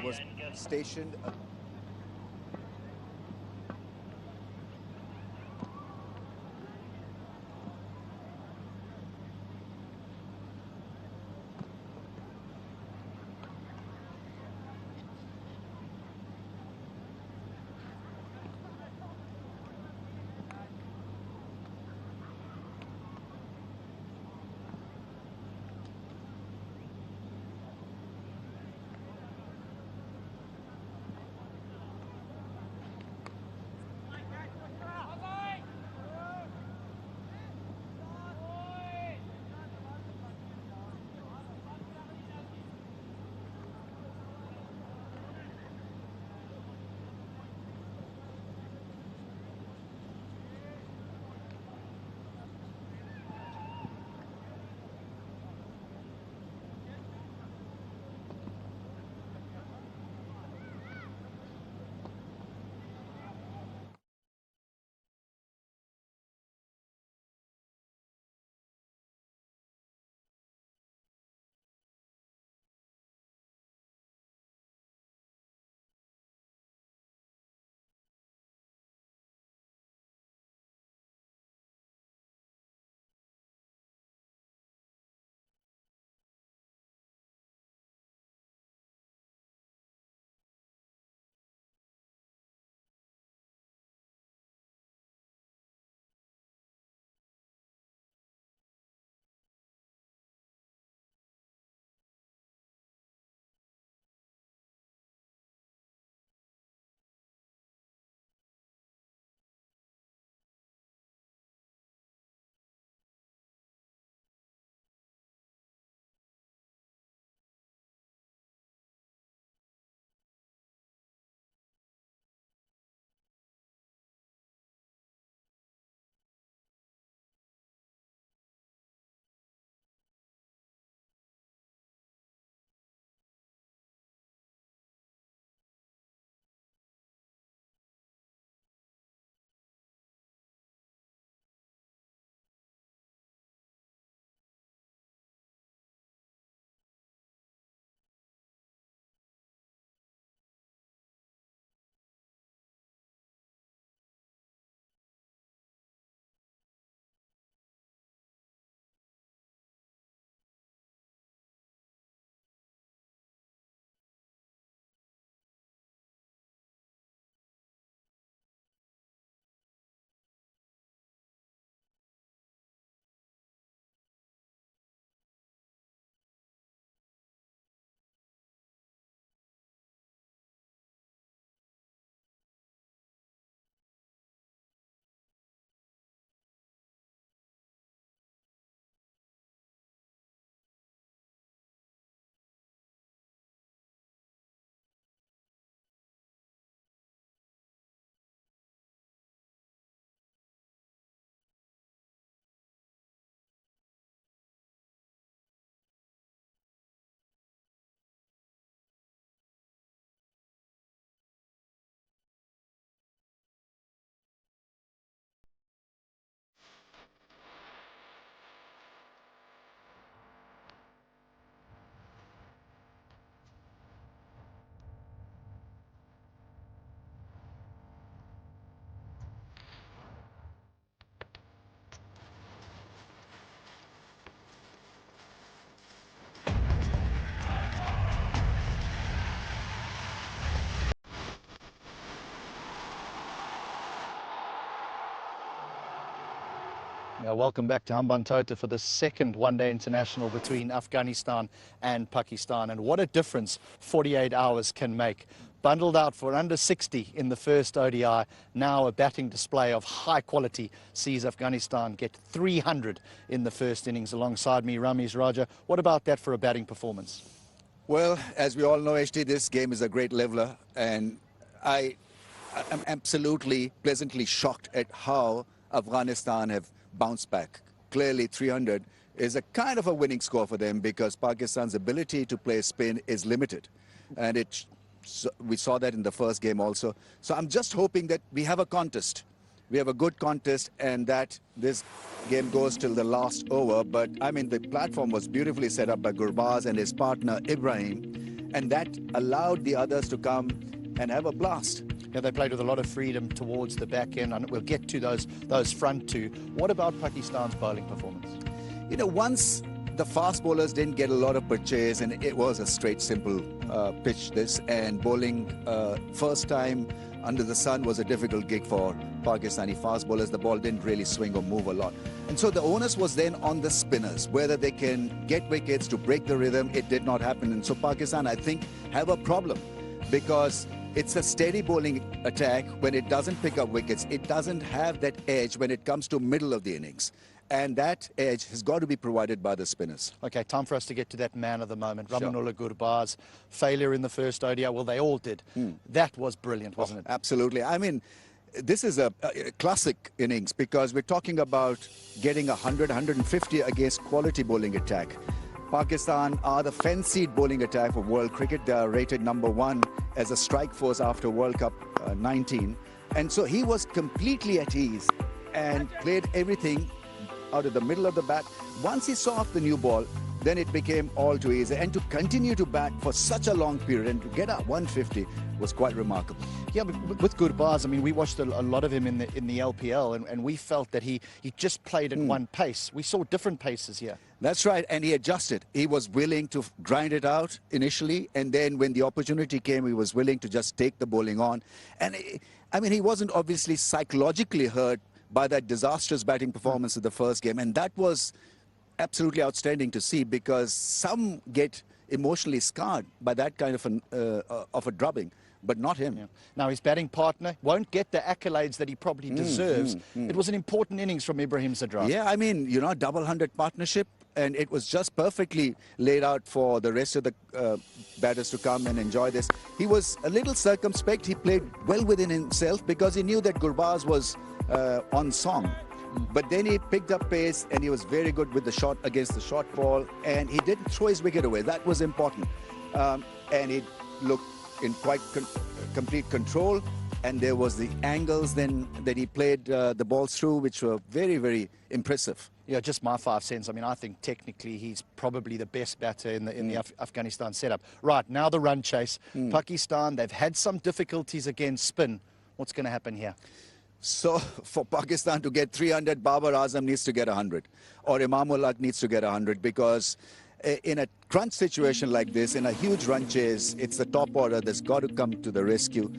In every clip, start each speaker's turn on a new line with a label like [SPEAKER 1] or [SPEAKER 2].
[SPEAKER 1] Was stationed.
[SPEAKER 2] Welcome back to Hambantota for the second one-day international between Afghanistan and Pakistan. And what a difference 48 hours can make. Bundled out for under 60 in the first ODI, now a batting display of high quality sees Afghanistan get 300 in the first innings. Alongside me, Ramesh Raja. What about that for a batting performance?
[SPEAKER 1] Well, as we all know, HD, this game is a great leveler, and I am absolutely pleasantly shocked at how Afghanistan have bounced back. Clearly 300 is a kind of a winning score for them because Pakistan's ability to play spin is limited, and we saw that in the first game also. So I'm just hoping that we have a contest we have a good contest, and that this game goes till the last over. But I mean, the platform was beautifully set up by Gurbaz and his partner Ibrahim, and that allowed the others to come and have a blast.
[SPEAKER 2] Yeah, they played with a lot of freedom towards the back end, and we'll get to those front two. What about Pakistan's bowling performance?
[SPEAKER 1] You know, once the fast bowlers didn't get a lot of purchase, and it was a straight, simple pitch this, and bowling first time under the sun was a difficult gig for Pakistani fast bowlers. The ball didn't really swing or move a lot. And so the onus was then on the spinners, whether they can get wickets to break the rhythm. It did not happen. And so Pakistan, I think, have a problem because it's a steady bowling attack. When it doesn't pick up wickets, it doesn't have that edge when it comes to middle of the innings. And that edge has got to be provided by the spinners.
[SPEAKER 2] Okay, time for us to get to that man of the moment.
[SPEAKER 1] Sure.
[SPEAKER 2] Ramanullah Gurbaz, failure in the first ODI. Well, they all did. That was brilliant, wasn't it?
[SPEAKER 1] Absolutely. I mean, this is a classic innings because we're talking about getting 100, 150 against quality bowling attack. Pakistan are the fancied bowling attack of world cricket. They are rated #1 as a strike force after World Cup 19. And so he was completely at ease and played everything out of the middle of the bat. Once he saw off the new ball, then it became all too easy. And to continue to bat for such a long period and to get up 150 was quite remarkable.
[SPEAKER 2] Yeah, but with Gurbaz, I mean, we watched a lot of him in the LPL, and we felt that he just played at one pace. We saw different paces here.
[SPEAKER 1] That's right, and he adjusted. He was willing to grind it out initially, and then when the opportunity came, he was willing to just take the bowling on. And I mean, he wasn't obviously psychologically hurt by that disastrous batting performance of the first game, and that was absolutely outstanding to see because some get emotionally scarred by that kind of a drubbing, but not him.
[SPEAKER 2] Yeah. Now his batting partner won't get the accolades that he probably deserves. It was an important innings from Ibrahim Zadran.
[SPEAKER 1] Yeah, I mean, you know, double 100 partnership, and it was just perfectly laid out for the rest of the batters to come and enjoy this. He was a little circumspect. He played well within himself because he knew that Gurbaz was on song. But then he picked up pace and he was very good with the shot against the short ball, and he didn't throw his wicket away. That was important. And he looked in quite complete control, and there was the angles then that he played the balls through, which were very, very impressive.
[SPEAKER 2] Yeah, just my 5 cents. I mean, I think technically he's probably the best batter in the Afghanistan setup. Right, now the run chase. Pakistan, they've had some difficulties against spin. What's going to happen here?
[SPEAKER 1] So for Pakistan to get 300, Babar Azam needs to get 100, or Imamul needs to get 100, because in a crunch situation like this, in a huge run chase, it's the top order that's got to come to the rescue.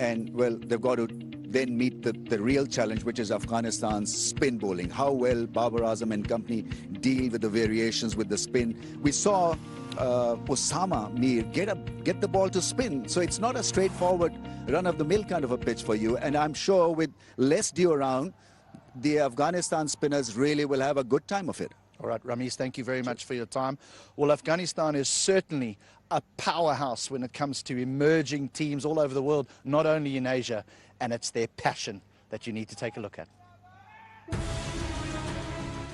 [SPEAKER 1] And, well, they've got to then meet the real challenge, which is Afghanistan's spin bowling. How well Babar Azam and company deal with the variations with the spin. We saw Osama Mir get the ball to spin. So it's not a straightforward run-of-the-mill kind of a pitch for you. And I'm sure with less dew around, the Afghanistan spinners really will have a good time of it.
[SPEAKER 2] All right, Ramesh, thank you very much for your time. Well, Afghanistan is certainly a powerhouse when it comes to emerging teams all over the world, not only in Asia, and it's their passion that you need to take a look at.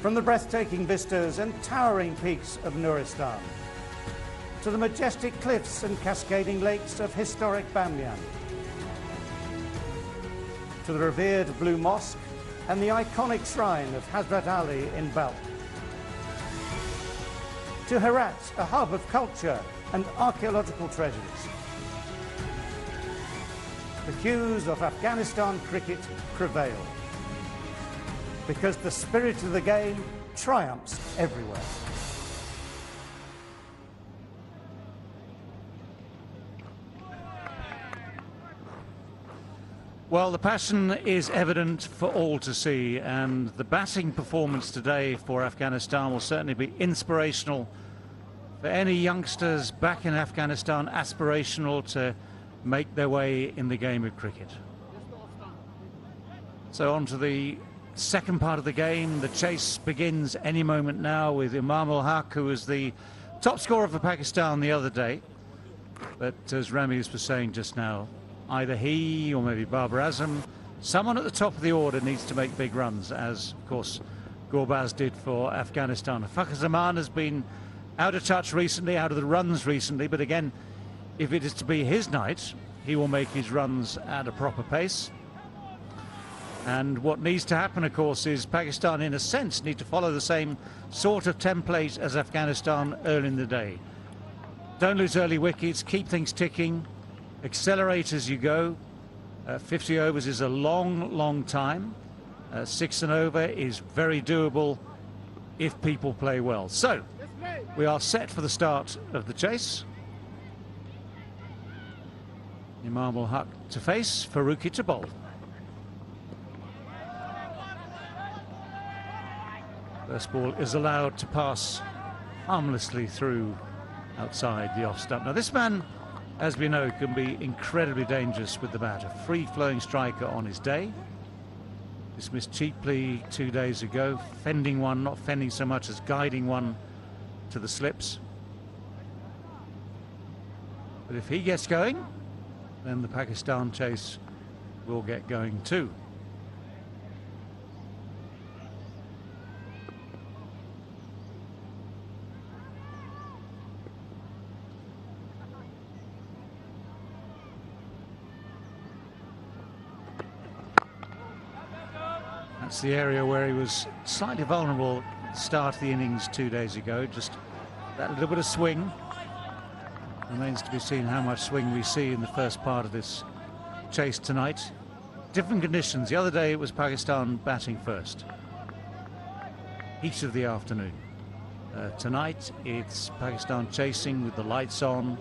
[SPEAKER 3] From the breathtaking vistas and towering peaks of Nuristan, to the majestic cliffs and cascading lakes of historic Bamyan, to the revered Blue Mosque and the iconic shrine of Hazrat Ali in Balkh, to Herat, a hub of culture and archaeological treasures. The hues of Afghanistan cricket prevail, because the spirit of the game triumphs everywhere.
[SPEAKER 4] Well, the passion is evident for all to see, and the batting performance today for Afghanistan will certainly be inspirational for any youngsters back in Afghanistan, aspirational to make their way in the game of cricket. So on to the second part of the game. The chase begins any moment now with Imamul, who was the top scorer for Pakistan the other day. But as Ramesh was saying just now, either he or maybe Babar Azam, someone at the top of the order needs to make big runs, as of course Gurbaz did for Afghanistan. Fakhar Zaman has been out of touch recently, out of the runs recently, but again, if it is to be his night, he will make his runs at a proper pace. And what needs to happen, of course, is Pakistan, in a sense, need to follow the same sort of template as Afghanistan early in the day. Don't lose early wickets, keep things ticking, accelerate as you go. 50 overs is a long, long time. 6 and over is very doable if people play well. So, we are set for the start of the chase. Imam-ul-Haq to face, Farooqi to bowl. First ball is allowed to pass harmlessly through outside the off stump. Now this man, as we know, can be incredibly dangerous with the bat. A free-flowing striker on his day. Dismissed cheaply 2 days ago, fending one, not fending so much as guiding one to the slips. But if he gets going, then the Pakistan chase will get going too. That's the area where he was slightly vulnerable at the start of the innings 2 days ago. Just that little bit of swing. Remains to be seen how much swing we see in the first part of this chase tonight. Different conditions. The other day it was Pakistan batting first. Heat of the afternoon. Tonight it's Pakistan chasing with the lights on.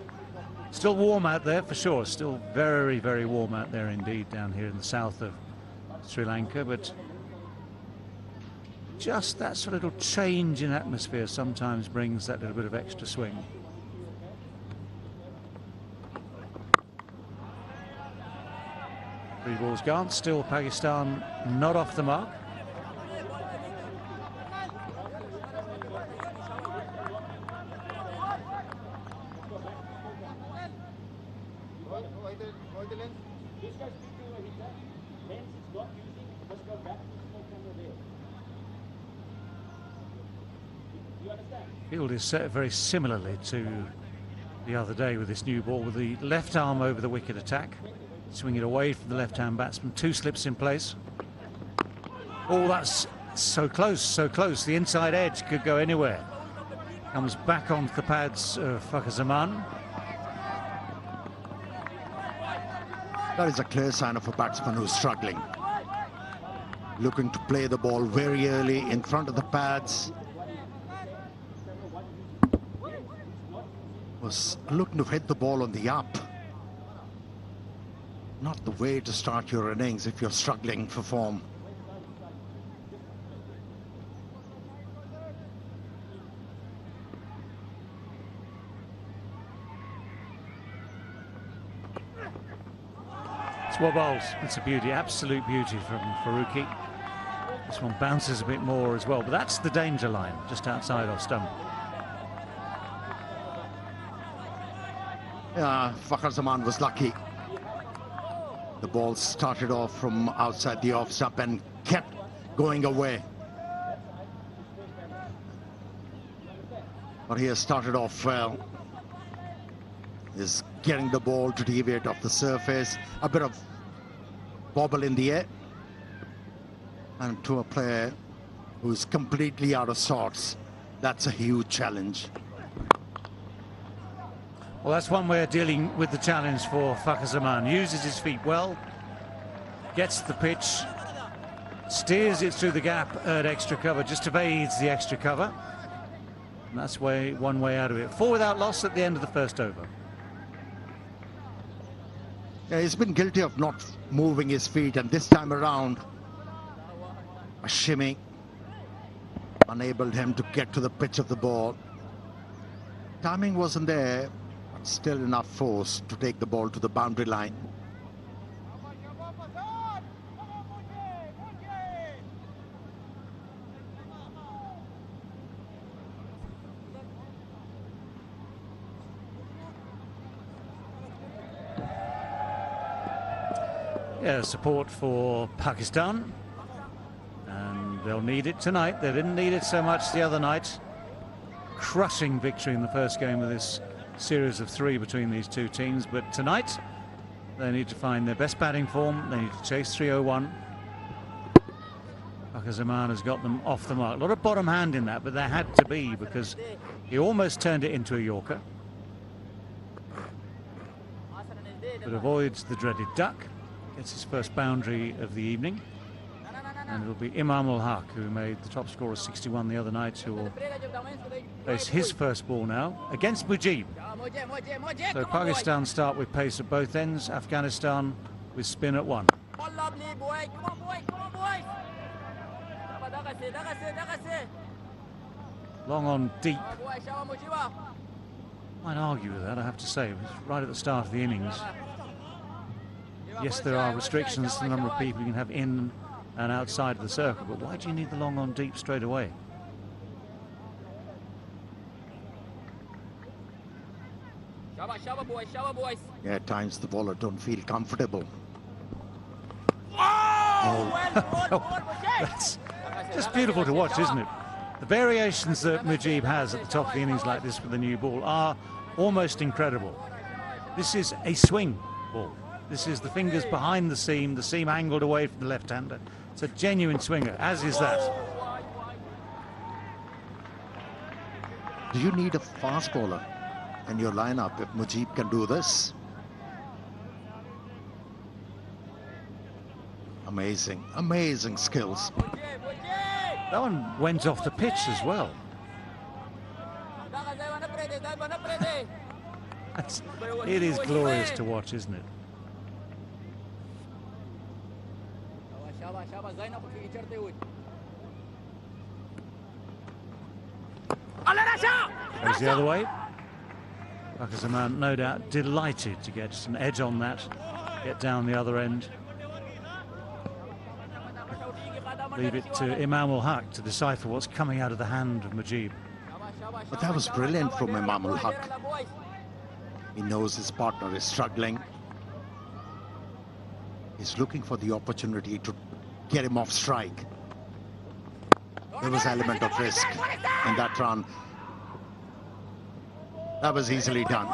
[SPEAKER 4] Still warm out there for sure. Still very, very warm out there indeed down here in the south of Sri Lanka. But just that sort of little change in atmosphere sometimes brings that little bit of extra swing. Three balls gone, still Pakistan not off the mark. Field is set very similarly to the other day with this new ball, with the left arm over the wicket attack, swing it away from the left-hand batsman, 2 slips in place. Oh, that's so close, so close. The inside edge could go anywhere. Comes back onto the pads of Fakhar Zaman.
[SPEAKER 5] That is a clear sign of a batsman who's struggling. Looking to play the ball very early in front of the pads. Was looking to hit the ball on the up. Not the way to start your innings if you're struggling for form.
[SPEAKER 4] It's well bowled. It's a beauty, absolute beauty from Farooqi. This one bounces a bit more as well, but that's the danger line, just outside off stump.
[SPEAKER 5] Fakhar Zaman was lucky. The ball started off from outside the off stump and kept going away. But he has started off well. Is getting the ball to deviate off the surface. A bit of bobble in the air. And to a player who's completely out of sorts, that's a huge challenge.
[SPEAKER 4] Well, that's one way of dealing with the challenge for Fakhar Zaman. Uses his feet well, gets the pitch, steers it through the gap at extra cover, just evades the extra cover. And that's one way out of it. 4 without loss at the end of the first over.
[SPEAKER 5] Yeah, he's been guilty of not moving his feet, and this time around, a shimmy enabled him to get to the pitch of the ball. Timing wasn't there. Still enough force to take the ball to the boundary line.
[SPEAKER 4] Yeah, support for Pakistan, and they'll need it tonight. They didn't need it so much the other night. Crushing victory in the first game of this series of 3 between these two teams, but tonight they need to find their best batting form. They need to chase 301. Fakhar Zaman has got them off the mark. A lot of bottom hand in that, but there had to be, because he almost turned it into a Yorker. But avoids the dreaded duck. Gets his first boundary of the evening. And it'll be Imam Ul-Haq, who made the top score of 61 the other night, who will face his first ball now against Mujib. So Pakistan start with pace at both ends. Afghanistan with spin at one. Long on deep. Might argue with that, I have to say. It was right at the start of the innings. Yes, there are restrictions to the number of people you can have in and outside of the circle, but why do you need the long on deep straight away?
[SPEAKER 5] Yeah, at times the bowler don't feel comfortable.
[SPEAKER 4] That's just beautiful to watch, isn't it? The variations that Mujib has at the top of the innings like this with the new ball are almost incredible. This is a swing ball. This is the fingers behind the seam angled away from the left-hander. It's a genuine swinger, as is that.
[SPEAKER 5] Do you need a fast bowler in your lineup if Mujib can do this? Amazing, amazing skills.
[SPEAKER 4] That one went off the pitch as well. It is glorious to watch, isn't it? Goes the other way. Fakhar Zaman, no doubt, delighted to get an edge on that, get down the other end. Leave it to Imam Ul-Haq to decipher what's coming out of the hand of Mujib.
[SPEAKER 5] But that was brilliant from Imam Ul-Haq. He knows his partner is struggling. He's looking for the opportunity to get him off strike. There was an element of risk in that run. That was easily done.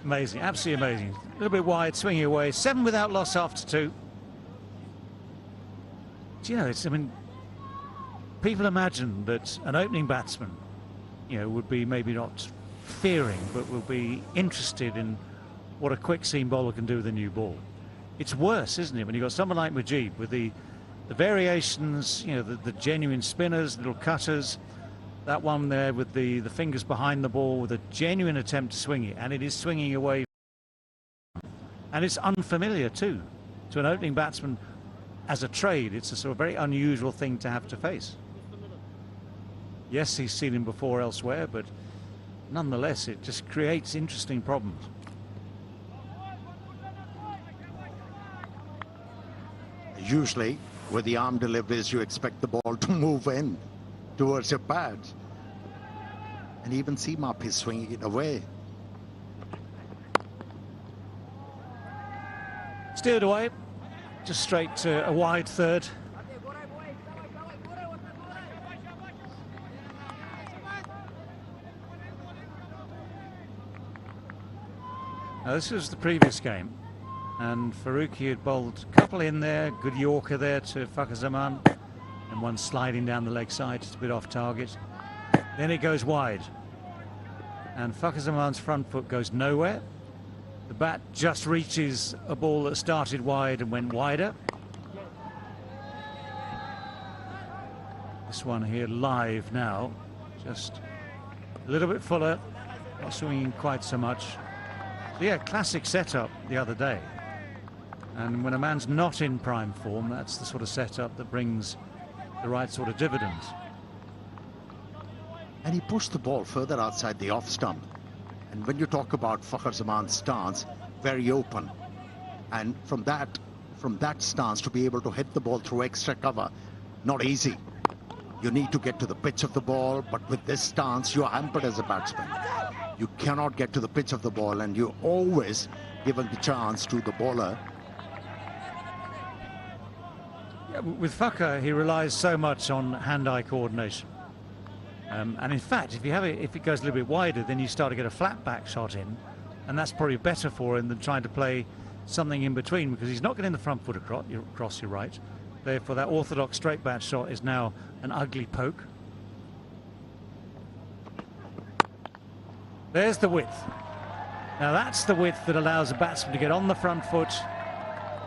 [SPEAKER 4] Amazing, absolutely amazing. A little bit wide, swinging away. 7 without loss after 2. Do you know, I mean, people imagine that an opening batsman, would be maybe not fearing, but will be interested in what a quick seam bowler can do with a new ball. It's worse, isn't it, when you've got someone like Mujib with the variations, the genuine spinners, little cutters, that one there with the fingers behind the ball with a genuine attempt to swing it, and it is swinging away. And it's unfamiliar too to an opening batsman as a trade. It's a sort of very unusual thing to have to face. Yes, he's seen him before elsewhere, but nonetheless it just creates interesting problems.
[SPEAKER 5] Usually with the arm deliveries you expect the ball to move in towards your pads, and even Seamap is swinging it away.
[SPEAKER 4] Steered away, just straight to a wide third. Now this was the previous game, and Faruqi had bowled a couple in there, good Yorker there to Fakhar Zaman, and one sliding down the leg side, just a bit off target. Then it goes wide, and Fakhar Zaman's front foot goes nowhere. The bat just reaches a ball that started wide and went wider. This one here live now, just a little bit fuller, not swinging quite so much. So yeah, classic setup the other day. And when a man's not in prime form, that's the sort of setup that brings the right sort of dividends.
[SPEAKER 5] And he pushed the ball further outside the off stump. And when you talk about Fakhar Zaman's stance, very open. And from that stance to be able to hit the ball through extra cover, not easy. You need to get to the pitch of the ball, but with this stance, you're hampered as a batsman. You cannot get to the pitch of the ball, and you're always given the chance to the bowler
[SPEAKER 4] Yeah, with Fakhar, he relies so much on hand-eye coordination. And in fact, if it goes a little bit wider, then you start to get a flat back shot in, and that's probably better for him than trying to play something in between, because he's not getting the front foot across your right. Therefore, that orthodox straight bat shot is now an ugly poke. There's the width. Now that's the width that allows a batsman to get on the front foot,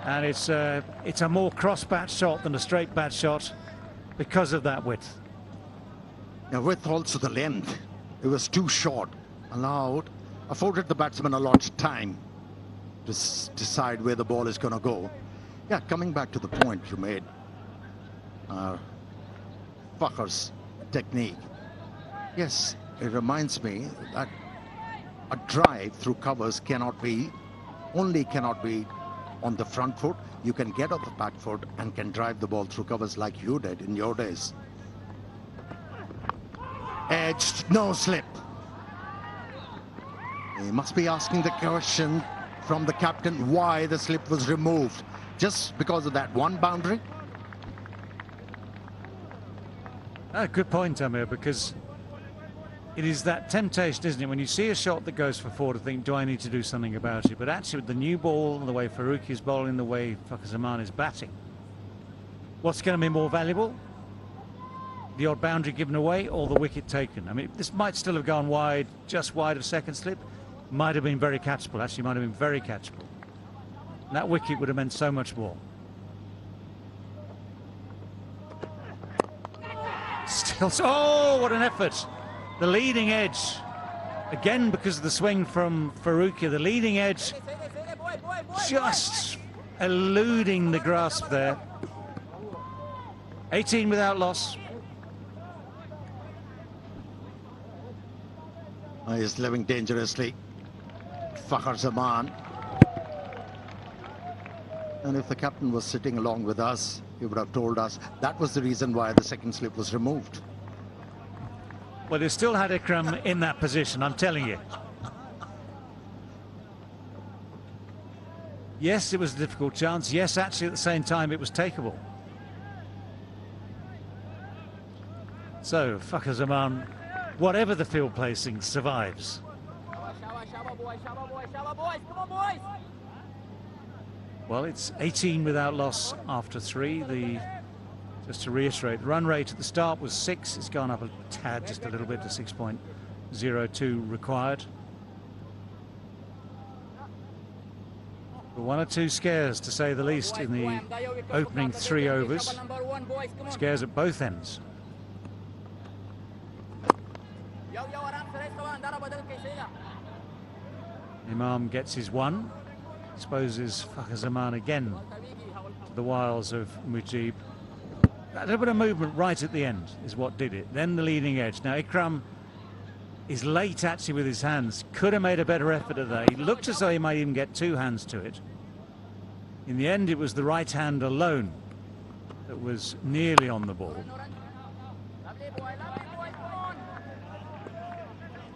[SPEAKER 4] and it's a more cross bat shot than a straight bat shot because of that width.
[SPEAKER 5] Now with also the length, it was too short, afforded the batsman a lot of time to decide where the ball is going to go. Yeah, coming back to the point you made, Fakhar's technique. Yes, it reminds me that a drive through covers cannot be on the front foot. You can get off the back foot and can drive the ball through covers like you did in your days. Edged, no slip. He must be asking the question from the captain why the slip was removed. Just because of that one boundary?
[SPEAKER 4] Good point, Amir, because it is that temptation, isn't it, when you see a shot that goes for four, to think, do I need to do something about it? But actually, with the new ball, the way Faruqi is bowling, the way Fakhar Zaman is batting, what's going to be more valuable? The odd boundary given away or the wicket taken? I mean, this might still have gone wide, just wide of second slip. Might have been very catchable, actually might have been very catchable. And that wicket would have meant so much more. Still, oh, what an effort. The leading edge, again because of the swing from Faruqi, the leading edge just eluding the grasp there. 18 without loss.
[SPEAKER 5] He's living dangerously, Fakhar Zaman. And if the captain was sitting along with us, he would have told us that was the reason why the second slip was removed.
[SPEAKER 4] Well, he still had Ikram in that position, I'm telling you. Yes, it was a difficult chance. Yes, actually, at the same time, it was takeable. So, Fakhar Zaman, whatever the field placing, survives. Well, it's 18 without loss after 3. Just to reiterate, the run rate at the start was 6. It's gone up a tad, just a little bit, to 6.02 required. But 1 or 2 scares, to say the least, in the opening 3 overs. Scares at both ends. Imam gets his 1. Exposes Fakhar Zaman again to the wiles of Mujib. That little bit of movement right at the end is what did it. Then the leading edge. Now Ikram is late actually with his hands. Could have made a better effort at that. He looked as though he might even get 2 hands to it. In the end, it was the right hand alone that was nearly on the ball.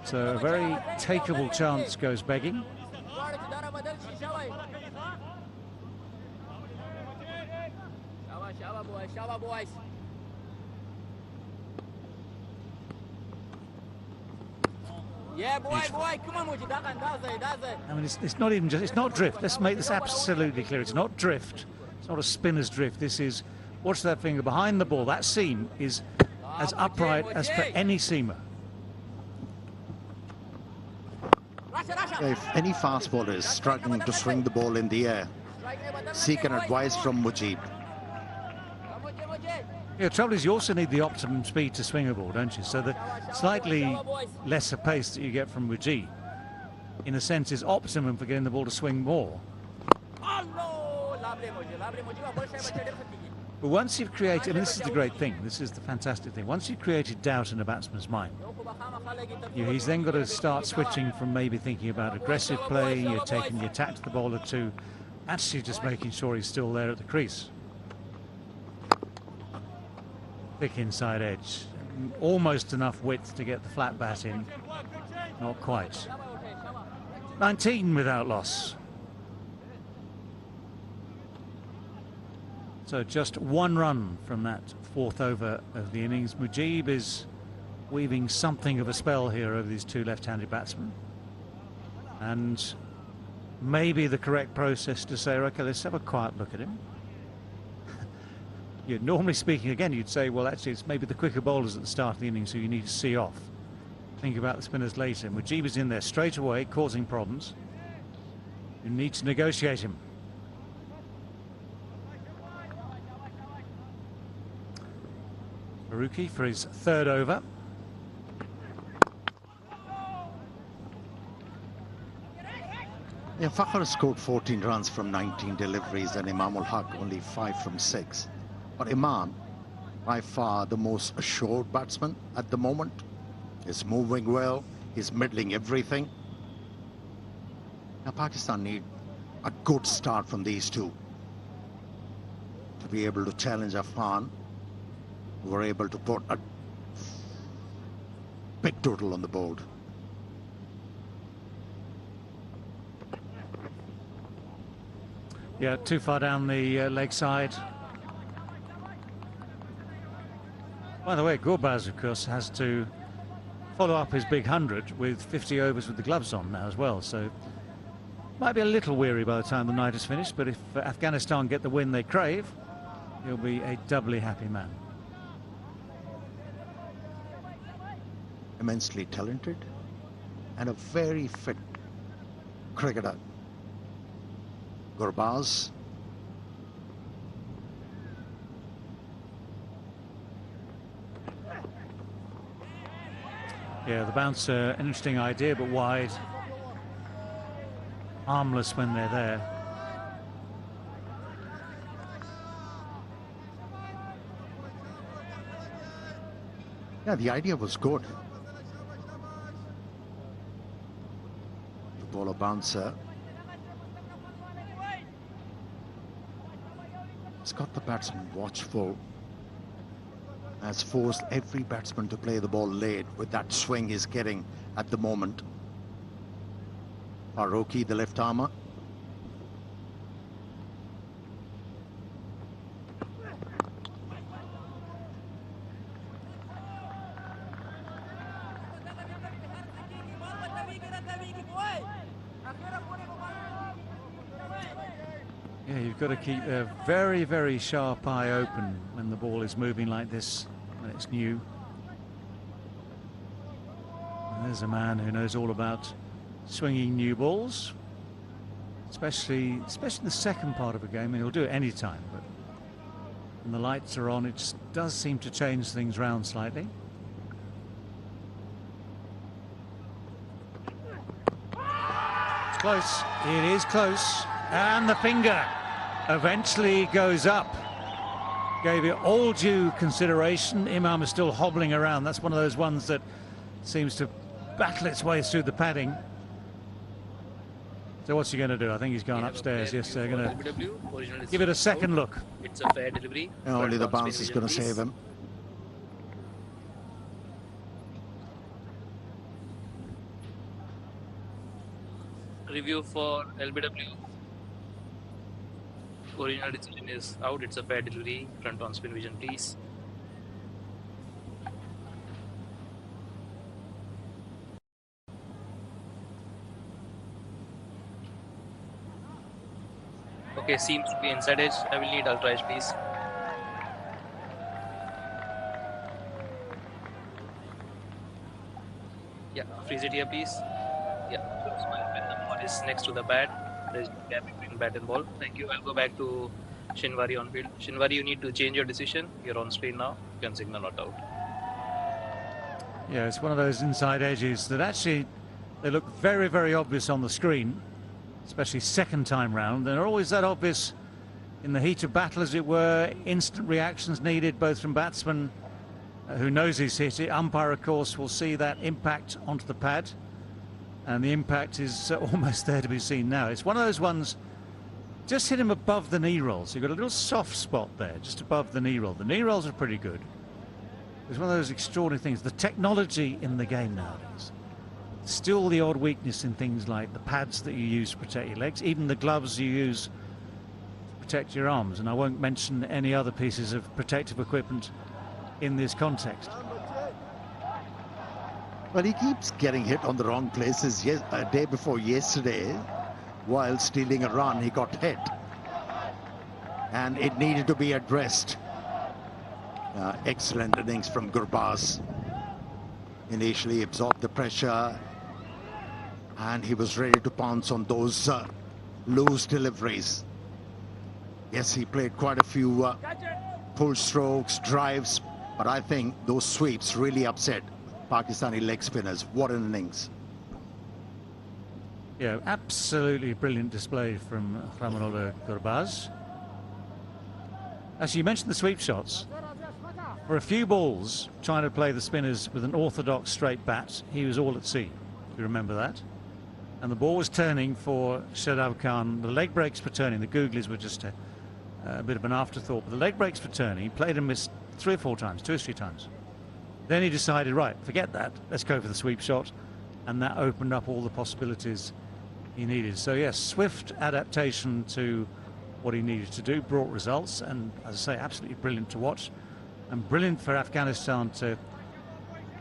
[SPEAKER 4] So a very takeable chance goes begging.
[SPEAKER 6] Yeah, boy, come on, Mujib.
[SPEAKER 4] I mean, it's not even just, it's not drift. Let's make this absolutely clear. It's not drift. It's not a spinner's drift. This is, watch that finger behind the ball. That seam is as upright as for any seamer.
[SPEAKER 5] If any fast bowler is struggling to swing the ball in the air, seek an advice from Mujib.
[SPEAKER 4] Yeah, the trouble is you also need the optimum speed to swing a ball, don't you? So the slightly lesser pace that you get from Mujib, in a sense, is optimum for getting the ball to swing more. But once you've created, and this is the great thing, this is the fantastic thing, once you've created doubt in a batsman's mind, he's then got to start switching from maybe thinking about aggressive play, you're taking your attack to the bowler, to actually just making sure he's still there at the crease. Thick inside edge, almost enough width to get the flat bat in, not quite. 19 without loss. So just one run from that fourth over of the innings. Mujib is weaving something of a spell here over these two left-handed batsmen. And maybe the correct process to say, okay, let's have a quiet look at him. Normally speaking, again, you'd say, well, actually, it's maybe the quicker bowlers at the start of the innings who you need to see off. Think about the spinners later. Mujib is in there straight away, causing problems. You need to negotiate him. Faruqi for his third over.
[SPEAKER 5] Yeah, Fakhar scored 14 runs from 19 deliveries and Imam ul Haq only 5 from 6. But Imam, by far the most assured batsman at the moment. He's moving well, he's middling everything. Now Pakistan need a good start from these two to be able to challenge Afghan, who were able to put a big total on the board.
[SPEAKER 4] Yeah, too far down the leg side. By the way, Gurbaz, of course, has to follow up his big 100 with 50 overs with the gloves on now as well. So might be a little weary by the time the night is finished, but if Afghanistan get the win they crave, he'll be a doubly happy man.
[SPEAKER 5] Immensely talented and a very fit cricketer. Gurbaz.
[SPEAKER 4] Yeah, the bounce, an interesting idea, but wide. Harmless when they're there.
[SPEAKER 5] Yeah, the idea was good. The ball a bouncer. It's got the batsman watchful. Has forced every batsman to play the ball late with that swing he's getting at the moment. Faruqi, the left armour.
[SPEAKER 4] Yeah, you've got to keep a very, very sharp eye open when the ball is moving like this, when it's new. And there's a man who knows all about swinging new balls, especially in the second part of a game, and he'll do it any time. But when the lights are on, it just does seem to change things round slightly. It's close. It is close. And the finger eventually goes up. Gave it all due consideration. Imam is still hobbling around. That's one of those ones that seems to battle its way through the padding. So what's he going to do? I think he's gone upstairs. Yes, they're going to give it a second look.
[SPEAKER 6] It's a fair delivery.
[SPEAKER 5] Only the bounce is going to save him.
[SPEAKER 6] Review for LBW. Original decision is out. It's a fair delivery. Front on spin vision, please. Okay, seems to be inside edge. I will need ultra edge, please. Yeah, freeze it here, please. Yeah, when the ball is next to the bat, there's a gap between bat and ball. Thank you. I'll go back to Shinwari on field. Shinwari, you need to change your decision. You're on screen now. You can signal not out.
[SPEAKER 4] Yeah, it's one of those inside edges that actually they look very, very obvious on the screen, especially second time round. They're always that obvious in the heat of battle, as it were. Instant reactions needed, both from batsman who knows he's hit it. Umpire, of course, will see that impact onto the pad. And the impact is almost there to be seen now. It's one of those ones, just hit him above the knee roll. So you've got a little soft spot there, just above the knee roll. The knee rolls are pretty good. It's one of those extraordinary things. The technology in the game nowadays. Still the odd weakness in things like the pads that you use to protect your legs, even the gloves you use to protect your arms, and I won't mention any other pieces of protective equipment in this context.
[SPEAKER 5] Well, he keeps getting hit on the wrong places. Yes, a day before yesterday, while stealing a run, he got hit. And it needed to be addressed. Excellent innings from Gurbaz. Initially absorbed the pressure, and he was ready to pounce on those loose deliveries. Yes, he played quite a few pull strokes, drives, but I think those sweeps really upset Pakistani leg spinners. What an innings.
[SPEAKER 4] Yeah, absolutely brilliant display from Ramanola Gurbaz. As you mentioned the sweep shots, for a few balls trying to play the spinners with an orthodox straight bat, he was all at sea. You remember that? And the ball was turning for Shadab Khan. The leg breaks were turning. The googlies were just a bit of an afterthought, but the leg breaks were turning. He played and missed 3 or 4 times, 2 or 3 times. Then he decided, right, forget that, let's go for the sweep shot, and that opened up all the possibilities he needed. So yes, swift adaptation to what he needed to do, brought results, and as I say, absolutely brilliant to watch, and brilliant for Afghanistan to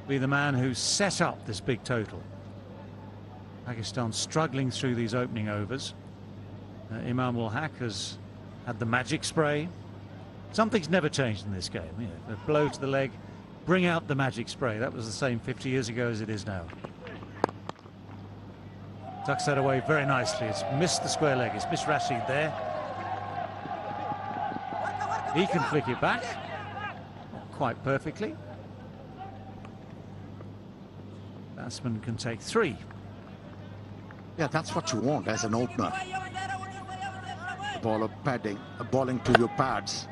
[SPEAKER 4] be the man who set up this big total. Pakistan struggling through these opening overs. Imam ul Haq has had the magic spray. Something's never changed in this game. You know, a blow to the leg, bring out the magic spray. That was the same 50 years ago as it is now. Tucks that away very nicely. It's missed the square leg. It's missed Rashid there. He can flick it back. Not quite perfectly. Batsman can take 3.
[SPEAKER 5] Yeah, that's what you want as an opener. A ball of padding, a bowling to your pads,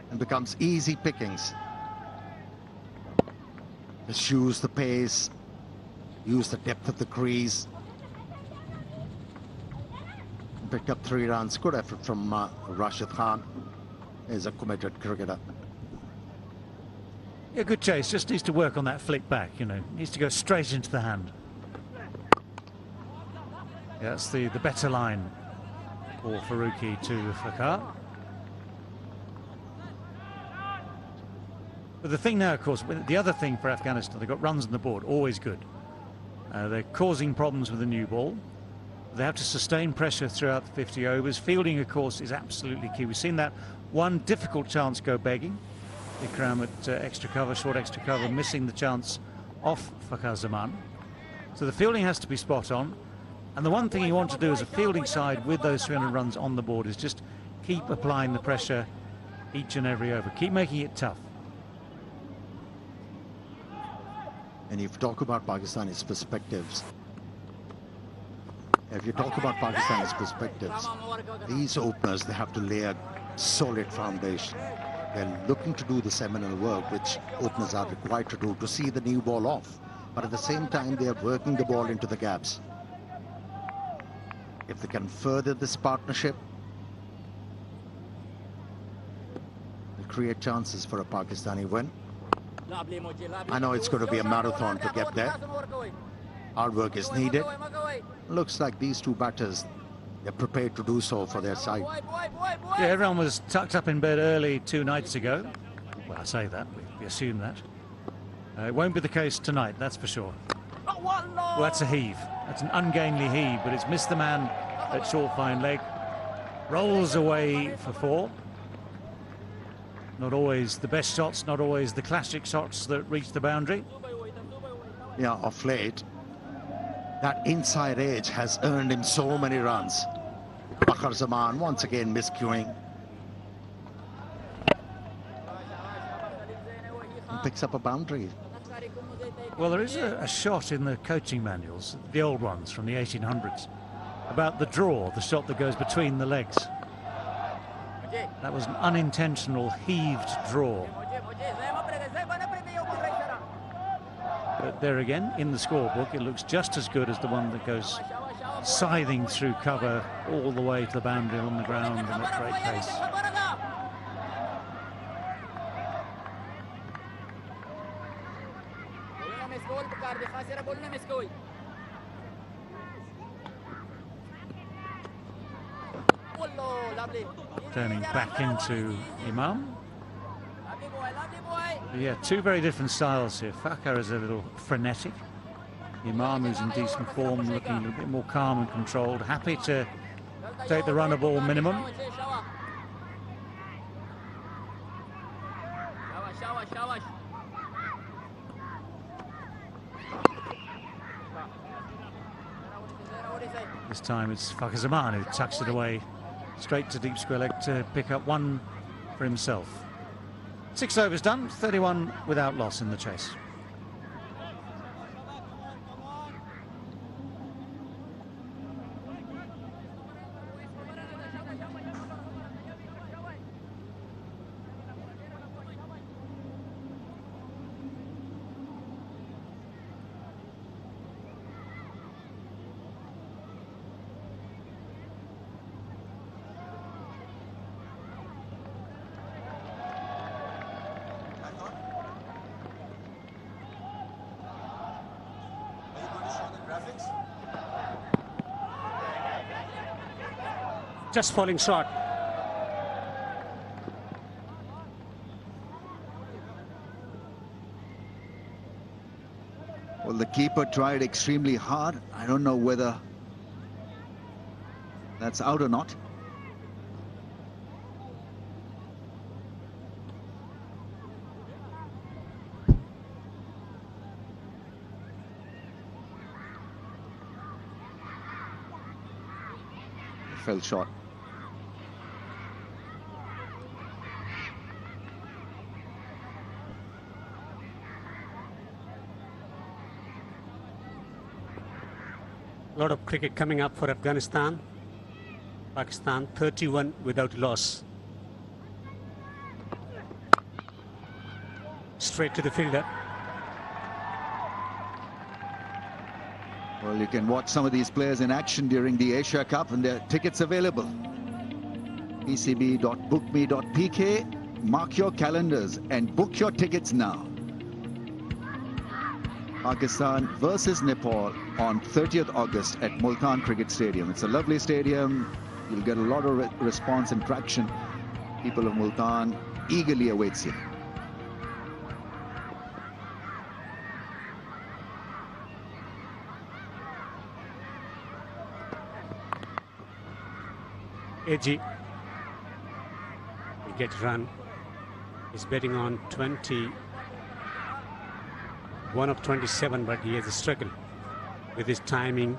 [SPEAKER 5] and becomes easy pickings. Just use the pace, use the depth of the crease. Picked up 3 runs. Good effort from Rashid Khan. He's a committed cricketer.
[SPEAKER 4] Yeah, good chase. Just needs to work on that flick back, you know. Needs to go straight into the hand. Yeah, that's the better line for Faruqi to Fakhar. But the thing now, of course, the other thing for Afghanistan, they've got runs on the board, always good. They're causing problems with the new ball. They have to sustain pressure throughout the 50 overs. Fielding, of course, is absolutely key. We've seen that one difficult chance go begging. Ikram at extra cover, short extra cover, missing the chance off Fakhar Zaman. So the fielding has to be spot on. And the one thing you want to do as a fielding side with those 300 runs on the board is just keep applying the pressure each and every over. Keep making it tough.
[SPEAKER 5] And if you talk about Pakistani's perspectives, these openers, they have to lay a solid foundation. They're looking to do the seminal work which openers are required to do to see the new ball off. But at the same time, they are working the ball into the gaps. If they can further this partnership, they'll create chances for a Pakistani win. I know it's going to be a marathon to get there. Hard work is needed. Looks like these 2 batters, they're prepared to do so for their side.
[SPEAKER 4] Yeah, everyone was tucked up in bed early 2 nights ago. Well, I say that, we assume that. It won't be the case tonight, that's for sure. Well, that's a heave. That's an ungainly heave, but it's missed the man at short fine leg. Rolls away for 4. Not always the best shots, not always the classic shots that reach the boundary.
[SPEAKER 5] Yeah, of late, that inside edge has earned him so many runs. Fakhar Zaman once again miscuing. He picks up a boundary.
[SPEAKER 4] Well, there is a shot in the coaching manuals, the old ones from the 1800s, about the draw, the shot that goes between the legs. That was an unintentional heaved draw. But there again, in the scorebook, it looks just as good as the one that goes scything through cover all the way to the boundary on the ground and at great pace. Turning back into Imam. Yeah, two very different styles here. Fakhar is a little frenetic. Imam, who's in decent form, looking a little bit more calm and controlled, happy to take the runner ball minimum. This time it's Fakhar Zaman who tucks it away straight to deep square leg to pick up one for himself. 6 overs done, 31 without loss in the chase.
[SPEAKER 7] Just falling short.
[SPEAKER 1] Well, the keeper tried extremely hard. I don't know whether that's out or not. Fell short.
[SPEAKER 7] A lot of cricket coming up for Afghanistan. Pakistan 31 without loss. Straight to the fielder.
[SPEAKER 1] Well, you can watch some of these players in action during the Asia Cup, and there are tickets available. acb.bookme.pk. Mark your calendars and book your tickets now. Pakistan versus Nepal on 30th August at Multan Cricket Stadium. It's a lovely stadium. You'll get a lot of response and traction. People of Multan eagerly awaits you.
[SPEAKER 7] AG. He gets run. He's betting on 21 of 27, but he has a struggle with his timing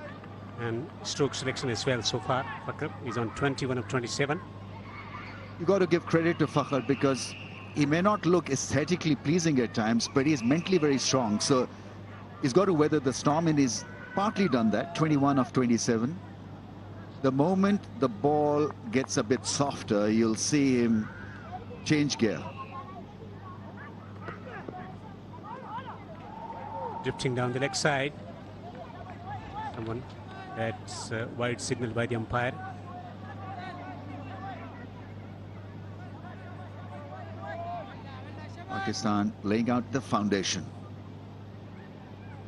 [SPEAKER 7] and stroke selection as well so far. Fakhar is on 21 of 27.
[SPEAKER 1] You got to give credit to Fakhar because he may not look aesthetically pleasing at times, but he's mentally very strong. So he's got to weather the storm, and he's partly done that. 21 of 27. The moment the ball gets a bit softer, you'll see him change gear.
[SPEAKER 7] Drifting down the leg side. Someone that's wide signal by the umpire.
[SPEAKER 1] Pakistan laying out the foundation.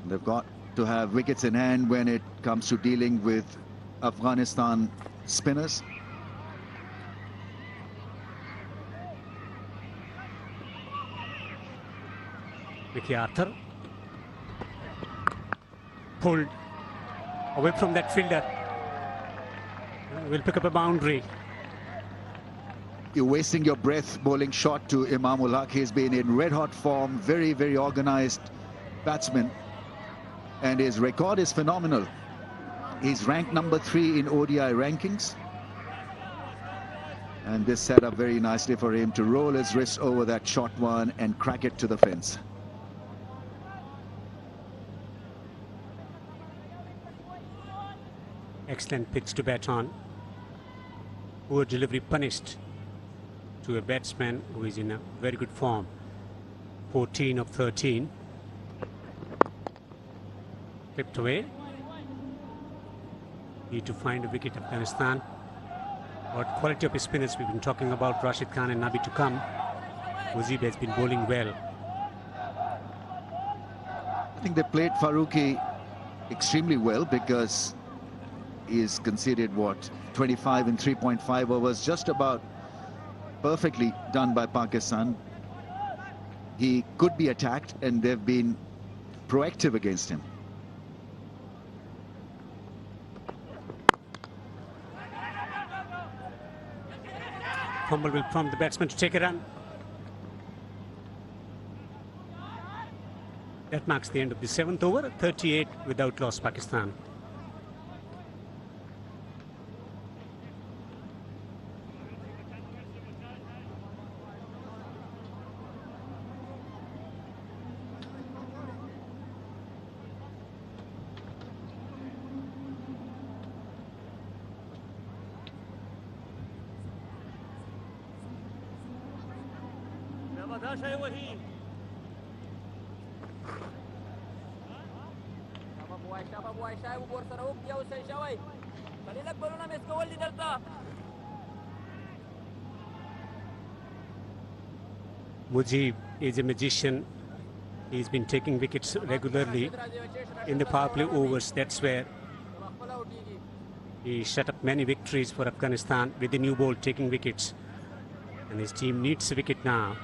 [SPEAKER 1] They've got to have wickets in hand when it comes to dealing with Afghanistan spinners.
[SPEAKER 7] Mickey Arthur pulled away from that fielder. Will pick up a boundary.
[SPEAKER 1] You're wasting your breath bowling short to Imam ul Haq. He's been in red hot form, very, very organized batsman, and his record is phenomenal. He's ranked number 3 in ODI rankings, and this set up very nicely for him to roll his wrist over that short one and crack it to the fence.
[SPEAKER 7] Excellent pitch to bat on. Poor delivery punished to a batsman who is in a very good form. 14 of 13. Clipped away. Need to find a wicket, Afghanistan. What quality of his spinners we've been talking about, Rashid Khan and Nabi to come. Mujib has been bowling well.
[SPEAKER 1] I think they played Farooqi extremely well because He's conceded, what, 25 in 3.5 overs, just about perfectly done by Pakistan. He could be attacked, and they've been proactive against him.
[SPEAKER 7] Fumble will prompt the batsman to take a run. That marks the end of the 7th over. 38 without loss, Pakistan. Mujib is a magician. He's been taking wickets regularly in the power play overs. That's where he shut up many victories for Afghanistan with the new ball taking wickets. And his team needs a wicket now.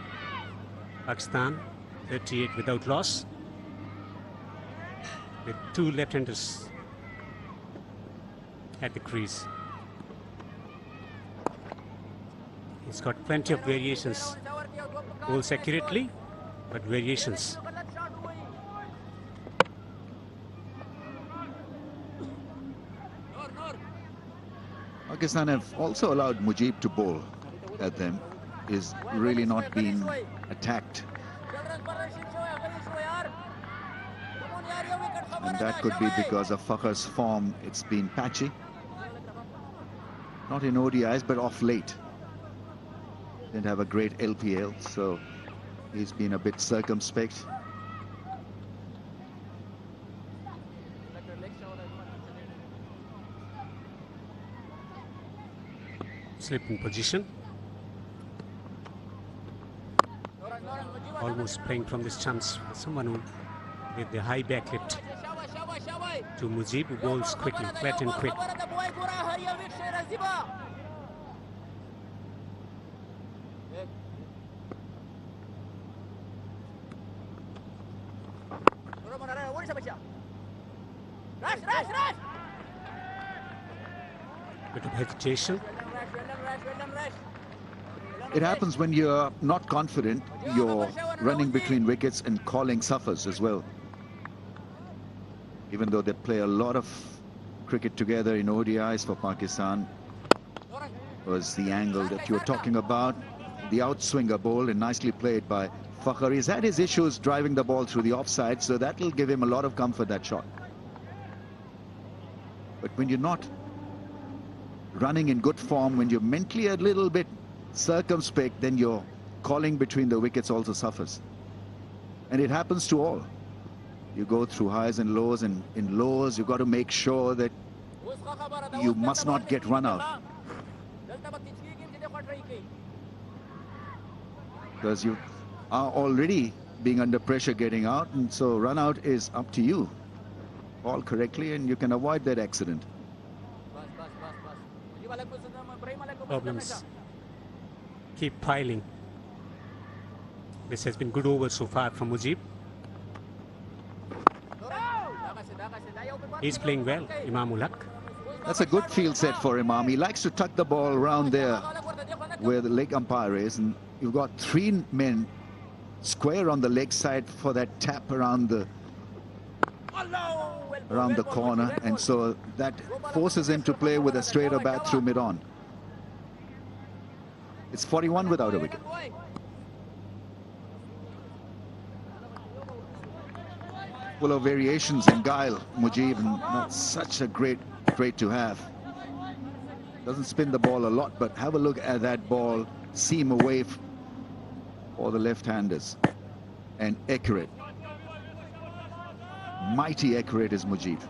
[SPEAKER 7] Pakistan 38 without loss, with 2 left-handers at the crease. He's got plenty of variations. Bowls accurately, but variations.
[SPEAKER 1] Pakistan have also allowed Mujib to bowl at them. He's really not been attacked. And that could be because of Fakhar's form. It's been patchy. Not in ODIs, but off late. Didn't have a great LPL, so he's been a bit circumspect.
[SPEAKER 7] Slip in position. Almost playing from this chance. Someone who with the high back lift to Mujib, who bowls quickly, flat and quick. Bit of hesitation.
[SPEAKER 1] It happens when you're not confident. You're running between wickets, and calling suffers as well. Even though they play a lot of cricket together in ODIs for Pakistan. Was the angle that you were talking about. The outswinger ball, and nicely played by Fakhar. He's had his issues driving the ball through the offside, so that will give him a lot of comfort, that shot. But when you're not running in good form, when you're mentally a little bit circumspect, then your calling between the wickets also suffers. And it happens to all. You go through highs and lows, and in lows you've got to make sure that you must not get run out, because you are already being under pressure getting out, and so run out is up to you. All correctly, and you can avoid that accident.
[SPEAKER 7] Problems keep piling. This has been good over so far from Mujib. He's playing well, Imam ul Haq.
[SPEAKER 1] That's a good field set for Imam. He likes to tuck the ball around there where the leg umpire is, and you've got 3 men square on the leg side for that tap around the corner, and so that forces him to play with a straighter bat through mid-on. It's 41 without a wicket. Full of variations and guile, Mujib, and not such a great trait to have. Doesn't spin the ball a lot, but have a look at that ball, seam away for the left-handers, and accurate. Mighty accurate is Mujib.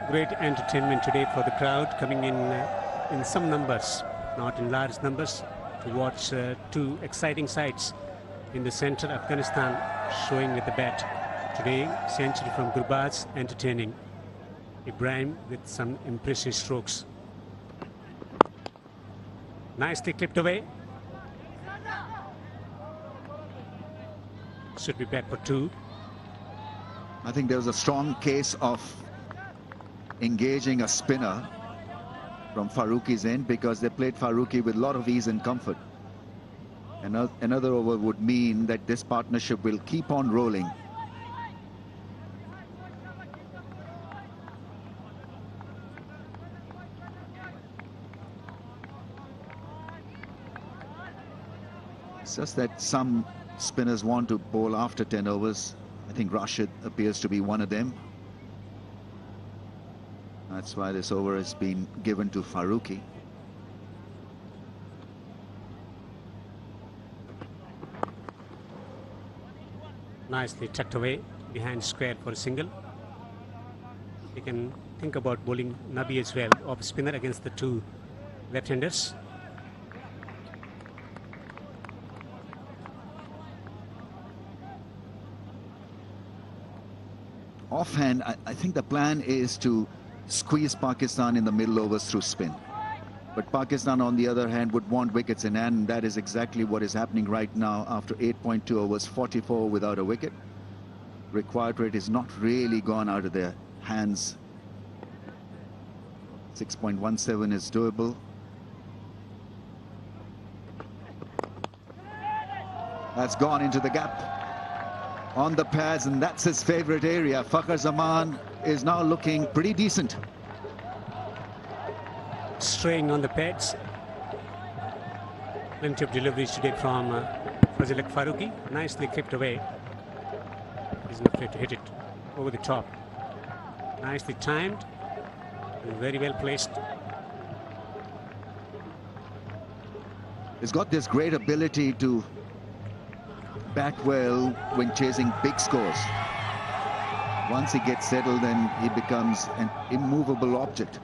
[SPEAKER 7] great entertainment today for the crowd coming in some numbers, not in large numbers, to watch two exciting sides in the center. Afghanistan showing with the bat today. Century from Gurbaz, entertaining. Ibrahim with some impressive strokes. Nicely clipped away. Should be back for two.
[SPEAKER 1] I think there was a strong case of engaging a spinner from Farooqi's end, because they played Farooqi with a lot of ease and comfort. Another over would mean that this partnership will keep on rolling. It's just that some spinners want to bowl after 10 overs. I think Rashid appears to be one of them. That's why this over has been given to Farooqi.
[SPEAKER 7] Nicely tucked away behind square for a single. You can think about bowling Nabi as well, off spinner against the two left-handers.
[SPEAKER 1] Offhand, I think the plan is to squeeze Pakistan in the middle overs through spin. But Pakistan, on the other hand, would want wickets in hand, and that is exactly what is happening right now after 8.2 overs, 44 without a wicket. Required rate is not really gone out of their hands. 6.17 is doable. That's gone into the gap on the pads, and that's his favorite area. Fakhar Zaman is now looking pretty decent.
[SPEAKER 7] Straying on the pads. Plenty of deliveries today from Fazilak Farooqi. Nicely clipped away. He's not afraid to hit it over the top. Nicely timed and very well placed.
[SPEAKER 1] He's got this great ability to bat well when chasing big scores. Once he gets settled, then he becomes an immovable object.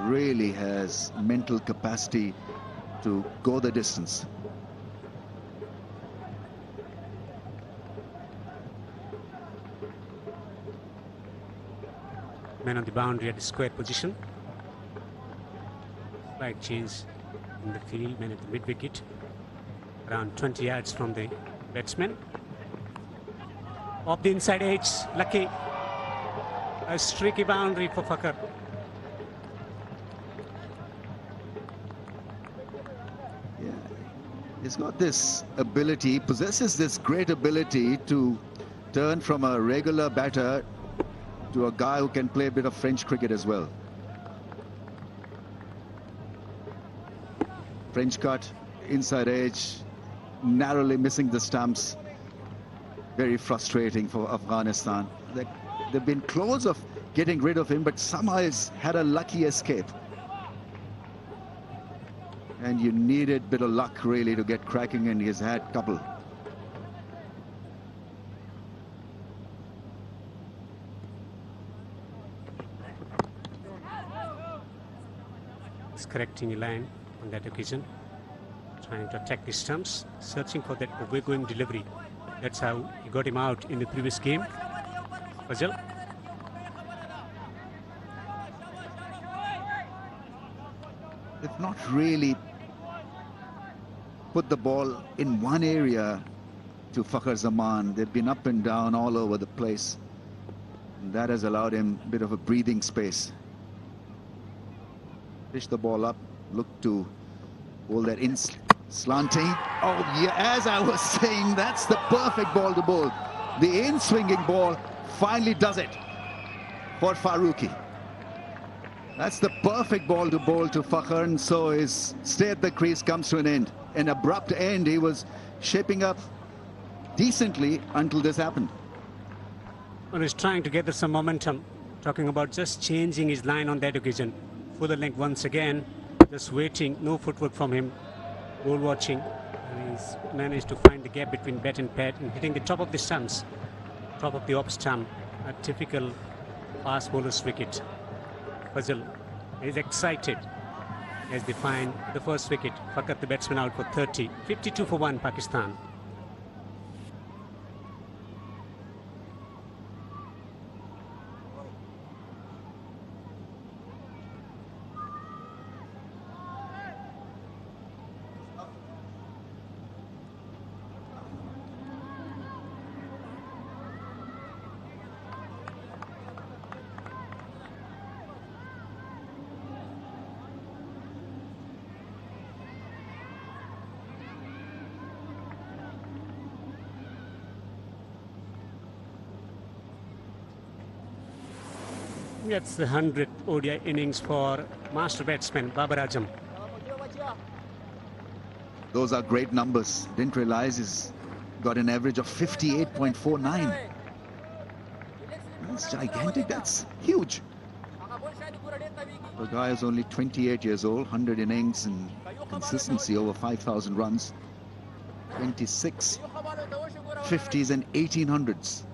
[SPEAKER 1] Really has mental capacity to go the distance.
[SPEAKER 7] Man on the boundary at the square position. Slight change in the field. Man at the mid wicket, around 20 yards from the batsman. Off the inside edge, lucky. A streaky boundary for Fakhar.
[SPEAKER 1] Yeah, he's got this ability, he possesses this great ability to turn from a regular batter to a guy who can play a bit of French cricket as well. French cut, inside edge, narrowly missing the stumps. Very frustrating for Afghanistan. They've been close of getting rid of him, but somehow he's had a lucky escape. And you needed a bit of luck really to get cracking, and he's had a couple.
[SPEAKER 7] He's correcting a line on that occasion. Trying to attack the stumps, searching for that away-going delivery. That's how he got him out in the previous game. Fazil.
[SPEAKER 1] They've not really put the ball in one area to Fakhar Zaman. They've been up and down all over the place. And that has allowed him a bit of a breathing space. Fish the ball up, look to bowl that in slanting. Oh yeah, as I was saying, that's the perfect ball to bowl. The in-swinging ball finally does it for Farooqi. That's the perfect ball to bowl to Fakhar, and so his stay at the crease comes to an end. An abrupt end. He was shaping up decently until this happened.
[SPEAKER 7] Well, he's trying to gather some momentum, talking about just changing his line on that occasion. Fuller length once again, just waiting, no footwork from him. Ball watching, and he's managed to find the gap between bat and pad and hitting the top of the stumps, top of the off stump. A typical fast bowler's wicket. Fazil is excited as they find the first wicket. Fakhar, the batsman, out for 30. 52 for 1, Pakistan. That's the 100th ODI innings for master batsman Babar Azam.
[SPEAKER 1] Those are great numbers. Didn't realize he's got an average of 58.49. That's gigantic. That's huge. The guy is only 28 years old, 100 innings and consistency over 5,000 runs. 26 50s and 1800s.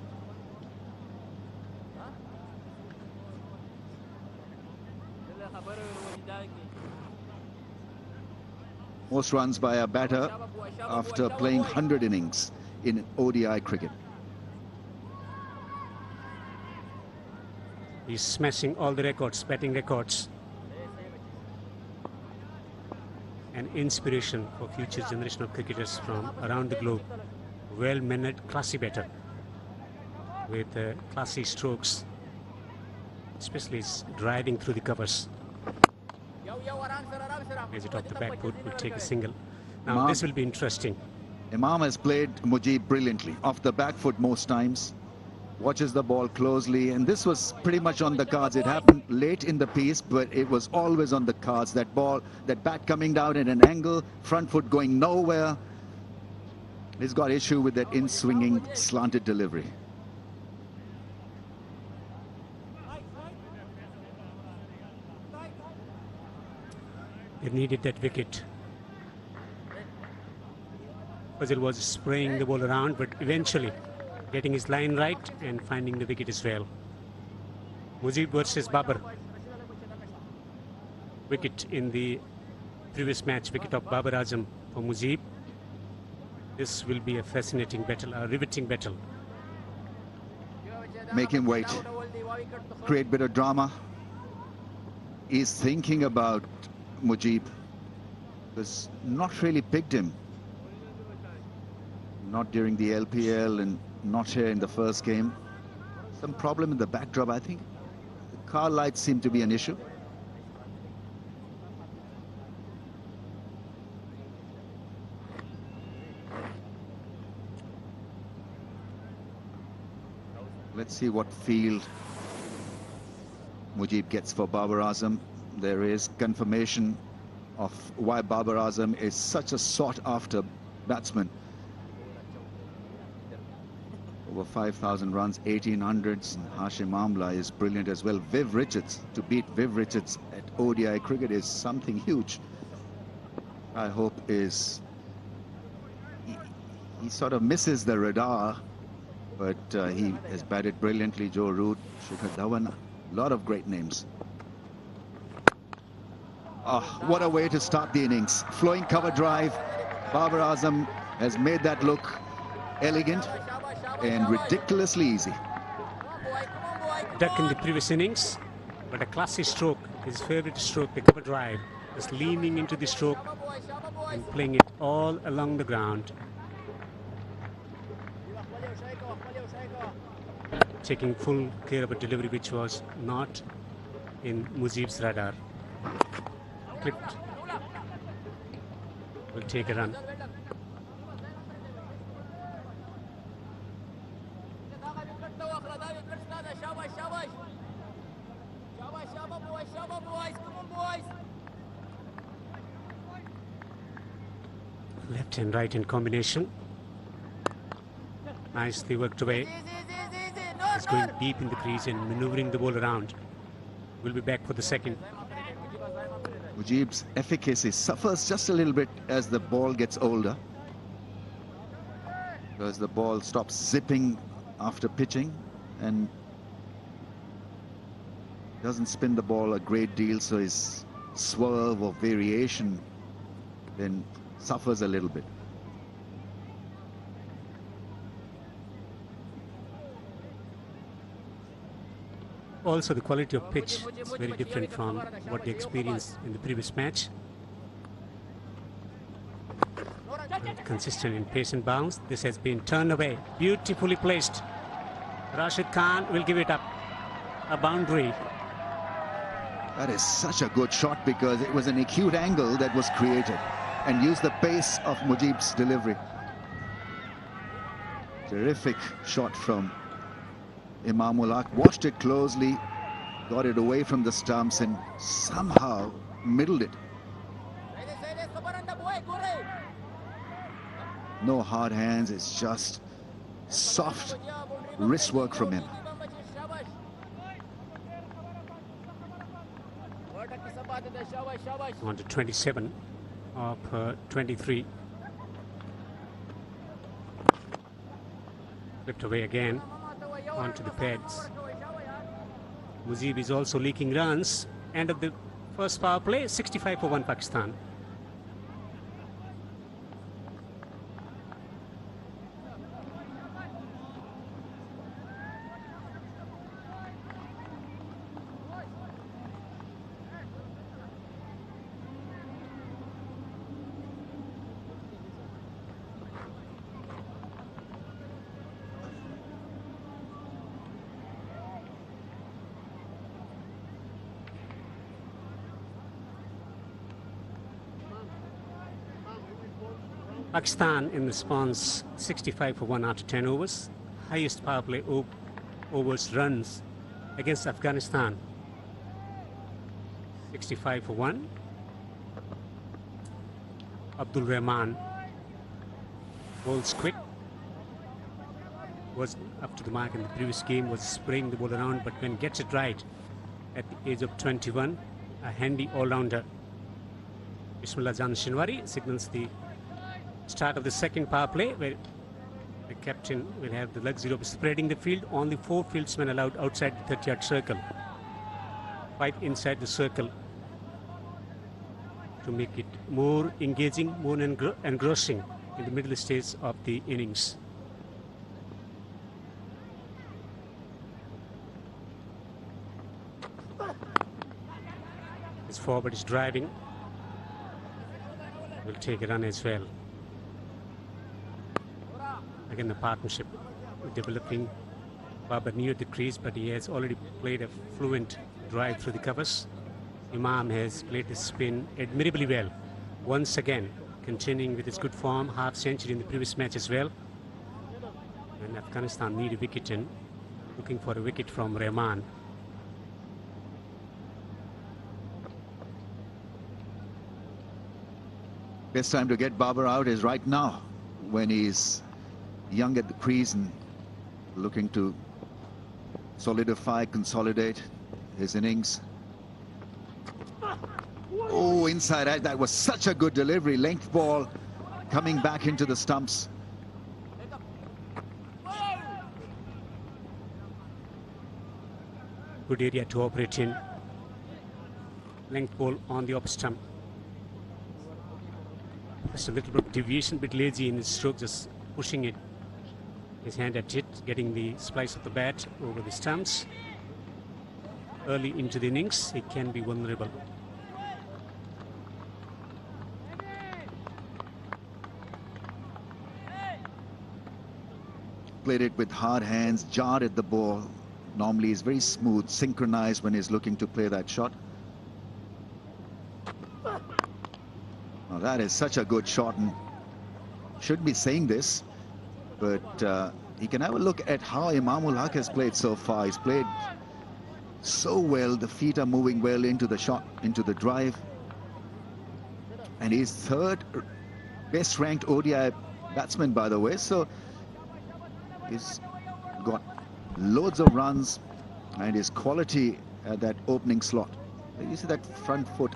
[SPEAKER 1] Most runs by a batter after playing 100 innings in ODI cricket.
[SPEAKER 7] He's smashing all the records, batting records. An inspiration for future generation of cricketers from around the globe. Well-mannered, classy batter with classy strokes, especially his driving through the covers. As it off the back foot, will take a single. Now this will be interesting.
[SPEAKER 1] Imam has played Mujib brilliantly, off the back foot most times. Watches the ball closely, and this was pretty much on the cards. It happened late in the piece, but it was always on the cards. That ball, that bat coming down at an angle, front foot going nowhere. He's got issue with that in-swinging slanted delivery.
[SPEAKER 7] They needed that wicket. Fazil was spraying the ball around, but eventually getting his line right and finding the wicket as well. Mujib versus Babar. Wicket in the previous match, wicket of Babar Azam for Mujib. This will be a fascinating battle, a riveting battle.
[SPEAKER 1] Make him wait. Create a bit of drama. He's thinking about Mujib. Has not really picked him. Not during the LPL and not here in the first game. Some problem in the backdrop, I think. The car lights seem to be an issue. Let's see what field Mujib gets for Babar Azam. There is confirmation of why Babar Azam is such a sought-after batsman. Over 5,000 runs, 1800s, and Hashim Amla is brilliant as well. Viv Richards, to beat Viv Richards at ODI cricket is something huge. I hope is he sort of misses the radar, but he has batted brilliantly. Joe Root, Shikhar Dhawan, a lot of great names. Oh, what a way to start the innings. Flowing cover drive. Babar Azam has made that look elegant and ridiculously easy.
[SPEAKER 7] Duck in the previous innings, but a classy stroke, his favorite stroke, the cover drive, just leaning into the stroke and playing it all along the ground. Taking full care of a delivery which was not in Mujib's radar. Clipped. Will take a run. Left and right in combination. Nicely worked away. He's going deep in the crease and maneuvering the ball around. Will be back for the second.
[SPEAKER 1] Mujib's efficacy suffers just a little bit as the ball gets older, because the ball stops zipping after pitching, and doesn't spin the ball a great deal, so his swerve or variation then suffers a little bit.
[SPEAKER 7] Also, the quality of pitch is very different from what they experienced in the previous match. Consistent in pace and bounce. This has been turned away. Beautifully placed. Rashid Khan will give it up. A boundary.
[SPEAKER 1] That is such a good shot because it was an acute angle that was created and used the pace of Mujib's delivery. Terrific shot from Imamul Haq. Watched it closely, got it away from the stumps and somehow middled it. No hard hands, it's just soft wrist work from him.
[SPEAKER 7] On to 27 of 23. Flipped away again onto the pads. Mujib is also leaking runs. End of the first power play, 65 for 1 Pakistan. Pakistan in response 65 for 1 after 10 overs. Highest power play overs runs against Afghanistan. 65 for 1. Abdul Rahman bowls quick. Was up to the mark in the previous game, was spraying the ball around, but when gets it right at the age of 21, a handy all-rounder. Bismillah Jan Shinwari signals the start of the second power play, where the captain will have the luxury of spreading the field. Only 4 fieldsmen allowed outside the 30-yard circle. 5 inside the circle to make it more engaging, more engrossing in the middle stage of the innings. His forward is driving. Will take a run as well. Again, the partnership developing. Babar near the crease, but he has already played a fluent drive through the covers. Imam has played his spin admirably well. Once again, continuing with his good form, half century in the previous match as well. And Afghanistan need a wicket in, looking for a wicket from Rahman.
[SPEAKER 1] Best time to get Babar out is right now, when he's young at the crease and looking to solidify, consolidate his innings. Oh, inside out. That was such a good delivery. Length ball coming back into the stumps.
[SPEAKER 7] Good area to operate in. Length ball on the off stump. Just a little bit of deviation, bit lazy in his stroke, just pushing it. His hand at it, getting the splice of the bat over the stumps. Early into the innings, it can be vulnerable.
[SPEAKER 1] Played it with hard hands, jarred at the ball. Normally he's very smooth, synchronized when he's looking to play that shot. Now that is such a good shot, and shouldn't be saying this, but you can have a look at how Imamul Haq has played so far. He's played so well. The feet are moving well into the shot, into the drive. And he's third best ranked ODI batsman, by the way. So he's got loads of runs and his quality at that opening slot. You see that front foot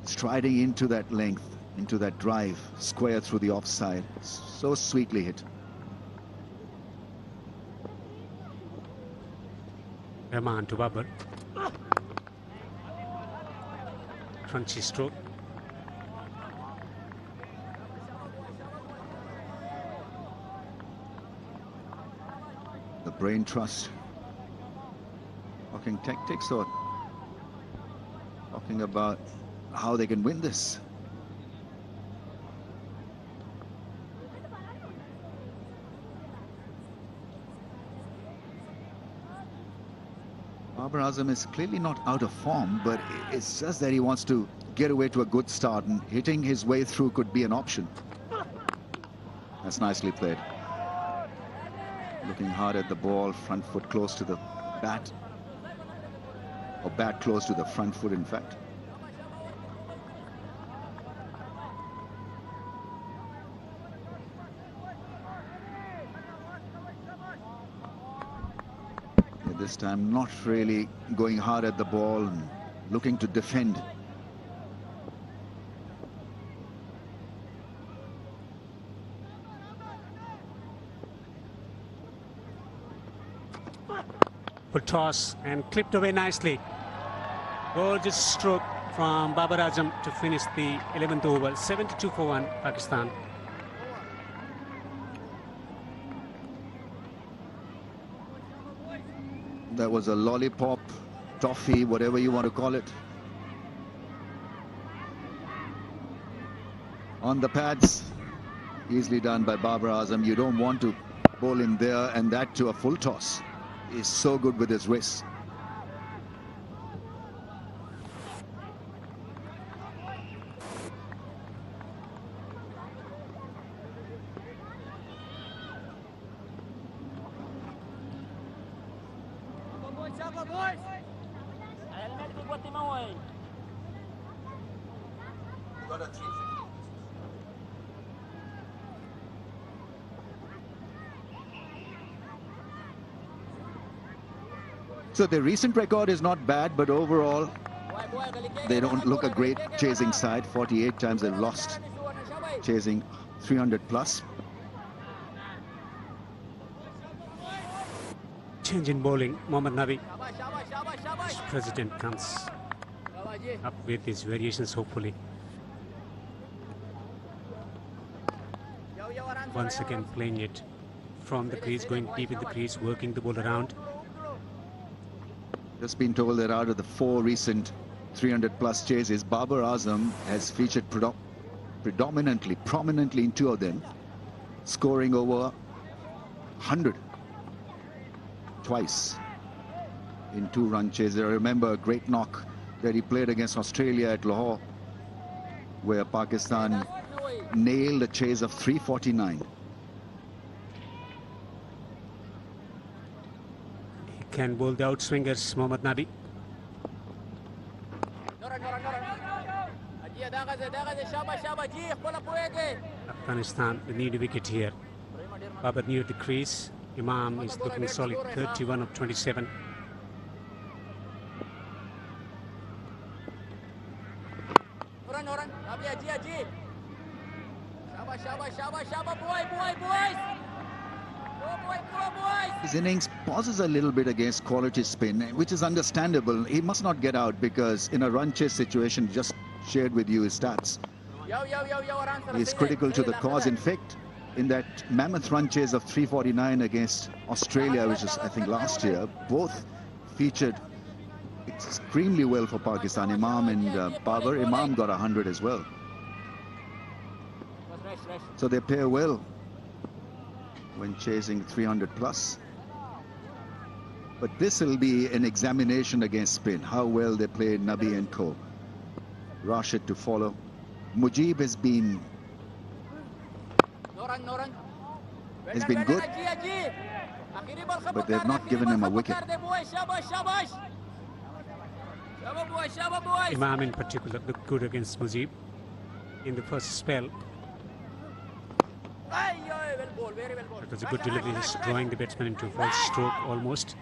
[SPEAKER 1] striding into that length, into that drive, square through the offside. So sweetly hit.
[SPEAKER 7] Rahman to Babar. crunchy stroke.
[SPEAKER 1] The brain trust. Talking tactics or talking about how they can win this. Babar Azam is clearly not out of form, but it's just that he wants to get away to a good start, and hitting his way through could be an option. That's nicely played. Looking hard at the ball, front foot close to the bat. Or bat close to the front foot, in fact. This time not really going hard at the ball and looking to defend.
[SPEAKER 7] Good toss and clipped away nicely. Gorgeous stroke from Babar Azam to finish the 11th over. 72 for 1, Pakistan.
[SPEAKER 1] That was a lollipop, toffee, whatever you want to call it. On the pads, easily done by Babar Azam. You don't want to bowl him there, and that to a full toss. He's so good with his wrists. So the recent record is not bad, but overall they don't look a great chasing side. 48 times they've lost, chasing 300 plus.
[SPEAKER 7] Change in bowling. Mohammad Nabi, president, comes up with his variations, hopefully. Once again playing it from the crease, going deep in the crease, working the ball around.
[SPEAKER 1] Just been told that out of the 4 recent 300 plus chases, Babar Azam has featured prominently in 2 of them, scoring over 100 twice in 2-run chases. I remember a great knock that he played against Australia at Lahore, where Pakistan nailed a chase of 349.
[SPEAKER 7] Can bowl the outswingers, Mohammad Nabi. Afghanistan, the need wicket here. Babar near the crease. Imam is looking solid, 31 of 27.
[SPEAKER 1] His innings pauses a little bit against quality spin, which is understandable. He must not get out because in a run chase situation, just shared with you his stats. He's critical to the cause. In fact, in that mammoth run chase of 349 against Australia, which is I think last year, both featured extremely well for Pakistan. Imam and Babar. Imam got 100 as well. So they pair well when chasing 300 plus. But this will be an examination against spin, how well they play Nabi and co. Rashid to follow. Mujib has been good, but they've not given him a wicket.
[SPEAKER 7] Imam in particular looked good against Mujib in the first spell. It was a good delivery, just drawing the batsman into a false stroke almost.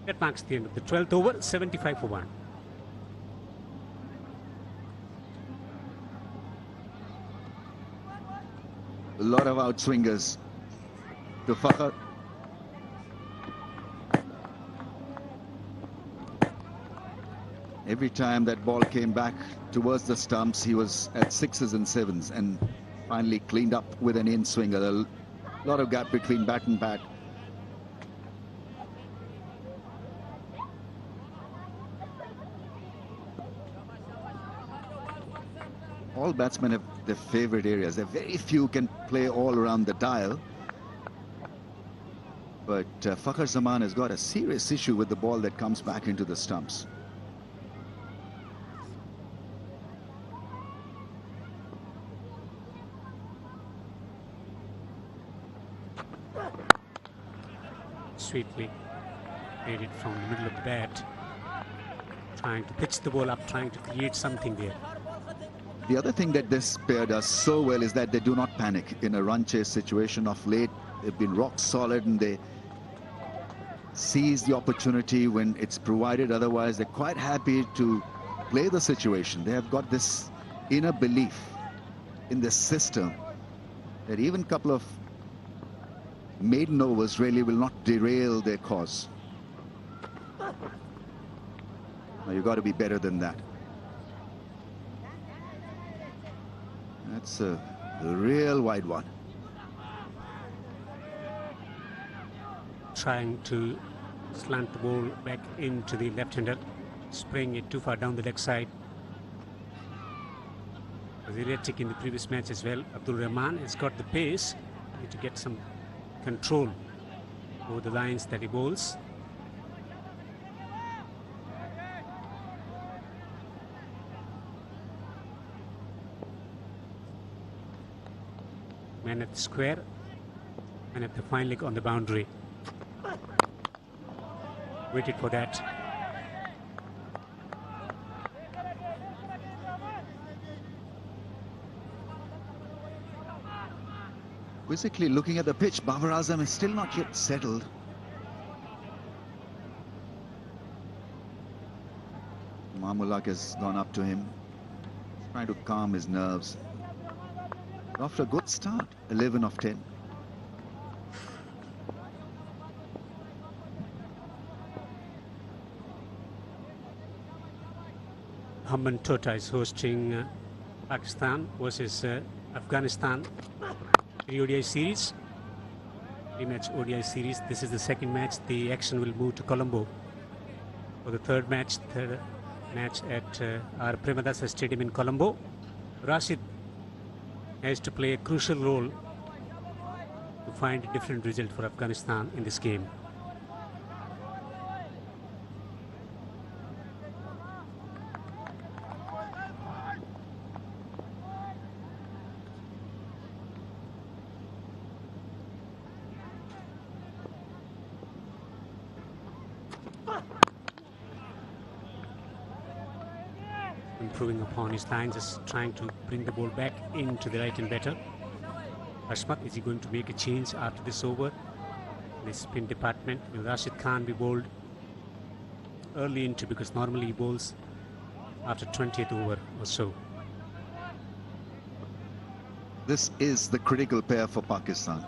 [SPEAKER 7] That marks the end of the 12th over, 75 for 1.
[SPEAKER 1] A lot of outswingers to Fakhar. Every time that ball came back towards the stumps, he was at 6s and 7s, and finally cleaned up with an in-swing. A lot of gap between bat and bat. All batsmen have their favorite areas. There are very few can play all around the dial. But Fakhar Zaman has got a serious issue with the ball that comes back into the stumps.
[SPEAKER 7] Sweetly made it from the middle of the bat, trying to pitch the ball up, trying to create something there.
[SPEAKER 1] The other thing that this pair does so well is that they do not panic in a run chase situation. Of late, they've been rock solid and they seize the opportunity when it's provided. Otherwise, they're quite happy to play the situation. They have got this inner belief in this system that even a couple of maiden overs really will not derail their cause. Now, you've got to be better than that. That's a real wide one.
[SPEAKER 7] Trying to slant the ball back into the left-hander, spraying it too far down the leg side. Was erratic in the previous match as well. Abdul Rahman has got the pace. Need to get some control over the lines that he bowls. Man at the square, and at the fine leg on the boundary. Waited for that.
[SPEAKER 1] Quizzically looking at the pitch, Babar Azam is still not yet settled. Mamulak has gone up to him, trying to calm his nerves. After a good start, 11 of 10.
[SPEAKER 7] Hamban Tota is hosting Pakistan versus Afghanistan. The ODI series, rematch ODI series. This is the second match. The action will move to Colombo for the third match at our Premadasa Stadium in Colombo. Rashid has to play a crucial role to find a different result for Afghanistan in this game. Improving upon his lines, just trying to bring the ball back into the right and better. Ashmat, is he going to make a change after this over? The spin department. Will Rashid Khan be bowled early into, because normally he bowls after 20th over or so.
[SPEAKER 1] This is the critical pair for Pakistan,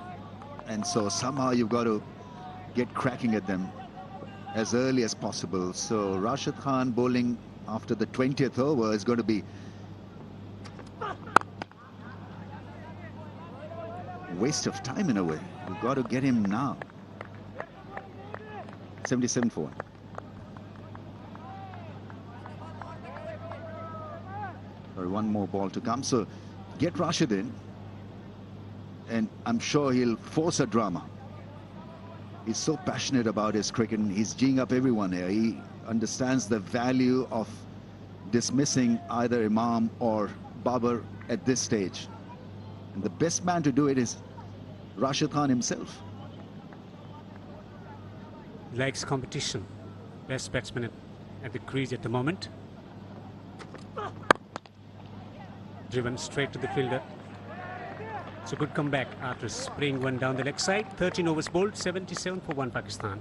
[SPEAKER 1] and so somehow you've got to get cracking at them as early as possible. So Rashid Khan bowling after the 20th over is going to be a waste of time in a way. You've got to get him now. 77 for 1. Sorry, one more ball to come. So get Rashid in, and I'm sure he'll force a drama. He's so passionate about his cricket, and he's geeing up everyone here. He understands the value of dismissing either Imam or Babar at this stage. And the best man to do it is Rashid Khan himself.
[SPEAKER 7] Likes competition. Best batsman at the crease at the moment. Driven straight to the fielder. It's a good comeback after spraying one down the leg side. 13 overs bowled, 77 for 1 Pakistan.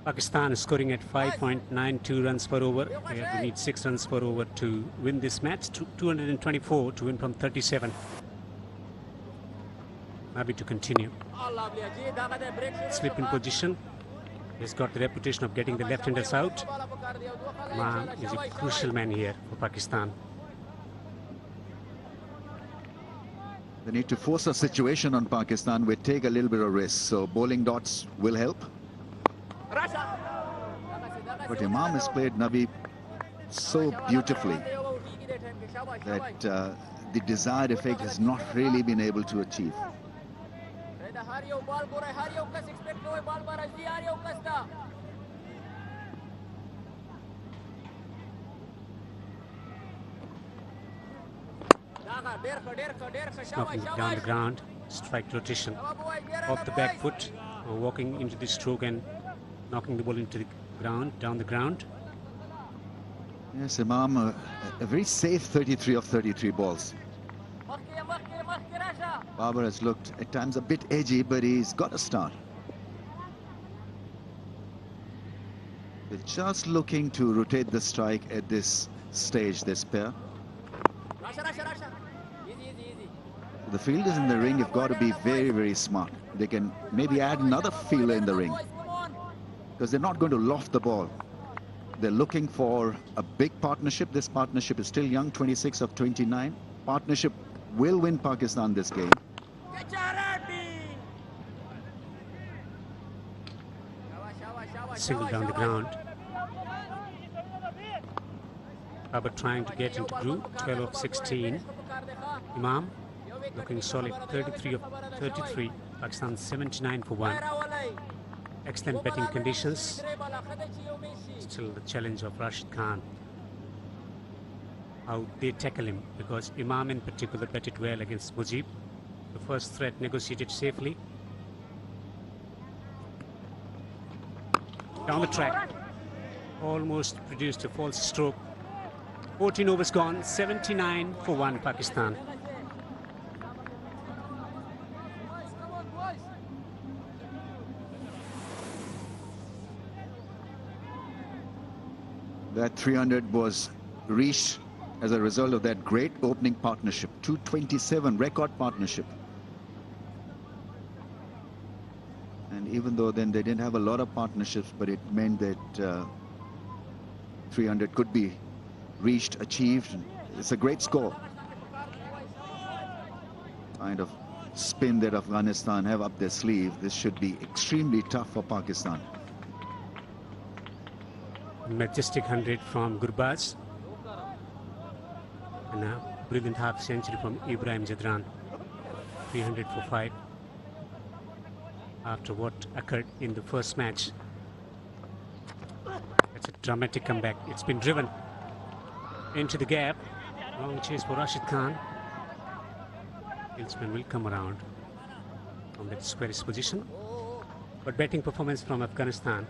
[SPEAKER 7] Pakistan is scoring at 5.92 runs per over. They need 6 runs per over to win this match. 224 to win from 37. Maybe to continue. Slip in position. He's got the reputation of getting the left-handers out. Man is a crucial man here for Pakistan.
[SPEAKER 1] They need to force a situation on Pakistan where take a little bit of risk. So bowling dots will help. But Imam has played Nabi so beautifully that the desired effect has not really been able to achieve.
[SPEAKER 7] Knocking it down the ground, strike rotation off the back foot, walking into the stroke and knocking the ball into the ground, down the ground.
[SPEAKER 1] Yes, Imam, a very safe 33 of 33 balls. Babar has looked at times a bit edgy, but he's got a start. They're just looking to rotate the strike at this stage, this pair. The fielders in the ring have got to be very, very smart. They can maybe add another fielder in the ring, because they're not going to loft the ball. They're looking for a big partnership. This partnership is still young, 26 of 29. Partnership will win Pakistan this game.
[SPEAKER 7] Single down the ground. Babar trying to get into groove. 12 of 16. Imam looking solid. 33 of 33. Pakistan 79 for 1. Excellent betting conditions. Still the challenge of Rashid Khan. How they tackle him, because Imam in particular betted well against Mujib. The first threat negotiated safely. Down the track. Almost produced a false stroke. 14 overs gone. 79 for 1 Pakistan.
[SPEAKER 1] That 300 was reached as a result of that great opening partnership. 227 record partnership. And even though then they didn't have a lot of partnerships, but it meant that 300 could be reached, achieved. It's a great score. Kind of spin that Afghanistan have up their sleeve. This should be extremely tough for Pakistan.
[SPEAKER 7] Majestic 100 from Gurbaz. And a brilliant half century from Babar Zadran. 300 for 5. After what occurred in the first match. It's a dramatic comeback. It's been driven into the gap. Long chase for Rashid Khan. Fieldsman will come around from that squarish position. But batting performance from Afghanistan.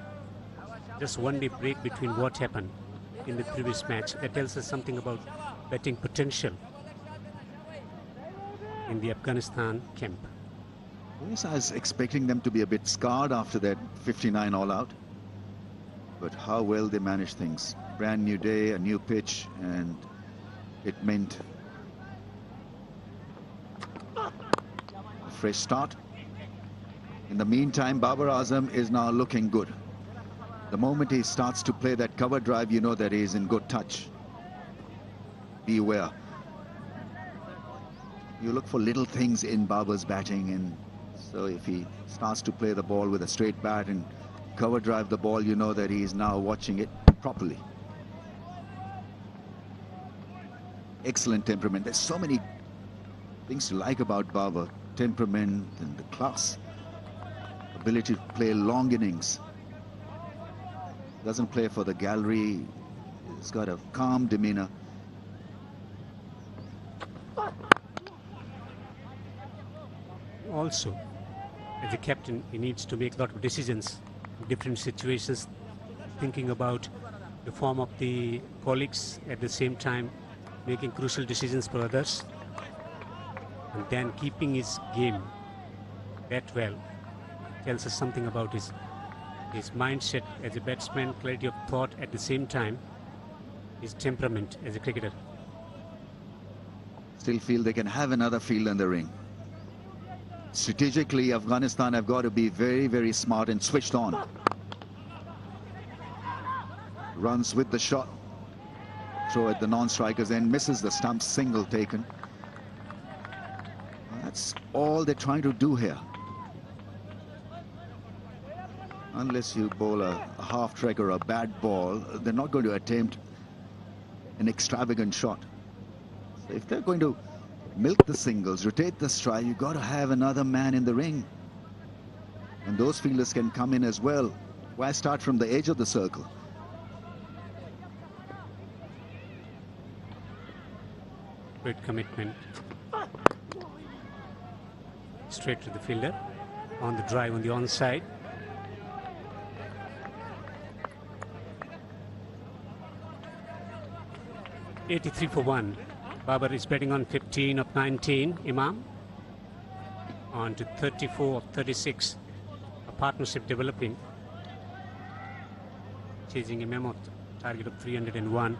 [SPEAKER 7] Just one day break between what happened in the previous match. That tells us something about batting potential in the Afghanistan camp.
[SPEAKER 1] Yes, I was expecting them to be a bit scarred after that 59 all-out. But how well they managed things. Brand new day, a new pitch, and it meant a fresh start. In the meantime, Babar Azam is now looking good. The moment he starts to play that cover drive, you know that he is in good touch. Beware. You look for little things in Babar's batting, and so if he starts to play the ball with a straight bat and cover drive the ball, you know that he is now watching it properly. Excellent temperament. There's so many things to like about Babar. Temperament and the class. Ability to play long innings. Doesn't play for the gallery. He's got a calm demeanor.
[SPEAKER 7] Also, as a captain, he needs to make a lot of decisions in different situations, thinking about the form of the colleagues, at the same time making crucial decisions for others, and then keeping his game that well tells us something about his mindset as a batsman, clarity of thought, at the same time his temperament as a cricketer.
[SPEAKER 1] Still feel they can have another field in the ring. Strategically, Afghanistan have got to be very, very smart and switched on. Runs with the shot. Throw at the non-strikers and misses the stump, single taken. That's all they're trying to do here. Unless you bowl a half track or a bad ball, they're not going to attempt an extravagant shot. So if they're going to milk the singles, rotate the strike, you've got to have another man in the ring. And those fielders can come in as well. Why start from the edge of the circle?
[SPEAKER 7] Great commitment. Straight to the fielder. On the drive on the onside. .83 for 1. Babar is betting on 15 of 19. Imam on to 34 of 36. A partnership developing. Chasing a mammoth target of 301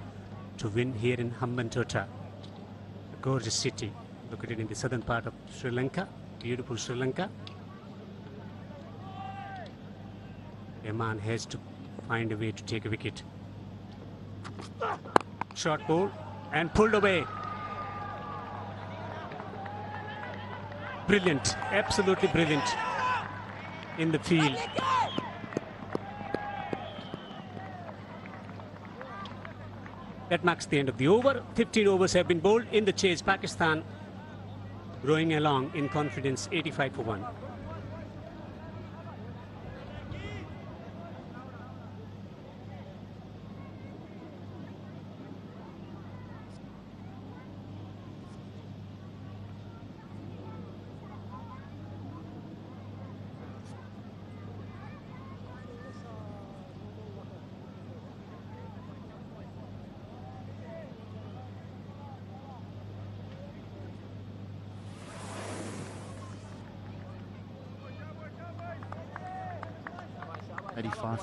[SPEAKER 7] to win here in Hambantota. A gorgeous city located in the southern part of Sri Lanka. Beautiful Sri Lanka. A man has to find a way to take a wicket. Short ball and pulled away. Brilliant, absolutely brilliant in the field. That marks the end of the over. 15 overs have been bowled in the chase. Pakistan rowing along in confidence, 85 for 1.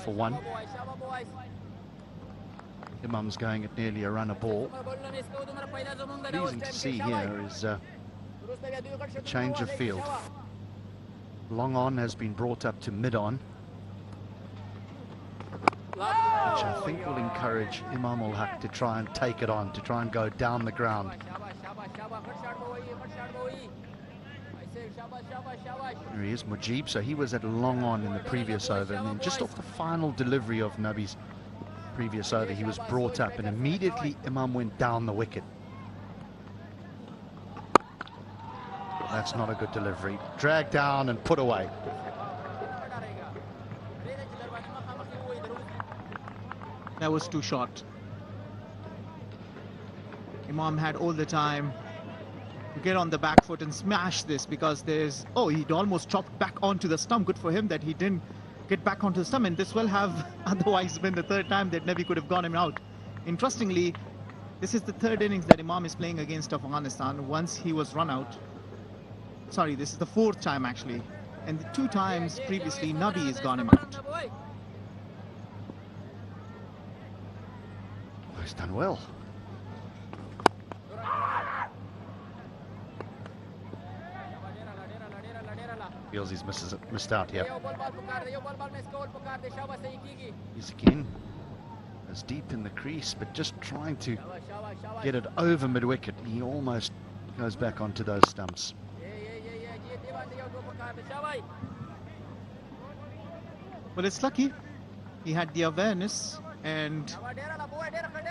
[SPEAKER 2] For 1. Imam's going at nearly a run a ball. Pleasing to see here is a change of field. Long on has been brought up to mid on, which I think will encourage Imam ul Haq to try and take it on, to try and go down the ground. There he is, Mujib. So he was at long on in the previous over, and then just off the final delivery of Nabi's previous over, he was brought up, and immediately Imam went down the wicket. That's not a good delivery. Dragged down and put away.
[SPEAKER 8] That was too short. Imam had all the time to get on the back foot and smash this, because there's... Oh, he'd almost chopped back onto the stump. Good for him that he didn't get back onto the stump, and this will have otherwise been the third time that Nabi could have gone him out. Interestingly, this is the third innings that Imam is playing against Afghanistan. Once he was run out. Sorry, this is the fourth time actually. And the 2 times previously, Nabi has gone him out.
[SPEAKER 2] He's done well. Feels he's missed out here. He's again as deep in the crease, but just trying to get it over mid-wicket. He almost goes back onto those stumps.
[SPEAKER 8] Well, it's lucky. He had the awareness, and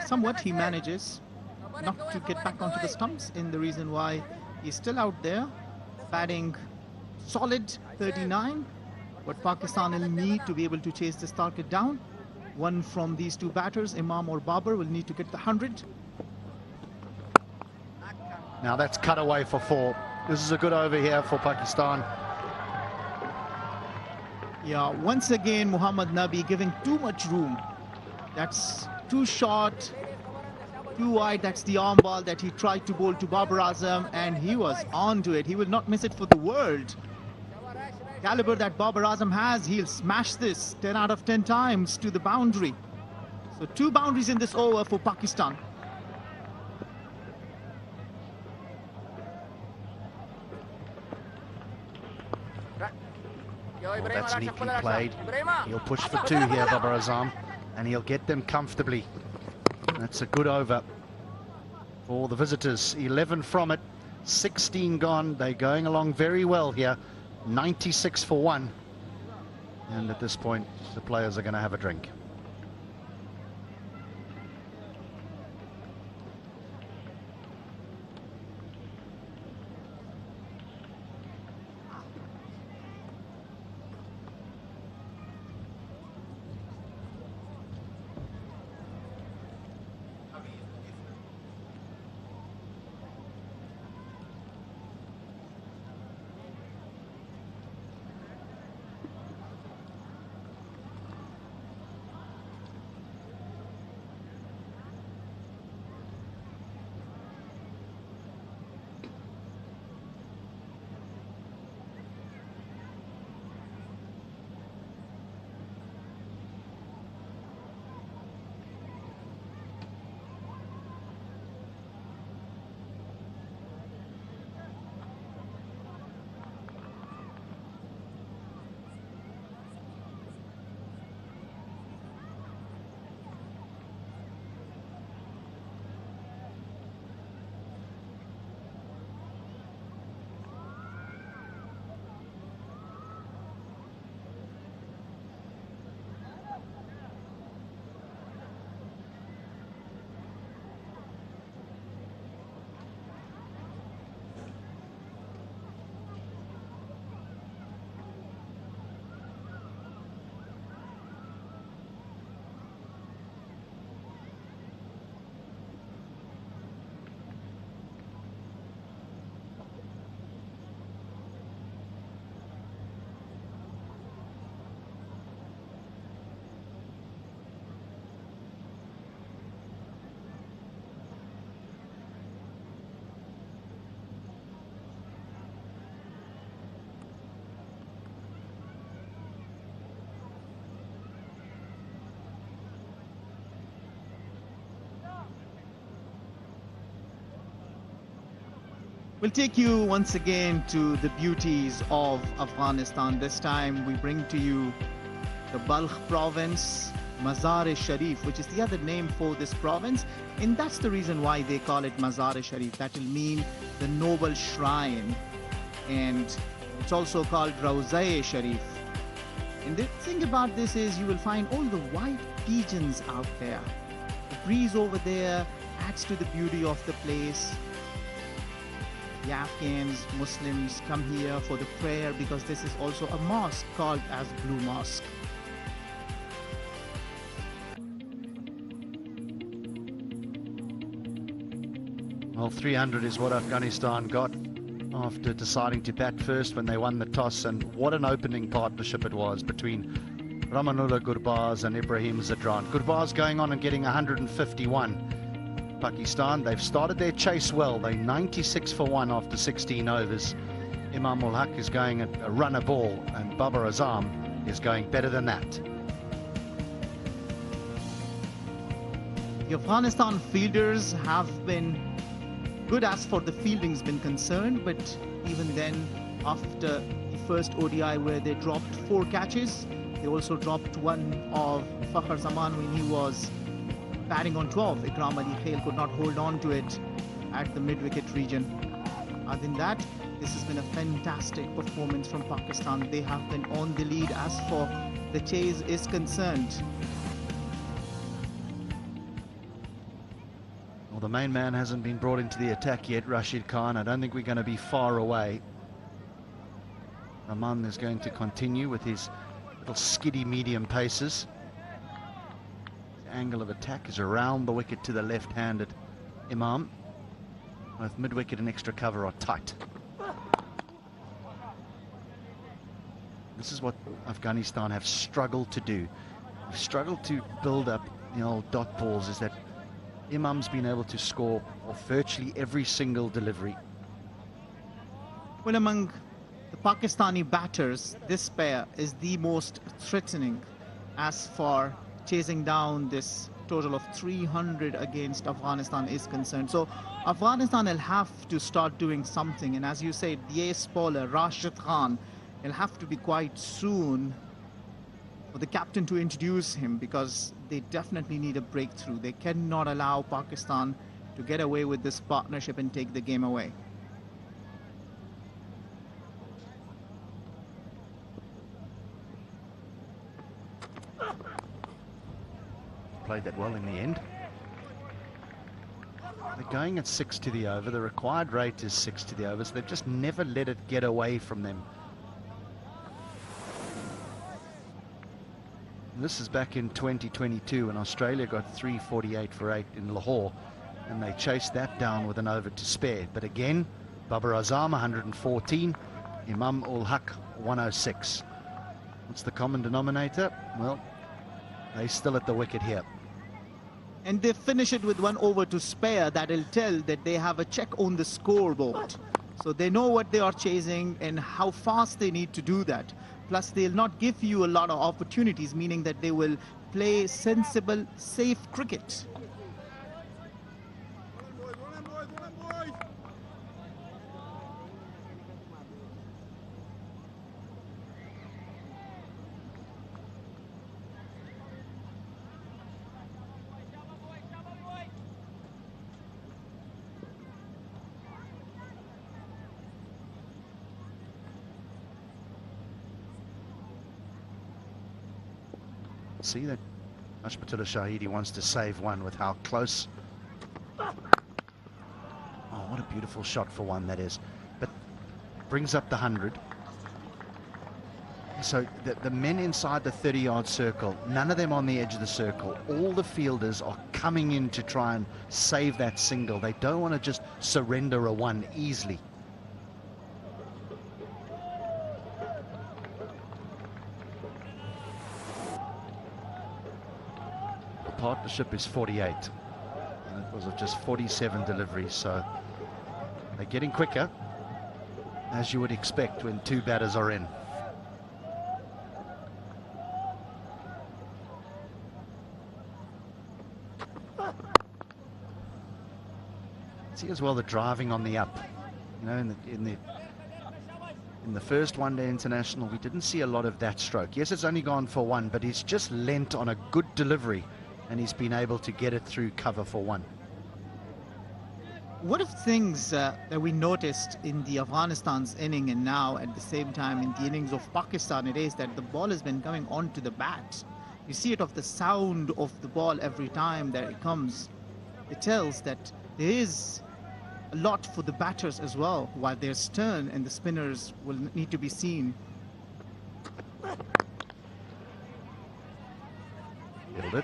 [SPEAKER 8] somewhat he manages not to get back onto the stumps, in the reason why he's still out there batting solid 39. But Pakistan will need to be able to chase this target down. One from these 2 batters, Imam or Babar, will need to get the 100.
[SPEAKER 2] Now that's cut away for 4. This is a good over here for Pakistan.
[SPEAKER 8] Yeah, once again Muhammad Nabi giving too much room. That's too short, too wide. That's the arm ball that he tried to bowl to Babar Azam, and he was on to it. He will not miss it for the world. Caliber that Babar Azam has, he'll smash this 10 out of 10 times to the boundary. So 2 boundaries in this over for Pakistan.
[SPEAKER 2] Well, that's neatly played. He'll push for 2 here, Babar Azam, and he'll get them comfortably. That's a good over for the visitors. 11 from it, 16 gone. They're going along very well here. 96 for 1. And at this point, the players are going to have a drink.
[SPEAKER 8] We'll take you once again to the beauties of Afghanistan. This time we bring to you the Balkh province, Mazar-e-Sharif, which is the other name for this province. And that's the reason why they call it Mazar-e-Sharif. That will mean the noble shrine. And it's also called Rawza-e-Sharif. And the thing about this is you will find all the white pigeons out there. The breeze over there adds to the beauty of the place. The Afghans, Muslims come here for the prayer because this is also a mosque called as Blue Mosque.
[SPEAKER 2] Well, 300 is what Afghanistan got after deciding to bat first when they won the toss, and what an opening partnership it was between Ramanullah Gurbaz and Ibrahim Zadran. Gurbaz going on and getting 151. Pakistan, they've started their chase well. They're 96 for 1 after 16 overs. Imam ul Haq is going a runner ball, and Babar Azam is going better than that.
[SPEAKER 8] The Afghanistan fielders have been good as for the fielding's been concerned, but even then, after the first ODI where they dropped 4 catches, they also dropped one of Fakhar Zaman when he was batting on 12. Ikram Ali Khail could not hold on to it at the mid-wicket region. Other than that, this has been a fantastic performance from Pakistan. They have been on the lead as for the chase is concerned.
[SPEAKER 2] Well, the main man hasn't been brought into the attack yet, Rashid Khan. I don't think we're going to be far away. Rahman is going to continue with his little skiddy medium paces. The angle of attack is around the wicket to the left-handed Imam. Both mid-wicket and extra cover are tight. This is what Afghanistan have struggled to do. They've struggled to build up the old dot balls is that Imam's been able to score off virtually every single delivery.
[SPEAKER 8] Well, among the Pakistani batters, this pair is the most threatening as far chasing down this total of 300 against Afghanistan is concerned. So Afghanistan will have to start doing something, and as you said, the ace bowler Rashid Khan will have to be quite soon for the captain to introduce him, because they definitely need a breakthrough. They cannot allow Pakistan to get away with this partnership and take the game away.
[SPEAKER 2] Played that well in the end. They're going at 6 to the over. The required rate is 6 to the over, so they've just never let it get away from them. And this is back in 2022 when Australia got 348 for 8 in Lahore, and they chased that down with an over to spare. But again, Babar Azam 114, Imam ul Haq 106. What's the common denominator? Well, they're still at the wicket here.
[SPEAKER 8] And they finish it with 1 over to spare. That'll tell that they have a check on the scoreboard. So they know what they are chasing and how fast they need to do that. Plus, they'll not give you a lot of opportunities, meaning that they will play sensible, safe cricket.
[SPEAKER 2] See that Ashmatullah Shahidi wants to save one with how close. Oh, what a beautiful shot for one that is. But brings up the 100. So the men inside the 30-yard circle, none of them on the edge of the circle. All the fielders are coming in to try and save that single. They don't want to just surrender a one easily. Partnership is 48, and it was just 47 deliveries, so they're getting quicker, as you would expect when 2 batters are in. See as well the driving on the up. You know, in the first one-day international, we didn't see a lot of that stroke. Yes, it's only gone for 1, but he's just lent on a good delivery, and he's been able to get it through cover for 1.
[SPEAKER 8] What if things that we noticed in the Afghanistan's inning and now at the same time in the innings of Pakistan, it is that the ball has been coming onto the bat. You see it of the sound of the ball every time that it comes. It tells that there is a lot for the batters as well, while there's turn and the spinners will need to be seen.
[SPEAKER 2] Held it.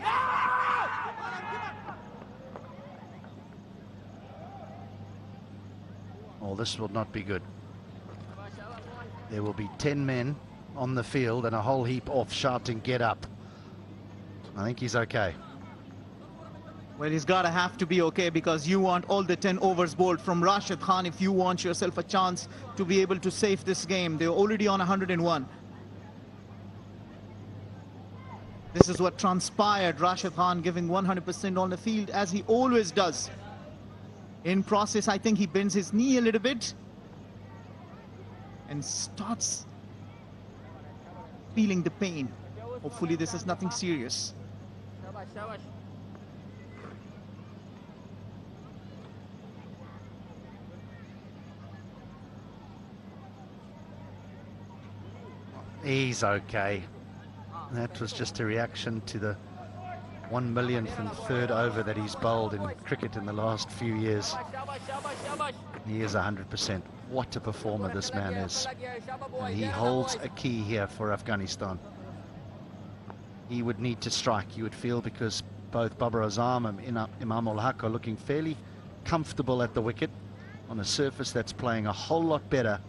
[SPEAKER 2] Oh, this will not be good. There will be 10 men on the field and a whole heap off shouting, "Get up." I think he's okay.
[SPEAKER 8] Well, he's got to have to be okay, because you want all the 10 overs bowled from Rashid Khan if you want yourself a chance to be able to save this game. They're already on 101. This is what transpired. Rashid Khan giving 100% on the field, as he always does. In process, I think he bends his knee a little bit and starts feeling the pain. Hopefully this is nothing serious.
[SPEAKER 2] He's okay. That was just a reaction to the 1,000,003rd over that he's bowled in cricket in the last few years. He is 100%. What a performer this man is. And he holds a key here for Afghanistan. He would need to strike, you would feel, because both Babar Azam and Imam ul Haq are looking fairly comfortable at the wicket on a surface that's playing a whole lot better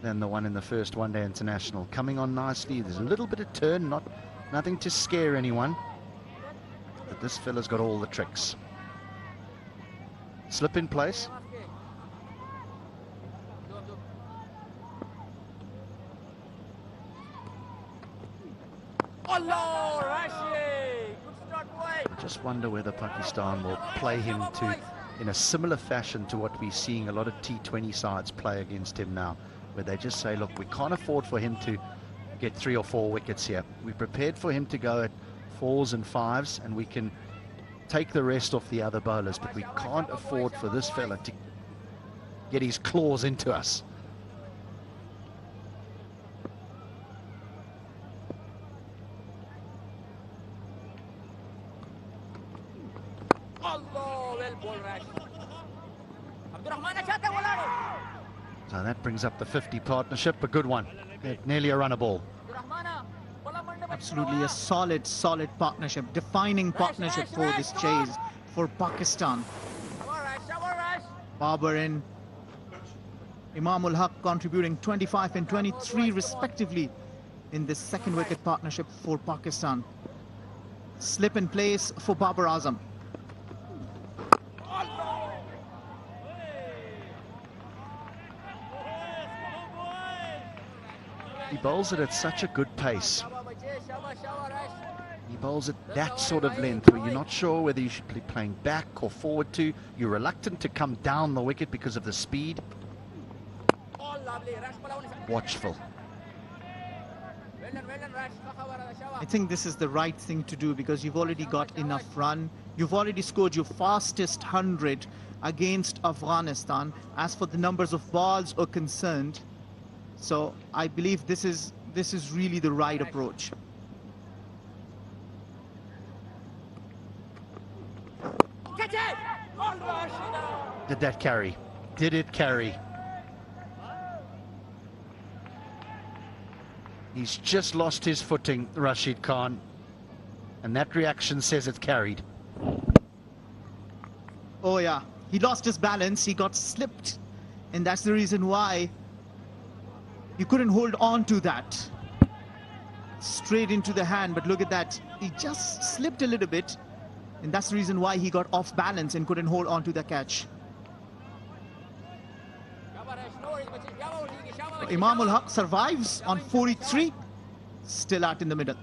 [SPEAKER 2] than the one in the first one-day international. Coming on nicely. There's a little bit of turn, nothing to scare anyone. but this fella's got all the tricks. Slip in place. I just wonder whether Pakistan will play him in a similar fashion to what we're seeing a lot of T20 sides play against him now, where they just say, look, we can't afford for him to get 3 or 4 wickets here. We're prepared for him to go at 4s and 5s, and we can take the rest off the other bowlers, but we can't afford for this fella to get his claws into us. So that brings up the 50 partnership, a good one. Nearly a runner ball.
[SPEAKER 8] Absolutely a solid partnership, defining partnership for this chase for Pakistan. Babar and Imam ul Haq contributing 25 and 23 respectively in this second wicket partnership for Pakistan. Slip in place for Babar Azam.
[SPEAKER 2] He bowls it at such a good pace. He bowls at that sort of length where you're not sure whether you should be playing back or forward to. You're reluctant to come down the wicket because of the speed. Watchful.
[SPEAKER 8] I think this is the right thing to do because you've already got enough run. You've already scored your fastest 100 against Afghanistan. As for the numbers of balls are concerned, so I believe this is really the right approach.
[SPEAKER 2] Did that carry? Did it carry? He's just lost his footing, Rashid Khan, and that reaction says it's carried.
[SPEAKER 8] Oh yeah, he lost his balance, he got slipped, and that's the reason why you couldn't hold on to that. Straight into the hand, but look at that. He just slipped a little bit, and that's the reason why he got off balance and couldn't hold on to the catch. Imam ul Haq survives on 43, still out in the middle.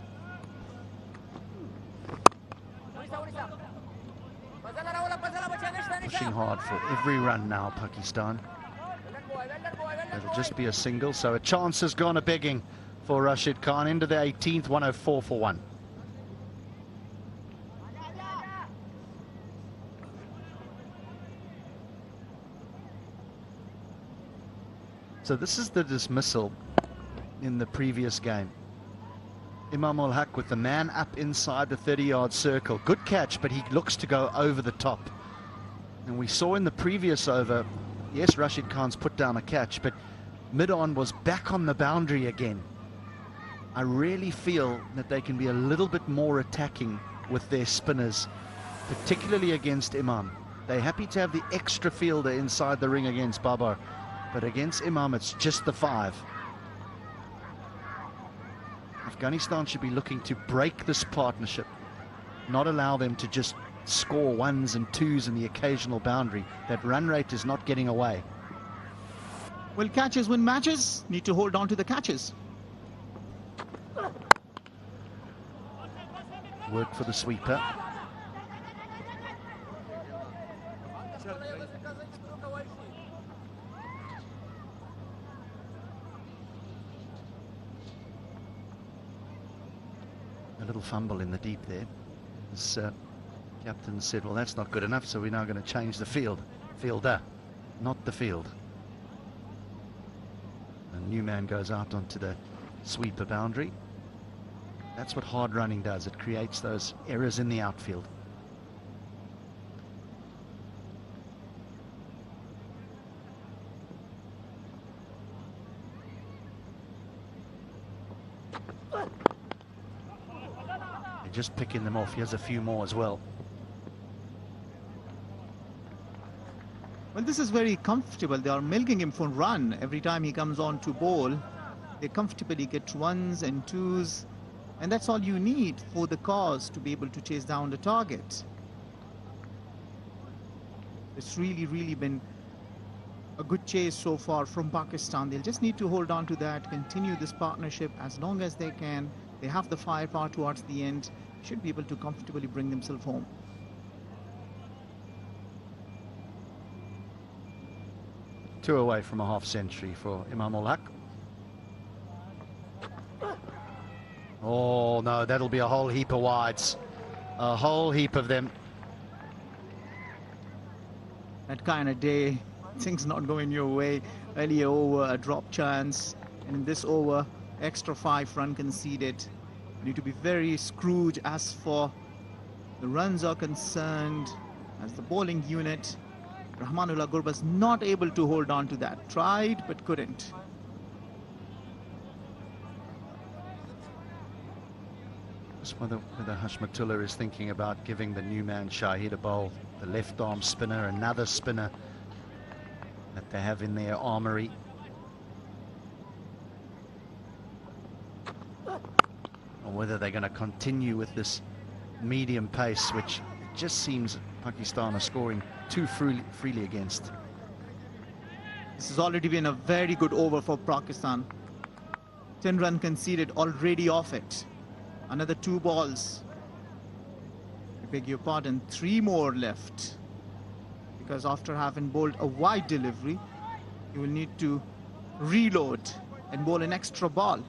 [SPEAKER 2] Pushing hard for every run now, Pakistan. It'll just be a single, so a chance has gone a-begging for Rashid Khan into the 18th, 104 for 1. So this is the dismissal in the previous game. Imam ul Haq with the man up inside the 30-yard circle. Good catch, but he looks to go over the top. And we saw in the previous over, yes, Rashid Khan's put down a catch, but mid-on was back on the boundary again. I really feel that they can be a little bit more attacking with their spinners, particularly against Imam. They're happy to have the extra fielder inside the ring against Babar, but against Imam, it's just the 5. Afghanistan should be looking to break this partnership, not allow them to just score 1s and 2s in the occasional boundary. That run rate is not getting away.
[SPEAKER 8] Well, catches win matches. Need to hold on to the catches.
[SPEAKER 2] Work for the sweeper. A little fumble in the deep there. As captain said, well, that's not good enough, so we're now going to change the fielder, not the field. A new man goes out onto the sweeper boundary. That's what hard running does. It creates those errors in the outfield. Just picking them off. He has a few more as well.
[SPEAKER 8] Well, this is very comfortable. They are milking him for run. Every time he comes on to bowl, they comfortably get 1s and 2s And that's all you need for the cause to be able to chase down the target. It's really been a good chase so far from Pakistan. They'll just need to hold on to that, continue this partnership as long as they can. They have the firepower towards the end, should be able to comfortably bring themselves home.
[SPEAKER 2] Two away from a half century for Imam ul Haq. Oh no, that'll be a whole heap of wides. A whole heap of them.
[SPEAKER 8] That kind of day, things not going your way. Earlier over, a drop chance. And in this over, extra 5 run conceded. You need to be very Scrooge as for the runs are concerned. As the bowling unit, Rahmanullah Gurbaz not able to hold on to that. Tried, but couldn't.
[SPEAKER 2] Just whether Hashmatullah is thinking about giving the new man Shahid a bowl, the left arm spinner, another spinner that they have in their armory. Or whether they're going to continue with this medium pace, which it just seems Pakistan are scoring too freely against.
[SPEAKER 8] This has already been a very good over for Pakistan. 10 run conceded already off it. Another 2 balls. I beg your pardon, 3 more left. Because after having bowled a wide delivery, you will need to reload and bowl an extra ball.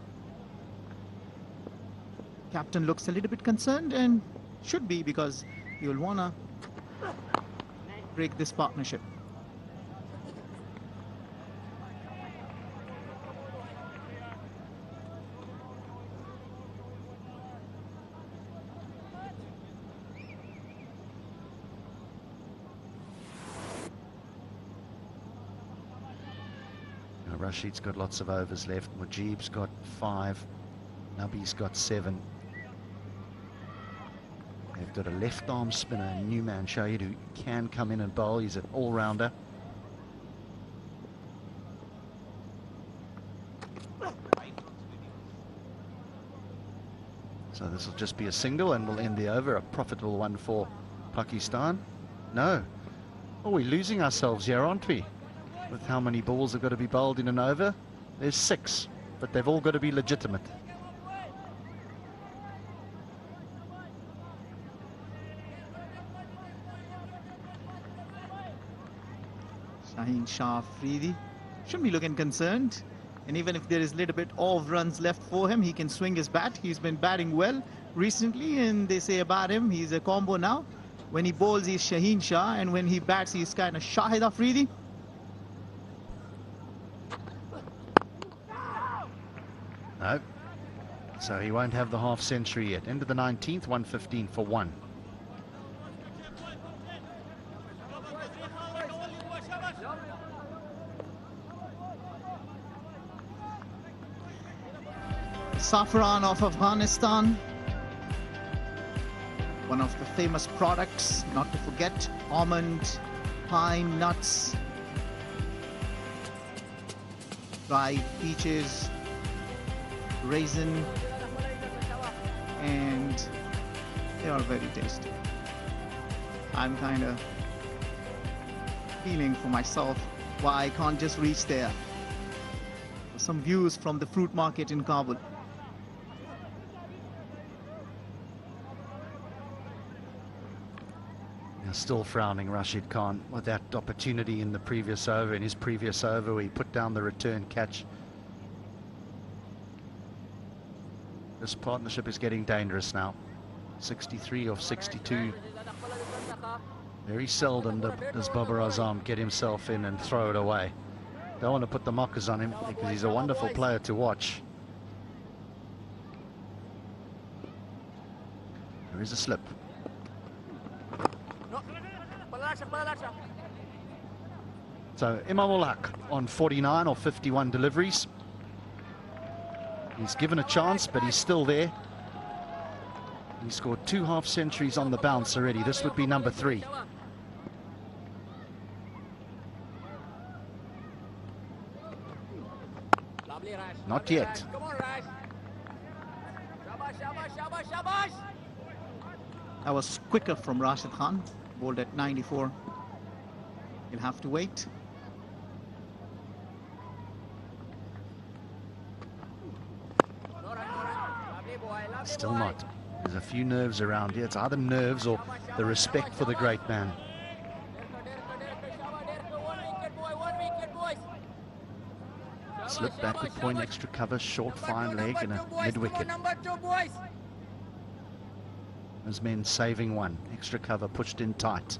[SPEAKER 8] Captain looks a little bit concerned, and should be, because he will want to break this partnership.
[SPEAKER 2] Rashid's got lots of overs left. Mujib's got 5. Nabi's got 7. They've got a left arm spinner, a new man Shahid, who can come in and bowl. He's an all-rounder. So this will just be a single and we'll end the over. A profitable one for Pakistan. No. Oh, we're losing ourselves here, aren't we? With how many balls have got to be bowled in an over. There's 6, but they've all got to be legitimate.
[SPEAKER 8] Shaheen Shah Afridi shouldn't be looking concerned. And even if there is a little bit of runs left for him, he can swing his bat. He's been batting well recently, and they say about him, he's a combo now. When he bowls, he's Shaheen Shah, and when he bats, he's kind of Shahid Afridi.
[SPEAKER 2] No. So he won't have the half century yet. End of the 19th, 115 for 1.
[SPEAKER 8] Saffron of Afghanistan, one of the famous products, not to forget, almond, pine nuts, dried peaches, raisin, and they are very tasty. I'm kind of feeling for myself why I can't just reach there. Some views from the fruit market in Kabul.
[SPEAKER 2] Still frowning, Rashid Khan, with that opportunity in the previous over, in his previous over, where he put down the return catch. This partnership is getting dangerous now. 63 of 62. Very seldom does Babar Azam get himself in and throw it away. Don't want to put the mockers on him because he's a wonderful player to watch. There is a slip. So Imam ul Haq on 49 or 51 deliveries. He's given a chance, but he's still there. He scored 2 half centuries on the bounce already. This would be number 3. Not yet.
[SPEAKER 8] That was quicker from Rashid Khan, bowled at 94. He'll have to wait.
[SPEAKER 2] Still not. There's a few nerves around here. It's either nerves or the respect for the great man. Slip back with point, extra cover, short fine leg and a mid-wicket. Those men saving one. Extra cover pushed in tight.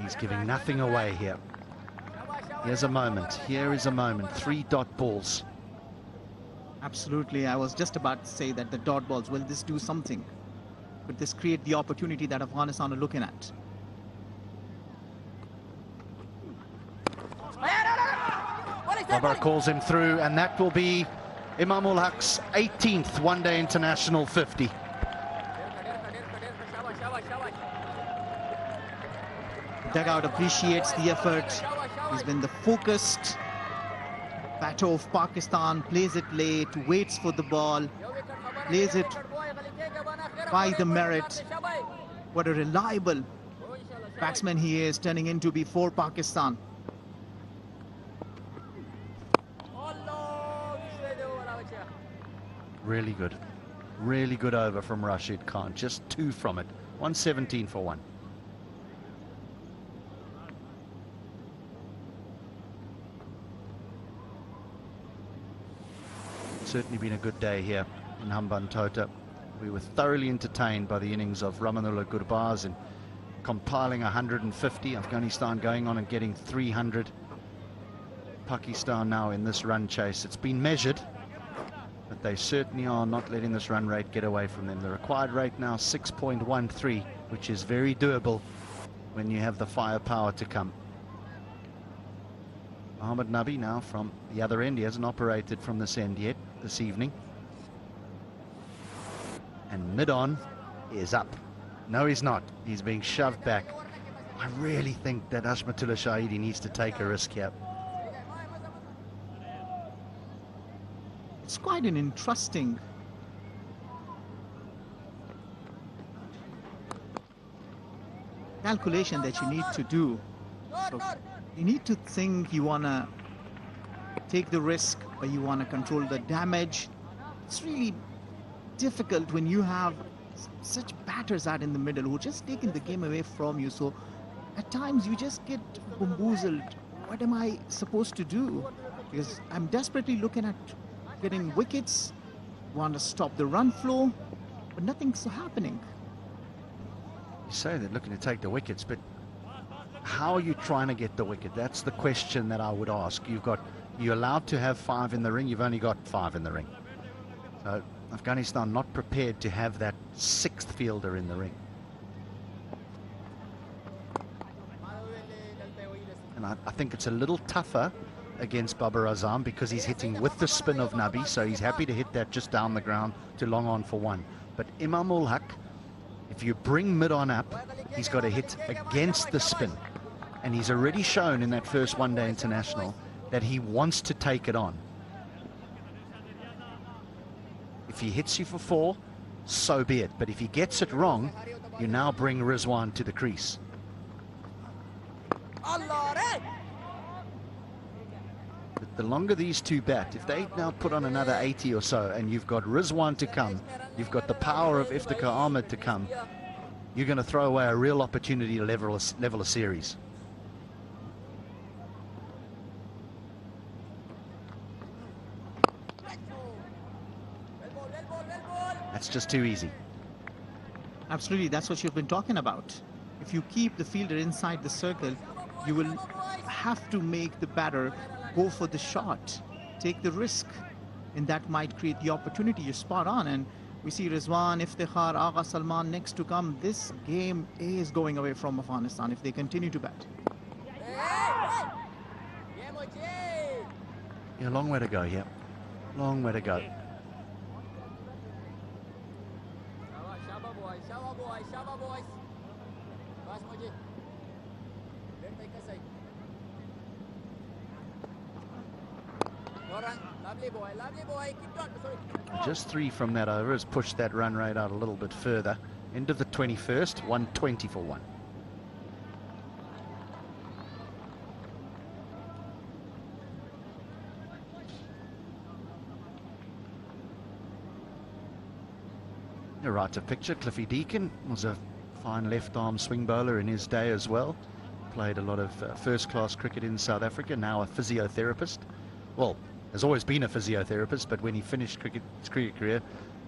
[SPEAKER 2] He's giving nothing away here. Here's a moment. Here is a moment. 3 dot balls.
[SPEAKER 8] Absolutely. I was just about to say that the dot balls, will this do something? Could this create the opportunity that Afghanistan are looking at?
[SPEAKER 2] Babar calls him through, and that will be Imam ul Haq's 18th one-day international 50.
[SPEAKER 8] Dugout appreciates the effort. He's been the focused batter of Pakistan, plays it late, waits for the ball, plays it by the merit. What a reliable batsman he is turning into before Pakistan.
[SPEAKER 2] Really good over from Rashid Khan. Just 2 from it. 117 for 1. Certainly been a good day here in Hambantota. We were thoroughly entertained by the innings of Ramanullah Gurbaz and compiling 150. Afghanistan going on and getting 300. Pakistan now in this run chase. It's been measured, but they certainly are not letting this run rate get away from them. The required rate now 6.13, which is very doable when you have the firepower to come. Mohammad Nabi now from the other end. He hasn't operated from this end yet this evening. And mid-on is up. No, he's not. He's being shoved back. I really think that Ashmatullah Shahidi needs to take a risk here.
[SPEAKER 8] It's quite an interesting calculation that you need to do. So you need to think you want to take the risk or you want to control the damage. It's really difficult when you have such batters out in the middle who just taking the game away from you. So at times you just get bamboozled. What am I supposed to do? Because I'm desperately looking at getting wickets, want to stop the run flow, but nothing's happening.
[SPEAKER 2] You say they're looking to take the wickets, but how are you trying to get the wicket? That's the question that I would ask. You're allowed to have 5 in the ring. You've only got 5 in the ring. So Afghanistan not prepared to have that 6th fielder in the ring. And I think it's a little tougher against Babar Azam because he's hitting with the spin of Nabi, so he's happy to hit that just down the ground to long on for 1. But Imam ul Haq, if you bring mid-on up, he's got to hit against the spin. And he's already shown in that first one-day international that he wants to take it on. If he hits you for 4, so be it. But if he gets it wrong, you now bring Rizwan to the crease. But the longer these two bat, if they now put on another 80 or so, and you've got Rizwan to come, you've got the power of Iftikhar Ahmed to come, you're going to throw away a real opportunity to level a series. That's just too easy.
[SPEAKER 8] Absolutely, that's what you've been talking about. If you keep the fielder inside the circle, you will have to make the batter go for the shot, take the risk, and that might create the opportunity. You're spot on, and we see Rizwan, Iftikhar, Agha Salman next to come. This game is going away from Afghanistan if they continue to bat.
[SPEAKER 2] Yeah, long way to go here. Long way to go. Just 3 from that over has pushed that run rate out a little bit further. End of the 21st, 120 for 1. A right of picture, Cliffy Deacon was a fine left arm swing bowler in his day as well. Played a lot of first class cricket in South Africa, now a physiotherapist. Well, has always been a physiotherapist, but when he finished his cricket career,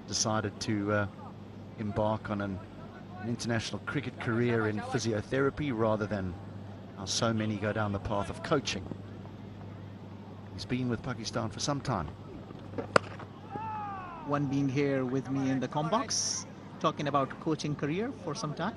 [SPEAKER 2] decided to embark on an international cricket career in physiotherapy rather than how so many go down the path of coaching. He's been with Pakistan for some time.
[SPEAKER 8] One being here with me in the comm box, talking about coaching career for some time.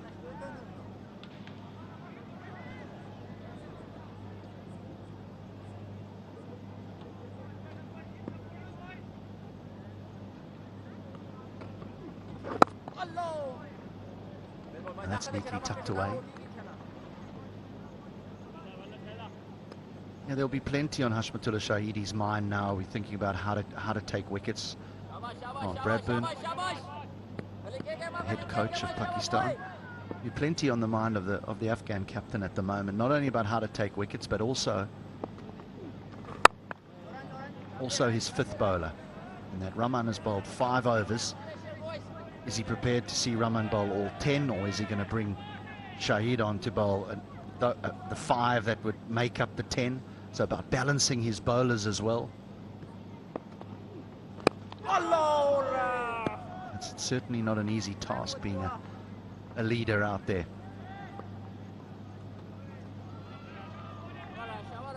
[SPEAKER 2] And that's neatly tucked away. Yeah, there'll be plenty on Hashmatullah Shahidi's mind now. We're thinking about how to take wickets. Oh, Bradburn, the head coach of Pakistan. Be plenty on the mind of the Afghan captain at the moment. Not only about how to take wickets, but also his 5th bowler. And that Rahman has bowled 5 overs. Is he prepared to see Rahman bowl all 10, or is he going to bring Shahid on to bowl the 5 that would make up the 10? So about balancing his bowlers as well. It's certainly not an easy task being a leader out there.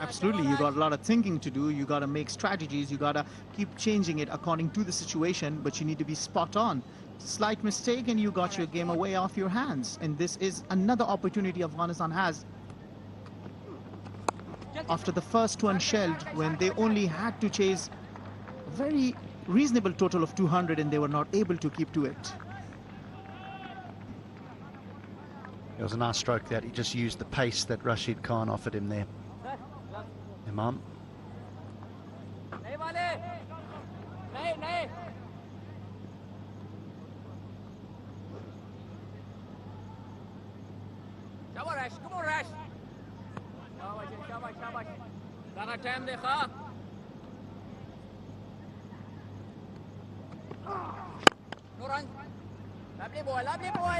[SPEAKER 8] Absolutely, you got a lot of thinking to do. You got to make strategies. You got to keep changing it according to the situation, but you need to be spot on. Slight mistake and you got your game away off your hands. And this is another opportunity Afghanistan has. After the first one shelled, when they only had to chase a very reasonable total of 200 and they were not able to keep to it.
[SPEAKER 2] It was a nice stroke that he just used the pace that Rashid Khan offered him there. Imam.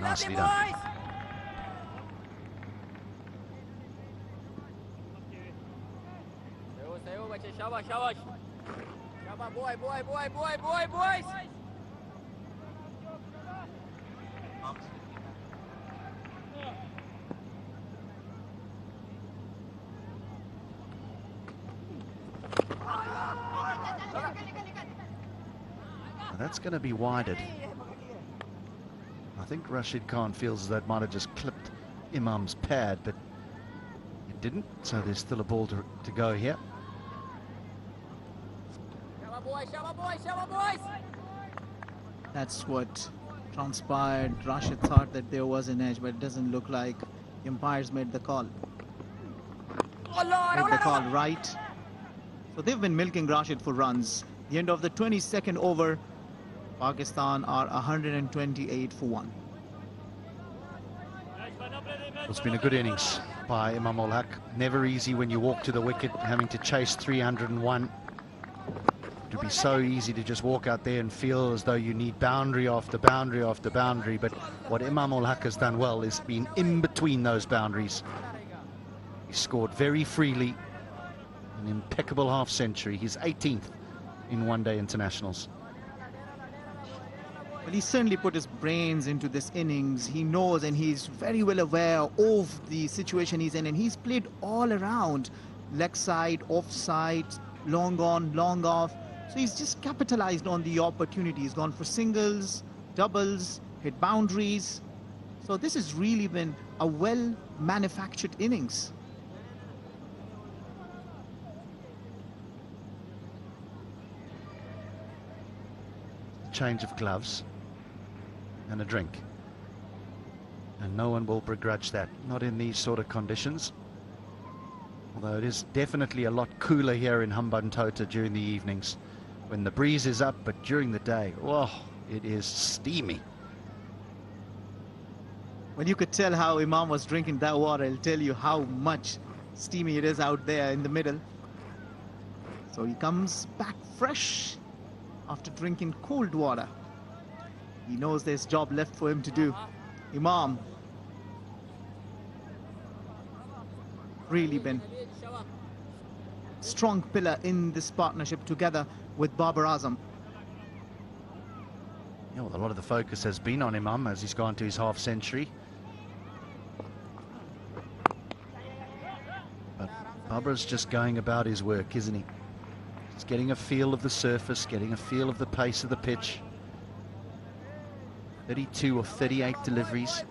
[SPEAKER 2] Nicely done. That's going to be wided. I think Rashid Khan feels that might have just clipped Imam's pad, but it didn't, so there's still a ball to go here.
[SPEAKER 8] That's what transpired. Rashid thought that there was an edge, but it doesn't look like. The umpires made the call. Made the call right. So they've been milking Rashid for runs. The end of the 22nd over, Pakistan are 128 for 1.
[SPEAKER 2] It's been a good innings by Imam ul Haq. Never easy when you walk to the wicket, having to chase 301. It would be so easy to just walk out there and feel as though you need boundary after boundary after boundary. But what Imam ul Haq has done well is been in between those boundaries. He scored very freely. An impeccable half century. He's 18th in one-day internationals.
[SPEAKER 8] Well, he certainly put his brains into this innings. He knows and he's very well aware of the situation he's in, and he's played all around. Leg side, offside, long on, long off. So he's just capitalized on the opportunity. He's gone for singles, doubles, hit boundaries. So this has really been a well-manufactured innings.
[SPEAKER 2] Change of gloves and a drink, and no one will begrudge that, not in these sort of conditions. Although it is definitely a lot cooler here in Hambantota during the evenings when the breeze is up, but during the day, oh, it is steamy.
[SPEAKER 8] When you could tell how Imam was drinking that water, it'll tell you how much steamy it is out there in the middle. So he comes back fresh after drinking cold water. He knows there's job left for him to do. Imam really been strong pillar in this partnership together with Babar Azam.
[SPEAKER 2] Yeah, well, a lot of the focus has been on Imam as he's gone to his half century. But Babar's just going about his work, isn't he? He's getting a feel of the surface, getting a feel of the pace of the pitch. 32 or 38 deliveries.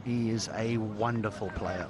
[SPEAKER 2] He is a wonderful player.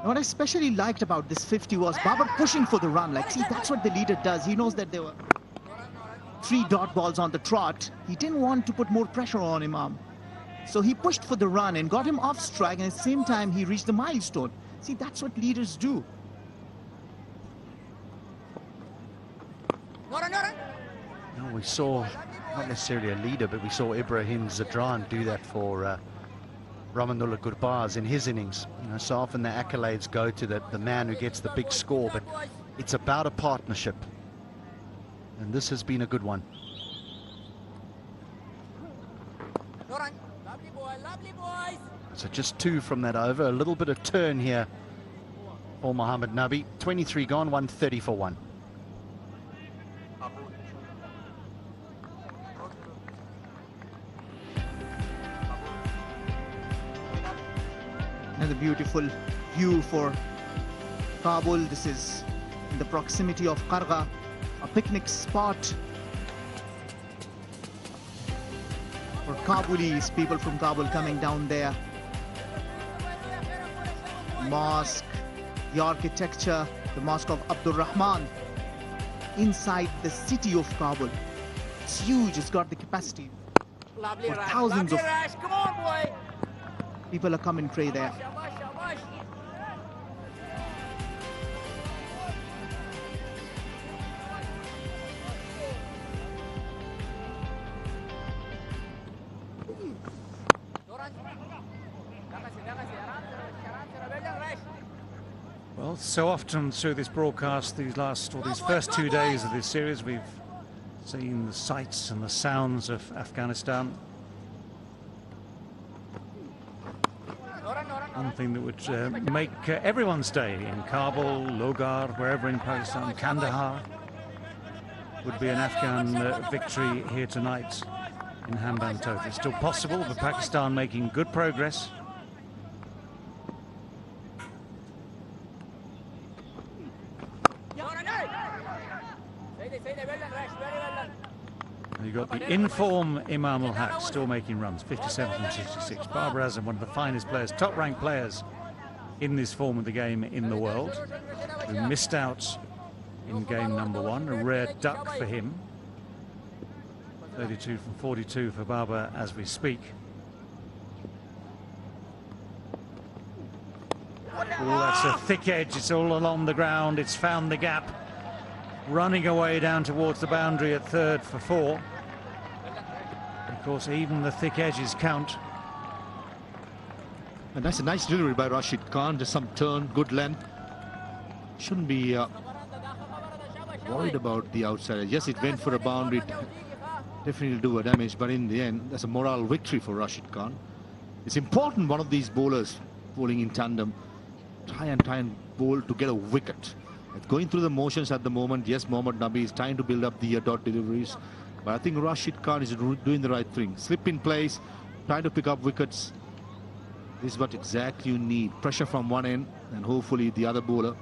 [SPEAKER 8] What I especially liked about this 50 was Babar pushing for the run. Like, see, that's what the leader does. He knows that there were 3 dot balls on the trot. He didn't want to put more pressure on Imam. So he pushed for the run and got him off strike, and at the same time he reached the milestone. See, that's what leaders do.
[SPEAKER 2] No, we saw, not necessarily a leader, but we saw Ibrahim Zadran do that for Ramanullah Gurbaz in his innings. You know, so often the accolades go to the man who gets the big score, but it's about a partnership. And this has been a good one. So just 2 from that over. A little bit of turn here for Mohammad Nabi. 23 gone, 130 for 1.
[SPEAKER 8] Another beautiful view for Kabul. This is in the proximity of Karga, a picnic spot for Kabulis, people from Kabul coming down there. Mosque, the architecture, the Mosque of Abdul Rahman inside the city of Kabul. It's huge, it's got the capacity for thousands of people are come and pray there.
[SPEAKER 4] Well, so often through this broadcast, these first 2 days of this series, we've seen the sights and the sounds of Afghanistan. One thing that would make everyone's day in Kabul, Logar, wherever in Pakistan, Kandahar, would be an Afghan victory here tonight in Hambantota. It's still possible, but Pakistan making good progress. You've got the in-form Imam al-Haq still making runs, 57 from 66. Babar Azam, one of the finest players, top-ranked players in this form of the game in the world, who missed out in game number 1, a rare duck for him. 32 from 42 for Babar as we speak. Oh, that's a thick edge, it's all along the ground, it's found the gap. Running away down towards the boundary at 3rd for 4. Of course, even the thick edges count.
[SPEAKER 5] And that's a nice delivery by Rashid Khan. Just some turn, good length. Shouldn't be worried about the outside. Yes, it went for a boundary. definitely do a damage, but in the end, that's a moral victory for Rashid Khan. It's important one of these bowlers bowling in tandem try and bowl to get a wicket. It's going through the motions at the moment. Yes, Mohammad Nabi is trying to build up the dot deliveries, but I think Rashid Khan is doing the right thing. Slip in place, trying to pick up wickets. This is what exactly you need. Pressure from one end, and hopefully the other bowler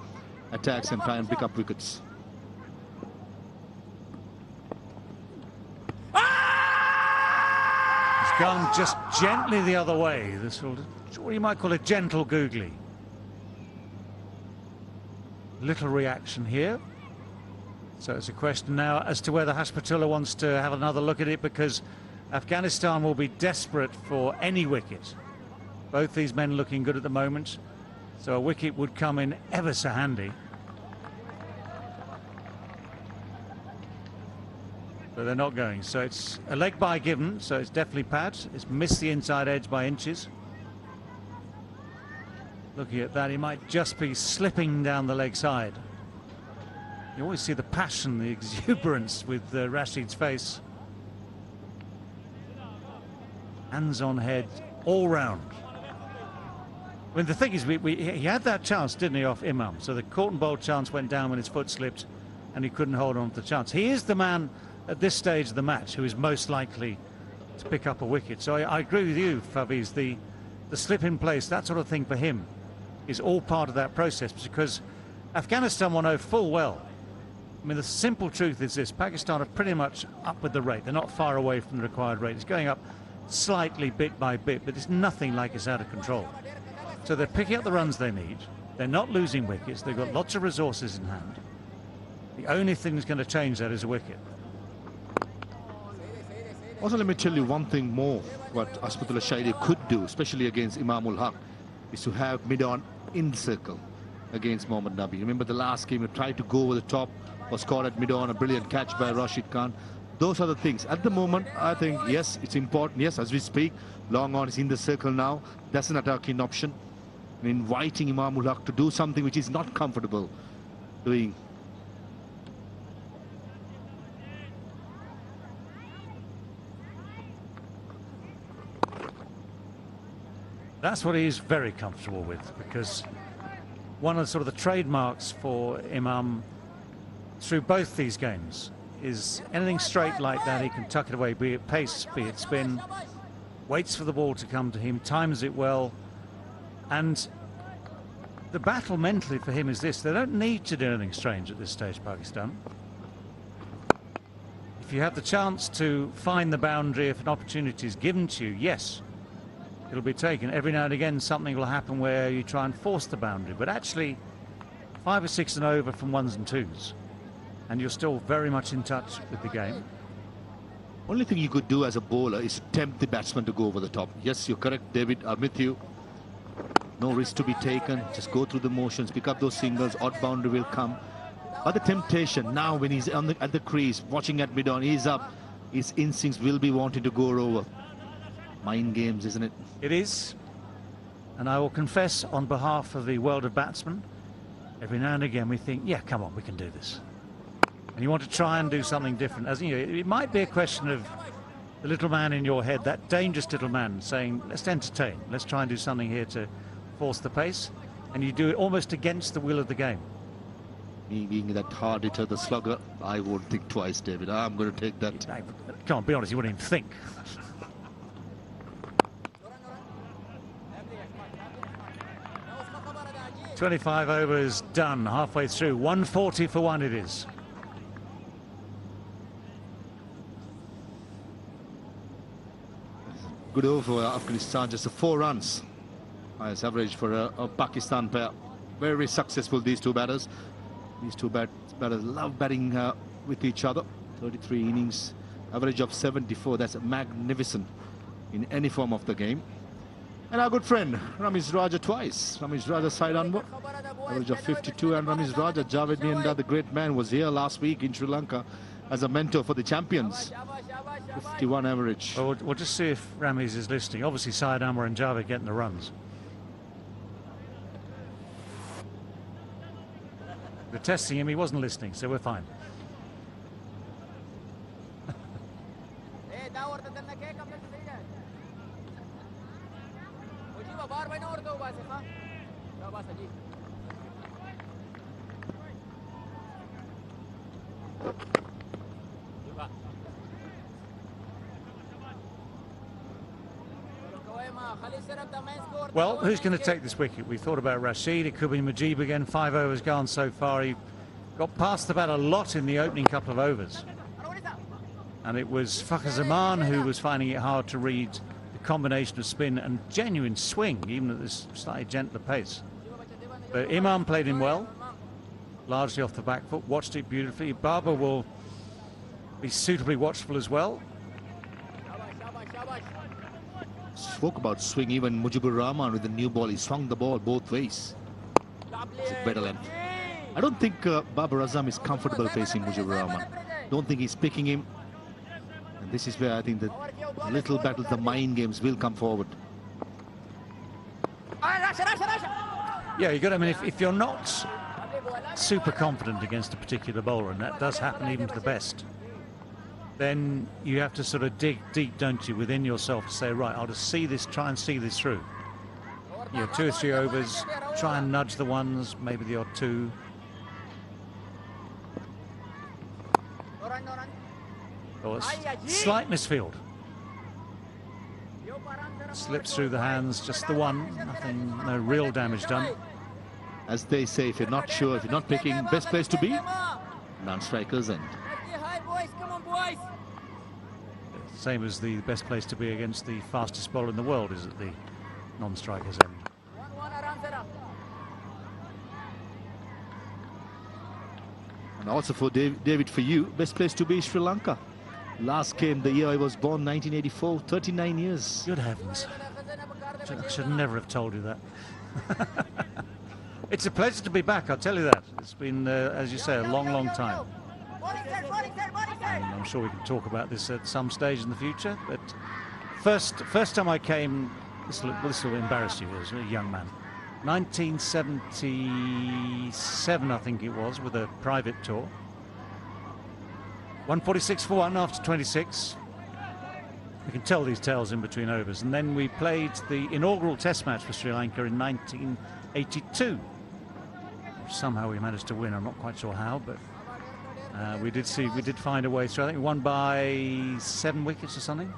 [SPEAKER 5] attacks and try and pick up wickets.
[SPEAKER 4] He's gone just gently the other way. This sort of, what you might call a gentle googly. Little reaction here. So it's a question now as to whether Hashpatullah wants to have another look at it, because Afghanistan will be desperate for any wicket. Both these men looking good at the moment, so a wicket would come in ever so handy. But they're not going, so it's a leg bye given, so it's definitely pad. It's missed the inside edge by inches. Looking at that, he might just be slipping down the leg side. You always see the passion, the exuberance with Rashid's face. Hands on head, all round. I mean, the thing is, he had that chance, didn't he, off Imam? So the cordon bowl chance went down when his foot slipped, and he couldn't hold on to the chance. He is the man at this stage of the match who is most likely to pick up a wicket. So I agree with you, Faviz. The slip in place, that sort of thing for him is all part of that process, because Afghanistan will know full well. I mean, the simple truth is this: Pakistan are pretty much up with the rate. They're not far away from the required rate. It's going up slightly bit by bit, but it's nothing like it's out of control. So they're picking up the runs they need. They're not losing wickets. They've got lots of resources in hand. The only thing that's going to change that is a wicket.
[SPEAKER 5] Also, let me tell you one thing more. What Hashpatullah Shahidi could do, especially against Imamul Haq, is to have mid-on in the circle against Mohammad Nabi. Remember the last game, he tried to go over the top, was caught at mid-on, a brilliant catch by Rashid Khan. Those are the things. At the moment, I think, yes, it's important. Yes, as we speak, long on is in the circle now. That's an attacking option. And inviting Imamul Haq to do something which is not comfortable doing.
[SPEAKER 4] That's what he's very comfortable with, because one of the sort of the trademarks for Imam through both these games is anything straight like that, he can tuck it away, be it pace, be it spin, waits for the ball to come to him, times it well. And the battle mentally for him is this: they don't need to do anything strange at this stage, Pakistan. If you have the chance to find the boundary, if an opportunity is given to you, yes, it'll be taken. Every now and again something will happen where you try and force the boundary, but actually 5 or 6 and over from 1s and 2s, and you're still very much in touch with the game.
[SPEAKER 5] Only thing you could do as a bowler is tempt the batsman to go over the top. Yes, you're correct, David, I'm with you. No risk to be taken, just go through the motions, pick up those singles, odd boundary will come. But the temptation now, when he's at the crease, watching at mid-on, he's up, his instincts will be wanting to go over. Mind games, isn't it?
[SPEAKER 4] It is. And I will confess, on behalf of the world of batsmen, every now and again we think, yeah, come on, we can do this. And you want to try and do something different. As you know, it might be a question of the little man in your head, that dangerous little man, saying, let's entertain, let's try and do something here to force the pace. And you do it almost against the will of the game.
[SPEAKER 5] Me being that hard hitter, the slugger, I won't think twice, David. I'm going to take that.
[SPEAKER 4] Come on, be honest, you wouldn't even think. "25 overs done, halfway through. 140 for 1 it is.
[SPEAKER 5] Good over for Afghanistan, just 4 runs. Highest average for a Pakistan pair. Very successful, these two batters. These two batters love batting with each other. 33 innings, average of 74. That's magnificent in any form of the game. And our good friend Ramiz Raja twice. Ramiz Raja side unbroken, average of 52. And Ramiz Raja, Javed Mianda, the great man, was here last week in Sri Lanka as a mentor for the champions. 51 average.
[SPEAKER 4] Well, we'll just see if Ramiz is listening. Obviously, Syed Anwar and Javed getting the runs. We're testing him. He wasn't listening, so we're fine. Well, who's going to take this wicket? We thought about Rashid. It could be Mujib again. 5 overs gone so far. He got past the bat a lot in the opening couple of overs. And it was Fakhar Zaman who was finding it hard to read the combination of spin and genuine swing, even at this slightly gentler pace. But Imam played him well, largely off the back foot, watched it beautifully. Babar will be suitably watchful as well.
[SPEAKER 5] Spoke about swing. Even Mujibur Rahman with the new ball, he swung the ball both ways. It's a better length. I don't think Babar Azam is comfortable facing Mujibur Rahman. Don't think he's picking him. And this is where I think the little battle, the mind games will come forward.
[SPEAKER 4] Yeah, you got. I mean, if you're not super confident against a particular bowler, and that does happen even to the best, then you have to sort of dig deep, don't you, within yourself to say, right, I'll just see this, try and see this through. You know, 2 or 3 overs, try and nudge the ones, maybe the odd 2. Oh, slight misfield. Slips through the hands, just the one, nothing, no real damage done.
[SPEAKER 5] As they say, if you're not sure, if you're not picking, best place to be, non-strikers end.
[SPEAKER 4] Same as the best place to be against the fastest bowler in the world is at the non-strikers end.
[SPEAKER 5] And also for David, for you, best place to be is Sri Lanka. Last came the year I was born, 1984, 39 years.
[SPEAKER 4] Good heavens. I should never have told you that. It's a pleasure to be back, I'll tell you that. It's been, as you say, a long, long time. And I'm sure we can talk about this at some stage in the future. But first time I came, this will embarrass you as a young man. 1977, I think it was, with a private tour. 146 for 1 after 26. We can tell these tales in between overs. And then we played the inaugural test match for Sri Lanka in 1982. Somehow we managed to win. I'm not quite sure how, but we did find a way through. I think we won by 7 wickets or something.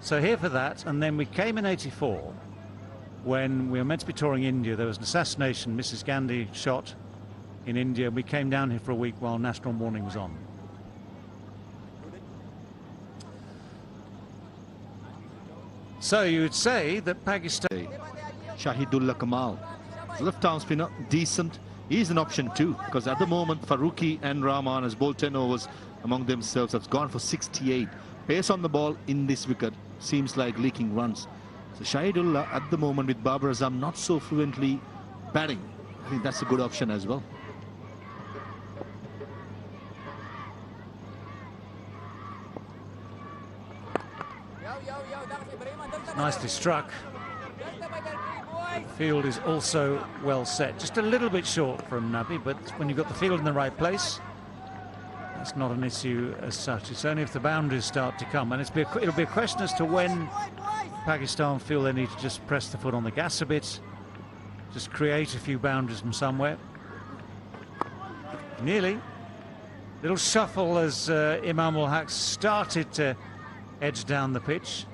[SPEAKER 4] So here for that. And then we came in 84 when we were meant to be touring India. There was an assassination, Mrs. Gandhi shot in India. We came down here for a week while national mourning was on. So you would say that Pakistan...
[SPEAKER 5] Shahidullah Kamal, left arm spinner, decent. He's an option too, because at the moment Farooqi and Rahman has bowled 10 overs among themselves. Have gone for 68. Pace on the ball in this wicket seems like leaking runs. So Shahidullah at the moment with Babar Azam not so fluently batting, I think that's a good option as well.
[SPEAKER 4] Nicely struck. The field is also well set. Just a little bit short from Nabi, but when you've got the field in the right place, that's not an issue as such. It's only if the boundaries start to come. And it'll be a question as to when Pakistan feel they need to just press the foot on the gas a bit, just create a few boundaries from somewhere. Nearly. Little shuffle as Imam ul-Haq started to edge down the pitch.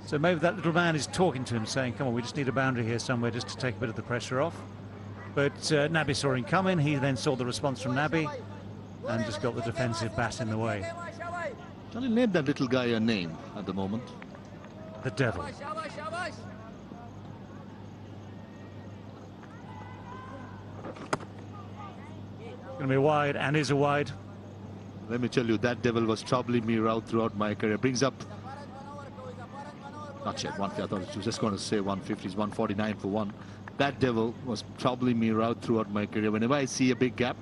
[SPEAKER 4] So maybe that little man is talking to him, saying, come on, we just need a boundary here somewhere just to take a bit of the pressure off. But Nabi saw him coming. He then saw the response from Nabi and just got the defensive bat in the way.
[SPEAKER 5] Johnny, name that little guy a name at the moment.
[SPEAKER 4] The Devil. Going to be wide, and is a wide.
[SPEAKER 5] Let me tell you, that Devil was troubling me throughout my career. Brings up... Not yet, 150. I thought it was just going to say 150s, 149 for 1. That Devil was troubling me throughout my career. Whenever I see a big gap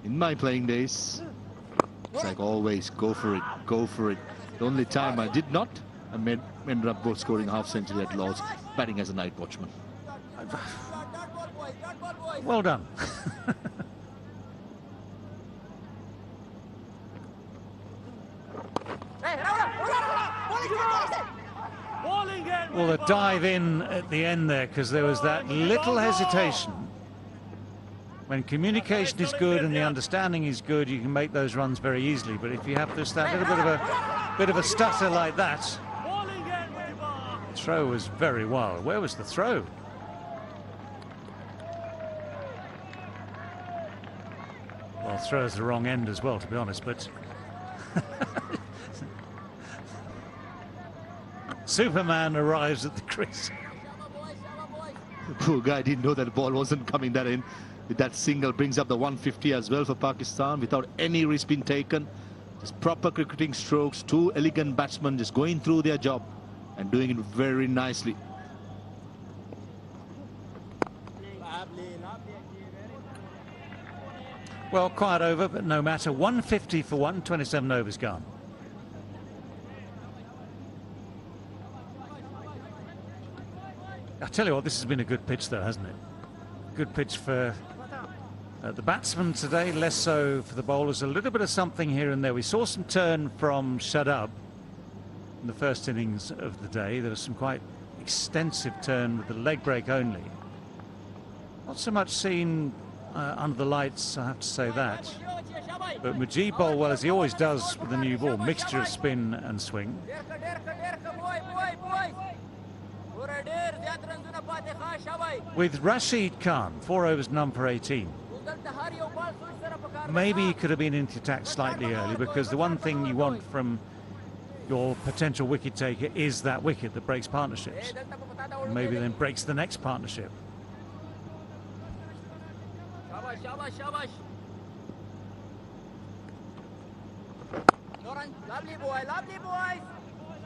[SPEAKER 5] in my playing days, it's like always, go for it, go for it. The only time I did not, I ended up both scoring a half century at Lord's, batting as a night watchman.
[SPEAKER 4] Well done. Well, the dive in at the end there, because there was that little hesitation When communication is good and the understanding is good, you can make those runs very easily. But if you have just that little bit of a stutter like that, throw was very wild. Where was the throw? Well, throws the wrong end as well, to be honest, but Superman arrives at the crease.
[SPEAKER 5] The poor guy didn't know that the ball wasn't coming that in. With that single brings up the 150 as well for Pakistan without any risk being taken. Just proper cricketing strokes, two elegant batsmen just going through their job and doing it very nicely.
[SPEAKER 4] Well, quiet over, but no matter. 150 for 1, 27 overs gone. I tell you what, this has been a good pitch though, hasn't it? Good pitch for the batsmen today, less so for the bowlers. A little bit of something here and there. We saw some turn from Shadab in the first innings of the day. There was some quite extensive turn with the leg break only. Not so much seen under the lights, I have to say that. But Mujib bowled well, as he always does with the new ball. Mixture of spin and swing. With Rashid Khan, 4 overs, none for 18. Maybe he could have been into attack slightly early, because the one thing you want from your potential wicket taker is that wicket that breaks partnerships. And maybe then breaks the next partnership.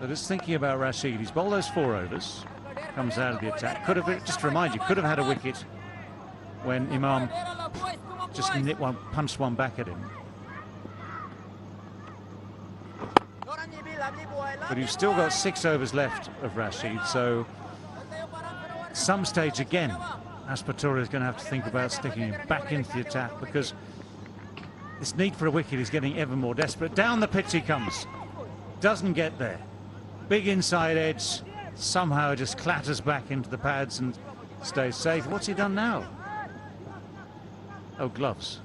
[SPEAKER 4] So just thinking about Rashid, he's bowled those 4 overs, comes out of the attack. Could have, just to remind you, could have had a wicket when Imam just punched one back at him. But you've still got 6 overs left of Rashid, so at some stage again, Aspatori is going to have to think about sticking him back into the attack, because this need for a wicket is getting ever more desperate. Down the pitch he comes. Doesn't get there. Big inside edge. Somehow just clatters back into the pads and stays safe. What's he done now? Oh, gloves.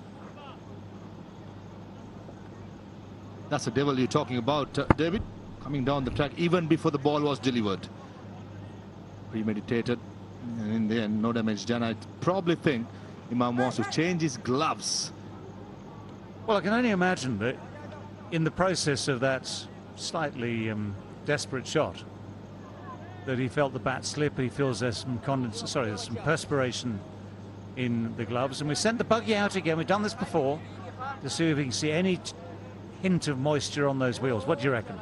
[SPEAKER 5] That's the devil you're talking about, David. Coming down the track even before the ball was delivered. Premeditated. And in the end, no damage done. I probably think Imam wants to change his gloves.
[SPEAKER 4] Well, I can only imagine that in the process of that slightly desperate shot, that he felt the bat slip. He feels there's some there's some perspiration in the gloves. And we sent the buggy out again. We've done this before to see if we can see any hint of moisture on those wheels. What do you reckon?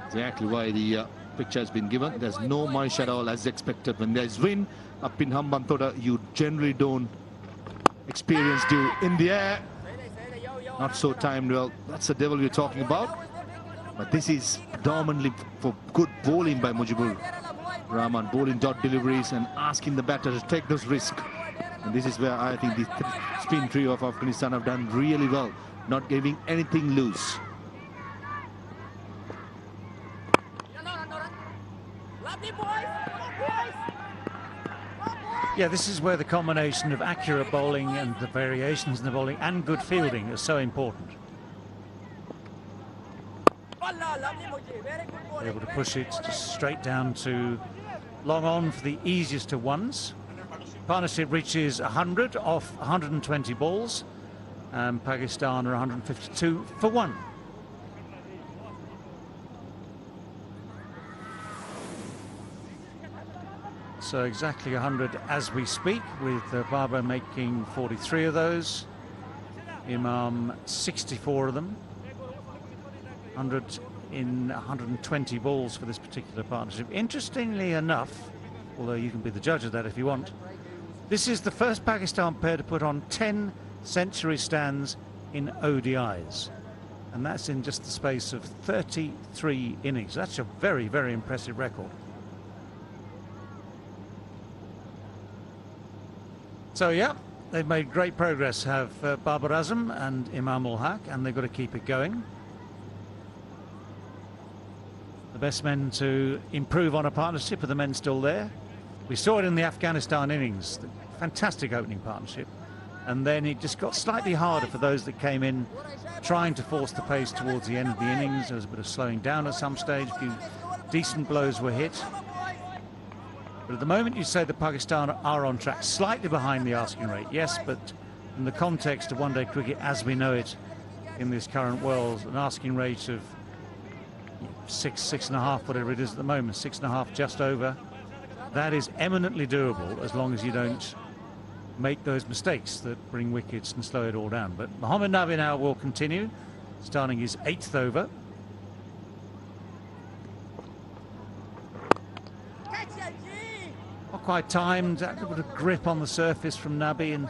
[SPEAKER 5] Exactly why the picture has been given. There's no moisture at all as expected. When there's wind up in Hambantota, you generally don't experience dew in the air. Not so timed well. That's the devil we're talking about. But this is predominantly for good bowling by Mujibur Rahman, bowling dot deliveries and asking the batter to take those risks. And this is where I think the spin trio of Afghanistan have done really well, not giving anything loose.
[SPEAKER 4] Yeah, this is where the combination of accurate bowling and the variations in the bowling and good fielding are so important. Able to push it just straight down to long on for the easiest of ones. Partnership reaches 100 off 120 balls, and Pakistan are 152 for 1. So exactly 100 as we speak, with Babar making 43 of those, Imam 64 of them. 100 in 120 balls for this particular partnership. Interestingly enough, although you can be the judge of that if you want, this is the first Pakistan pair to put on 10 century stands in ODIs, and that's in just the space of 33 innings. That's a very, very impressive record. So yeah, they've made great progress, have Babar Azam and Imam ul Haq, and they've got to keep it going. The best men to improve on a partnership are the men still there. We saw it in the Afghanistan innings, the fantastic opening partnership. And then it just got slightly harder for those that came in trying to force the pace towards the end of the innings. There was a bit of slowing down at some stage. A few decent blows were hit. But at the moment you say that Pakistan are on track, slightly behind the asking rate, yes, but in the context of one-day cricket as we know it in this current world, an asking rate of 6.5, whatever it is at the moment, 6.5 just over, that is eminently doable as long as you don't make those mistakes that bring wickets and slow it all down. But Mohammad Nabi now will continue, starting his 8th over. Not quite timed, a bit of grip on the surface from Nabi, and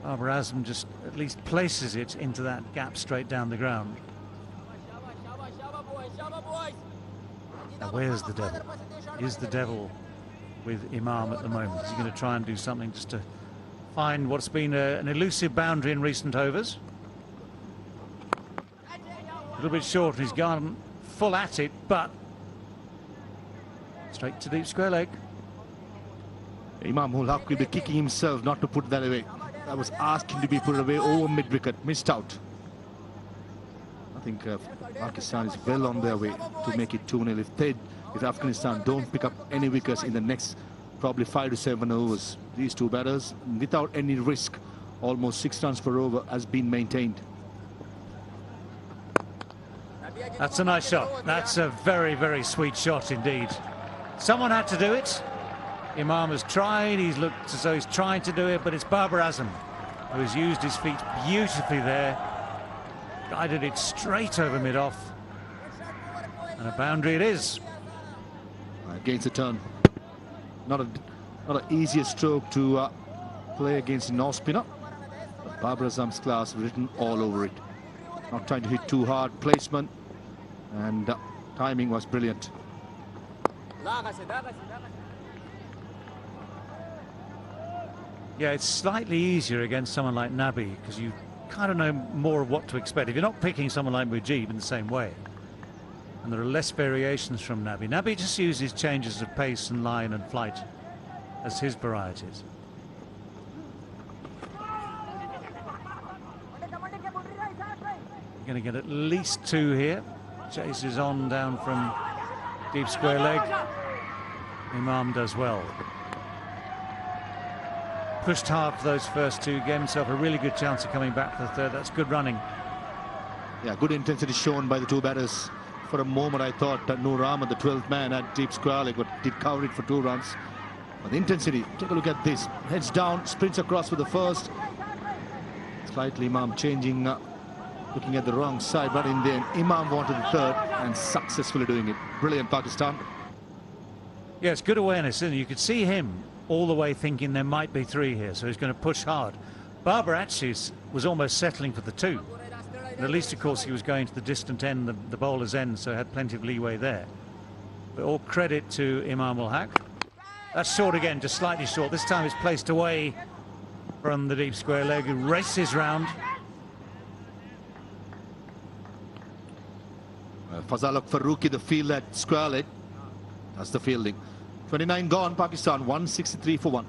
[SPEAKER 4] Babar Azam just at least places it into that gap straight down the ground. Now where's the devil? Is the devil with Imam at the moment? Is he going to try and do something just to find what's been an elusive boundary in recent overs? A little bit short, and he's gone full at it, but straight to deep square leg.
[SPEAKER 5] Imam will have to be kicking himself not to put that away. That was asking to be put away over mid-wicket, missed out. I think Pakistan is well on their way to make it 2-0. If Afghanistan don't pick up any wickets in the next probably 5 to 7 overs, these two batters, without any risk, almost 6 runs per over has been maintained.
[SPEAKER 4] That's a nice shot. That's a very, very sweet shot indeed. Someone had to do it. Imam has tried, he's looked as though he's trying to do it, but it's Babar Azam who has used his feet beautifully there. Guided it straight over mid-off. And a boundary it is.
[SPEAKER 5] Against the turn. Not an easiest stroke to play against an off-spinner. But Babar Azam's class written all over it. Not trying to hit too hard, placement, and timing was brilliant.
[SPEAKER 4] Yeah, it's slightly easier against someone like Nabi because you kind of know more of what to expect. If you're not picking someone like Mujib in the same way, and there are less variations from Nabi. Nabi just uses changes of pace and line and flight as his varieties. Going to get at least 2 here. Chases on down from deep square leg. Imam does well. Pushed hard for those first 2, gave himself a really good chance of coming back for the 3rd. That's good running.
[SPEAKER 5] Yeah, good intensity shown by the 2 batters. For a moment I thought that Noor Ahmed, the 12th man, at deep square leg, but did cover it for 2 runs. But the intensity, take a look at this. Heads down, sprints across for the first. Slightly Imam changing, looking at the wrong side, but in the end Imam wanted the 3rd and successfully doing it. Brilliant, Pakistan.
[SPEAKER 4] Yeah, it's good awareness, isn't it? You could see him all the way thinking there might be 3 here, so he's going to push hard. Babar actually was almost settling for the 2. And at least, of course, he was going to the distant end, the bowler's end, so had plenty of leeway there. But all credit to Imam ul-Haq. That's short again, just slightly short. This time it's placed away from the deep square leg. He races round.
[SPEAKER 5] Fazal Farooqi, the field at square leg. That's the fielding. 29 gone, Pakistan 163 for 1.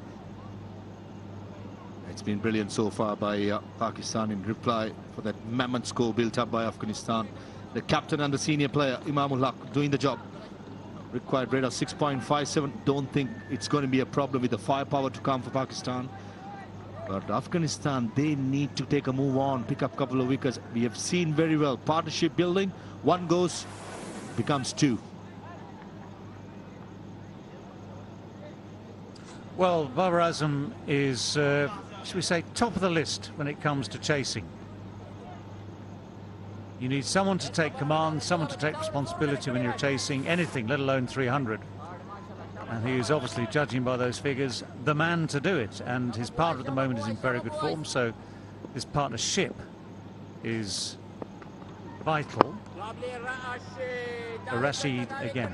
[SPEAKER 5] It's been brilliant so far by Pakistan in reply for that mammoth score built up by Afghanistan. The captain and the senior player, Imam ul-Haq, doing the job. Required rate of 6.57. Don't think it's going to be a problem with the firepower to come for Pakistan. But Afghanistan, they need to take a move on, pick up a couple of wickets. We have seen very well partnership building. 1 goes, becomes 2.
[SPEAKER 4] Well, Babar Azam is, should we say, top of the list when it comes to chasing. You need someone to take command, someone to take responsibility when you're chasing anything, let alone 300. And he is obviously, judging by those figures, the man to do it. And his partner at the moment is in very good form, so his partnership is vital. Rashid again.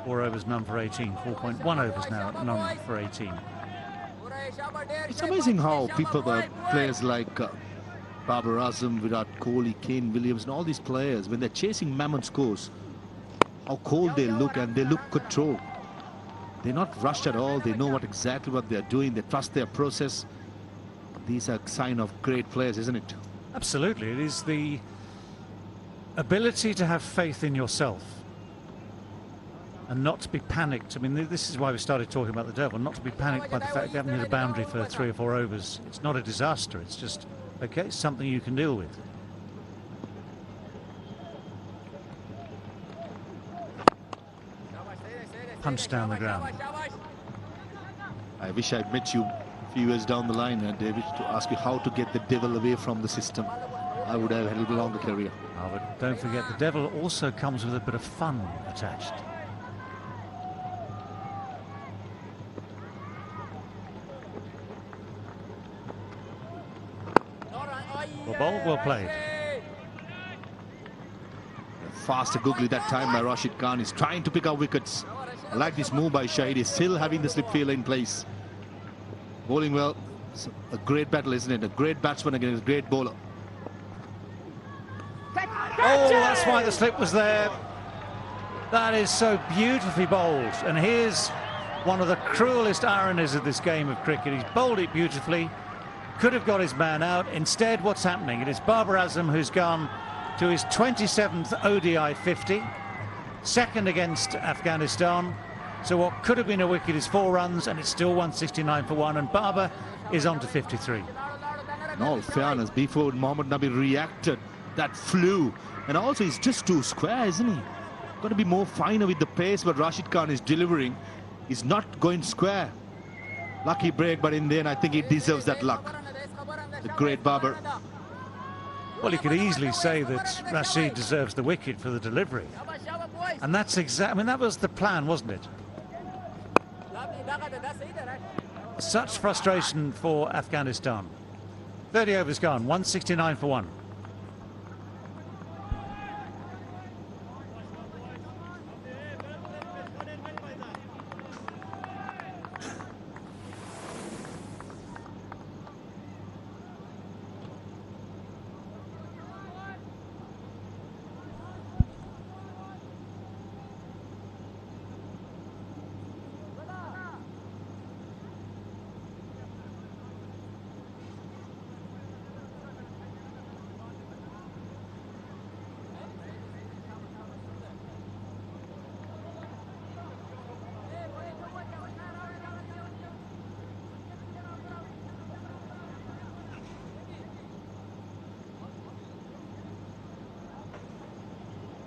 [SPEAKER 4] 4 overs, none for 18. 4.1 overs now, none for 18.
[SPEAKER 5] It's amazing how players like Babar Azam, Virat Kohli, Kane Williams, and all these players, when they're chasing mammoth scores, how cold they look, and they look controlled. They're not rushed at all. They know exactly what they're doing. They trust their process. These are a sign of great players, isn't it?
[SPEAKER 4] Absolutely. It is the ability to have faith in yourself and not to be panicked. I mean, this is why we started talking about the devil, not to be panicked by the fact they haven't hit a boundary for 3 or 4 overs. It's not a disaster. It's just, okay, it's something you can deal with. Punch down the ground.
[SPEAKER 5] I wish I'd met you a few years down the line, David, to ask you how to get the devil away from the system. I would have had a little longer career.
[SPEAKER 4] Oh, but don't forget, the devil also comes with a bit of fun attached. Well bowled, well played.
[SPEAKER 5] Faster googly that time by Rashid Khan. He's trying to pick up wickets. I like this move by Shahid. He's still having the slip fielder in place. Bowling well. It's a great battle, isn't it? A great batsman against a great bowler.
[SPEAKER 4] Oh, that's why the slip was there. That is so beautifully bowled. And here's one of the cruelest ironies of this game of cricket. He's bowled it beautifully. Could have got his man out. Instead, what's happening? It is Babar Azam who's gone to his 27th ODI 50. Second against Afghanistan. So what could have been a wicket is 4 runs, and it's still 169 for 1. And Babar is on to 53.
[SPEAKER 5] In all fairness, before Mohammad Nabi reacted, that flew. And also, he's just too square, isn't he? Got to be more finer with the pace, but Rashid Khan is delivering. He's not going square. Lucky break, but in the end, I think he deserves that luck. The great Babar.
[SPEAKER 4] Well, you could easily say that Rashid deserves the wicket for the delivery. And that's exactly, I mean, that was the plan, wasn't it? Such frustration for Afghanistan. 30 overs gone, 169 for 1.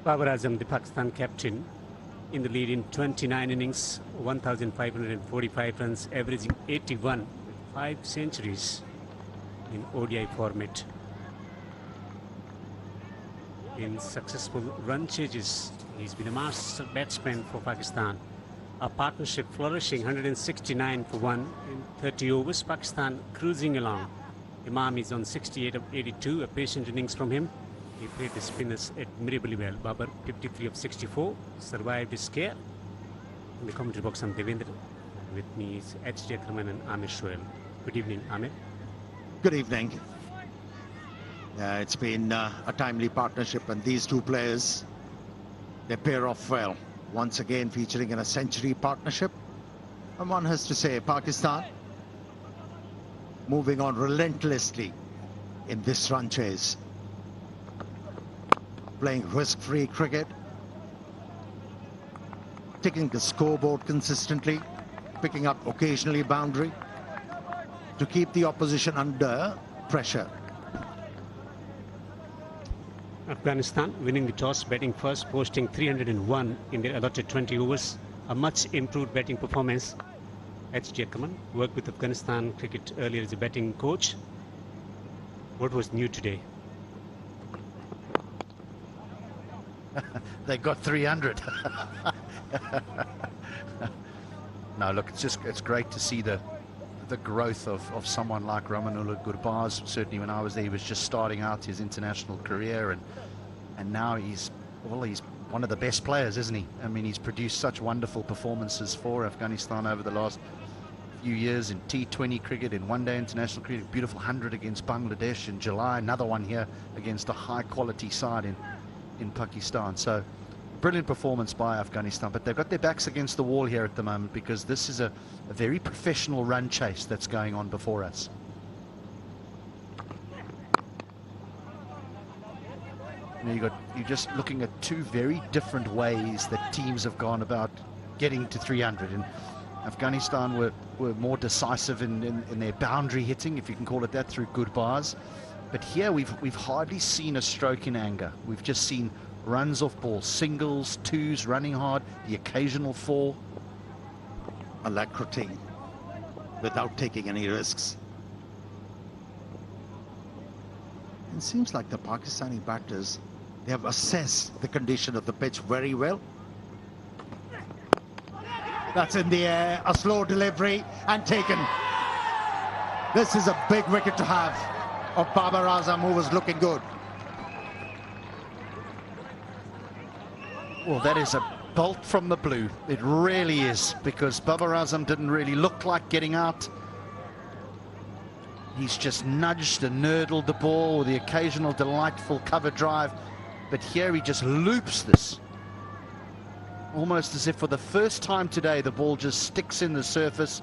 [SPEAKER 7] Babar Azam, the Pakistan captain, in the lead in 29 innings, 1,545 runs, averaging 81, with 5 centuries in ODI format. In successful run chases, he's been a master batsman for Pakistan. A partnership flourishing, 169 for 1 in 30 overs. Pakistan cruising along. Imam is on 68 of 82, a patient innings from him. He played the spinners admirably well. Babar, 53 of 64, survived his scare. In the commentary box, I'm Devendra. With me is H.J. Thurman and Amir Shoel. Good evening, Amir.
[SPEAKER 5] Good evening. It's been a timely partnership, and these two players, they pair off well. Once again featuring in a century partnership. And one has to say, Pakistan moving on relentlessly in this run chase. Playing risk-free cricket, ticking the scoreboard consistently, picking up occasionally boundary to keep the opposition under pressure.
[SPEAKER 7] Afghanistan winning the toss, batting first, posting 301 in their allotted 20 overs. A much improved batting performance. H.J. Thurman worked with Afghanistan cricket earlier as a batting coach. What was new today?
[SPEAKER 2] They got 300. No, look, it's great to see the growth of someone like Ramanullah Gurbaz. Certainly when I was there, he was just starting out his international career, and now he's one of the best players, isn't he? I mean, he's produced such wonderful performances for Afghanistan over the last few years in T20 cricket, in one-day international cricket. Beautiful 100 against Bangladesh in July, another one here against a high-quality side in Pakistan. So brilliant performance by Afghanistan, but they've got their backs against the wall here at the moment, because this is a very professional run chase that's going on before us. you're just looking at two very different ways that teams have gone about getting to 300. And Afghanistan were more decisive in their boundary hitting, if you can call it that, through Gurbaz. But here we've hardly seen a stroke in anger. We've just seen runs off ball, singles, twos, running hard, the occasional four.
[SPEAKER 5] Alacrity without taking any risks. It seems like the Pakistani batters, they have assessed the condition of the pitch very well. That's in the air, a slow delivery and taken. This is a big wicket to have of Babar Azam, who was looking good.
[SPEAKER 2] Well, that is a bolt from the blue. It really is, because Babar Azam didn't really look like getting out. He's just nudged and nurdled the ball with the occasional delightful cover drive. But here he just loops this. Almost as if for the first time today, the ball just sticks in the surface.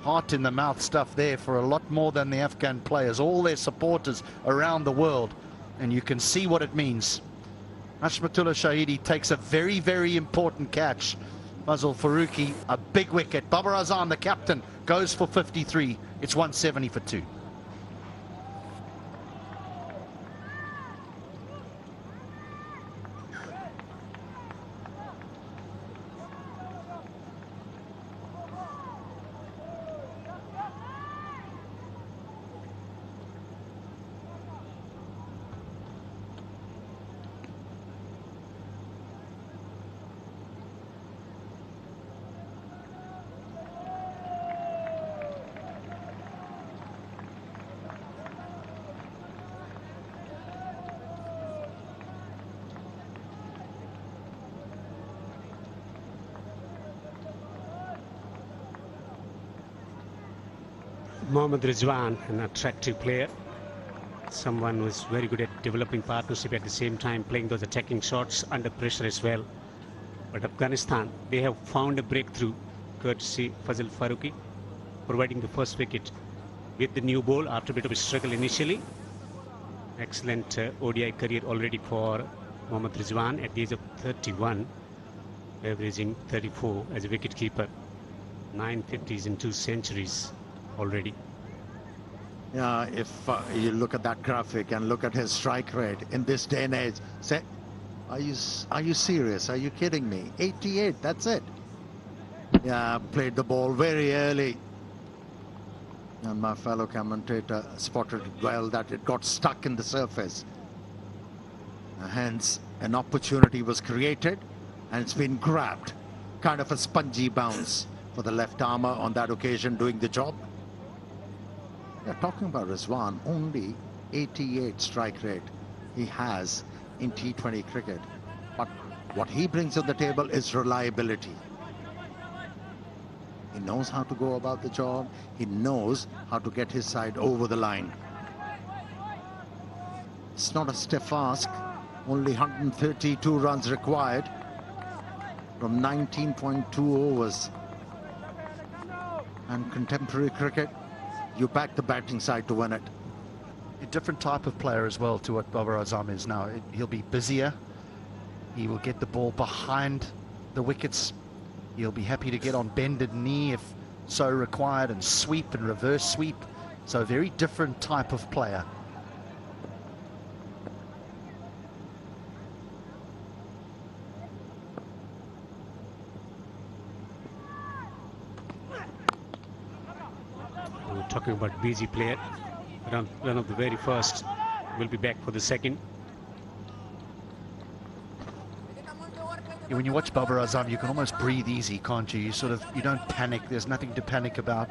[SPEAKER 2] Heart in the mouth stuff there for a lot more than the Afghan players, all their supporters around the world. And you can see what it means. Hashmatullah Shahidi takes a very, very important catch. Fazal Farooqi, a big wicket. Babar Azam, the captain, goes for 53. It's 170 for 2.
[SPEAKER 7] Mohammad Rizwan, an attractive player, someone who is very good at developing partnership, at the same time playing those attacking shots under pressure as well. But Afghanistan, they have found a breakthrough courtesy Fazal Farooqi, providing the first wicket with the new ball after a bit of a struggle initially. Excellent ODI career already for Mohammad Rizwan at the age of 31, averaging 34 as a wicketkeeper. 9 50s and 2 centuries already.
[SPEAKER 5] Yeah, if you look at that graphic and look at his strike rate in this day and age, say, are you serious? Are you kidding me? 88, that's it. Yeah, played the ball very early. And my fellow commentator spotted well that it got stuck in the surface. Hence, an opportunity was created and it's been grabbed. Kind of a spongy bounce for the left armer on that occasion, doing the job. Yeah, talking about Rizwan, only 88 strike rate he has in T20 cricket. But what he brings to the table is reliability. He knows how to go about the job. He knows how to get his side over the line. It's not a stiff ask. Only 132 runs required from 19.2 overs. And contemporary cricket, you back the batting side to win it.
[SPEAKER 2] A different type of player as well to what Babar Azam is now. He'll be busier. He will get the ball behind the wickets. He'll be happy to get on bended knee if so required and sweep and reverse sweep. So a very different type of player.
[SPEAKER 7] Talking about busy player, one of the very first, will be back for the second.
[SPEAKER 2] When you watch Babar Azam, you can almost breathe easy, can't you? You don't panic. There's nothing to panic about.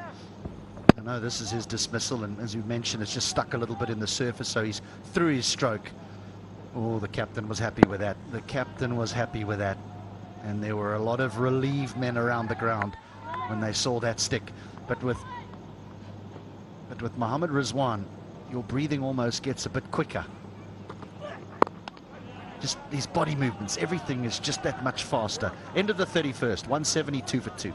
[SPEAKER 2] I know this is his dismissal, and as you mentioned, it's just stuck a little bit in the surface, so he's through his stroke. Oh, the captain was happy with that. The captain was happy with that. And there were a lot of relieved men around the ground when they saw that stick. But with Mohammad Rizwan, your breathing almost gets a bit quicker. Just these body movements, everything is just that much faster. End of the 31st, 172 for 2.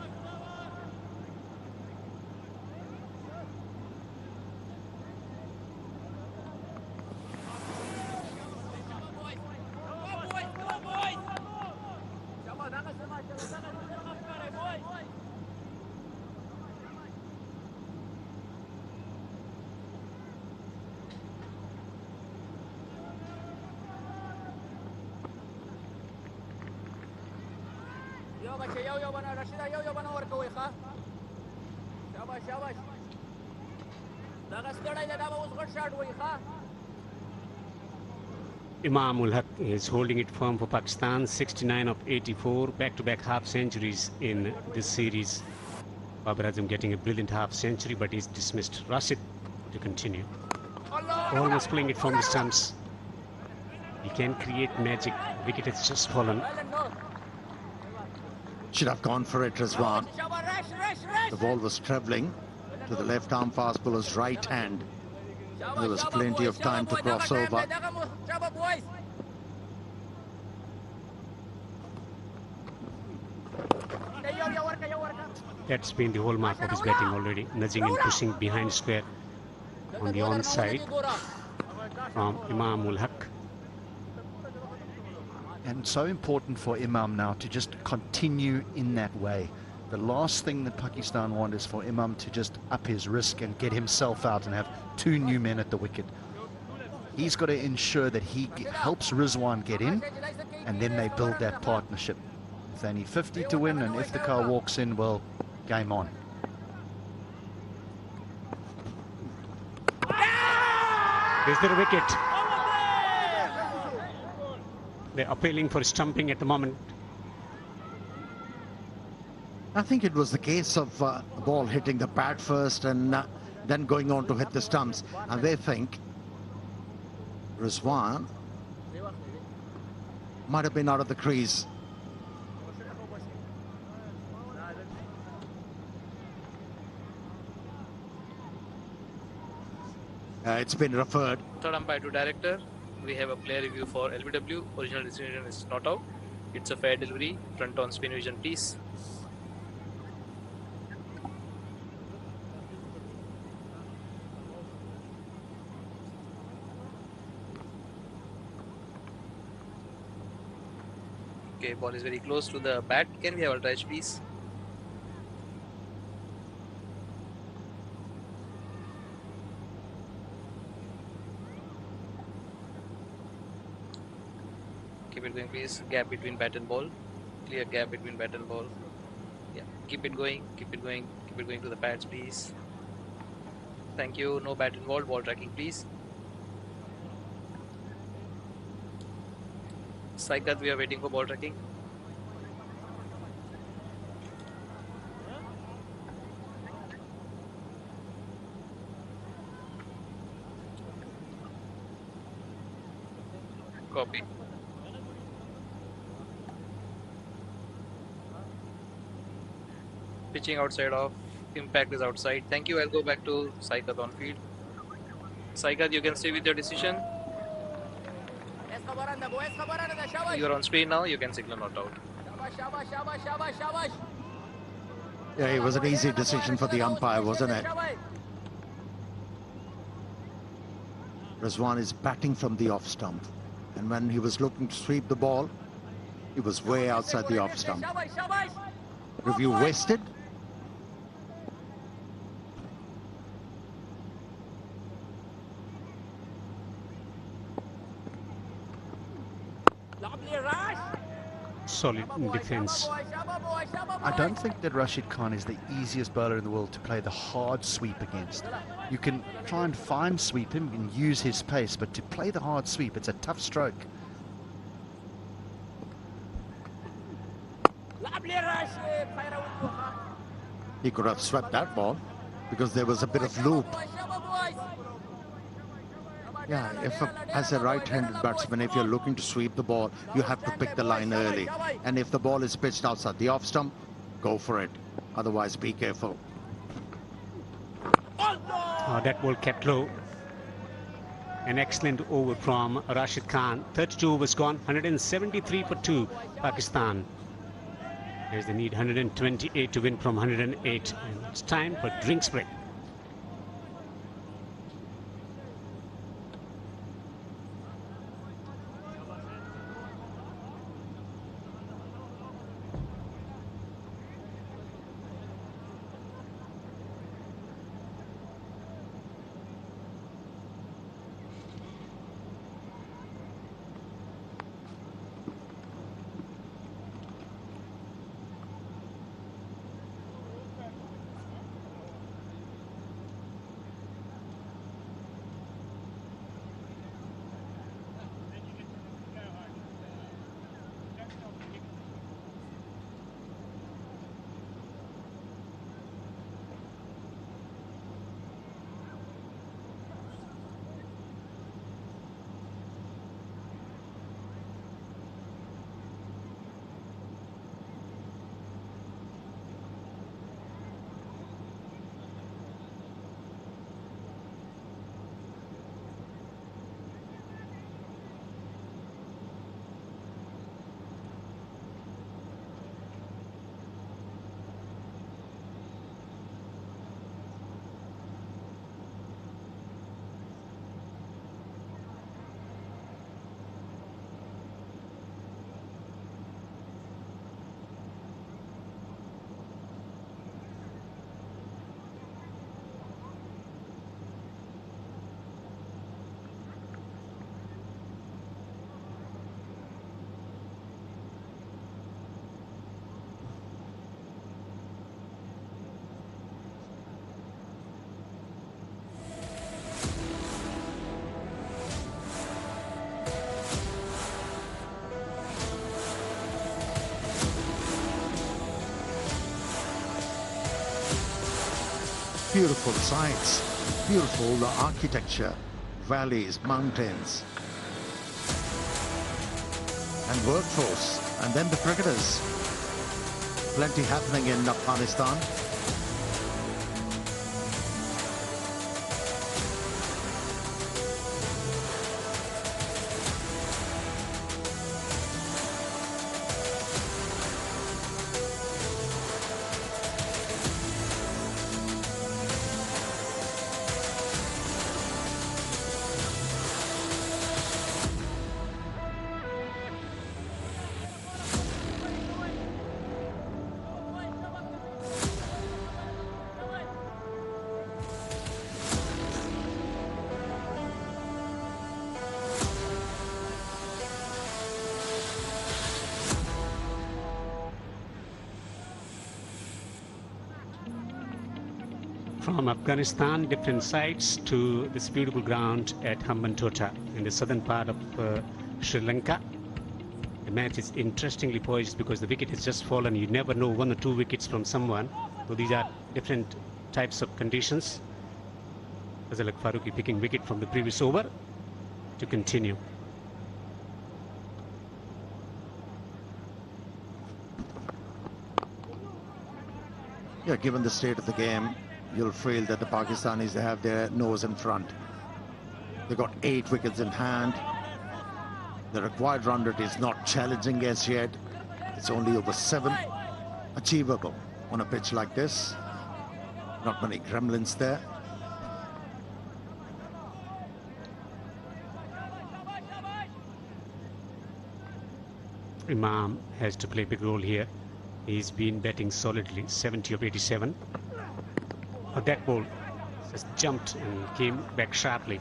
[SPEAKER 7] Imam ul Haq is holding it firm for Pakistan. 69 of 84, back-to-back half centuries in this series. Babar Azam getting a brilliant half century, but he's dismissed. Rashid to continue. Almost playing it from the stumps. He can create magic. Wicket has just fallen.
[SPEAKER 5] Should have gone for it, Rizwan. The ball was travelling to the left arm fast bowler's right hand. There was plenty of time to cross over.
[SPEAKER 7] That's been the hallmark of his batting already. Nudging and pushing behind square on the onside from Imam ul Haq.
[SPEAKER 2] And so important for Imam now to just continue in that way. The last thing that Pakistan want is for Imam to just up his risk and get himself out and have two new men at the wicket. He's got to ensure that he helps Rizwan get in, and then they build that partnership. If they need 50 to win, and if the car walks in, well, game on.
[SPEAKER 7] Is there a wicket? They're appealing for stumping at the moment.
[SPEAKER 5] I think it was the case of the ball hitting the pad first and then going on to hit the stumps. And they think Rizwan might have been out of the crease. It's been referred.
[SPEAKER 6] Third umpire to director. We have a player review for LBW. Original decision is not out. It's a fair delivery. Front on spin vision, please. Okay, ball is very close to the bat. Can we have ultra edge, please? Keep it going, please. Gap between bat and ball. Clear gap between bat and ball. Yeah, keep it going. Keep it going. Keep it going to the pads, please. Thank you. No bat involved. Ball tracking, please. Saikat, we are waiting for ball tracking. Copy. Pitching outside off. Impact is outside. Thank you. I'll go back to Saikat on field. Saikat, you can stay with your decision. You're on screen now. You can signal not out.
[SPEAKER 5] Yeah, it was an easy decision for the umpire, wasn't it? Rizwan is batting from the off stump. And when he was looking to sweep the ball, he was way outside the off stump. Review wasted.
[SPEAKER 7] Solid defense.
[SPEAKER 2] I don't think that Rashid Khan is the easiest bowler in the world to play the hard sweep against. You can try and fine sweep him and use his pace, but to play the hard sweep, it's a tough stroke.
[SPEAKER 5] He could have swept that ball because there was a bit of loop. Yeah, as a right-handed batsman, if you're looking to sweep the ball, you have to pick the line early. And if the ball is pitched outside the off stump, go for it. Otherwise, be careful.
[SPEAKER 7] That ball kept low. An excellent over from Rashid Khan. 32 overs gone. 173 for 2, Pakistan. There's the need 128 to win from 108. And it's time for drinks break.
[SPEAKER 5] beautiful sights, beautiful architecture, valleys, mountains, and workforce, and then the cricketers. Plenty happening in Afghanistan.
[SPEAKER 7] From Afghanistan, different sides to this beautiful ground at Hambantota in the southern part of Sri Lanka. The match is interestingly poised because the wicket has just fallen. You never know 1 or 2 wickets from someone. So these are different types of conditions. Fazal Faruqi picking wicket from the previous over to continue.
[SPEAKER 5] Yeah, given the state of the game, you'll feel that the Pakistanis, they have their nose in front. They got 8 wickets in hand. The required run rate is not challenging as yet. It's only over 7. Achievable on a pitch like this. Not many gremlins there.
[SPEAKER 7] Imam has to play a big role here. He's been batting solidly, 70 of 87. That ball just jumped and came back sharply.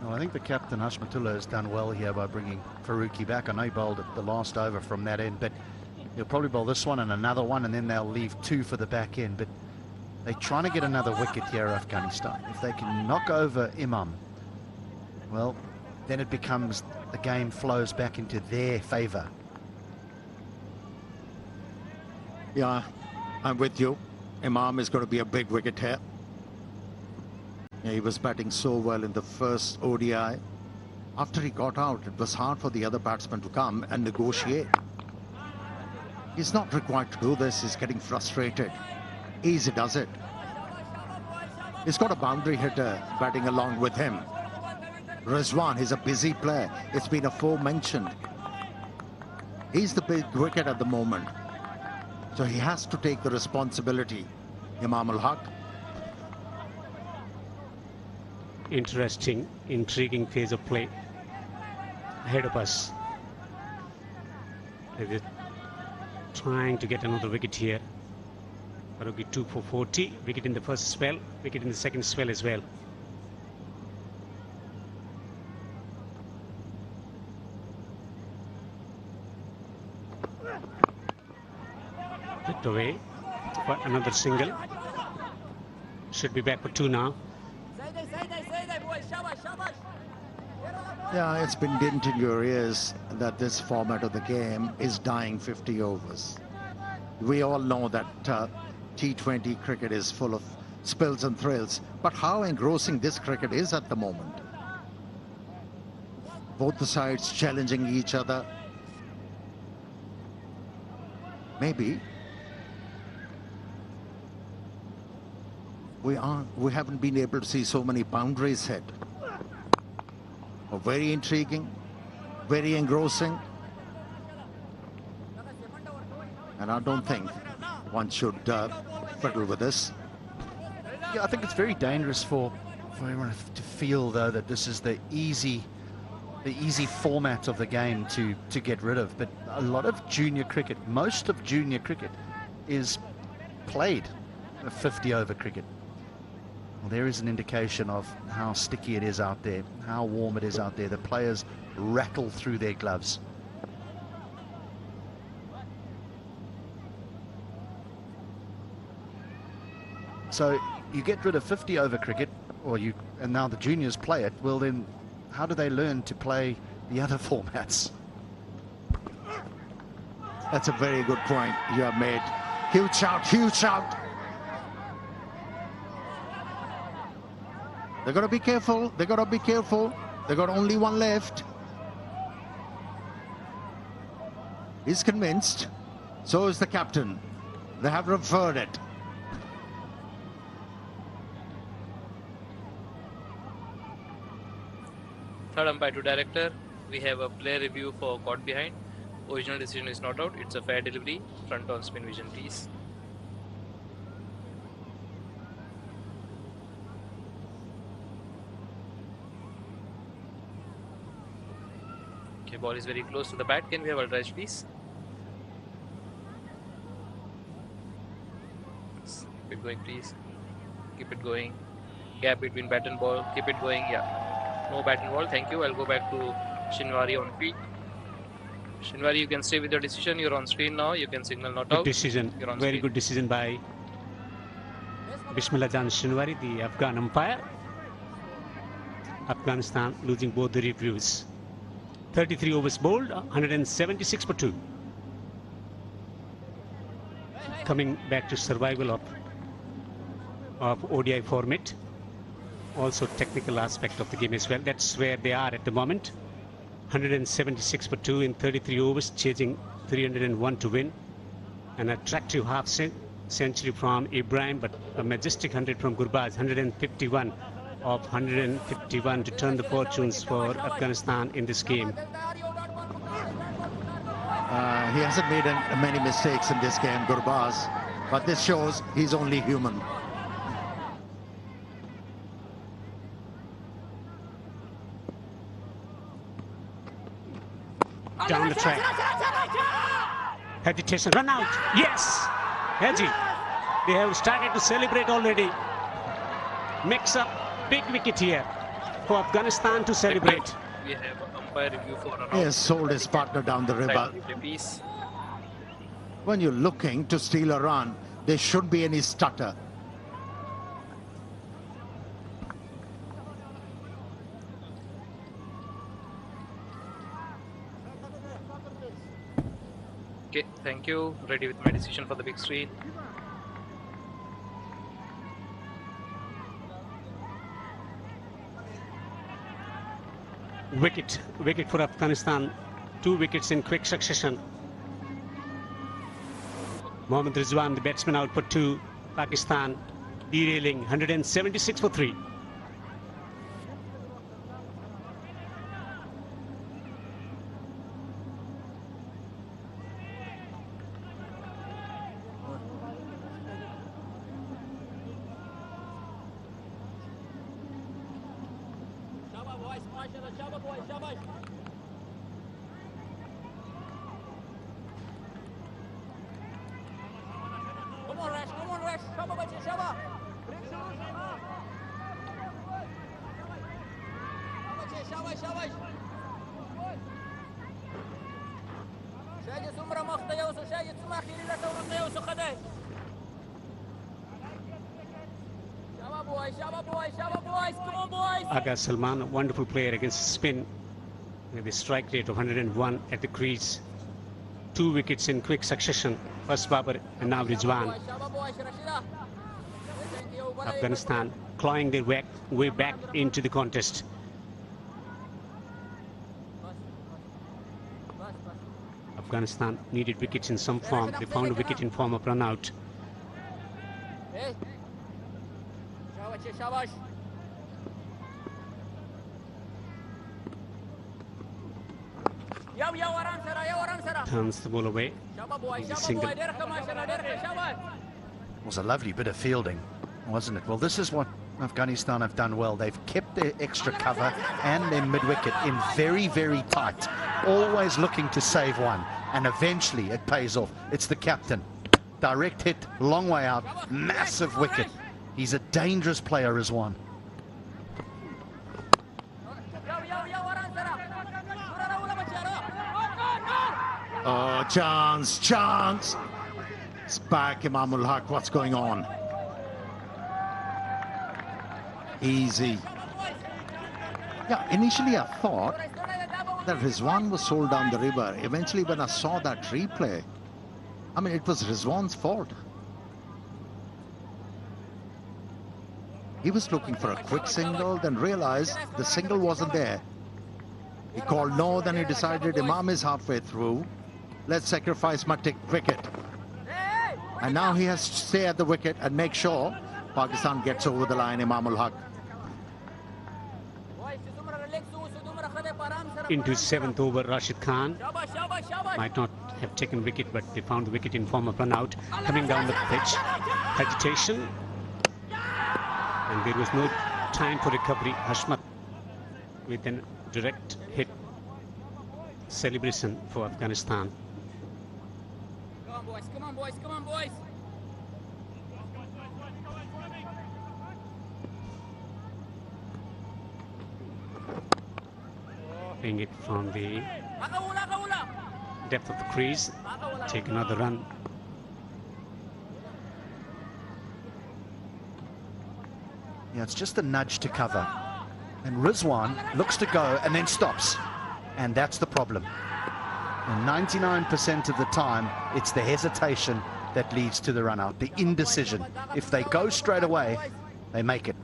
[SPEAKER 2] Well, I think the captain, Hashmatullah, has done well here by bringing Faruqi back. I know he bowled at the last over from that end, but he'll probably bowl this one and another one, and then they'll leave 2 for the back end. But they're trying to get another wicket here, Afghanistan. If they can knock over Imam, well, then it becomes the game flows back into their favour.
[SPEAKER 5] Yeah, I'm with you. Imam is going to be a big wicket here. Yeah, he was batting so well in the first ODI. After he got out, it was hard for the other batsmen to come and negotiate. He's not required to do this. He's getting frustrated. Easy does it. He's got a boundary hitter batting along with him. Rizwan, he's a busy player. It's been aforementioned. He's the big wicket at the moment. So he has to take the responsibility. Imam ul-Haq.
[SPEAKER 7] Interesting, intriguing phase of play ahead of us. They're trying to get another wicket here. Faruqi 2 for 40. Wicket in the first spell, wicket in the second spell as well. Put away for another single. Should be back for 2 now.
[SPEAKER 5] Yeah, it's been dint in your ears that this format of the game is dying 50 overs. We all know that T20 cricket is full of spills and thrills, but how engrossing this cricket is at the moment. Both the sides challenging each other. Maybe we haven't been able to see so many boundaries hit. Very intriguing, very engrossing, and I don't think one should fiddle with this.
[SPEAKER 2] Yeah, I think it's very dangerous for everyone to feel, though, that this is the easy format of the game to get rid of. But a lot of junior cricket, most of junior cricket, is played a 50-over cricket. Well, there is an indication of how sticky it is out there, how warm it is out there. The players rattle through their gloves. So you get rid of 50-over cricket, and now the juniors play it. Well, then how do they learn to play the other formats?
[SPEAKER 5] That's a very good point you have made. Huge shout, huge shout. They've got to be careful. They've got to be careful. They've got only one left. He's convinced. So is the captain. They have referred it.
[SPEAKER 6] Third umpire to director. We have a player review for caught behind. Original decision is not out. It's a fair delivery. Front on spin vision, please. Okay, ball is very close to the bat. Can we have ultra edge, please? Keep it going, please. Keep it going. Gap between bat and ball. Keep it going. Yeah. No bat and ball. Thank you. I'll go back to Shinwari on field. Shinwari, you can stay with your decision. You're on screen now. You can signal not
[SPEAKER 7] Good
[SPEAKER 6] out.
[SPEAKER 7] decision. Very
[SPEAKER 6] screen.
[SPEAKER 7] good decision by Bismillah Jan Shinwari, the Afghan umpire. Afghanistan losing both the reviews. 33 overs bowled, 176 for 2. Coming back to survival of ODI format. Also technical aspect of the game as well. That's where they are at the moment. 176 for 2 in 33 overs, chasing 301 to win. An attractive half century from Ibrahim, but a majestic 100 from Gurbaz. 151 of 151 to turn the fortunes for Afghanistan in this game.
[SPEAKER 5] He hasn't made many mistakes in this game, Gurbaz, but this shows he's only human.
[SPEAKER 7] Down the track. Hesitation, run out. Yes! Haji. They have started to celebrate already. Mix up. Big wicket here for Afghanistan to celebrate.
[SPEAKER 6] We have umpire review for
[SPEAKER 5] He has sold his partner down the river. When you're looking to steal a run, there shouldn't be any stutter.
[SPEAKER 6] Okay, thank you. Ready with my decision for the big screen.
[SPEAKER 7] Wicket for Afghanistan. 2 wickets in quick succession. Mohammad Rizwan, the batsman, out for 2. Pakistan derailing, 176 for 3. Aga Salman, a wonderful player against spin with a strike rate of 101 at the crease. 2 wickets in quick succession. First Babar and now Rizwan. Afghanistan clawing their way back into the contest. Afghanistan needed wickets in some form. They found a wicket in form of run out. Turns the ball away. Single.
[SPEAKER 9] It was a lovely bit of fielding, wasn't it? Well, this is what Afghanistan have done well. They've kept their extra cover and their mid-wicket in very, very tight, always looking to save one, and eventually it pays off. It's the captain. Direct hit, long way out, massive wicket. He's a dangerous player as one.
[SPEAKER 5] Oh, chance, chance. It's back, Imamul Haq. What's going on? Easy. Yeah, initially I thought that Rizwan was sold down the river. Eventually, when I saw that replay, I mean, it was Rizwan's fault. He was looking for a quick single, then realized the single wasn't there. He called no, then he decided Imam is halfway through. Let's sacrifice my wicket. And now he has to stay at the wicket and make sure Pakistan gets over the line, Imam ul Haq.
[SPEAKER 7] Into his 7th over, Rashid Khan might not have taken wicket, but they found the wicket in form of run out. Coming down the pitch, agitation, and there was no time for recovery. Hashmat with a direct hit. Celebration for Afghanistan.
[SPEAKER 10] Come on, boys, come on, boys, come on, boys.
[SPEAKER 7] Playing it from the depth of the crease. Take another run.
[SPEAKER 9] Yeah, it's just a nudge to cover. And Rizwan looks to go and then stops. And that's the problem. And 99% of the time, it's the hesitation that leads to the run out, the indecision. If they go straight away, they make it.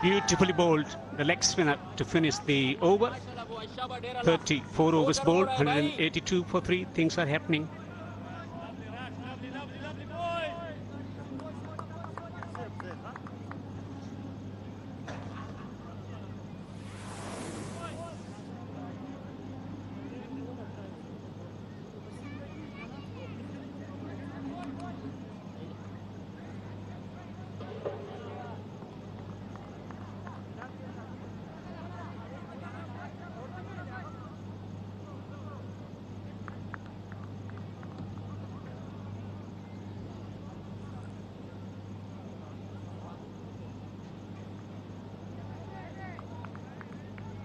[SPEAKER 7] Beautifully bowled, the leg spinner to finish the over. 34 overs bowled, 182 for 3. Things are happening.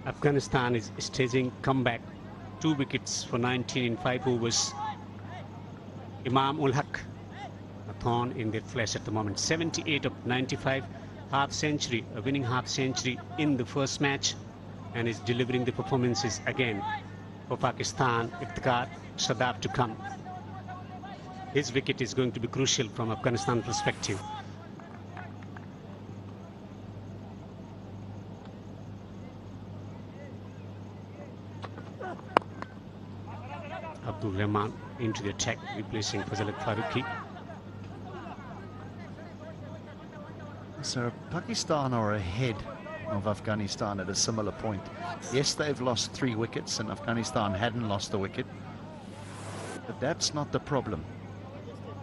[SPEAKER 7] Afghanistan is staging comeback. 2 wickets for 19 in 5 overs. Imam ul Haq, a thorn in their flesh at the moment. 78 of 95, half century, a winning half century in the first match, and is delivering the performances again for Pakistan. Iftikhar Shadab to come. His wicket is going to be crucial from Afghanistan perspective. Abdul Rahman into the attack, replacing Fazal Farooqi.
[SPEAKER 9] So Pakistan are ahead of Afghanistan at a similar point. Yes, they've lost 3 wickets and Afghanistan hadn't lost a wicket. But that's not the problem.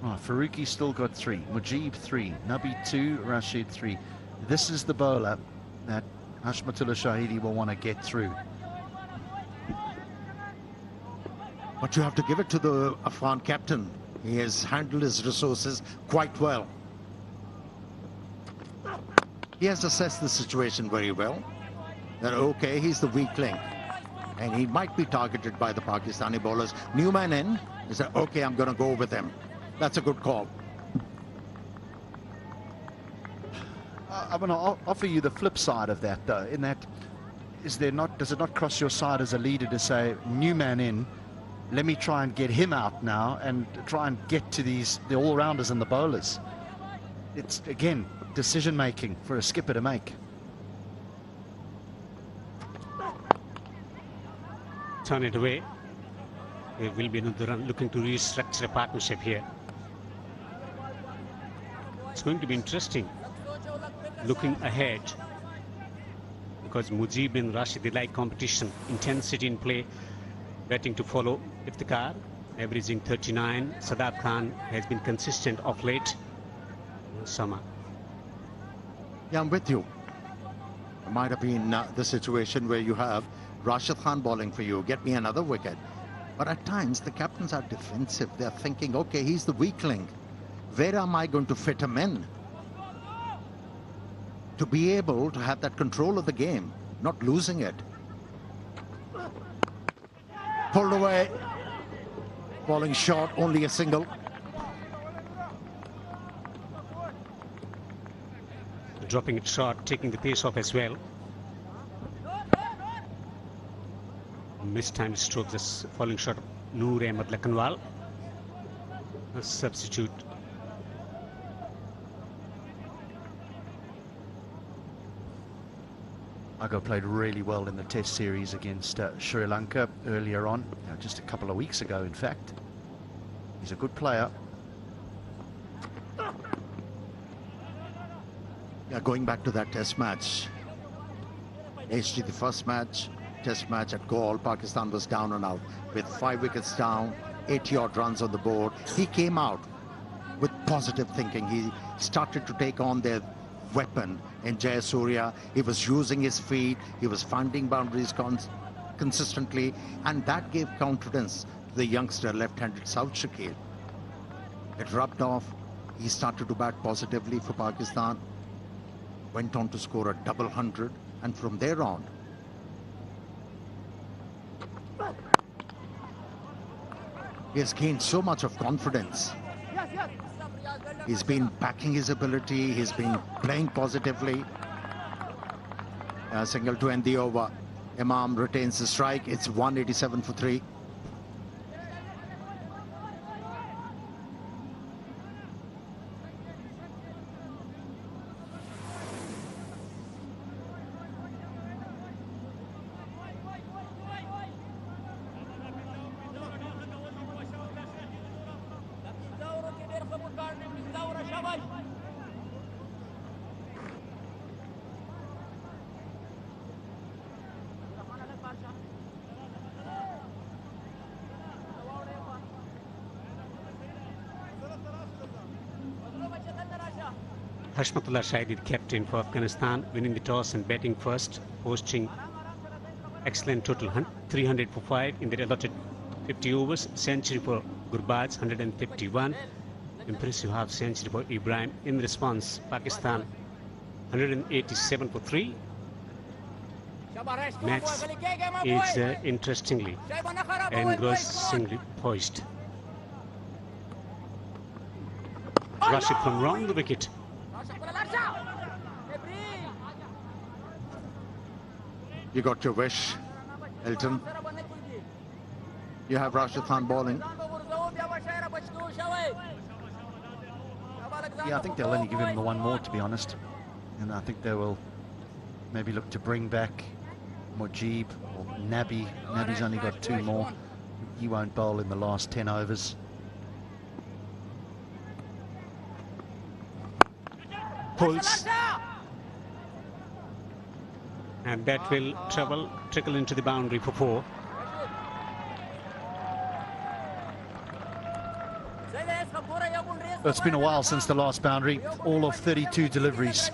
[SPEAKER 9] Oh, Farooqi still got 3, Mujib 3, Nabi 2, Rashid 3. This is the bowler that Hashmatullah Shahidi will want to get through.
[SPEAKER 5] But you have to give it to the Afghan captain. He has handled his resources quite well. He has assessed the situation very well. That, okay, he's the weak link. And he might be targeted by the Pakistani bowlers. New man in, he said, okay, I'm going to go with him. That's a good call.
[SPEAKER 9] I'm going to offer you the flip side of that, though, in that, does it not cross your side as a leader to say, new man in, let me try and get him out now and try and get to the all-rounders and the bowlers. It's, again, decision-making for a skipper to make.
[SPEAKER 7] Turn it away. There will be another run, looking to restructure a partnership here. It's going to be interesting looking ahead, because Mujib and Rashid, they like competition, intensity in play. Batting to follow. Iftikhar averaging 39. Sadab Khan has been consistent of late. Summer.
[SPEAKER 5] Yeah, I'm with you. It might have been the situation where you have Rashid Khan bowling for you, get me another wicket. But at times the captains are defensive. They're thinking, okay, he's the weak link. Where am I going to fit him in? To be able to have that control of the game, not losing it. Pulled away. Bowling short, only a single.
[SPEAKER 7] Dropping it short, taking the pace off as well. Mistimed strokes, this falling short of Noor Ahmed Lakanwal. A substitute.
[SPEAKER 9] Agho played really well in the Test series against Sri Lanka earlier on, just a couple of weeks ago, in fact. He's a good player.
[SPEAKER 5] Yeah, going back to that Test match, HD, the first match, Test match at Galle, Pakistan was down and out with 5 wickets down, 80-odd runs on the board. He came out with positive thinking. He started to take on their weapon in Jayasuriya. He was using his feet, he was finding boundaries consistently, and that gave confidence to the youngster left-handed South Shakil. It rubbed off. He started to bat positively for Pakistan, went on to score a double 100, and from there on he has gained so much of confidence. He's been backing his ability, he's been playing positively. Single to end the over. Imam retains the strike. It's 187 for 3.
[SPEAKER 7] Hashmatullah Shahidi, the captain for Afghanistan, winning the toss and batting first, posting excellent total 300 for 5 in the allotted 50 overs. Century for Gurbaz, 151. Impressive half century for Ibrahim. In response, Pakistan 187 for 3. Match is interestingly engrossingly poised. Rashid from round the wicket.
[SPEAKER 5] You got your wish, Elton. You have Rashid Khan bowling.
[SPEAKER 9] Yeah, I think they'll only give him the one more, to be honest. And I think they will maybe look to bring back Mujib or Nabi. Nabi's only got 2 more. He won't bowl in the last 10 overs.
[SPEAKER 7] Pulls. And that will trickle into the boundary for 4.
[SPEAKER 9] It's been a while since the last boundary, all of 32 deliveries,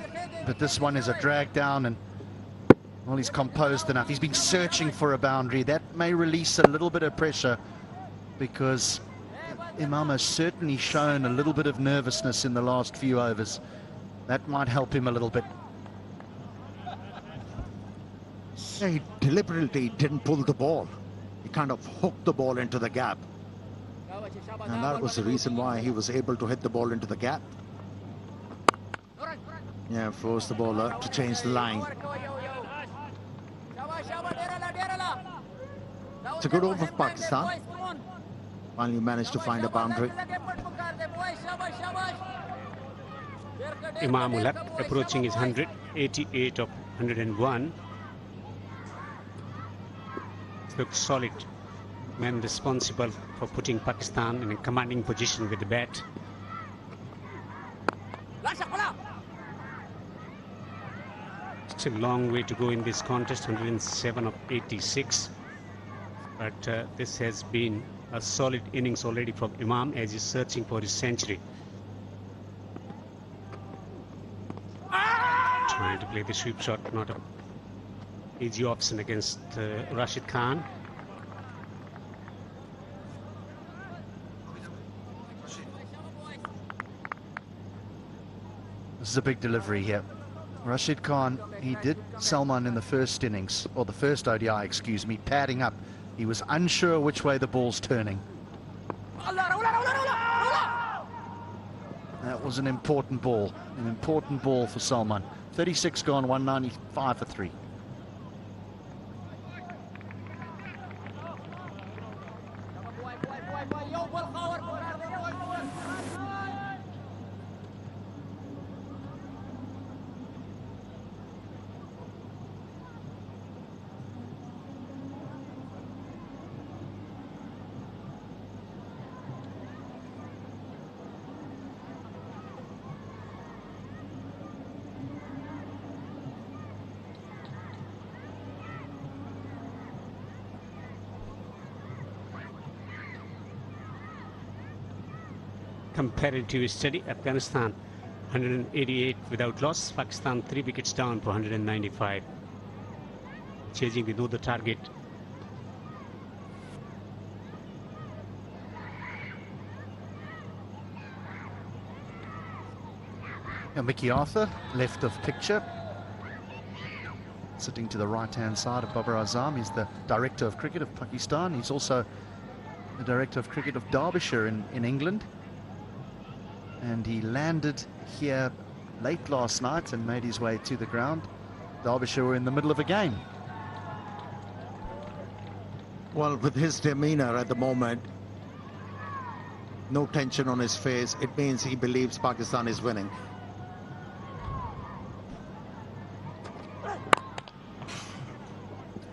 [SPEAKER 9] but this one is a drag down, and well, he's composed enough. He's been searching for a boundary. That may release a little bit of pressure, because Imam has certainly shown a little bit of nervousness in the last few overs. That might help him a little bit.
[SPEAKER 5] He deliberately didn't pull the ball. He kind of hooked the ball into the gap. And that was the reason why he was able to hit the ball into the gap. Yeah, forced the bowler to change the line. It's a good over for Pakistan. Finally managed to find a boundary.
[SPEAKER 7] Imam Ulaq approaching his 100, 88 of 101. Looks solid. Man responsible for putting Pakistan in a commanding position with the bat. It's a long way to go in this contest, 107 of 86. But this has been a solid innings already from Imam as he's searching for his century. Trying to play the sweep shot, not an easy option against Rashid Khan.
[SPEAKER 9] This is a big delivery here. Rashid Khan, he did Salman in the first innings, or the first ODI, excuse me, padding up. He was unsure which way the ball's turning. That was an important ball for Salman. 36 gone, 195 for 3.
[SPEAKER 7] comparative study. Afghanistan 188 without loss. Pakistan 3 wickets down for 195. Chasing the know the target.
[SPEAKER 9] And Mickey Arthur, left of picture, sitting to the right-hand side of Babar Azam. He's the director of cricket of Pakistan. He's also the director of cricket of Derbyshire in England. And he landed here late last night and made his way to the ground. Derbyshire were in the middle of a game.
[SPEAKER 5] Well, with his demeanor at the moment, no tension on his face, it means he believes Pakistan is winning.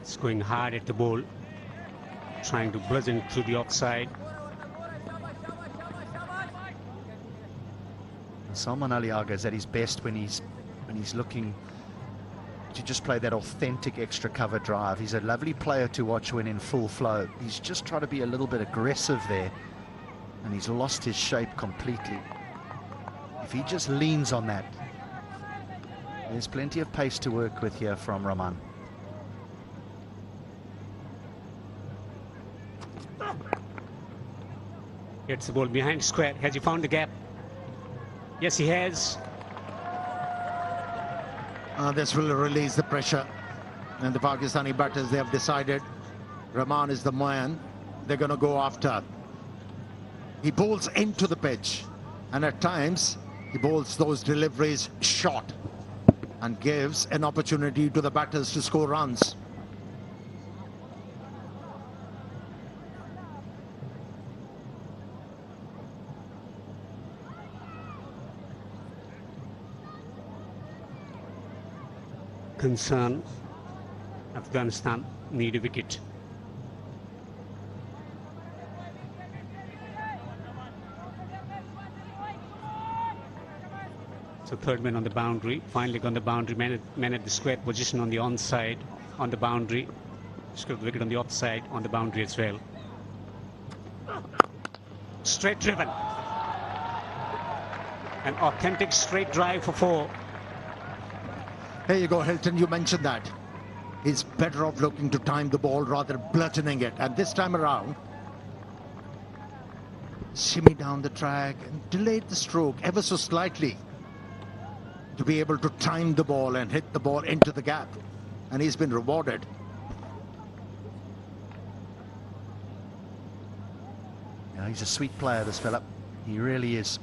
[SPEAKER 7] It's going hard at the ball, trying to buzz in through the offside.
[SPEAKER 9] Salman Ali Agha is at his best when he's looking to just play that authentic extra cover drive. He's a lovely player to watch when in full flow. He's just trying to be a little bit aggressive there, and he's lost his shape completely. If he just leans on that, there's plenty of pace to work with here from Rahman.
[SPEAKER 7] Gets the ball behind square. Has he found the gap? Yes, he has.
[SPEAKER 5] This will release the pressure. And the Pakistani batters, they have decided Rahman is the man they're going to go after. He bowls into the pitch. And at times, he bowls those deliveries short and gives an opportunity to the batters to score runs.
[SPEAKER 7] Concern, Afghanistan need a wicket. So third man on the boundary, finally got on the boundary, man at the square position on the onside, on the boundary. Scored the wicket on the offside, on the boundary as well. Straight driven. An authentic straight drive for 4.
[SPEAKER 5] There you go, Hilton, you mentioned that. He's better off looking to time the ball rather than bludgeoning it. And this time around, shimmy down the track and delayed the stroke ever so slightly to be able to time the ball and hit the ball into the gap. And he's been rewarded.
[SPEAKER 9] Yeah, he's a sweet player, this fella. He really is.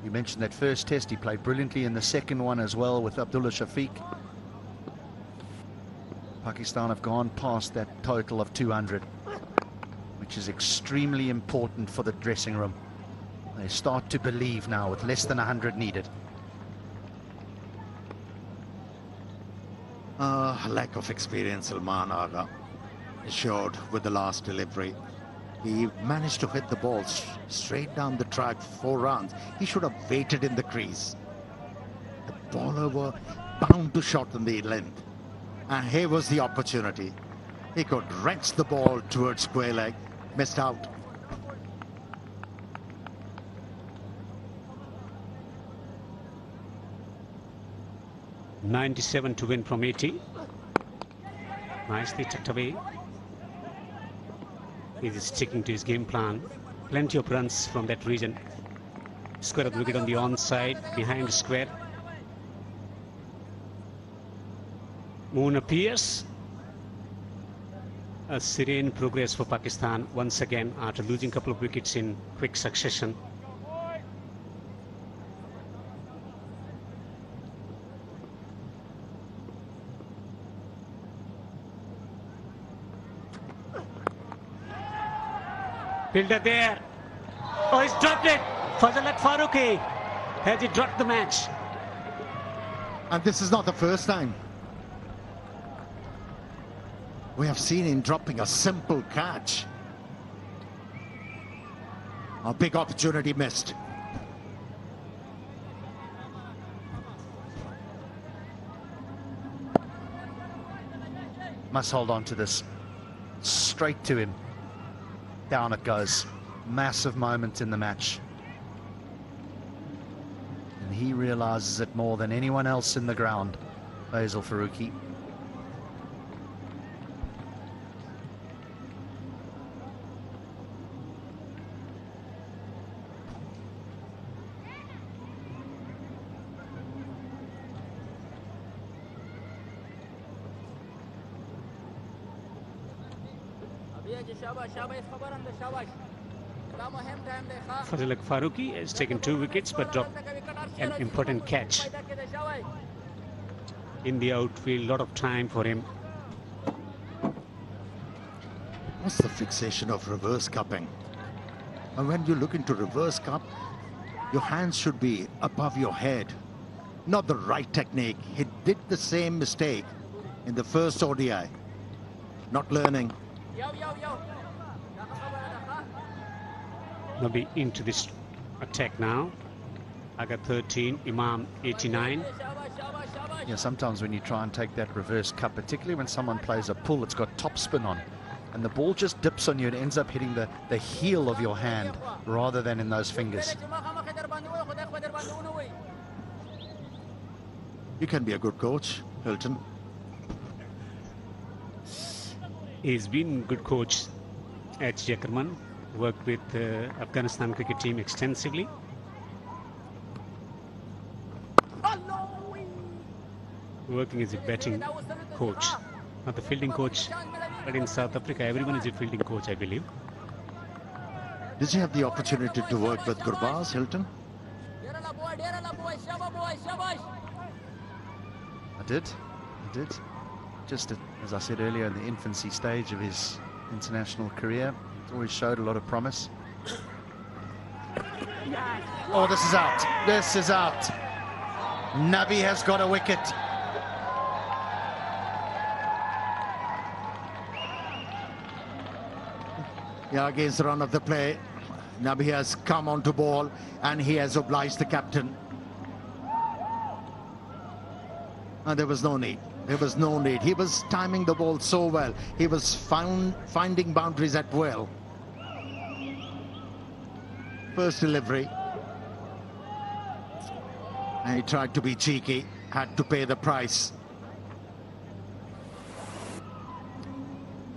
[SPEAKER 9] You mentioned that first test. He played brilliantly in the second one as well with Abdullah Shafiq. Pakistan have gone past that total of 200, which is extremely important for the dressing room. They start to believe now with less than 100 needed.
[SPEAKER 5] Lack of experience, Salman Agha showed with the last delivery. He managed to hit the ball straight down the track for 4 runs. He should have waited in the crease. The bowler were bound to shorten the length. And here was the opportunity. He could wrench the ball towards square leg. Missed out.
[SPEAKER 7] .97 to win from 80. Nicely tucked away. He's sticking to his game plan. Plenty of runs from that region. Square of the wicket on the onside, behind the square. Moon appears. A serene progress for Pakistan once again after losing a couple of wickets in quick succession. Fielder there. Oh, he's dropped it. Fazal Faruqi. Has he dropped the match?
[SPEAKER 5] And this is not the first time. We have seen him dropping a simple catch. A big opportunity missed.
[SPEAKER 9] Must hold on to this. Straight to him. Down it goes. Massive moment in the match. he realizes it more than anyone else in the ground, Faisal Farooqi.
[SPEAKER 7] Fazilak Farooqi has taken 2 wickets but dropped an important catch in the outfield. Lot of time for him.
[SPEAKER 5] What's the fixation of reverse cupping? And when you look into reverse cup, your hands should be above your head. Not the right technique. He did the same mistake in the first ODI. Not learning.
[SPEAKER 7] Nabi into this attack now. Aga 13, Imam 89.
[SPEAKER 9] Yeah, sometimes when you try and take that reverse cut, particularly when someone plays a pull, it's got top spin on, and the ball just dips on you and ends up hitting the heel of your hand rather than in those fingers.
[SPEAKER 5] You can be a good coach, Hilton.
[SPEAKER 7] He's been good coach at Jakarman. Worked with the Afghanistan cricket team extensively. Working as a batting coach, not the fielding coach, but in South Africa everyone is a fielding coach, I believe.
[SPEAKER 5] Did you have the opportunity to work with Gurbaz, Hilton?
[SPEAKER 9] I did. Just as I said earlier, in the infancy stage of his international career. Always showed a lot of promise. Oh, this is out. This is out. Nabi has got a wicket.
[SPEAKER 5] Yeah, against the run of the play, Nabi has come onto ball and he has obliged the captain. And there was no need. There was no need. He was timing the ball so well. He was finding boundaries at will. First delivery. And he tried to be cheeky. Had to pay the price.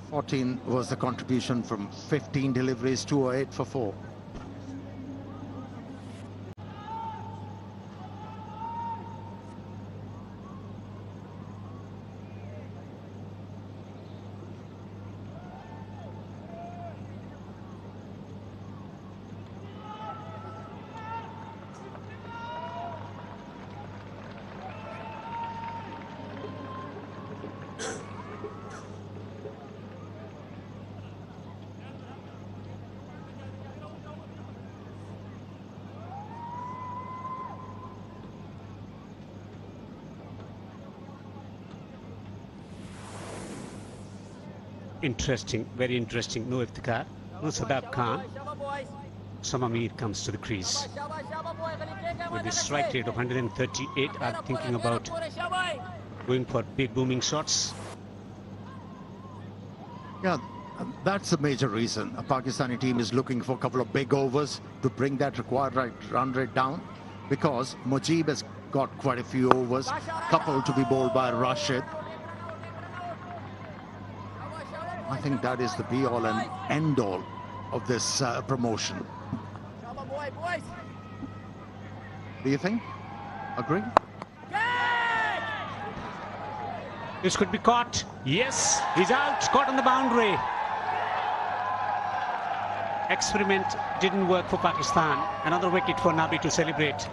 [SPEAKER 5] 14 was the contribution from 15 deliveries, 208 for 4.
[SPEAKER 7] Interesting, very interesting. No Iftikhar, no Sadab Khan. Samamir comes to the crease. With his strike rate of 138, are thinking about going for big booming shots.
[SPEAKER 5] Yeah, that's a major reason. A Pakistani team is looking for a couple of big overs to bring that required run rate down, because Mujib has got quite a few overs, couple to be bowled by Rashid. I think that is the be-all and end-all of this promotion. Do you think? Agree?
[SPEAKER 7] This could be caught. Yes, he's out, caught on the boundary. Experiment didn't work for Pakistan. Another wicket for Nabi to celebrate.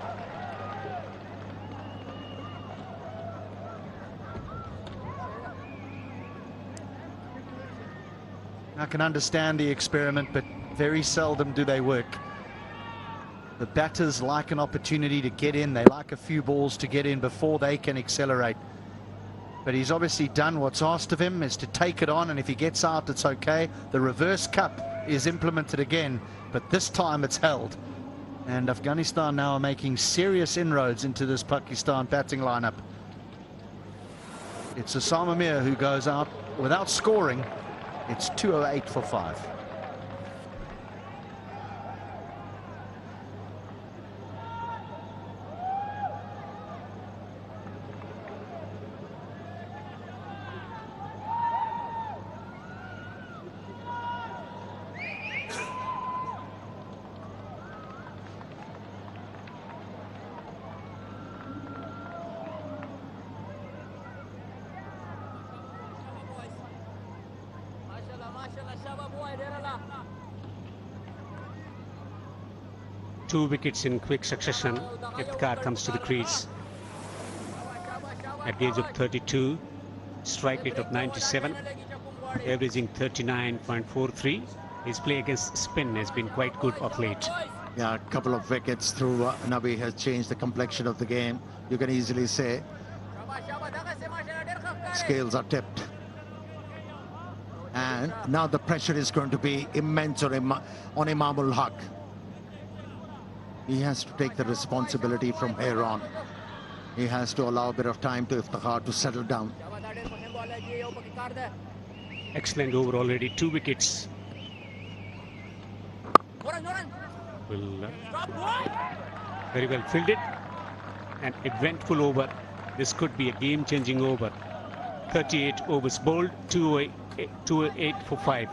[SPEAKER 9] I can understand the experiment, but very seldom do they work. The batters like an opportunity to get in. They like a few balls to get in before they can accelerate. But he's obviously done what's asked of him, is to take it on, and if he gets out, it's okay. The reverse cup is implemented again, but this time it's held. And Afghanistan now are making serious inroads into this Pakistan batting lineup. It's Osama Mir who goes out without scoring. It's 208 for 5.
[SPEAKER 7] Two wickets in quick succession. Iftikhar comes to the crease. At the age of 32, strike rate of 97, averaging 39.43. His play against spin has been quite good of late.
[SPEAKER 5] Yeah, a couple of wickets through Nabi has changed the complexion of the game. You can easily say scales are tipped. And now the pressure is going to be immense on Imamul Haq. He has to take the responsibility from here on. He has to allow a bit of time to Iftikhar to settle down.
[SPEAKER 7] Excellent over already, 2 wickets. Will very well fielded. An eventful over. This could be a game-changing over. 38 overs bowled, 208 for 5.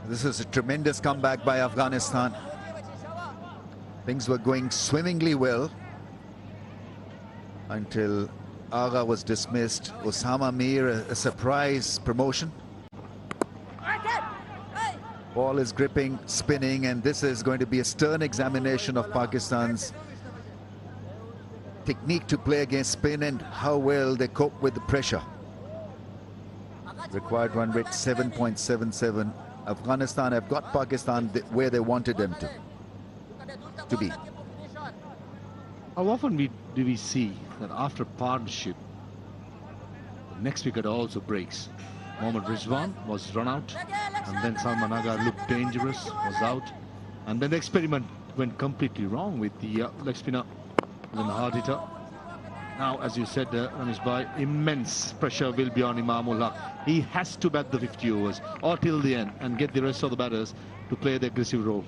[SPEAKER 1] This is a tremendous comeback by Afghanistan. Things were going swimmingly well until Agha was dismissed. Osama Mir, a surprise promotion. Ball is gripping, spinning, and this is going to be a stern examination of Pakistan's technique to play against spin and how well they cope with the pressure. Required run rate 7.77. Afghanistan have got Pakistan where they wanted them to be.
[SPEAKER 11] How often do we see that after partnership, the next wicket also breaks? Mohammad Rizwan was run out, and then Salman Agha looked dangerous, was out, and then the experiment went completely wrong with the leg spinner, then the hard hitter. Now, as you said, Ramesh Bhai, immense pressure will be on Imamul Haq. He has to bat the 50 overs or till the end and get the rest of the batters to play the aggressive role.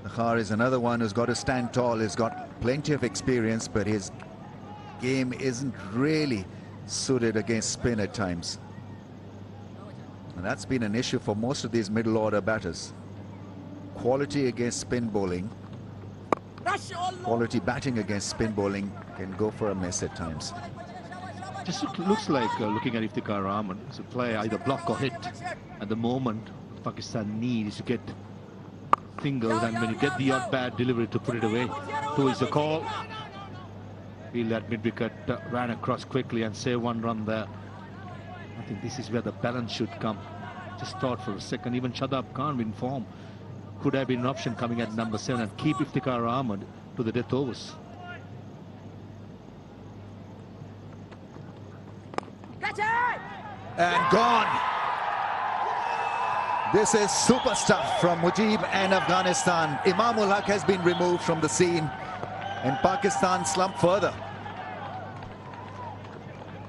[SPEAKER 1] Fakhar is another one who's got to stand tall. He's got plenty of experience, but his game isn't really suited against spin at times. And that's been an issue for most of these middle order batters. Quality against spin bowling, quality batting against spin bowling can go for a mess at times.
[SPEAKER 11] Just looks like looking at Iftikhar Ahmed, it's a play either block or hit. At the moment, Pakistan needs to get singles, and when you get the odd bad delivery to put it away. Who is the call? Feel that mid-wicket ran across quickly and save 1 run there. I think this is where the balance should come. Just thought for a second, even Shadab Khan in form could have been an option coming at number 7 and keep Iftikhar Ahmed to the death overs.
[SPEAKER 1] And gone. This is super stuff from Mujib and Afghanistan. Imamul Haq has been removed from the scene and Pakistan slumped further.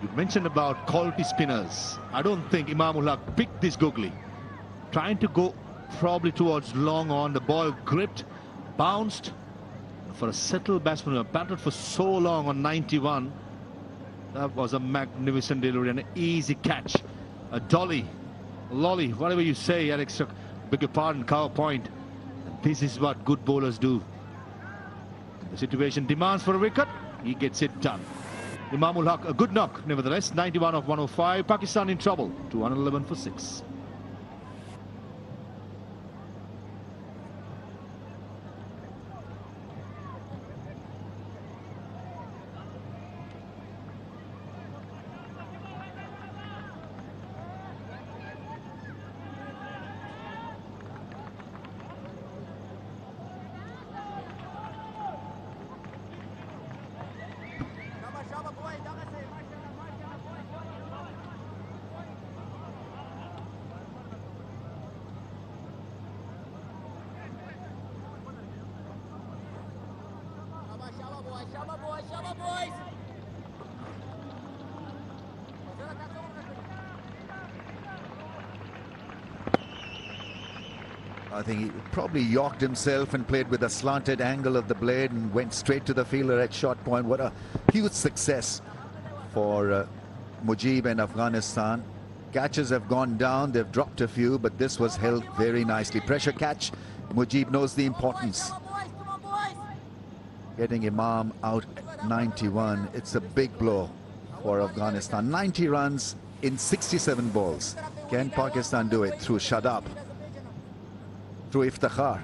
[SPEAKER 11] You mentioned about quality spinners. I don't think Imamul Haq picked this googly. Trying to go probably towards long on. The ball gripped, bounced. For a settled batsman who batted for so long on 91, that was a magnificent delivery and an easy catch. A dolly, lolly, whatever you say, Alex, beg your pardon, cow point. This is what good bowlers do. The situation demands for a wicket. He gets it done. Imamul Haq, a good knock, nevertheless. 91 of 105. Pakistan in trouble. 211 for 6.
[SPEAKER 1] I think he probably yorked himself and played with a slanted angle of the blade and went straight to the fielder at short point. What a huge success for Mujib and Afghanistan. Catches have gone down, they've dropped a few, but this was held very nicely. Pressure catch. Mujib knows the importance. Getting Imam out at 91, it's a big blow for Afghanistan. 90 runs in 67 balls. Can Pakistan do it through Shadab? Through Iftikhar?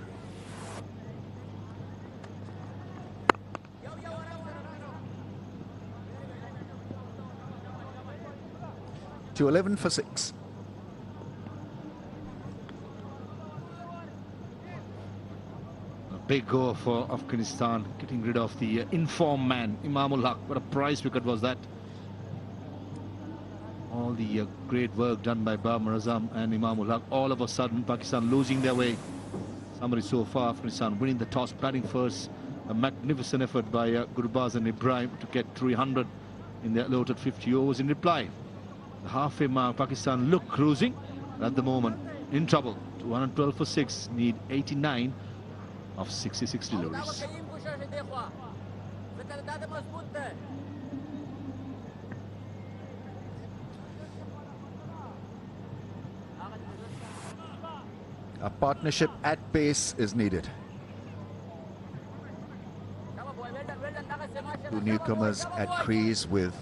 [SPEAKER 1] To 11 for 6.
[SPEAKER 11] A big go for Afghanistan, getting rid of the informed man, Imamul Haq. What a prize wicket was that. All the great work done by Babar Azam and Imamul Haq. All of a sudden, Pakistan losing their way. Summary so far, Afghanistan winning the toss, batting first. A magnificent effort by Gurbaz and Ibrahim to get 300 in their allotted 50 overs. In reply, the halfway mark, Pakistan look cruising, but at the moment in trouble. 212 for 6, need 89 of 66 deliveries.
[SPEAKER 1] A partnership at pace is needed. Two newcomers at crease with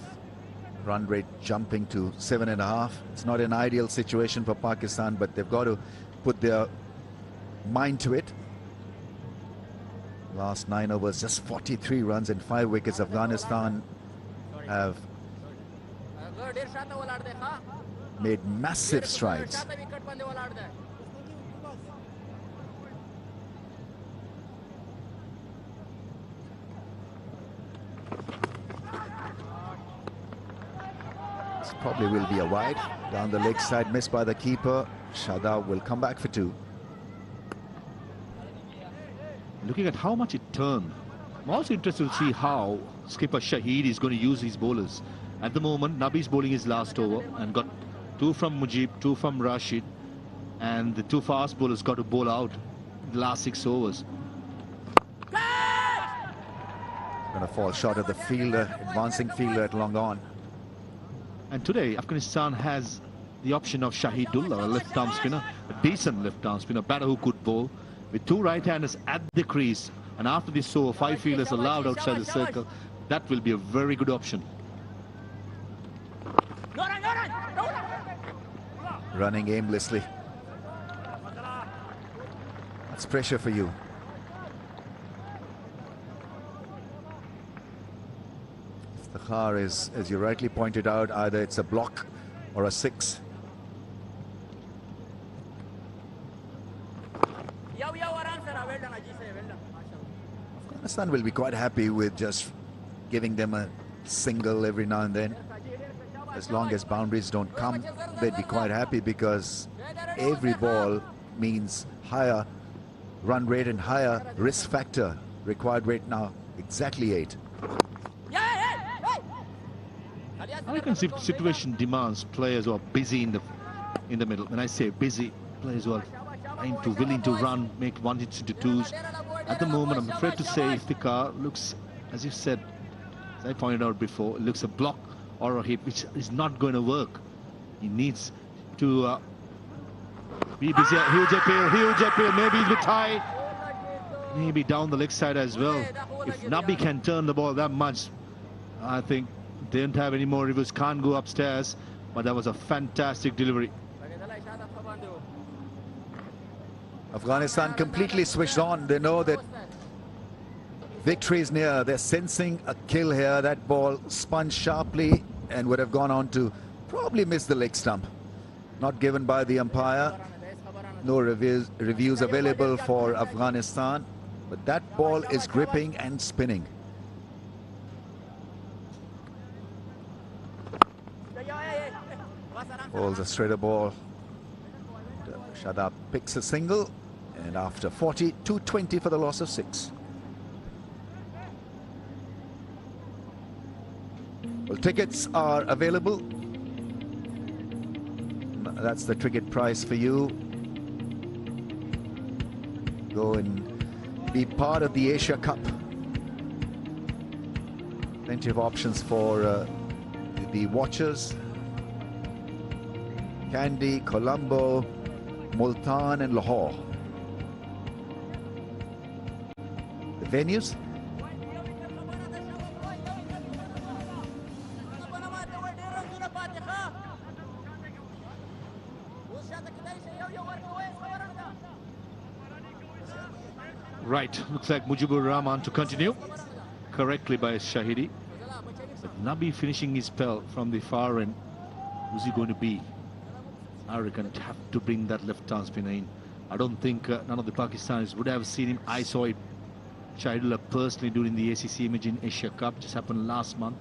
[SPEAKER 1] run rate jumping to 7.5. It's not an ideal situation for Pakistan, but they've got to put their mind to it. Last 9 overs, just 43 runs and 5 wickets. Afghanistan have made massive strides. Probably will be a wide. Down the leg side, missed by the keeper. Shadab will come back for 2.
[SPEAKER 11] Looking at how much it turned, I'm also interested to see how skipper Shahid is going to use his bowlers. At the moment, Nabi's bowling his last over and got 2 from Mujib, 2 from Rashid, and the 2 fast bowlers got to bowl out in the last 6 overs.
[SPEAKER 1] Going to fall short of the fielder, advancing fielder at long on.
[SPEAKER 11] And today, Afghanistan has the option of Shahidullah, a left-arm spinner, a decent left-arm spinner, batter who could bowl, with 2 right-handers at the crease. And after this over, 5 fielders allowed outside the circle. That will be a very good option.
[SPEAKER 1] Running aimlessly. That's pressure for you. Fakhar is, as you rightly pointed out, either it's a block or a 6. Afghanistan will be quite happy with just giving them a single every now and then. As long as boundaries don't come, they'd be quite happy, because every ball means higher run rate and higher risk factor. Required rate now exactly 8.
[SPEAKER 11] I reckon situation demands players who are busy in the middle. When I say busy, players who are willing to run, make 1 hits into 2s. At the moment, I'm afraid to say Iftikhar looks, as you said, as I pointed out before, it looks a block or a hit, which is not going to work. He needs to be busy. Huge appeal, maybe he's a bit high. Maybe down the leg side as well. If Nabi can turn the ball that much, I think they don't have any more reviews, can't go upstairs. But that was a fantastic delivery.
[SPEAKER 1] Afghanistan completely switched on. They know that victory is near. They're sensing a kill here. That ball spun sharply and would have gone on to probably miss the leg stump. Not given by the umpire. No reviews available for Afghanistan. But that ball is gripping and spinning. Ball's a straighter ball. Shadab picks a single, and after 40, 220 for the loss of 6. Well, tickets are available. That's the ticket price for you. Go and be part of the Asia Cup. Plenty of options for the watchers. Kandy, Colombo, Multan and Lahore. The venues.
[SPEAKER 11] Right, looks like Mujibur Rahman to continue correctly by Shahidi. But Nabi finishing his spell from the far end. Who's he going to be? I reckon have to bring that left arm spinner in. I don't think none of the Pakistanis would have seen him. I saw it Shahidullah personally during the ACC Imagine Asia Cup, just happened last month.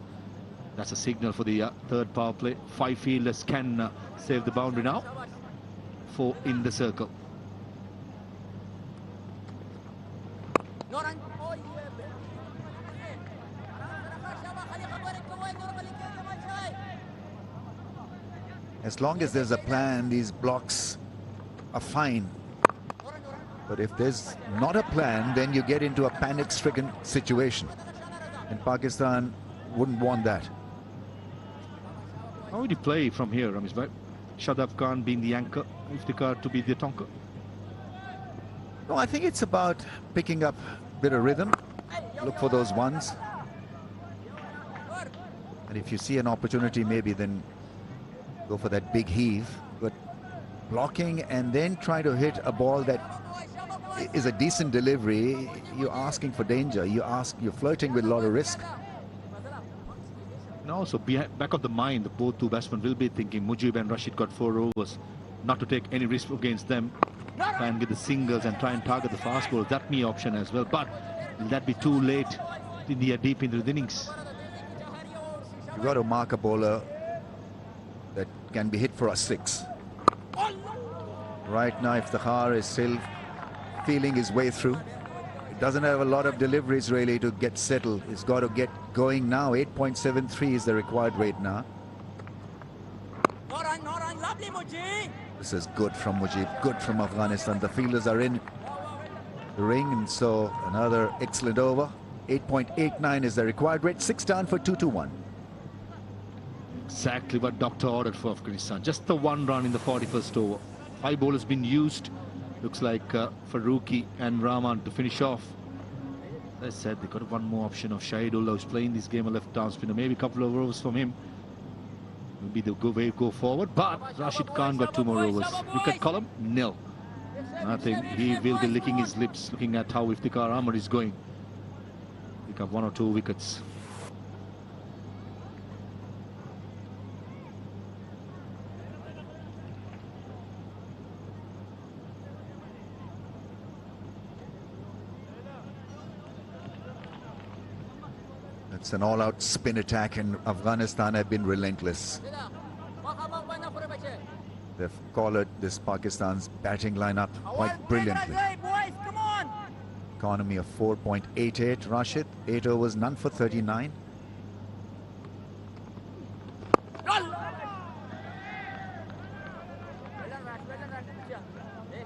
[SPEAKER 11] That's a signal for the third power play. 5 fielders can save the boundary now. 4 in the circle.
[SPEAKER 1] As long as there's a plan, these blocks are fine. But if there's not a plan, then you get into a panic-stricken situation. And Pakistan wouldn't want that.
[SPEAKER 11] How would you play from here, Ramesh bhai? Shadab Khan being the anchor, Iftikhar to be the tonker?
[SPEAKER 1] No, I think it's about picking up a bit of rhythm. Look for those ones. And if you see an opportunity, maybe then go for that big heave. But blocking and then try to hit a ball that is a decent delivery, you're asking for danger. You're flirting with a lot of risk.
[SPEAKER 11] And also, back of the mind, the both two batsmen will be thinking Mujib and Rashid got 4 overs, not to take any risk against them. Try and get the singles and try and target the fast ball. That may option as well. But will that be too late in the deep into the innings?
[SPEAKER 1] You've got to mark a bowler that can be hit for a 6. Right now, Iftikhar is still feeling his way through. It doesn't have a lot of deliveries really to get settled. It's got to get going now. 8.73 is the required rate now. This is good from Mujib, good from Afghanistan. The fielders are in the ring, and so another excellent over. 8.89 is the required rate. 6 down for 2-1.
[SPEAKER 11] Exactly what Doctor ordered for Afghanistan. Just the 1 run in the 41st over. 5 bowlers been used. Looks like Farooqi and Rahman to finish off. As I said, they got one more option of Shahidullah, who's playing this game a left-arm spinner. Maybe a couple of overs from him. Maybe they'll go forward. But Rashid Khan got 2 more overs. Wicket column, nil. Nothing. He will be licking his lips, looking at how Iftikhar Ahmed is going. Pick up 1 or 2 wickets.
[SPEAKER 1] It's an all-out spin attack, and Afghanistan have been relentless. They've collared this Pakistan's batting lineup quite brilliantly. Economy of 4.88. Rashid, 8 overs, none for 39.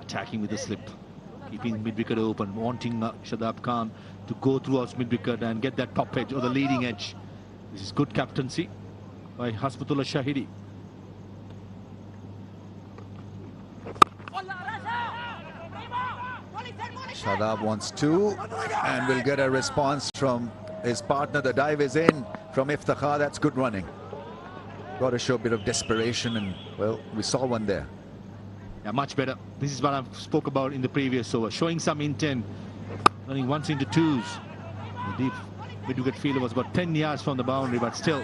[SPEAKER 11] Attacking with the slip, keeping mid-wicket open, wanting Shadab Khan to go towards mid-wicket and get that top edge or the leading edge. This is good captaincy by Hasbutullah Shahidi.
[SPEAKER 1] Shadab wants 2 and will get a response from his partner. The dive is in from Iftikhar. That's good running. Got to show a bit of desperation, and well, we saw one there.
[SPEAKER 11] Yeah, much better. This is what I spoke about in the previous over. Showing some intent, running 1s into 2s. The deep mid-wicket fielder was about 10 yards from the boundary, but still,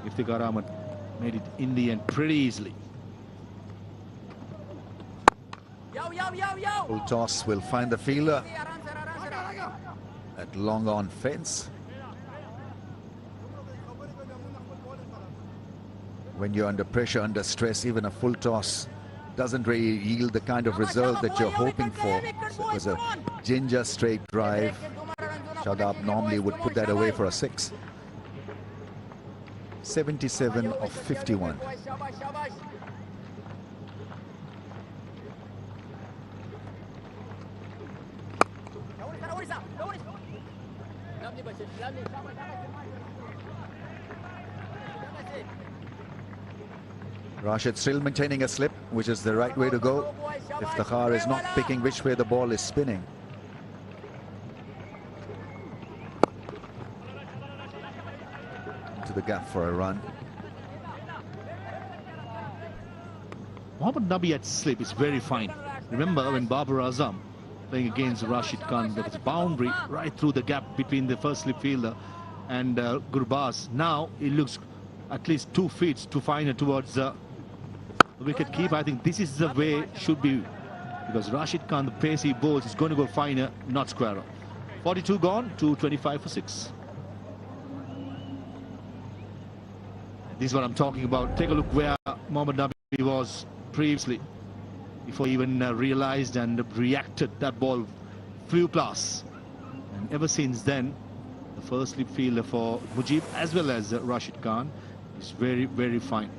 [SPEAKER 11] Iftikhar Ahmed made it in the end pretty easily.
[SPEAKER 1] Full toss will find the fielder at long on fence. When you're under pressure, under stress, even a full toss doesn't really yield the kind of result that you're hoping for. So it was a ginger straight drive. Shadab normally would put that away for a 6. 77 of 51. Rashid still maintaining a slip, which is the right way to go if Fakhar is not picking which way the ball is spinning. To the gap for a run.
[SPEAKER 11] Mohammad Nabi at slip is very fine. Remember when Babar Azam playing against Rashid Khan, there was a boundary right through the gap between the first slip fielder and Gurbaz. Now it looks at least 2 feet to find towards the wicket keeper. I think this is the way it should be, because Rashid Khan, the pace he bowls, is going to go finer, not squarer. 42 gone to 25 for 6. This is what I'm talking about. Take a look where Mohammad Nabi was previously, before he even realized and reacted. That ball flew past, and ever since then the first slip fielder for Mujib as well as Rashid Khan is very, very fine.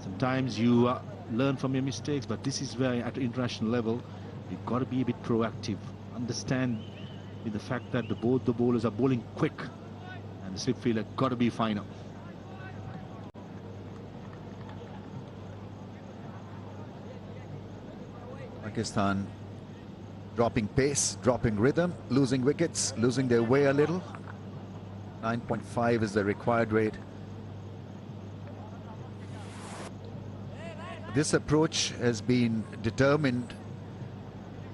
[SPEAKER 11] Sometimes you learn from your mistakes, but this is where at international level you've got to be a bit proactive. Understand the fact that both the bowlers are bowling quick, and the slip fielder got to be finer.
[SPEAKER 1] Pakistan dropping pace, dropping rhythm, losing wickets, losing their way a little. 9.5 is the required rate. This approach has been determined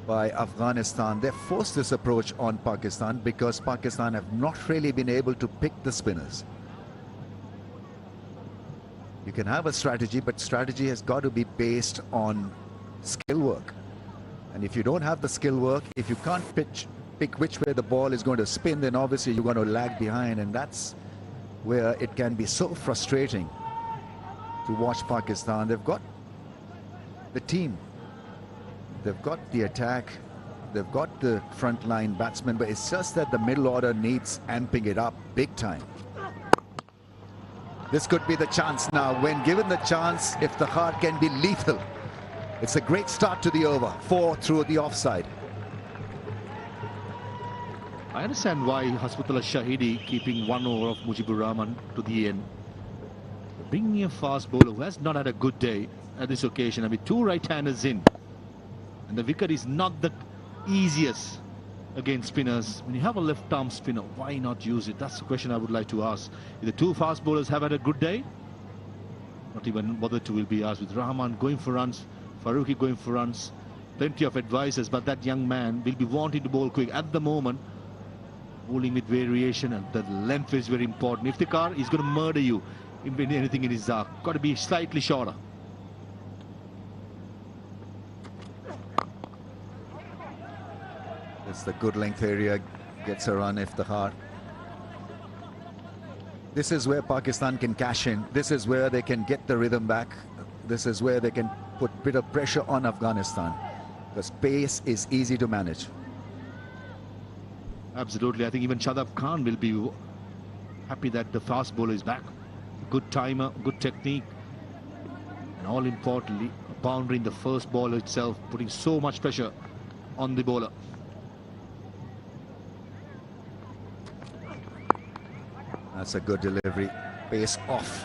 [SPEAKER 1] by Afghanistan. They forced this approach on Pakistan because Pakistan have not really been able to pick the spinners. You can have a strategy, but strategy has got to be based on skill work. And if you don't have the skill work, if you can't pick which way the ball is going to spin, then obviously you're going to lag behind, and that's where it can be so frustrating to watch Pakistan. They've got the team, they've got the attack, they've got the front line batsmen, but it's just that the middle order needs amping it up big time. This could be the chance now. When given the chance, if the heart can be lethal. It's a great start to the over. 4 through the offside.
[SPEAKER 11] I understand why Hasbutullah Shahidi keeping 1 over of Mujibur Rahman to the end. Bringing a fast bowler who has not had a good day at this occasion. I mean, 2 right-handers in, and the wicket is not the easiest against spinners. When you have a left-arm spinner, why not use it? That's the question I would like to ask. If the 2 fast bowlers have had a good day, not even bothered to will be asked. With Rahman going for runs, Farooqi going for runs, plenty of advisors, but that young man will be wanting to bowl quick. At the moment, bowling with variation, and the length is very important. If the car is going to murder you in anything in his arc, got to be slightly shorter.
[SPEAKER 1] It's the good length area, gets a run if the heart. This is where Pakistan can cash in. This is where they can get the rhythm back. This is where they can put a bit of pressure on Afghanistan, because pace is easy to manage.
[SPEAKER 11] Absolutely. I think even Shadab Khan will be happy that the fast bowler is back. Good timer, good technique, and all importantly, a boundary in the first ball itself, putting so much pressure on the bowler.
[SPEAKER 1] That's a good delivery. Pace off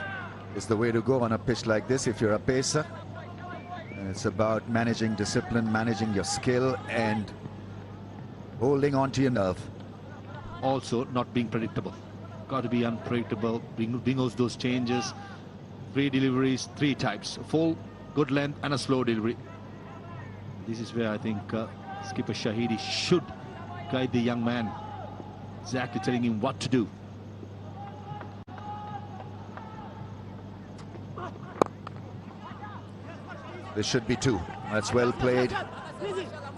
[SPEAKER 1] is the way to go on a pitch like this if you're a pacer. And it's about managing discipline, managing your skill, and holding on to your nerve.
[SPEAKER 11] Also not being predictable. Got to be unpredictable. Bring those changes. 3 deliveries, 3 types: full, good length, and a slow delivery. This is where I think skipper Shahidi should guide the young man, exactly telling him what to do.
[SPEAKER 1] There should be 2. That's well played.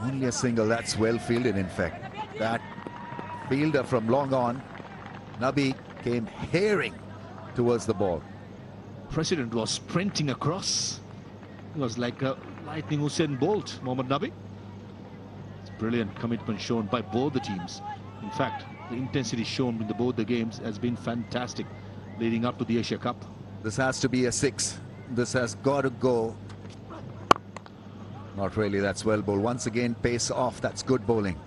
[SPEAKER 1] Only a single. That's well fielded, in fact. That fielder from long on, Nabi, came herring towards the ball.
[SPEAKER 11] President was sprinting across. It was like a lightning Usain Bolt, Mohammad Nabi. It's brilliant commitment shown by both the teams. In fact, the intensity shown in both the games has been fantastic. leading up to the Asia Cup.
[SPEAKER 1] This has to be a 6. This has got to go. Not really, that's well bowled. Once again, pace off, that's good bowling.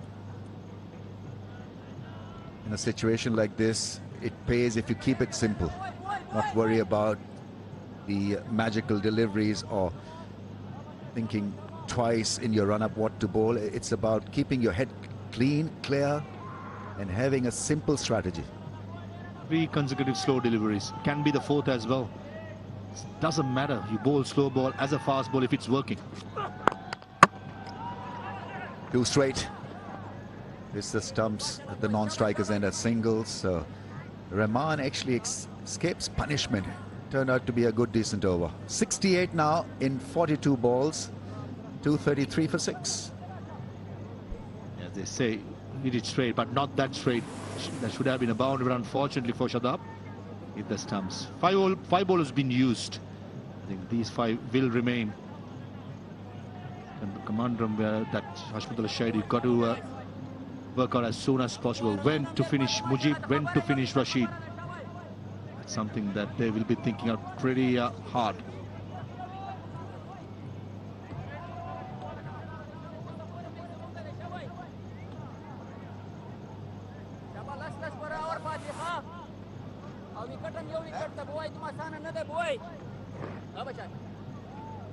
[SPEAKER 1] In a situation like this, it pays if you keep it simple. Not worry about the magical deliveries or thinking twice in your run-up what to bowl. It's about keeping your head clean, clear, and having a simple strategy.
[SPEAKER 11] 3 consecutive slow deliveries. Can be the 4th as well. Doesn't matter. You bowl slow ball as a fast ball if it's working.
[SPEAKER 1] 2 straight. It's the stumps at the non-strikers end as singles. So Rahman actually escapes punishment. Turned out to be a good, decent over. 68 now in 42 balls. 233 for 6.
[SPEAKER 11] As they say, hit it straight, but not that straight. That should have been a boundary, but unfortunately for Shadab, hit the stumps. 5 bowlers been used. I think these 5 will remain. And the conundrum where that Hashmut Al-Shahid, you've got to work out as soon as possible when to finish Mujib, when to finish Rashid. That's something that they will be thinking out pretty hard.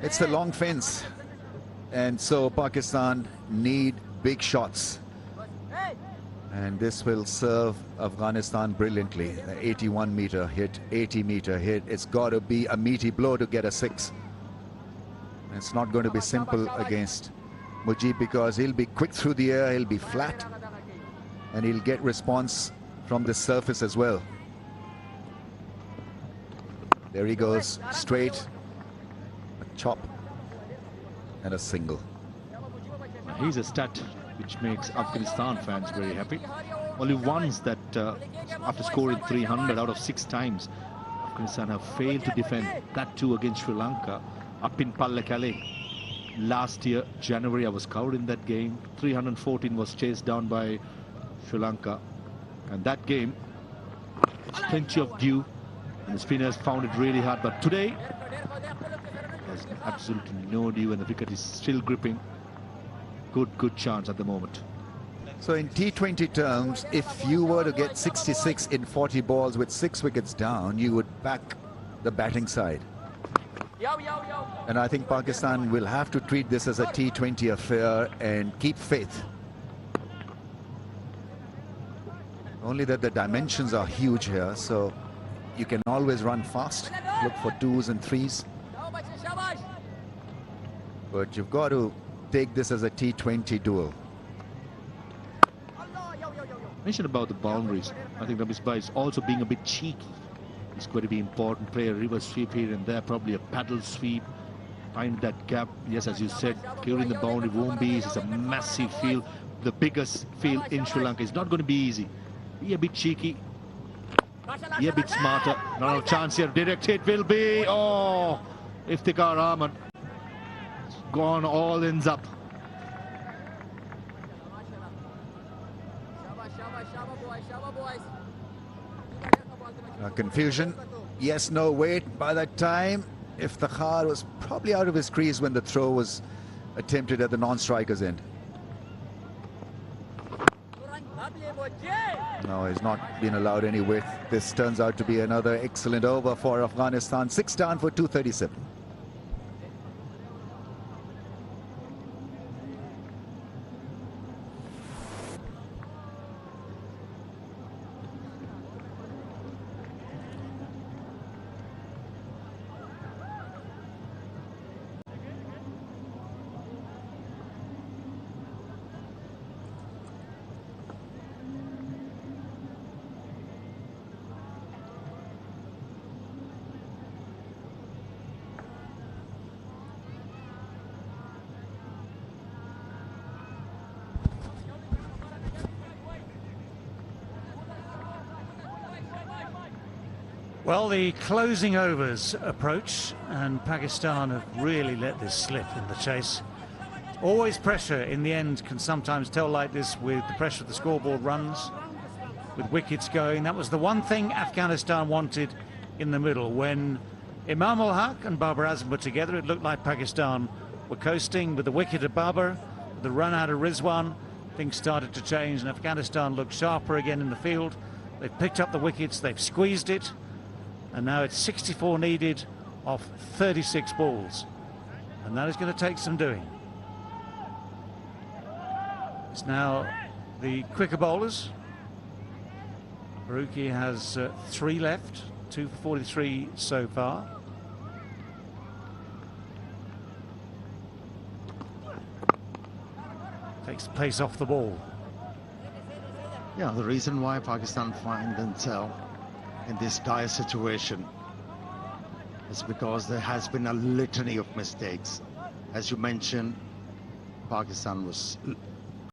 [SPEAKER 1] It's the long fence, and so Pakistan need big shots, and this will serve Afghanistan brilliantly. The 81-meter hit, 80-meter hit. It's got to be a meaty blow to get a 6. It's not going to be simple against Mujib because he'll be quick through the air, he'll be flat, and he'll get response from the surface as well. There he goes, straight, a chop, and a single.
[SPEAKER 11] He's a stat which makes Afghanistan fans very happy. Only once that after scoring 300 out of 6 times, Afghanistan have failed to defend, that too against Sri Lanka up in Pallekele. Last year, January, I was covering that game. 314 was chased down by Sri Lanka. And that game, it's plenty of dew, and the spinners found it really hard. But today, there's absolutely no dew, and the wicket is still gripping. Good chance at the moment.
[SPEAKER 1] So in T20 terms, if you were to get 66 in 40 balls with 6 wickets down, you would back the batting side. And I think Pakistan will have to treat this as a T20 affair and keep faith. Only that the dimensions are huge here, so you can always run fast, look for 2s and 3s. But you've got to take this as a T20 duel.
[SPEAKER 11] Mentioned about the boundaries. I think Ramesh Bhai is also being a bit cheeky. He's going to be important, play a reverse sweep here and there, probably a paddle sweep, find that gap. Yes, as you said, clearing the boundary won't be easy. It's a massive field, the biggest field in Sri Lanka. It's not going to be easy. Be a bit cheeky, be a bit smarter. Not a chance here. Direct hit will be, oh, Iftikhar Ahmed. Gone, all ends up.
[SPEAKER 1] Confusion. Yes, no, wait. By that time, Iftikhar was probably out of his crease when the throw was attempted at the non-striker's end. No, he's not been allowed any width. This turns out to be another excellent over for Afghanistan. 6 down for 237.
[SPEAKER 4] Well, the closing overs approach, and Pakistan have really let this slip in the chase. Always pressure in the end can sometimes tell like this with the pressure of the scoreboard runs. with wickets going. That was the one thing Afghanistan wanted in the middle. When Imam ul Haq and Babar Azam were together, it looked like Pakistan were coasting. With the wicket of Babar, with the run out of Rizwan, things started to change and Afghanistan looked sharper again in the field. They've picked up the wickets, they've squeezed it, and now it's 64 needed off 36 balls. And that is going to take some doing. It's now the quicker bowlers. Faruqi has 3 left, 2 for 43 so far. Takes the pace off the ball.
[SPEAKER 5] Yeah, the reason why Pakistan find themselves in this dire situation is because there has been a litany of mistakes. As you mentioned, Pakistan was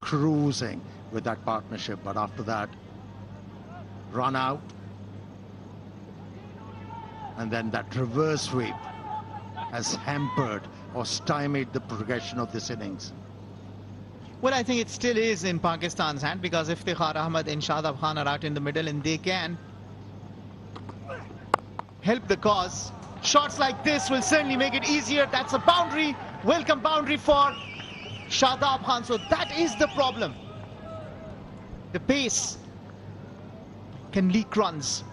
[SPEAKER 5] cruising with that partnership, but after that, run out, and then that reverse sweep has hampered or stymied the progression of this innings.
[SPEAKER 8] Well, I think it still is in Pakistan's hand, because if Iftikhar Ahmed and Shadab Khan are out in the middle and they can help the cause, shots like this will certainly make it easier. That's a boundary, welcome boundary for Shadab Khan. So that is the problem. The pace can leak runs.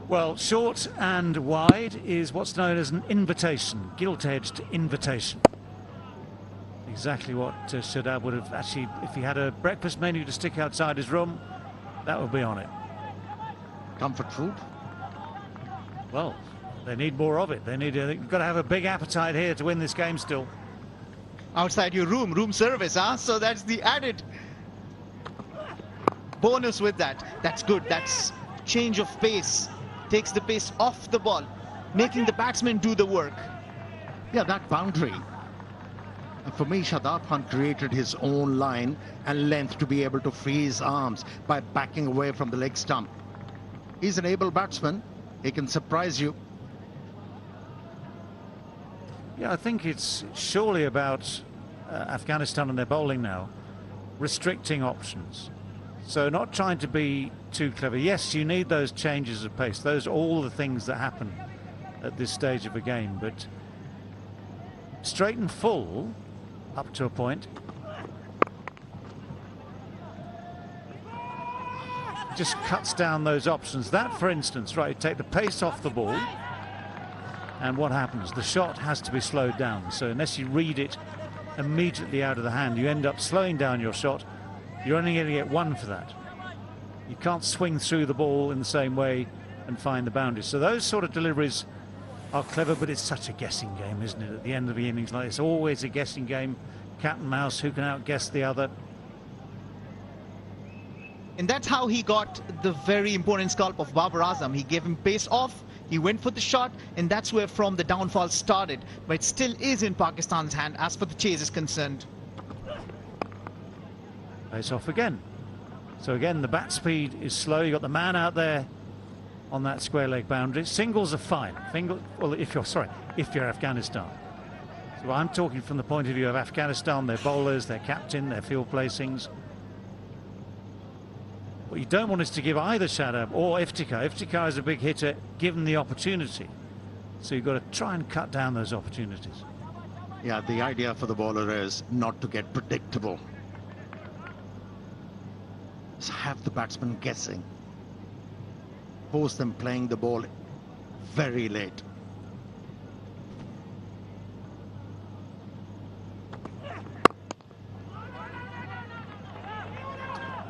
[SPEAKER 4] Well, short and wide is what's known as an invitation, gilt-edged invitation. Exactly what Shadab would have actually, if he had a breakfast menu to stick outside his room, that would be on it.
[SPEAKER 5] Comfort food?
[SPEAKER 4] Well, they need more of it. You've got to have a big appetite here to win this game still.
[SPEAKER 8] Outside your room service, huh? So that's the added bonus with that. That's good. That's change of pace. Takes the pace off the ball, making the batsman do the work.
[SPEAKER 5] Yeah, that boundary. And for me, Shadab Khan created his own line and length to be able to free his arms by backing away from the leg stump. He's an able batsman. He can surprise you.
[SPEAKER 4] Yeah, I think it's surely about Afghanistan and their bowling now, restricting options. So not trying to be too clever. Yes, you need those changes of pace. Those are all the things that happen at this stage of a game. But straight and full, up to a point, just cuts down those options. That, for instance, right, you take the pace off the ball, and what happens? The shot has to be slowed down. So unless you read it immediately out of the hand, you end up slowing down your shot. You're only going to get 1 for that. You can't swing through the ball in the same way and find the boundaries. So those sort of deliveries are clever, but it's such a guessing game, isn't it? At the end of the innings, like it's always a guessing game, cat and mouse, who can outguess the other.
[SPEAKER 8] And that's how he got the very important scalp of Babar Azam. He gave him pace off, he went for the shot, and that's where from the downfall started. But it still is in Pakistan's hand as far the chase is concerned.
[SPEAKER 4] Pace off again. So again, the bat speed is slow. You've got the man out there on that square leg boundary. Singles are fine. Well, if you're Afghanistan. So I'm talking from the point of view of Afghanistan, their bowlers, their captain, their field placings. What you don't want is to give either Shadab or Iftikhar. Iftikhar is a big hitter given the opportunity. So you've got to try and cut down those opportunities.
[SPEAKER 5] Yeah, the idea for the bowler is not to get predictable. Just have the batsman guessing. Force them playing the ball very late.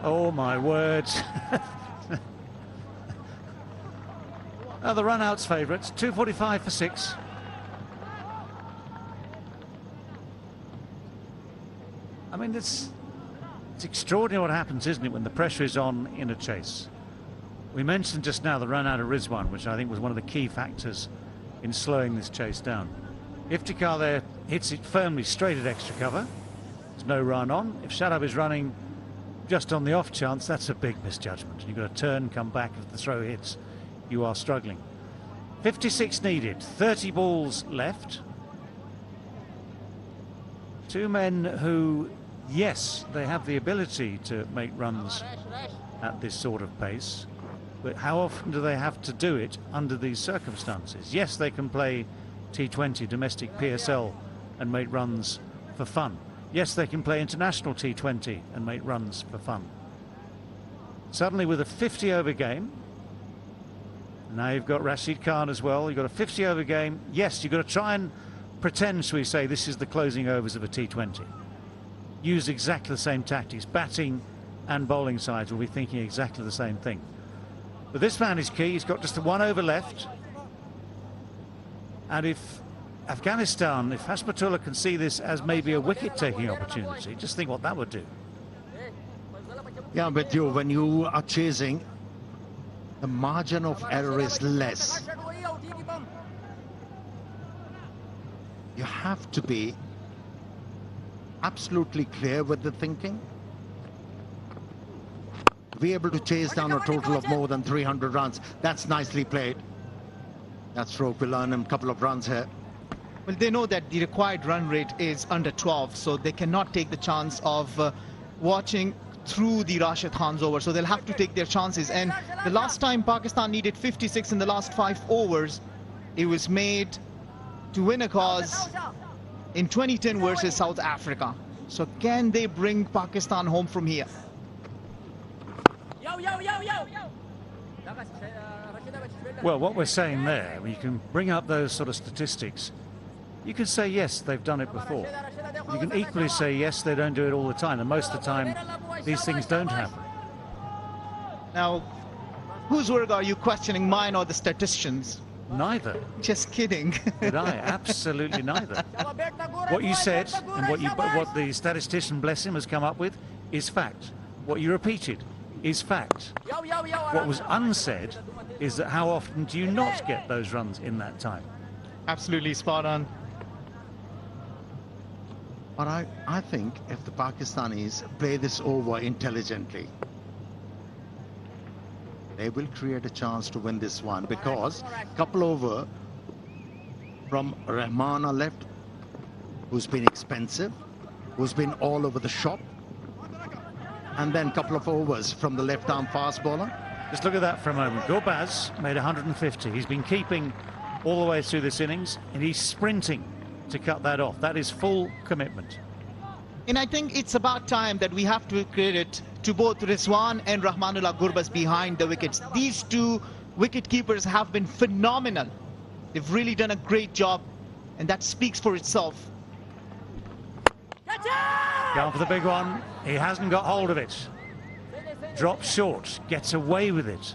[SPEAKER 4] Oh my word. Now the run-out's favourites, 245 for 6. I mean, it's extraordinary what happens, isn't it, when the pressure is on in a chase. We mentioned just now the run out of Rizwan, which I think was one of the key factors in slowing this chase down. Iftikhar there hits it firmly straight at extra cover. There's no run on. If Shadab is running just on the off chance, that's a big misjudgment. You've got to turn, come back. If the throw hits, you are struggling. 56 needed, 30 balls left. Two men who, yes, they have the ability to make runs at this sort of pace. But how often do they have to do it under these circumstances? Yes, they can play T20, domestic PSL, and make runs for fun. Yes, they can play international T20 and make runs for fun. Suddenly with a 50-over game, now you've got Rashid Khan as well, you've got a 50-over game. Yes, you've got to try and pretend, shall we say, this is the closing overs of a T20. Use exactly the same tactics. Batting and bowling sides will be thinking exactly the same thing. But this man is key. He's got just the 1 over left. And if Afghanistan, if Hashmatullah can see this as maybe a wicket-taking opportunity, just think what that would do.
[SPEAKER 5] Yeah, but when you are chasing, the margin of error is less. You have to be absolutely clear with the thinking. Be able to chase down a total of more than 300 runs. That's nicely played. That stroke will earn him a couple of runs here.
[SPEAKER 8] Well, they know that the required run rate is under 12, so they cannot take the chance of watching through the Rashid Khan's over, so they'll have to take their chances. And the last time Pakistan needed 56 in the last 5 overs, it was made to win a cause in 2010 versus South Africa. So can they bring Pakistan home from here?
[SPEAKER 4] Well, what we're saying there, when you can bring up those sort of statistics, you can say yes, they've done it before. You can equally say yes, they don't do it all the time, and most of the time these things don't happen.
[SPEAKER 8] Now, whose work are you questioning, mine or the statisticians?
[SPEAKER 4] Neither.
[SPEAKER 8] Just kidding.
[SPEAKER 4] Did I? Absolutely neither. What you said and what the statistician, bless him, has come up with is fact. What you repeated is fact. What was unsaid is that how often do you not get those runs in that time?
[SPEAKER 8] Absolutely spot on.
[SPEAKER 5] But I think if the Pakistanis play this over intelligently, they will create a chance to win this one, because a couple over from Rahman are left, who's been expensive, who's been all over the shop, and then a couple of overs from the left-arm fast bowler.
[SPEAKER 4] Just look at that for a moment. Gurbaz made 150. He's been keeping all the way through this innings, and he's sprinting to cut that off. That is full commitment.
[SPEAKER 8] And I think it's about time that we have to credit to both Rizwan and Rahmanullah Gurbaz behind the wickets. These two wicket keepers have been phenomenal. They've really done a great job, and that speaks for itself.
[SPEAKER 4] Going for the big one. He hasn't got hold of it. Drops short, gets away with it.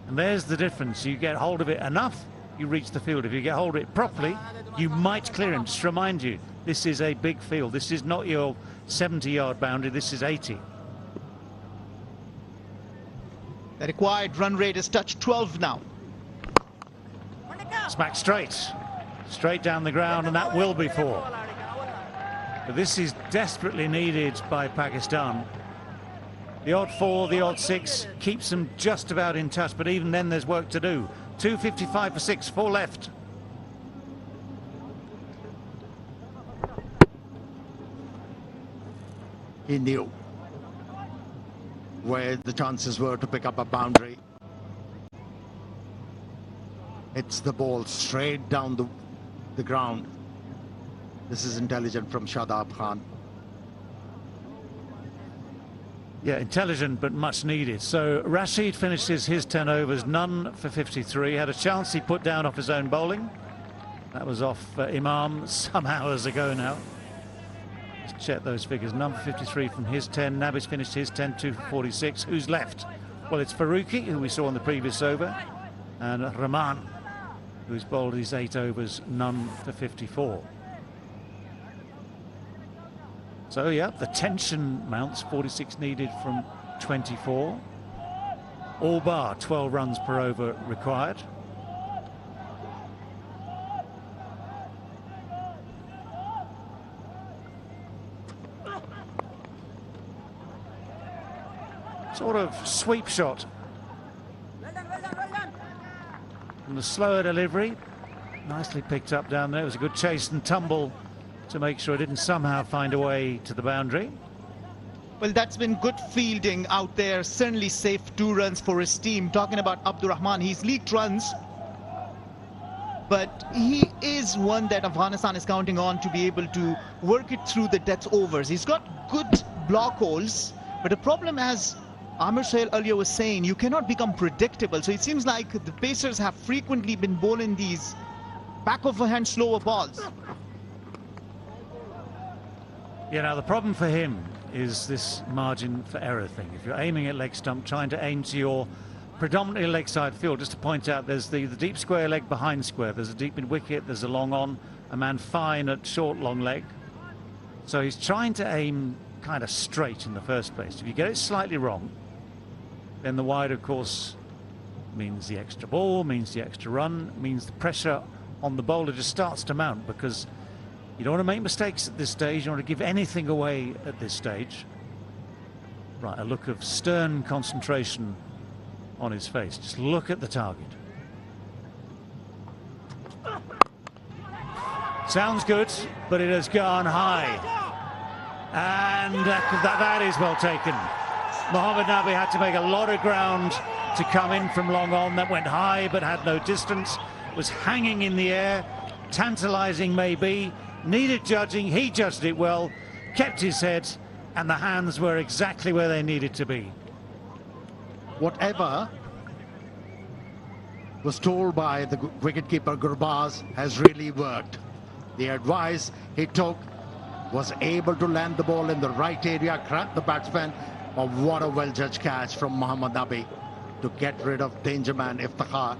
[SPEAKER 4] And there's the difference. You get hold of it enough, you reach the field. If you get hold of it properly, you might clear him. Just to remind you, this is a big field. This is not your 70-yard boundary. This is 80.
[SPEAKER 8] The required run rate is touched 12 now.
[SPEAKER 4] Smack straight down the ground, and that will be 4. But this is desperately needed by Pakistan. The odd 4, the odd 6 keeps them just about in touch, but even then there's work to do. 2:55 for 6, 4 left.
[SPEAKER 5] He knew where the chances were to pick up a boundary. It's the ball straight down the ground. This is intelligent from Shadab Khan.
[SPEAKER 4] Yeah, intelligent but much needed. So Rashid finishes his 10 overs, none for 53. Had a chance he put down off his own bowling. That was off Imam some hours ago now. Let's check those figures. None for 53 from his 10. Nabi's finished his 10, 2 for 46. Who's left? Well, it's Faruqi, who we saw on the previous over, and Rahman, who's bowled his 8 overs, none for 54. So, yeah, the tension mounts. 46 needed from 24. All bar 12 runs per over required. Sort of sweep shot. And the slower delivery. Nicely picked up down there. It was a good chase and tumble to make sure it didn't somehow find a way to the boundary.
[SPEAKER 8] Well, that's been good fielding out there. Certainly safe 2 runs for his team. Talking about Abdurrahman, he's leaked runs, but he is one that Afghanistan is counting on to be able to work it through the death overs. He's got good block holes, but the problem, as Amir Sohail earlier was saying, you cannot become predictable. So it seems like the Pacers have frequently been bowling these back of a hand slower balls.
[SPEAKER 4] Yeah, now the problem for him is this margin for error thing. If you're aiming at leg stump, trying to aim to your predominantly leg side field, just to point out, there's the deep square leg behind square, there's a deep mid wicket, there's a long on, a man fine at short long leg. So he's trying to aim kind of straight in the first place. If you get it slightly wrong, then the wide, of course, means the extra ball, means the extra run, means the pressure on the bowler just starts to mount, because you don't want to make mistakes at this stage. You don't want to give anything away at this stage. Right, a look of stern concentration on his face. Just look at the target. Sounds good, but it has gone high. And that is well taken. Mohammad Nabi had to make a lot of ground to come in from long on. That went high but had no distance. Was hanging in the air. Tantalizing maybe. Needed judging. He judged it well. Kept his head. And the hands were exactly where they needed to be.
[SPEAKER 5] Whatever was told by the wicketkeeper Gurbaz has really worked. The advice he took, was able to land the ball in the right area, crack the batsman. Oh, what a well-judged catch from Mohammad Nabi to get rid of danger man Iftikhar.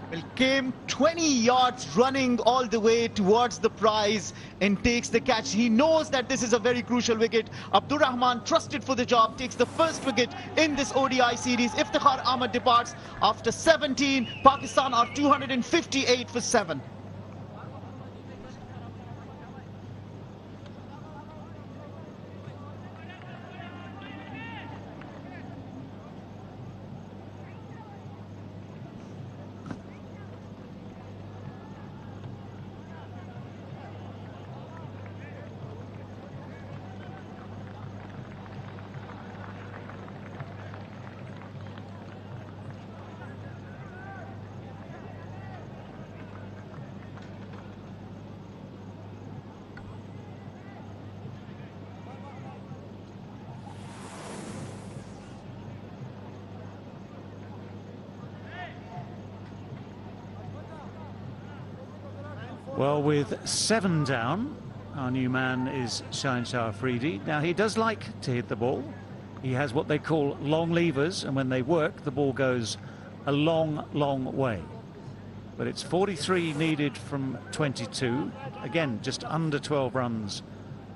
[SPEAKER 8] Well, came 20 yards running all the way towards the prize and takes the catch. He knows that this is a very crucial wicket. Abdurrahman, trusted for the job, takes the first wicket in this ODI series. Iftikhar Ahmed departs after 17. Pakistan are 258 for 7.
[SPEAKER 4] Well, with 7 down, our new man is Shaheen Shah Afridi. Now, he does like to hit the ball. He has what they call long levers, and when they work, the ball goes a long, long way. But it's 43 needed from 22. Again, just under 12 runs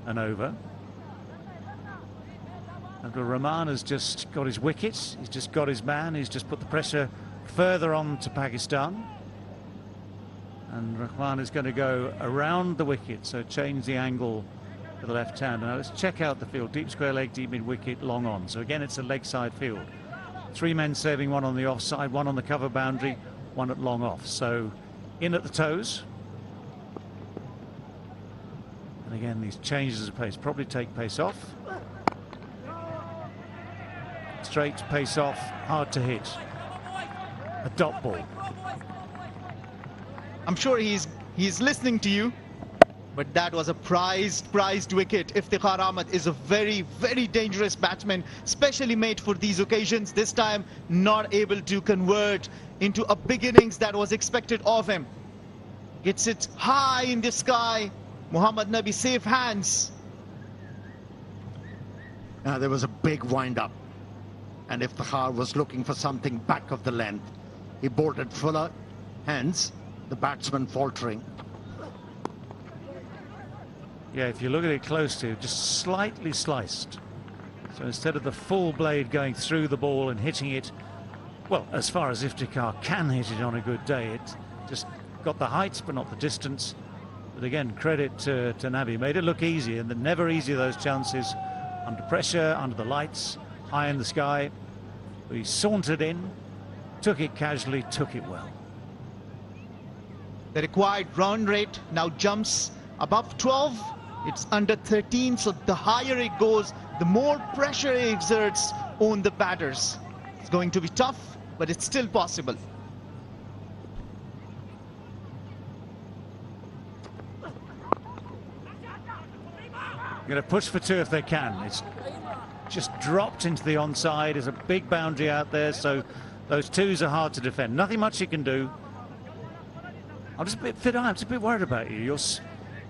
[SPEAKER 4] and over. Abdul Rahman has just got his wickets. He's just got his man. He's just put the pressure further on to Pakistan. And Rahman is going to go around the wicket, so change the angle to the left hand. Now let's check out the field. Deep square leg, deep mid wicket, long on. So again, it's a leg side field. 3 men serving, 1 on the offside, 1 on the cover boundary, 1 at long off. So in at the toes. And again, these changes of pace probably take pace off. Straight, pace off, hard to hit. A dot ball.
[SPEAKER 8] I'm sure he's listening to you, but that was a prized wicket. Iftikhar Ahmed is a very, very dangerous batsman, specially made for these occasions. This time, not able to convert into a big innings that was expected of him. Gets it high in the sky. Mohammad Nabi, safe hands.
[SPEAKER 5] Now there was a big wind-up, and Iftikhar was looking for something back of the length. He bolted fuller, hence the batsman faltering.
[SPEAKER 4] Yeah, if you look at it closely, just slightly sliced. So instead of the full blade going through the ball and hitting it, well, as far as Iftikhar can hit it on a good day, it just got the height but not the distance. But again, credit to Nabi. Made it look easy, and they're never easy, those chances. Under pressure, under the lights, high in the sky. But he sauntered in, took it casually, took it well.
[SPEAKER 8] The required run rate now jumps above 12. It's under 13, so the higher it goes, the more pressure he exerts on the batters. It's going to be tough, but it's still possible.
[SPEAKER 4] Going to push for two if they can. It's just dropped into the onside. There's a big boundary out there, so those twos are hard to defend. Nothing much you can do. I'm just a bit Fidai, I'm just a bit worried about you.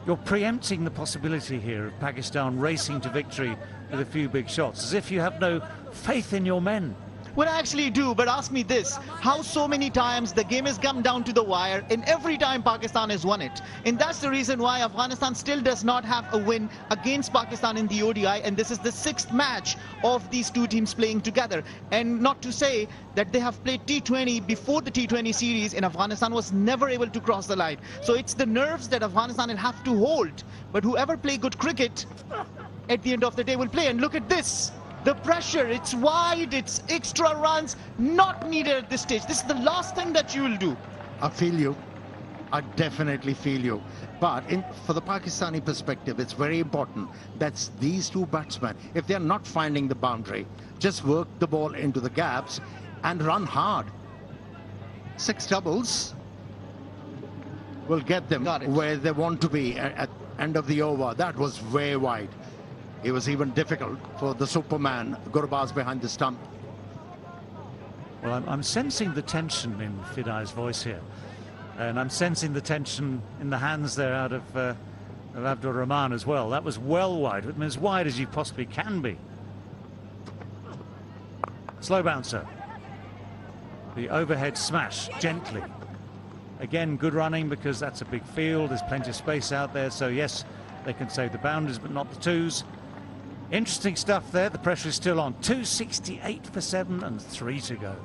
[SPEAKER 4] You're preempting the possibility here of Pakistan racing to victory with a few big shots, as if you have no faith in your men.
[SPEAKER 8] Well, I actually do, but ask me this. How so many times the game has come down to the wire, and every time Pakistan has won it. And that's the reason why Afghanistan still does not have a win against Pakistan in the ODI, and this is the 6th match of these two teams playing together. And not to say that they have played T20 before the T20 series, and Afghanistan was never able to cross the line. So it's the nerves that Afghanistan will have to hold. But whoever play good cricket, at the end of the day will play. And look at this. The pressure, it's wide, it's extra runs, not needed at this stage. This is the last thing that you will do.
[SPEAKER 5] I feel you. I definitely feel you. But for the Pakistani perspective, it's very important that these two batsmen, if they're not finding the boundary, just work the ball into the gaps and run hard. 6 doubles will get them where they want to be at end of the over. That was way wide. It was even difficult for the Superman, Gurbaz, behind the stump.
[SPEAKER 4] Well, I'm sensing the tension in Fidai's voice here. And I'm sensing the tension in the hands there out of Abdur Rahman as well. That was well wide. I mean, as wide as you possibly can be. Slow bouncer. The overhead smash, gently. Again, good running because that's a big field. There's plenty of space out there. So, yes, they can save the boundaries, but not the twos. Interesting stuff there. The pressure is still on. 268 for 7 and 3 to go.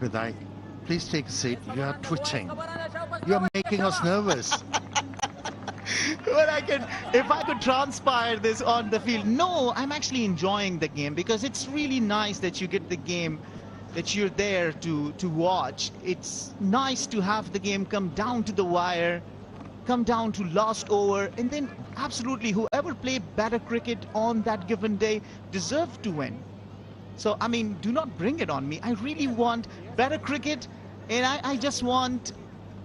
[SPEAKER 5] Fidai, please take a seat. You are twitching. You are making us nervous.
[SPEAKER 8] Well, if I could transpire this on the field. No, I'm actually enjoying the game because it's really nice that you get the game, that you're there to watch. It's nice to have the game come down to the wire, come down to last over, and then absolutely whoever played better cricket on that given day deserved to win. So, I mean, do not bring it on me. I really want better cricket, and I just want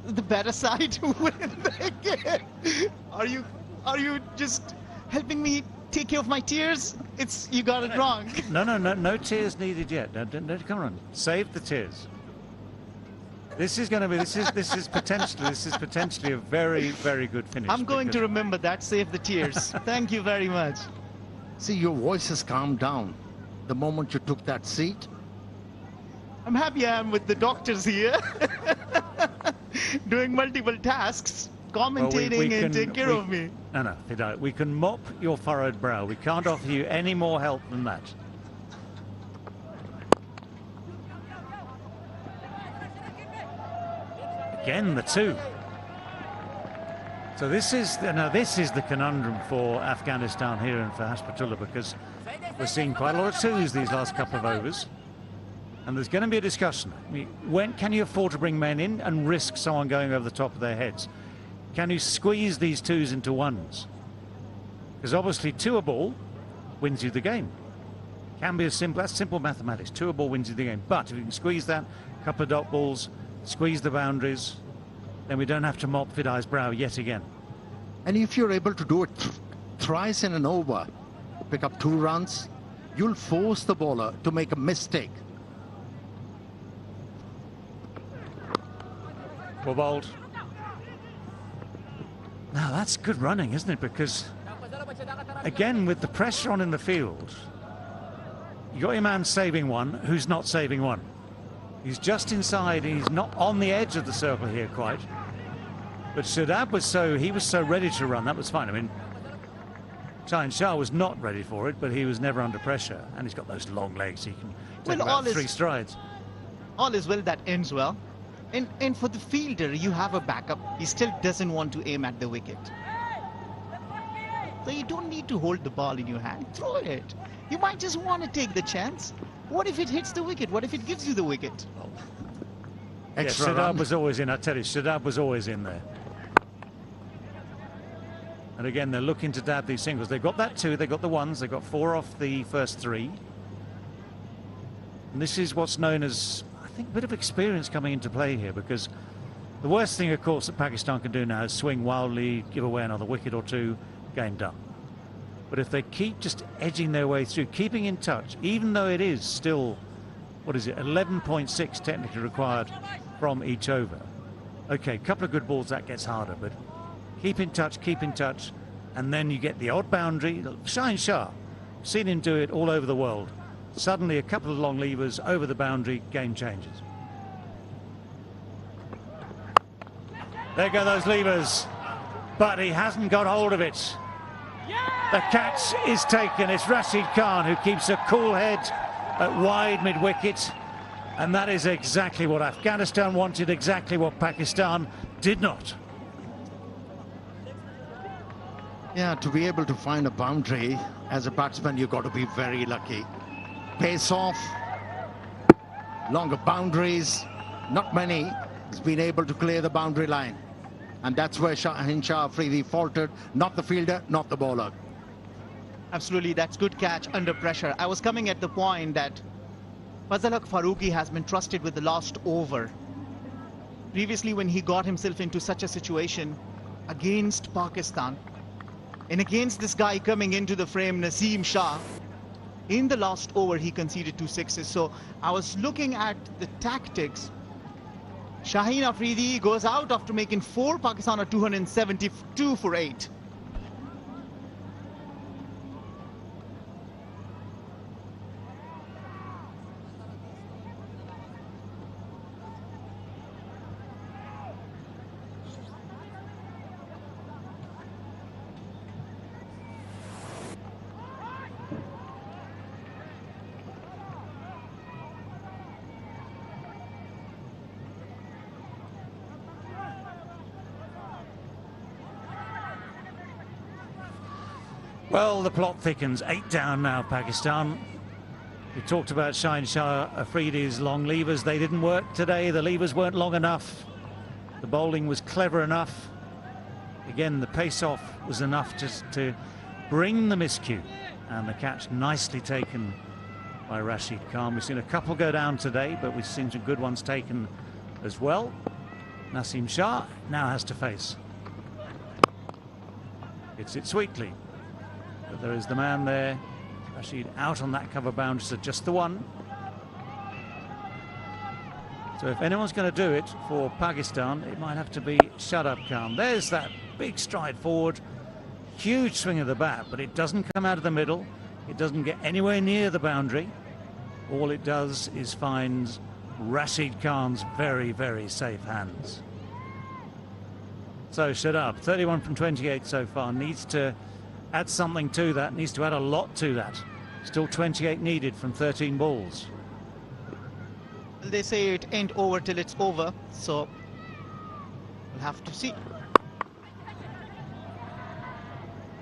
[SPEAKER 8] the better side to win the game. Are you just helping me take care of my tears? You got it wrong.
[SPEAKER 4] No tears needed yet. No, come on, save the tears. This is potentially a very, very good finish.
[SPEAKER 8] I'm going to remember that. Save the tears. Thank you very much.
[SPEAKER 5] See, your voice has calmed down the moment you took that seat.
[SPEAKER 8] I'm happy I am with the doctors here, doing multiple tasks, commentating and taking care of me.
[SPEAKER 4] No, Fidai, we can mop your furrowed brow. We can't offer you any more help than that. Again, the 2. So this is the conundrum for Afghanistan here and for Hashpatullah, because we're seeing quite a lot of 2s these last couple of overs, and there's going to be a discussion. I mean, when can you afford to bring men in and risk someone going over the top of their heads? Can you squeeze these 2s into 1s? Because obviously 2 a ball wins you the game. Can be as simple, that's simple mathematics. 2 a ball wins you the game. But if you can squeeze that, a couple of dot balls, squeeze the boundaries, then we don't have to mop Fidai's brow yet again.
[SPEAKER 5] And if you're able to do it thrice in an over, pick up 2 runs, you'll force the bowler to make a mistake.
[SPEAKER 4] Well bowled. Now that's good running, isn't it? Because again, with the pressure on in the field, you got your man saving 1 who's not saving 1. He's just inside, he's not on the edge of the circle here quite. But Shadab was so ready to run, that was fine. I mean, Shahin Shah was not ready for it, but he was never under pressure. And he's got those long legs, he can take about 3 strides.
[SPEAKER 8] All is well that ends well. And for the fielder, you have a backup. He still doesn't want to aim at the wicket. So you don't need to hold the ball in your hand. Throw it. You might just want to take the chance. What if it hits the wicket? What if it gives you the wicket?
[SPEAKER 4] Yes, Shadab was always in. I tell you, Shadab was always in there. And again, they're looking to dab these singles. They've got that 2, they've got the 1s, they've got 4 off the first 3. And this is what's known as, I think, a bit of experience coming into play here, because the worst thing, of course, that Pakistan can do now is swing wildly, give away another wicket or 2, game done. But if they keep just edging their way through, keeping in touch, even though it is still, what is it, 11.6 technically required from each over. Okay, a couple of good balls, that gets harder, but keep in touch, and then you get the odd boundary. Shaheen Shah, seen him do it all over the world. Suddenly a couple of long levers over the boundary, game changes. There go those levers, but he hasn't got hold of it. The catch is taken. It's Rashid Khan who keeps a cool head at wide mid-wicket, and that is exactly what Afghanistan wanted, exactly what Pakistan did not.
[SPEAKER 5] Yeah, to be able to find a boundary as a batsman, you've got to be very lucky. Pace off, longer boundaries, not many. He's been able to clear the boundary line. And that's where Shaheen Shah Afridi faltered, not the fielder, not the bowler.
[SPEAKER 8] Absolutely, that's good catch under pressure. I was coming at the point that Fazal Farooqi has been trusted with the last over. Previously, when he got himself into such a situation against Pakistan, and against this guy coming into the frame, Naseem Shah, in the last over he conceded 2 sixes. So I was looking at the tactics. Shaheen Afridi goes out after making 4, Pakistan are 272 for 8.
[SPEAKER 4] Well, the plot thickens. 8 down now, Pakistan. We talked about Shaheen Shah Afridi's long levers. They didn't work today. The levers weren't long enough. The bowling was clever enough. Again, the pace-off was enough just to bring the miscue. And the catch nicely taken by Rashid Khan. We've seen a couple go down today, but we've seen some good ones taken as well. Naseem Shah now has to face. Hits it sweetly. But there is the man there. Rashid out on that cover boundary, so just the 1. So if anyone's going to do it for Pakistan, it might have to be Shadab Khan. There's that big stride forward. Huge swing of the bat, but it doesn't come out of the middle. It doesn't get anywhere near the boundary. All it does is find Rashid Khan's very, very safe hands. So Shadab, 31 from 28 so far, needs to add something to that, needs to add a lot to that. Still 28 needed from 13 balls.
[SPEAKER 8] They say it ain't over till it's over, so we'll have to see.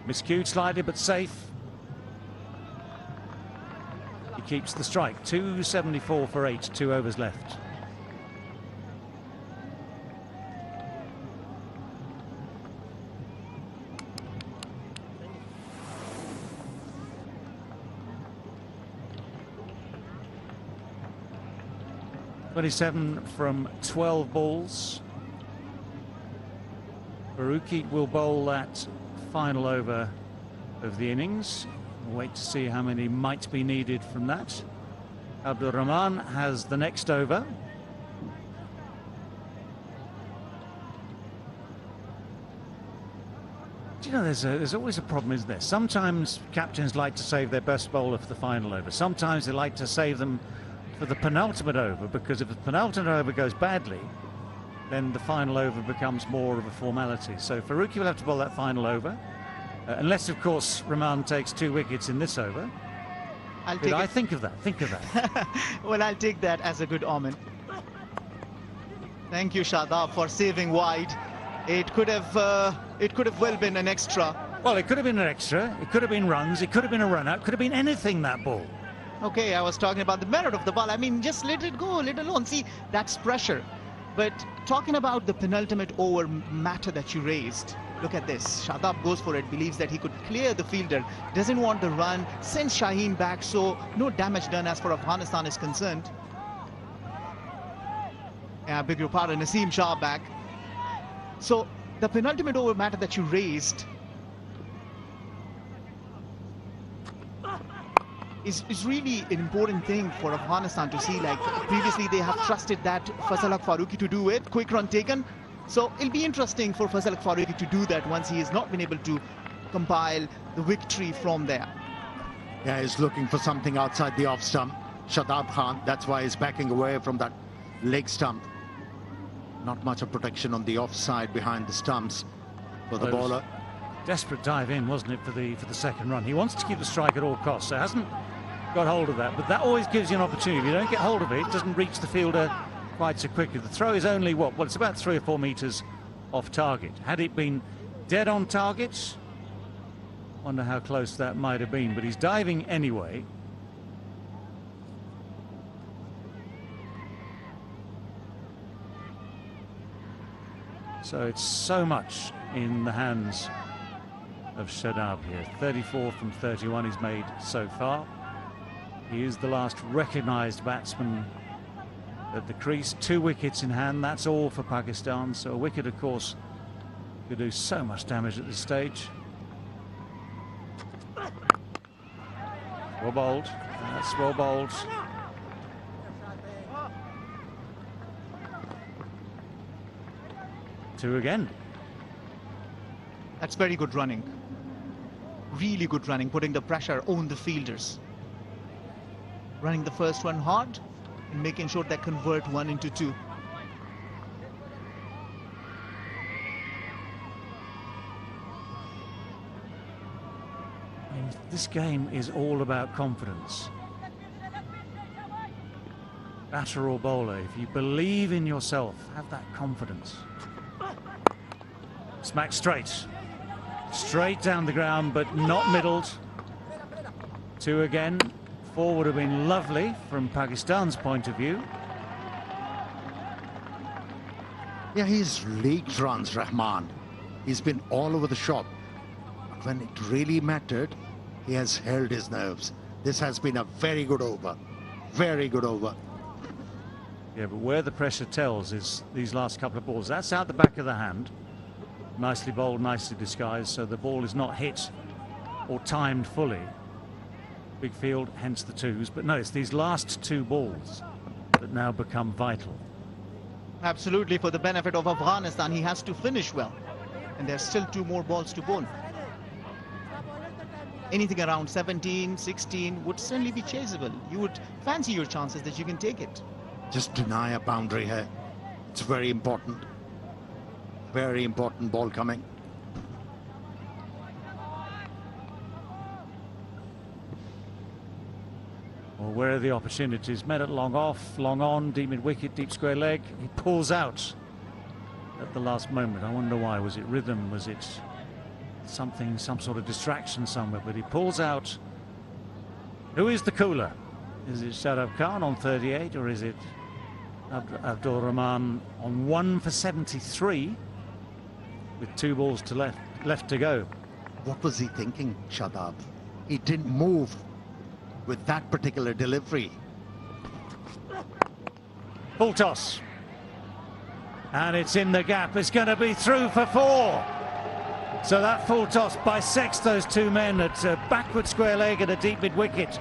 [SPEAKER 4] Miscued slightly, but safe. He keeps the strike. 274 for 8, 2 overs left. .27 from 12 balls. Farooqi will bowl that final over of the innings. We'll wait to see how many might be needed from that. Abdur Rahman has the next over. Do you know, there's always a problem, isn't there? Sometimes captains like to save their best bowler for the final over. Sometimes they like to save them for the penultimate over, because if the penultimate over goes badly, then the final over becomes more of a formality. So Farooqi will have to bowl that final over, unless, of course, Rahman takes 2 wickets in this over. I think of that. Think of that.
[SPEAKER 8] Well, I'll take that as a good omen. Thank you, Shadab, for saving wide. It could have well been an extra.
[SPEAKER 4] Well, it could have been an extra. It could have been runs. It could have been a run-out. It could have been anything, that ball.
[SPEAKER 8] Okay, I was talking about the merit of the ball. I mean, just let it go, let it alone. See, that's pressure. But talking about the penultimate over matter that you raised, Look at this. Shadab goes for it, believes that he could clear the fielder, doesn't want the run, sends Shaheen back, so no damage done as far as Afghanistan is concerned. I beg your pardon, Naseem Shah back. So the penultimate over matter that you raised is really an important thing for Afghanistan to see. Like previously they have trusted that Faisal Faruqi to do it, quick run taken. So it'll be interesting for Faisal Faruqi to do that once he has not been able to compile the victory from there.
[SPEAKER 5] Yeah, he's looking for something outside the off stump. Shadab Khan, that's why he's backing away from that leg stump. Not much of protection on the offside behind the stumps for the bowler.
[SPEAKER 4] Desperate dive in, wasn't it, for the second run? He wants to keep the strike at all costs, so hasn't got hold of that. But that always gives you an opportunity. If you don't get hold of it, it doesn't reach the fielder quite so quickly. The throw is only what? Well, it's about 3 or 4 meters off target. Had it been dead on target, wonder how close that might have been. But he's diving anyway. So it's so much in the hands of Shadab here. 34 from 31 he's made so far. He is the last recognised batsman at the crease. 2 wickets in hand, that's all for Pakistan. So a wicket, of course, could do so much damage at this stage. Well bowled. That's well bowled. Two again.
[SPEAKER 8] That's very good running. Really good running, putting the pressure on the fielders. Running the first one hard and making sure they convert 1 into 2.
[SPEAKER 4] And this game is all about confidence. Batter or bowler, if you believe in yourself, have that confidence. Smack straight. Straight down the ground, but not middled. 2 again. 4 would have been lovely from Pakistan's point of view.
[SPEAKER 5] Yeah, he's leaked runs, Rahman. He's been all over the shop. But when it really mattered, he has held his nerves. This has been a very good over. Very good over.
[SPEAKER 4] Yeah, but where the pressure tells is these last couple of balls. That's out the back of the hand. Nicely bowled, nicely disguised, so the ball is not hit or timed fully. Big field, hence the 2s. But no, it's these last 2 balls that now become vital.
[SPEAKER 8] Absolutely, for the benefit of Afghanistan, he has to finish well. And there's still 2 more balls to bowl. Anything around 17, 16 would certainly be chaseable. You would fancy your chances that you can take it.
[SPEAKER 5] Just deny a boundary here. It's very important. Very important ball coming.
[SPEAKER 4] Well, where are the opportunities? Met at long off, long on, deep mid wicket, deep square leg. He pulls out at the last moment. I wonder why. Was it rhythm? Was it something, some sort of distraction somewhere? But he pulls out. Who is the cooler? Is it Shadab Khan on 38, or is it Abdul Rahman on 1 for 73? With 2 balls to left to go.
[SPEAKER 5] What was he thinking, Shadab? He didn't move with that particular delivery.
[SPEAKER 4] Full toss. And it's in the gap. It's going to be through for 4. So that full toss bisects those 2 men at a backward square leg and a deep mid wicket.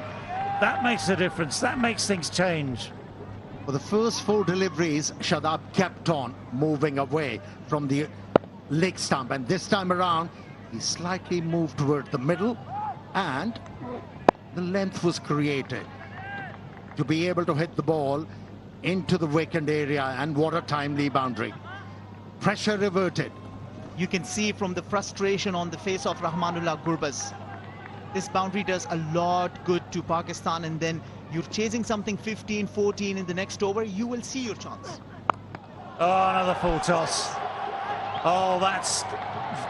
[SPEAKER 4] That makes a difference. That makes things change.
[SPEAKER 5] For the first 4 deliveries, Shadab kept on moving away from the leg stump, and this time around he slightly moved toward the middle and the length was created to be able to hit the ball into the vacant area. And what a timely boundary. Pressure reverted.
[SPEAKER 8] You can see from the frustration on the face of Rahmanullah Gurbaz. This boundary does a lot good to Pakistan, and then you're chasing something 15, 14 in the next over, you will see your chance.
[SPEAKER 4] Oh, another full toss. Oh, that's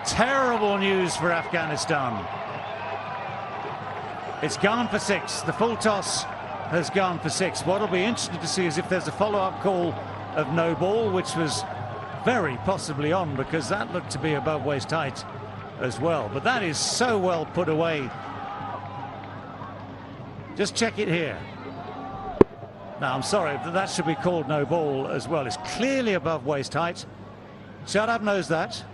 [SPEAKER 4] terrible news for Afghanistan. It's gone for 6. The full toss has gone for 6. What'll be interesting to see is if there's a follow-up call of no ball, which was very possibly on, because that looked to be above waist height as well. But that is so well put away. Just check it here. Now, I'm sorry, that should be called no ball as well. It's clearly above waist height. Shadab knows that.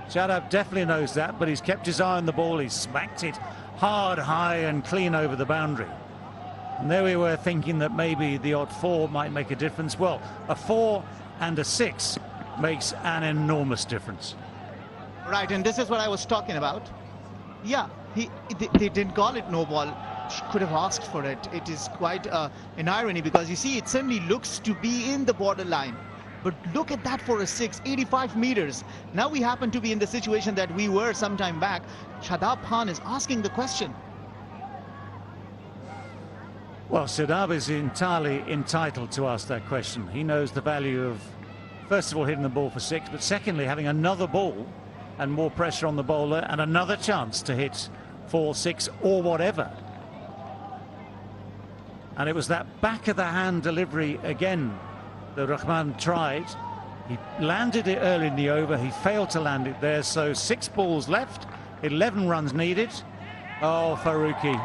[SPEAKER 4] Shadab definitely knows that, but he's kept his eye on the ball. He's smacked it hard, high and clean over the boundary. And there we were thinking that maybe the odd 4 might make a difference. Well, a 4 and a 6 makes an enormous difference.
[SPEAKER 8] Right, and this is what I was talking about. Yeah, they didn't call it no ball. Could have asked for it. It is quite an irony, because you see it certainly looks to be in the borderline, but look at that for a 6, 85 meters. Now we happen to be in the situation that we were some time back. Shadab Khan is asking the question.
[SPEAKER 4] Well, Shadab is entirely entitled to ask that question. He knows the value of, first of all, hitting the ball for 6, but secondly, having another ball and more pressure on the bowler and another chance to hit 4, 6 or whatever. And it was that back of the hand delivery again that Rahman tried. He landed it early in the over. He failed to land it there. So 6 balls left, 11 runs needed. Oh, Faruqi.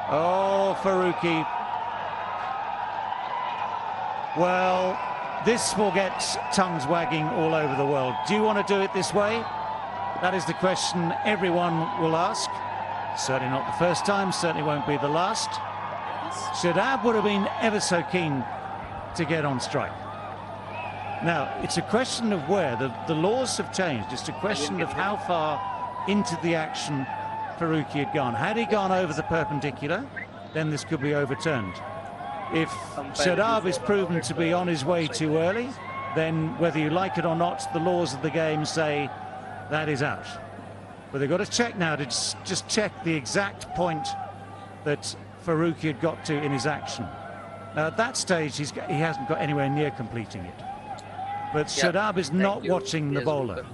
[SPEAKER 4] Oh, Faruqi. Well, this will get tongues wagging all over the world. Do you want to do it this way? That is the question everyone will ask. Certainly not the first time, certainly won't be the last. Shadab would have been ever so keen to get on strike. Now, it's a question of where. The laws have changed. It's a question of how far into the action Faruqi had gone. Had he gone over the perpendicular, then this could be overturned. If Shadab is proven to be on his way too early, then whether you like it or not, the laws of the game say that is out. But they've got to check now to just check the exact point that Faruqi had got to in his action. Now at that stage he hasn't got anywhere near completing it. But Shadab is not watching the bowler.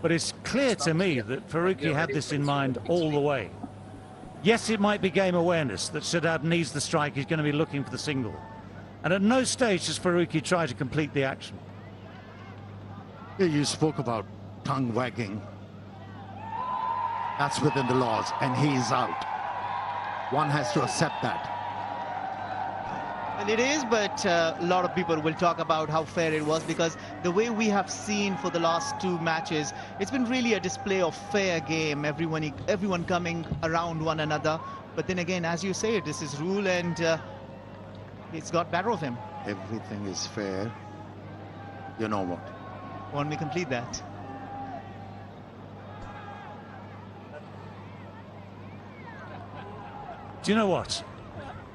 [SPEAKER 4] But it's clear to me that Faruqi had this in mind all the way. Yes, it might be game awareness that Shadab needs the strike. He's going to be looking for the single. And at no stage does Faruqi try to complete the action.
[SPEAKER 5] Yeah, you spoke about tongue wagging. That's within the laws, and he's out. One has to accept that.
[SPEAKER 8] Well, it is, but a lot of people will talk about how fair it was, because the way we have seen for the last 2 matches, it's been really a display of fair game, everyone coming around one another. But then again, as you say, this is rule, and it's got better of him.
[SPEAKER 5] Everything is fair. You know what?
[SPEAKER 8] Want me to complete that?
[SPEAKER 4] Do you know what?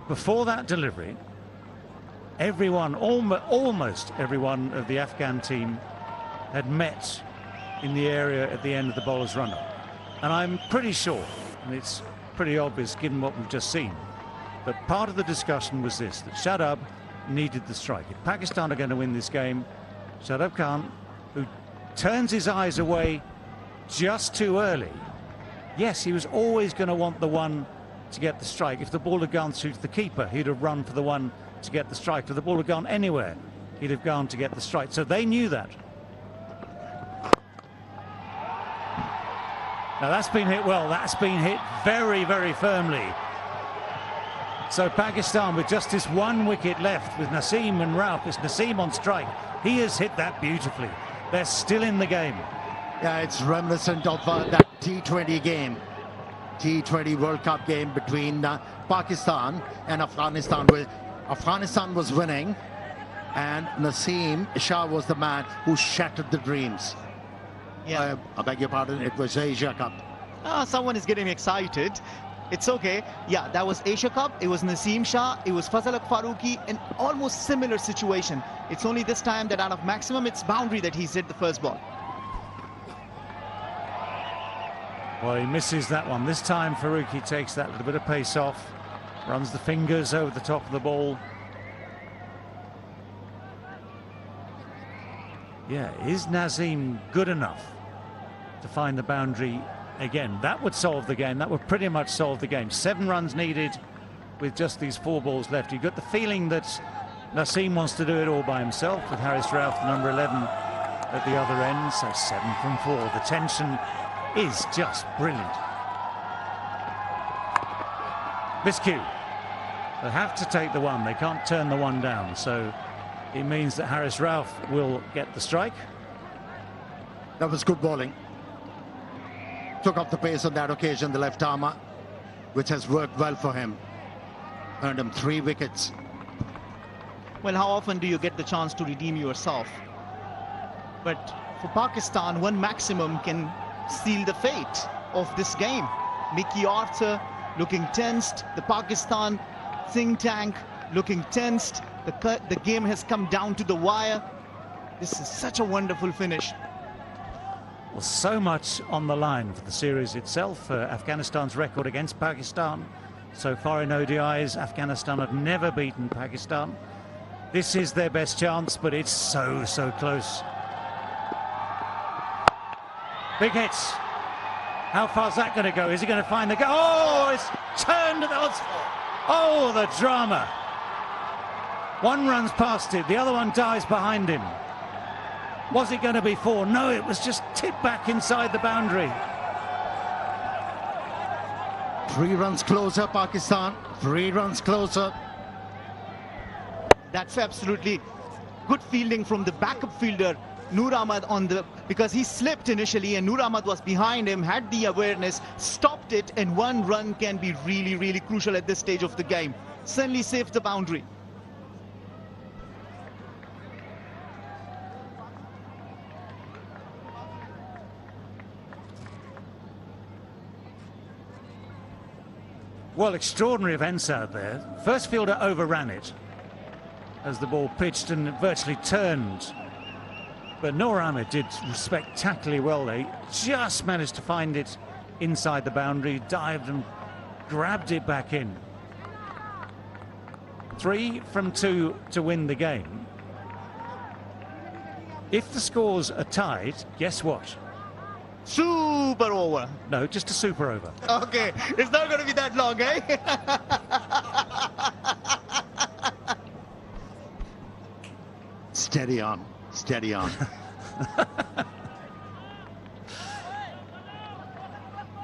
[SPEAKER 4] Before that delivery, everyone, almost everyone of the Afghan team had met in the area at the end of the bowler's run-up. And I'm pretty sure, and it's pretty obvious given what we've just seen, that part of the discussion was this, that Shadab needed the strike. If Pakistan are going to win this game, Shadab Khan, who turns his eyes away just too early, yes, he was always going to want the one to get the strike. If the ball had gone through to the keeper, he'd have run for the one to get the strike. If the ball had gone anywhere, he'd have gone to get the strike. So they knew that. Now that's been hit well. That's been hit very, very firmly. So Pakistan with just this 1 wicket left with Naseem and Rauf. It's Naseem on strike. He has hit that beautifully. They're still in the game.
[SPEAKER 5] Yeah, it's reminiscent of that T20 game. T20 World Cup game between Pakistan and Afghanistan, where Afghanistan was winning and Naseem Shah was the man who shattered the dreams.
[SPEAKER 8] Yeah.
[SPEAKER 5] I beg your pardon, it was Asia Cup.
[SPEAKER 8] Someone is getting excited. It's okay. Yeah, that was Asia Cup. It was Naseem Shah. It was Fazal Faruqi. An almost similar situation. It's only this time that out of maximum, it's boundary that he's hit the first ball.
[SPEAKER 4] Well, he misses that one. This time Faruqi takes that little bit of pace off, runs the fingers over the top of the ball. Yeah, is Naseem good enough to find the boundary again? That would solve the game. That would pretty much solve the game. 7 runs needed with just these 4 balls left. You got the feeling that Naseem wants to do it all by himself with Haris Rauf, number 11, at the other end. So 7 from 4. The tension is just brilliant. Miscue. They have to take the one. They can't turn the one down. So it means that Haris Rauf will get the strike.
[SPEAKER 5] That was good bowling. Took up the pace on that occasion, the left armer, which has worked well for him. Earned him 3 wickets.
[SPEAKER 8] Well, how often do you get the chance to redeem yourself? But for Pakistan, one maximum can seal the fate of this game. Mickey Arthur looking tensed. The Pakistan think tank looking tensed. The game has come down to the wire. This is such a wonderful finish.
[SPEAKER 4] Well, so much on the line for the series itself. Afghanistan's record against Pakistan. So far in ODIs, Afghanistan have never beaten Pakistan. This is their best chance, but it's so close. Big hits. How far's that going to go? Is he going to find the goal? Oh, it's turned. Oh, the drama. One runs past it, the other one dives behind him. Was it going to be 4? No, it was just tipped back inside the boundary.
[SPEAKER 5] 3 runs closer, Pakistan. 3 runs closer.
[SPEAKER 8] That's absolutely good fielding from the backup fielder, Noor Ahmad, because he slipped initially and Noor Ahmad was behind him, had the awareness, stopped it, and 1 run can be really crucial at this stage of the game. Certainly saved the boundary.
[SPEAKER 4] Well, extraordinary events out there. First fielder overran it as the ball pitched and virtually turned. But Noor Ahmed did spectacularly well there. He just managed to find it inside the boundary, dived and grabbed it back in. 3 from 2 to win the game. If the scores are tied, guess what?
[SPEAKER 8] Super over.
[SPEAKER 4] No, just a super over.
[SPEAKER 8] Okay, it's not going to be that long, eh?
[SPEAKER 5] Steady on, steady on.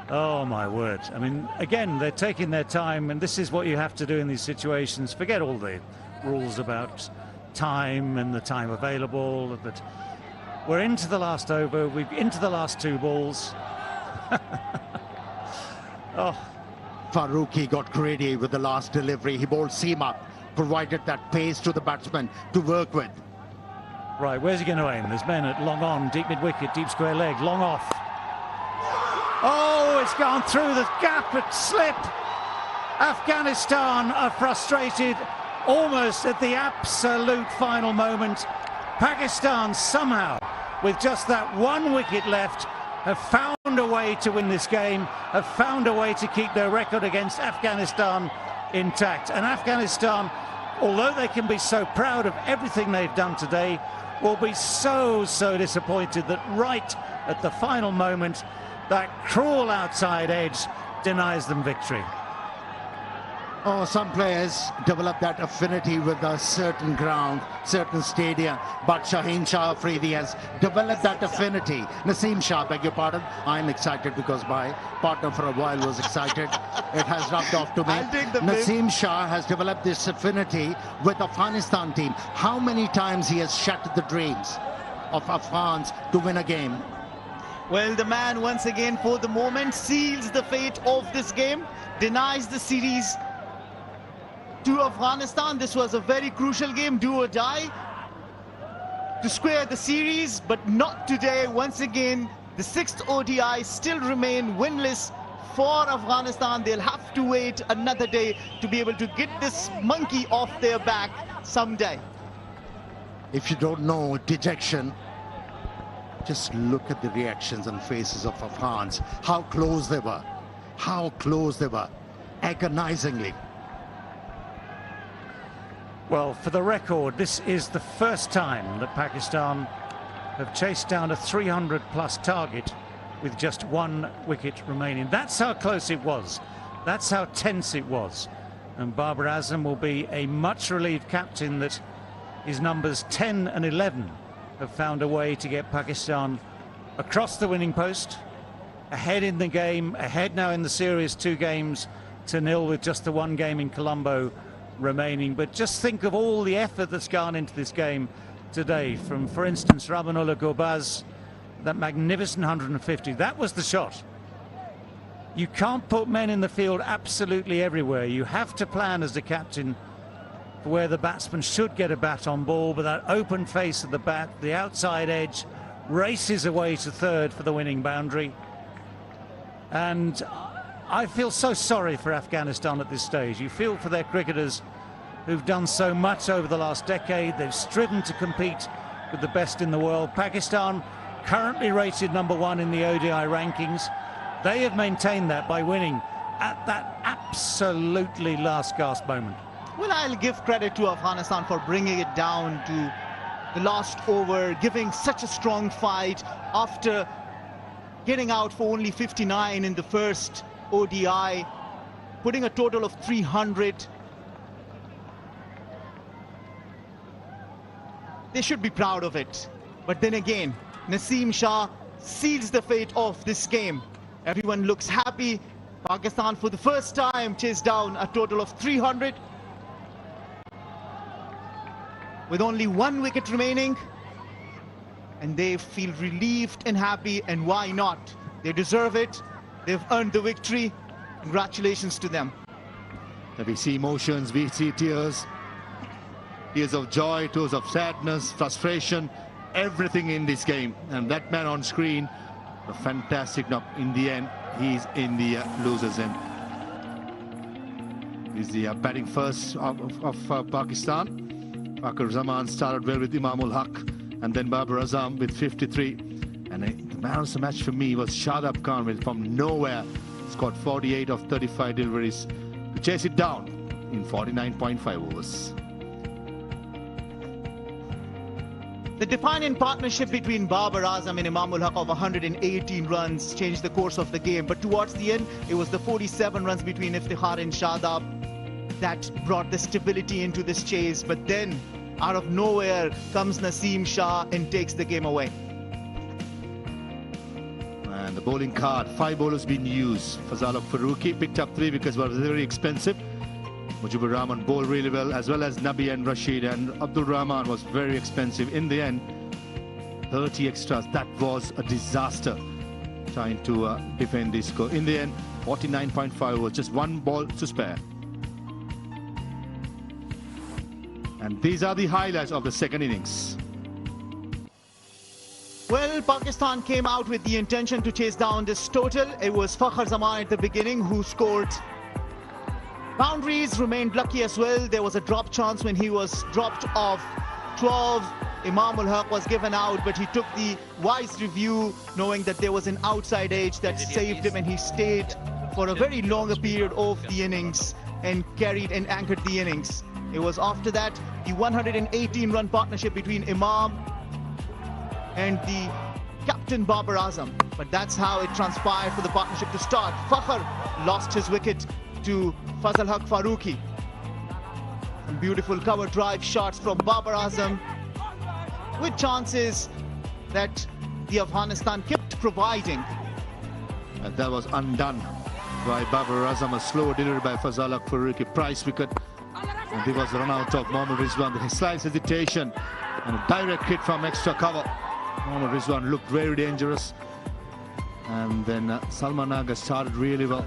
[SPEAKER 4] Oh, my word. I mean, again, they're taking their time, and this is what you have to do in these situations. Forget all the rules about time and the time available, but we're into the last over. We're into the last 2 balls. Oh.
[SPEAKER 5] Farooqi got greedy with the last delivery. He bowled seam up, provided that pace to the batsman to work with.
[SPEAKER 4] Right, where's he going to aim? There's men at long on, deep mid-wicket, deep square leg, long off. Oh, it's gone through the gap, it slipped. Afghanistan are frustrated almost at the absolute final moment. Pakistan somehow, with just that 1 wicket left, have found a way to win this game, have found a way to keep their record against Afghanistan intact. And Afghanistan, although they can be so proud of everything they've done today, will be so disappointed that right at the final moment, that cruel outside edge denies them victory.
[SPEAKER 5] Oh, some players develop that affinity with a certain ground, certain stadium. But Shaheen Shah Afridi has developed that affinity. Naseem Shah, beg your pardon. I'm excited because my partner for a while was excited. It has rubbed off to me.
[SPEAKER 8] I'll take the
[SPEAKER 5] Naseem Shah has developed this affinity with the Afghanistan team. How many times he has shattered the dreams of Afghans to win a game?
[SPEAKER 8] Well, the man once again for the moment seals the fate of this game, denies the series to Afghanistan. This was a very crucial game, do or die, to square the series, but not today. Once again, the 6th ODI still remain winless for Afghanistan. They'll have to wait another day to be able to get this monkey off their back someday.
[SPEAKER 5] If you don't know dejection, just look at the reactions and faces of Afghans. How close they were. How close they were. Agonizingly.
[SPEAKER 4] Well, for the record, this is the first time that Pakistan have chased down a 300-plus target with just 1 wicket remaining. That's how close it was. That's how tense it was. And Babar Azam will be a much relieved captain that His numbers 10 and 11 have found a way to get Pakistan across the winning post, ahead in the game, ahead now in the series 2-0 with just the one game in Colombo remaining. But just think of all the effort that's gone into this game today from, for instance, Ramanullah Gurbaz, that magnificent 150. That was the shot. You can't put men in the field absolutely everywhere. You have to plan as the captain for where the batsman should get a bat on ball, but that open face of the bat, the outside edge, races away to third for the winning boundary. And I feel so sorry for Afghanistan at this stage. You feel for their cricketers who've done so much over the last decade. They've striven to compete with the best in the world. Pakistan, currently rated #1 in the ODI rankings. They have maintained that by winning at that absolutely last gasp moment.
[SPEAKER 8] Well, I'll give credit to Afghanistan for bringing it down to the last over, giving such a strong fight after getting out for only 59 in the first ODI, putting a total of 300. They should be proud of it. But then again, Naseem Shah seals the fate of this game. Everyone looks happy. Pakistan for the first time chased down a total of 300. With only 1 wicket remaining. And they feel relieved and happy, and why not? They deserve it. They've earned the victory. Congratulations to them.
[SPEAKER 11] We see emotions, we see tears. Tears of joy, tears of sadness, frustration, everything in this game. And that man on screen, a fantastic knock. In the end, he's in the losers' end. He's the batting first of Pakistan. Fakhar Zaman started well with Imam-ul-Haq, and then Babar Azam with 53. And the man of the match for me was Shadab Khan from nowhere. Scored 48 of 35 deliveries to chase it down in 49.5 overs.
[SPEAKER 8] The defining partnership between Babar Azam and Imam-ul-Haq of 118 runs changed the course of the game. But towards the end, it was the 47 runs between Iftikhar and Shadab that brought the stability into this chase. But then, out of nowhere, comes Naseem Shah and takes the game away.
[SPEAKER 11] And the bowling card, 5 bowlers being used. Fazal Farooqi picked up 3 because it was very expensive. Mujib Rahman bowled really well, as well as Nabi and Rashid, and Abdul Rahman was very expensive. In the end, 30 extras. That was a disaster trying to defend this score. In the end, 49.5 was just 1 ball to spare. And these are the highlights of the second innings.
[SPEAKER 8] Well, Pakistan came out with the intention to chase down this total. It was Fakhar Zaman at the beginning who scored. Boundaries remained lucky as well. There was a drop chance when he was dropped off 12. Imam-ul-Haq was given out, but he took the wise review, knowing that there was an outside edge that saved him, and he stayed for a very longer period of the innings and carried and anchored the innings. It was after that the 118-run partnership between Imam and the captain Babar Azam. But that's how it transpired for the partnership to start. Fakhar lost his wicket to Fazal Haq Farooqi. Some beautiful cover drive shots from Babar Azam, with chances that the Afghanistan kept providing.
[SPEAKER 11] And that was undone by Babar Azam. A slow delivery by Fazal Haq Farooqi, price wicket. And there was a run out of Mohammad Rizwan. The slight hesitation and a direct hit from extra cover. Mohammad Rizwan looked very dangerous. And then Salman Aga started really well.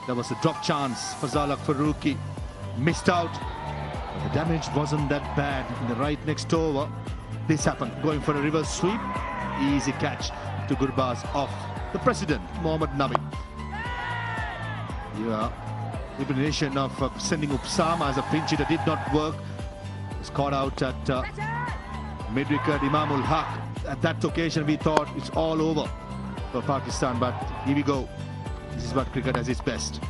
[SPEAKER 11] There was a drop chance. Fazal Haq Farooqi missed out. But the damage wasn't that bad. In the right next over, this happened. Going for a reverse sweep. Easy catch to Gurbaz off the president, Mohammad Nabi. Yeah. Elimination of sending Upsama as a pinch hitter did not work. Was caught out at mid-wicket. Imam-ul-Haq. At that occasion, we thought it's all over for Pakistan, but here we go. This is what cricket has its best.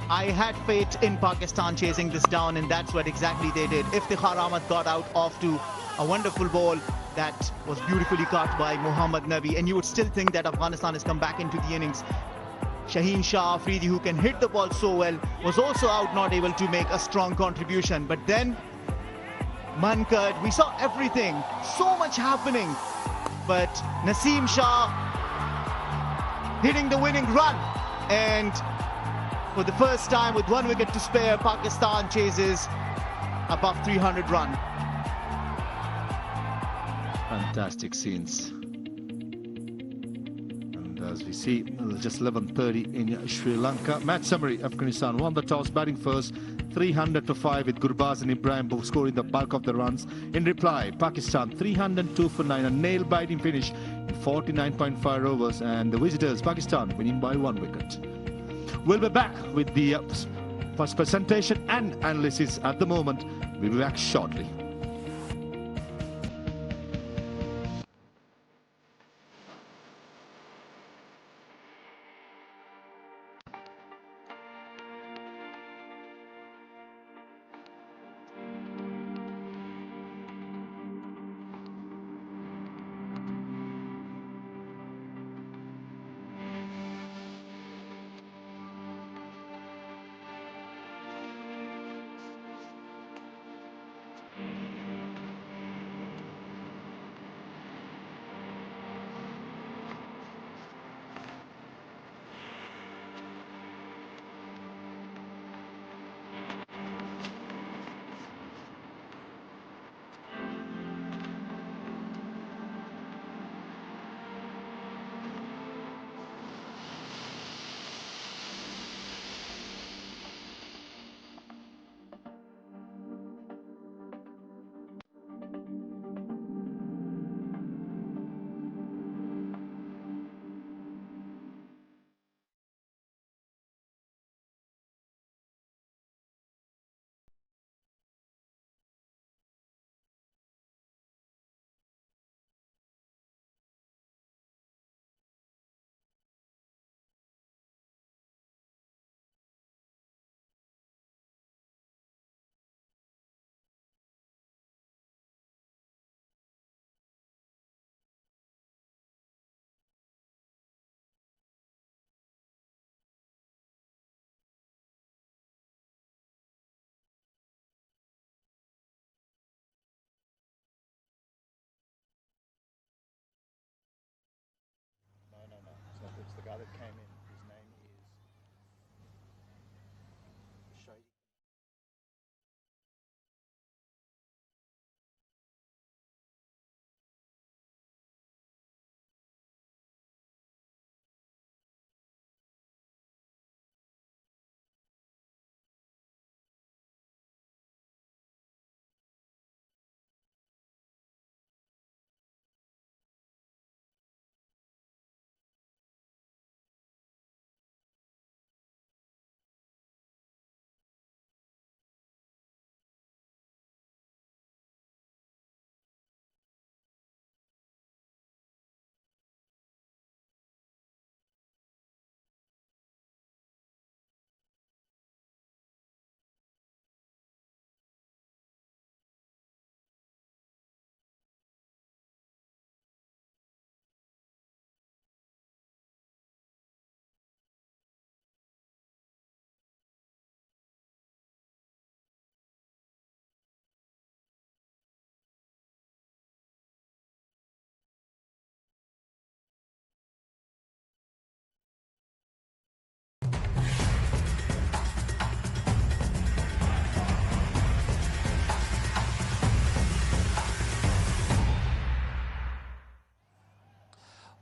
[SPEAKER 8] I had faith in Pakistan chasing this down, and that's what exactly they did. Iftikhar Ahmed got out off to a wonderful ball that was beautifully caught by Mohammad Nabi, and you would still think that Afghanistan has come back into the innings. Shaheen Shah Afridi, who can hit the ball so well, was also out, not able to make a strong contribution. But then Mankad. We saw everything, so much happening. But Naseem Shah hitting the winning run. And for the first time with 1 wicket to spare, Pakistan chases above 300 run.
[SPEAKER 11] Fantastic scenes. And as we see, just 11:30 in Sri Lanka. Match summary: Afghanistan won the toss, batting first, 300-5 with Gurbaz and Ibrahim both scoring the bulk of the runs. In reply, Pakistan 302 for 9, a nail-biting finish in 49.5 overs, and the visitors, Pakistan, winning by 1 wicket. We'll be back with the first presentation and analysis at the moment. We'll be back shortly.
[SPEAKER 2] It's the guy that came in. His name is Shady.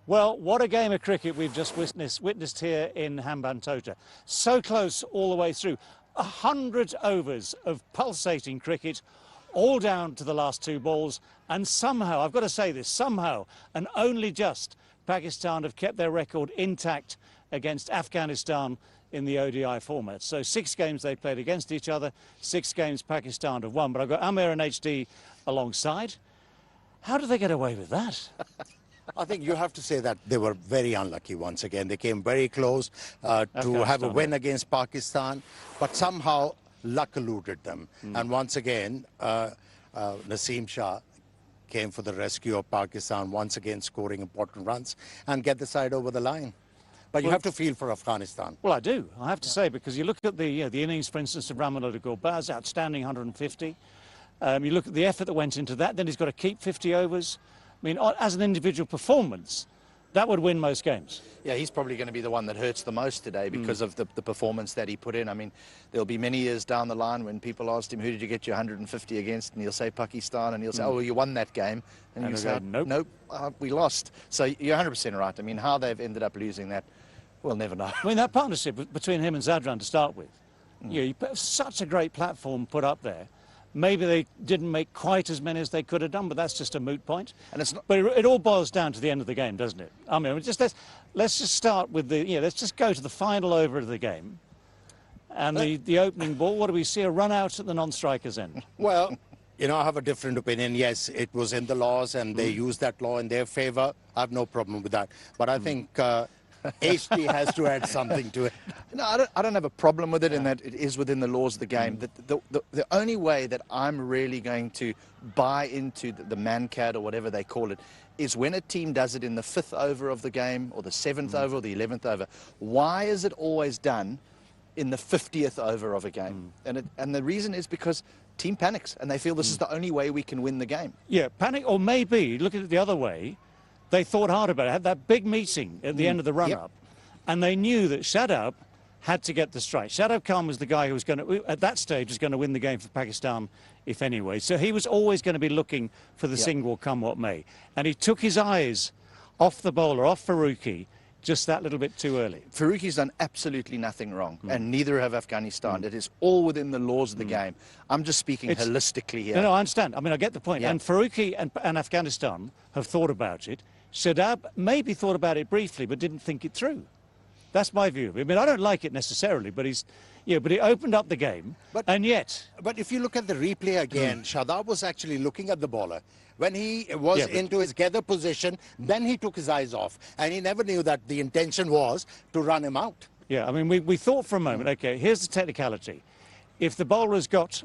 [SPEAKER 2] Well, what a game of cricket we've just witnessed here in Hambantota. So close all the way through. 100 overs of pulsating cricket, all down to the last 2 balls. And somehow, I've got to say this, somehow, and only just, Pakistan have kept their record intact against Afghanistan in the ODI format. So 6 games they played against each other, 6 games Pakistan have won. But I've got Amir and HD alongside. How do they get away with that?
[SPEAKER 12] I think you have to say that they were very unlucky once again. They came very close to have a win against Pakistan, but somehow luck eluded them. And once again, Naseem Shah came for the rescue of Pakistan, once again scoring important runs and get the side over the line. But you have to feel for Afghanistan.
[SPEAKER 2] Well, I do, I have to say, because you look at the innings, for instance, of Gurbaz, outstanding 150.
[SPEAKER 4] You look at the effort that went into that, then he's got to keep 50 overs. I mean, as an individual performance, that would win most games.
[SPEAKER 9] Yeah, he's probably going to be the one that hurts the most today because of the performance that he put in. I mean, there'll be many years down the line when people asked him, who did you get your 150 against? And he'll say Pakistan, and he'll say, oh, well, you won that game. And you say, nope, we lost. So you're 100% right. I mean, how they've ended up losing that, we'll never know.
[SPEAKER 7] I mean, that partnership between him and Zadran to start with, you put such a great platform put up there. Maybe they didn't make quite as many as they could have done, but that's just a moot point. And it's not, but it all boils down to the end of the game, doesn't it? I mean, let's just start with the, let's just go to the final over of the game. And the opening ball, what do we see? A run out at the non-striker's end.
[SPEAKER 12] Well, I have a different opinion. Yes, it was in the laws and they used that law in their favor. I have no problem with that. But I think HD has to add something to it.
[SPEAKER 9] No, I don't have a problem with it in that it is within the laws of the game. The only way that I'm really going to buy into the man-cat or whatever they call it is when a team does it in the 5th over of the game or the 7th over or the 11th over. Why is it always done in the 50th over of a game? And the reason is because team panics and they feel this is the only way we can win the game.
[SPEAKER 4] Yeah, panic, or maybe, look at it the other way, they thought hard about it, had that big meeting at the end of the run-up, and they knew that Shadab had to get the strike. Shadab Khan was the guy who was going to, at that stage, was going to win the game for Pakistan, if anyway. So he was always going to be looking for the single, come what may. And he took his eyes off the bowler, off Farooqi, just that little bit too early.
[SPEAKER 9] Farooqi's done absolutely nothing wrong, and neither have Afghanistan. It is all within the laws of the game. I'm just speaking holistically here.
[SPEAKER 4] No, I understand. I mean, I get the point. And Farooqi and Afghanistan have thought about it. Shadab maybe thought about it briefly, but didn't think it through. That's my view. I mean, I don't like it necessarily, but but he opened up the game, and yet.
[SPEAKER 12] But if you look at the replay again, Shadab was actually looking at the bowler. When he was into his gather position, then he took his eyes off, and he never knew that the intention was to run him out.
[SPEAKER 4] Yeah, I mean, we thought for a moment, okay, here's the technicality. If the bowler's got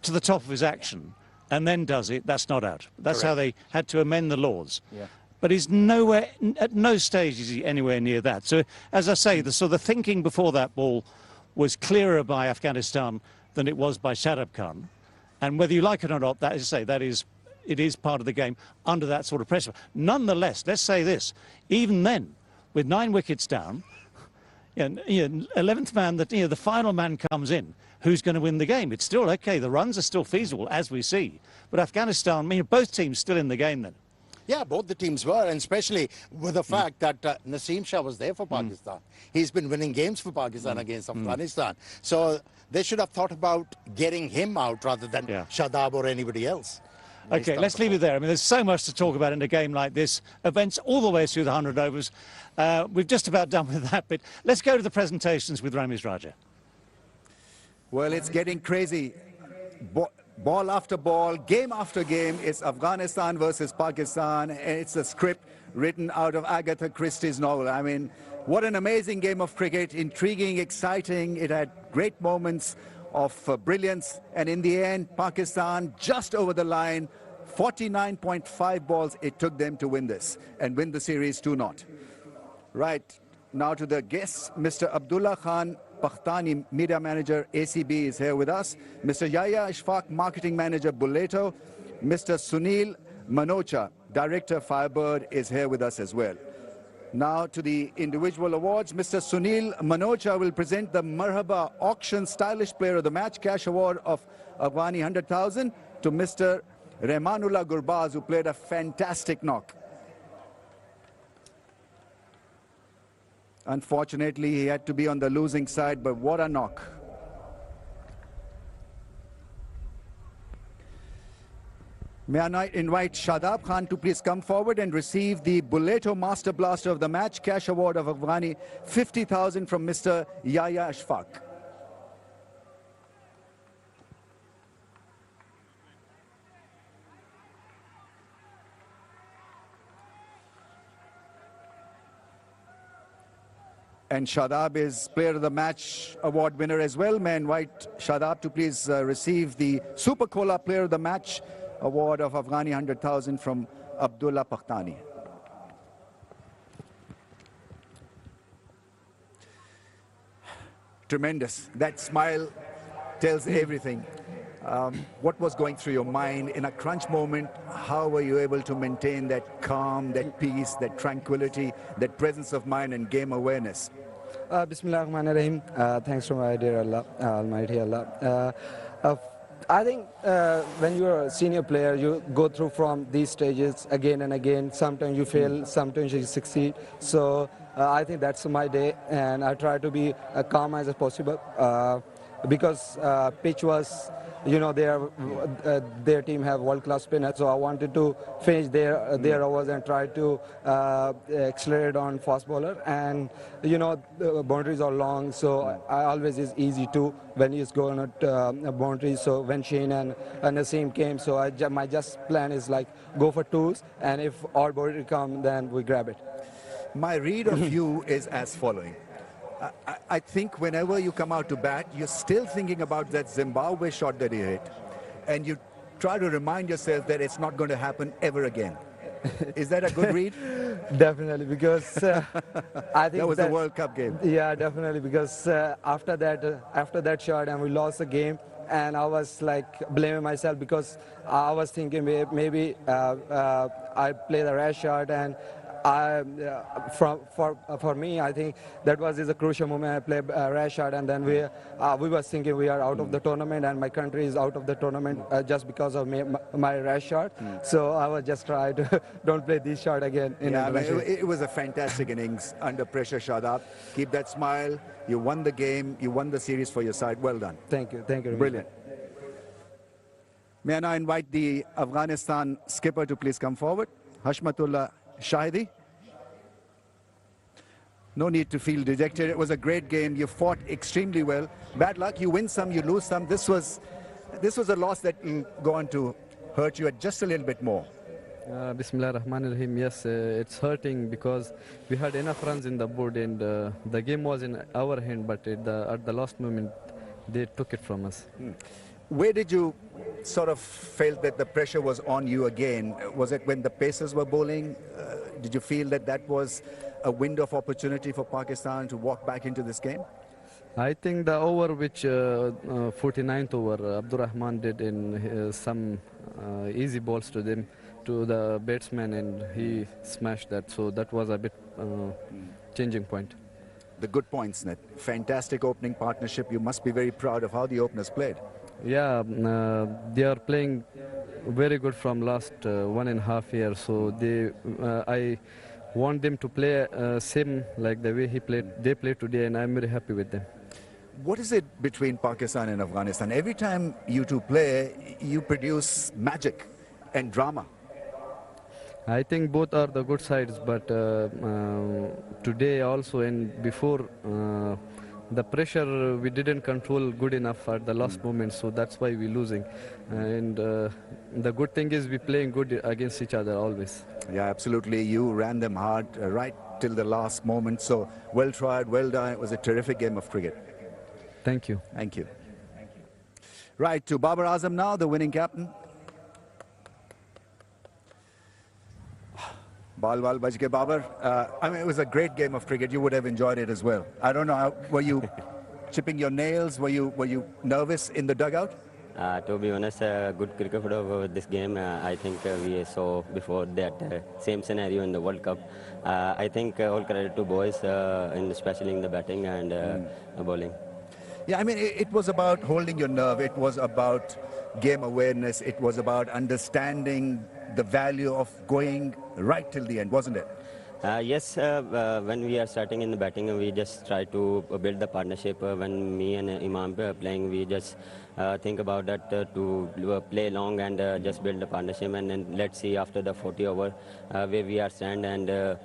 [SPEAKER 4] to the top of his action and then does it, that's not out. That's how they had to amend the laws.
[SPEAKER 9] Yeah.
[SPEAKER 4] But he's nowhere, at no stage is he anywhere near that. So, as I say, the thinking before that ball was clearer by Afghanistan than it was by Shadab Khan. And whether you like it or not, that is to say, it is part of the game under that sort of pressure. Nonetheless, let's say this, even then, with 9 wickets down, 11th man, the final man comes in, who's going to win the game? It's still, okay, the runs are still feasible, as we see. But Afghanistan, both teams still in the game then.
[SPEAKER 12] Yeah, both the teams were, and especially with the fact that Naseem Shah was there for Pakistan. He's been winning games for Pakistan against Afghanistan. So they should have thought about getting him out rather than Shadab or anybody else.
[SPEAKER 4] Okay, let's leave it there. I mean, there's so much to talk about in a game like this. Events all the way through the 100 overs. We've just about done with that bit. Let's go to the presentations with Ramiz Raja.
[SPEAKER 1] Well, it's getting crazy. Ball after ball, game after game, it's Afghanistan versus Pakistan, and it's a script written out of Agatha Christie's novel. I mean, what an amazing game of cricket, intriguing, exciting. It had great moments of brilliance, and in the end, Pakistan just over the line, 49.5 balls it took them to win this and win the series 2-0. Right, now to the guests, Mr. Abdullah Khan Pakhtani, Media Manager, ACB, is here with us. Mr. Yahya Ashfaq, Marketing Manager, Bulleto. Mr. Sunil Manocha, Director, Firebird, is here with us as well. Now to the individual awards. Mr. Sunil Manocha will present the Marhaba Auction Stylish Player of the Match Cash Award of Afghani 100,000 to Mr. Rehmanullah Gurbaz, who played a fantastic knock. Unfortunately, he had to be on the losing side, but what a knock. May I invite Shadab Khan to please come forward and receive the Bulleto Master Blaster of the Match Cash Award of Afghani 50,000 from Mr. Yahya Ashfaq. And Shadab is Player of the Match Award winner as well. May I invite Shadab to please receive the Super Cola Player of the Match Award of Afghani 100,000 from Abdullah Pakhtani. Tremendous. That smile tells everything. What was going through your mind in a crunch moment? How were you able to maintain that calm, that peace, that tranquility, that presence of mind and game awareness?
[SPEAKER 13] Bismillah ar-Rahman ar-Rahim. Thanks to my dear Allah, Almighty Allah. I think when you are a senior player, you go through from these stages again and again. Sometimes you fail, sometimes you succeed. So I think that's my day, and I try to be calm as possible because pitch was, you know, their team have world-class spinners, so I wanted to finish their overs and try to accelerate on fast bowler. And you know, the boundaries are long, so I always is easy to when he's going at boundaries. So when Shane and Naseem came, so my just plan is like go for twos, and if all boundary come, then we grab it.
[SPEAKER 1] My read of you is as following. I think whenever you come out to bat, you're still thinking about that Zimbabwe shot that you hit, and you try to remind yourself that it's not going to happen ever again. Is that a good read?
[SPEAKER 13] Definitely, because I think
[SPEAKER 1] that was the World Cup game.
[SPEAKER 13] Yeah, definitely, because after that shot, and we lost the game, and I was like blaming myself because I was thinking maybe I played the rash shot, and for me, I think that was a crucial moment. I played rash shot, and then we were thinking we are out of the tournament, and my country is out of the tournament just because of my rash shot. So I was just trying to don't play this shot again.
[SPEAKER 1] It was a fantastic innings under pressure, Shadab. Keep that smile. You won the game. You won the series for your side. Well done.
[SPEAKER 13] Thank you. Thank you.
[SPEAKER 1] Brilliant. May I now invite the Afghanistan skipper to please come forward, Hashmatullah Shahidi. No need to feel dejected. It was a great game. You fought extremely well. Bad luck. You win some, you lose some. This was a loss that will go on to hurt you just a little bit more.
[SPEAKER 14] Bismillah ar-Rahman ar-Rahim. Yes, it's hurting because we had enough runs in the board, and the game was in our hand, but at the last moment they took it from us.
[SPEAKER 1] Where did you sort of felt that the pressure was on you again? Was it when the Pacers were bowling? Did you feel that that was a window of opportunity for Pakistan to walk back into this game?
[SPEAKER 14] I think the over which 49th over Abdurrahman did in some easy balls to the batsman, and he smashed that. So that was a bit changing point.
[SPEAKER 1] The good points, Net. Fantastic opening partnership. You must be very proud of how the openers played.
[SPEAKER 14] Yeah, they are playing very good from last 1.5 years. So I want them to play same like the way they played today, and I'm very happy with them.
[SPEAKER 1] What is it between Pakistan and Afghanistan? Every time you two play, you produce magic and drama.
[SPEAKER 14] I think both are the good sides, but today also and before, the pressure we didn't control good enough at the last moment, so that's why we're losing. And the good thing is we're playing good against each other always.
[SPEAKER 1] Yeah, absolutely. You ran them hard right till the last moment. So well tried, well done. It was a terrific game of cricket.
[SPEAKER 14] Thank you.
[SPEAKER 1] Thank you. Right, to Babar Azam now, the winning captain. Ball baj ke Babar. I mean, it was a great game of cricket. You would have enjoyed it as well. I don't know, were you chipping your nails? Were you nervous in the dugout?
[SPEAKER 15] To be honest, good cricket for this game. I think we saw before that same scenario in the World Cup. I think all credit to boys, especially in the batting and bowling.
[SPEAKER 1] Yeah, I mean, it was about holding your nerve. It was about game awareness. It was about understanding the value of going right till the end, wasn't it?
[SPEAKER 15] Yes, when we are starting in the batting, we just try to build the partnership. When me and Imam are playing, we just think about that to play long and just build the partnership. And then let's see after the 40 over where we are stand, and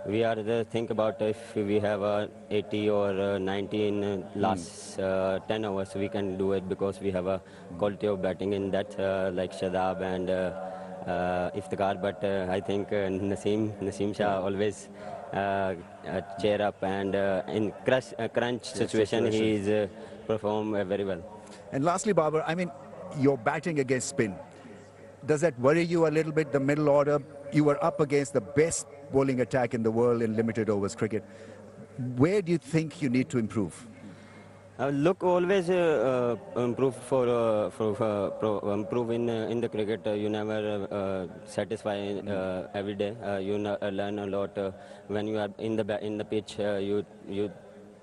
[SPEAKER 15] we are think about if we have 80 or 90 in last 10 overs, we can do it because we have a quality of batting in that, like Shadab and Iftikhar, but I think Naseem Shah always cheer up, and in crunch situation he's perform very well.
[SPEAKER 1] And lastly, Babar, I mean, you're batting against spin. Does that worry you a little bit, the middle order? You were up against the best bowling attack in the world in limited overs cricket. Where do you think you need to improve?
[SPEAKER 15] Look, always improve improve in the cricket. You never satisfy every day. You learn a lot when you are in the pitch. You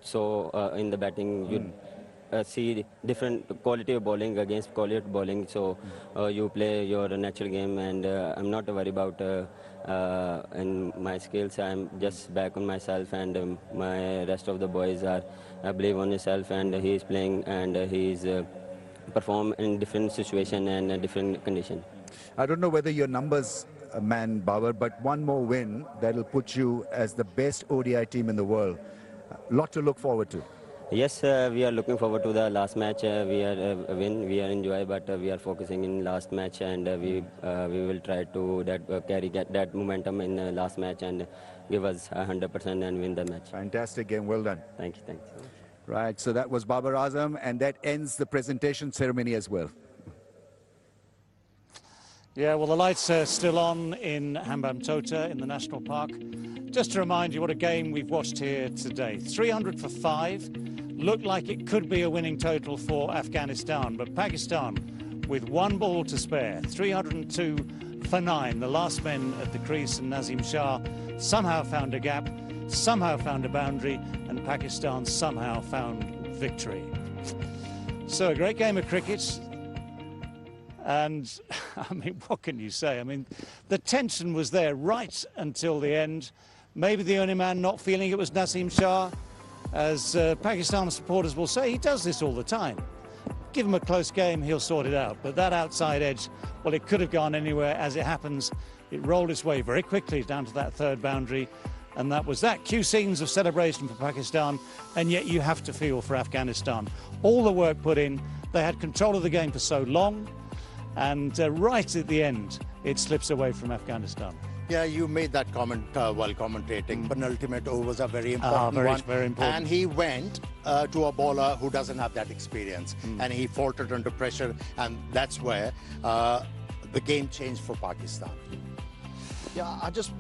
[SPEAKER 15] so in the batting you see different quality of bowling against quality of bowling. So you play your natural game, and I'm not worried about in my skills. I'm just back on myself, and my rest of the boys are believe on himself, and he is playing, and he's perform in different situation and different condition.
[SPEAKER 1] I don't know whether your numbers, man, Babar, but one more win that'll put you as the best ODI team in the world. Lot to look forward to.
[SPEAKER 15] Yes, we are looking forward to the last match. We are win, we are enjoy, but we are focusing in last match, and we will try to carry that momentum in the last match and give us 100% and win the match.
[SPEAKER 1] Fantastic game, well done.
[SPEAKER 15] Thank you, thank you.
[SPEAKER 1] Right, so that was Babar Azam, and that ends the presentation ceremony as well.
[SPEAKER 4] Yeah, well, the lights are still on in Hambantota in the National Park. Just to remind you what a game we've watched here today. 300 for 5. Looked like it could be a winning total for Afghanistan, but Pakistan with 1 ball to spare. 302 for 9. The last men at the crease, and Nazim Shah somehow found a gap, somehow found a boundary, and Pakistan somehow found victory. So a great game of cricket. And, I mean, what can you say? I mean, the tension was there right until the end. Maybe the only man not feeling it was Nazim Shah. As Pakistan supporters will say, he does this all the time. Give him a close game, he'll sort it out. But that outside edge, well, it could have gone anywhere. As it happens, it rolled its way very quickly down to that third boundary. And that was that. Cue scenes of celebration for Pakistan, and yet you have to feel for Afghanistan. All the work put in, they had control of the game for so long. And right at the end, it slips away from Afghanistan.
[SPEAKER 12] Yeah, you made that comment while commentating. Penultimate overs are very important one.
[SPEAKER 4] Very important.
[SPEAKER 12] And he went to a bowler who doesn't have that experience. And he faltered under pressure, and that's where the game changed for Pakistan.
[SPEAKER 2] Yeah, I just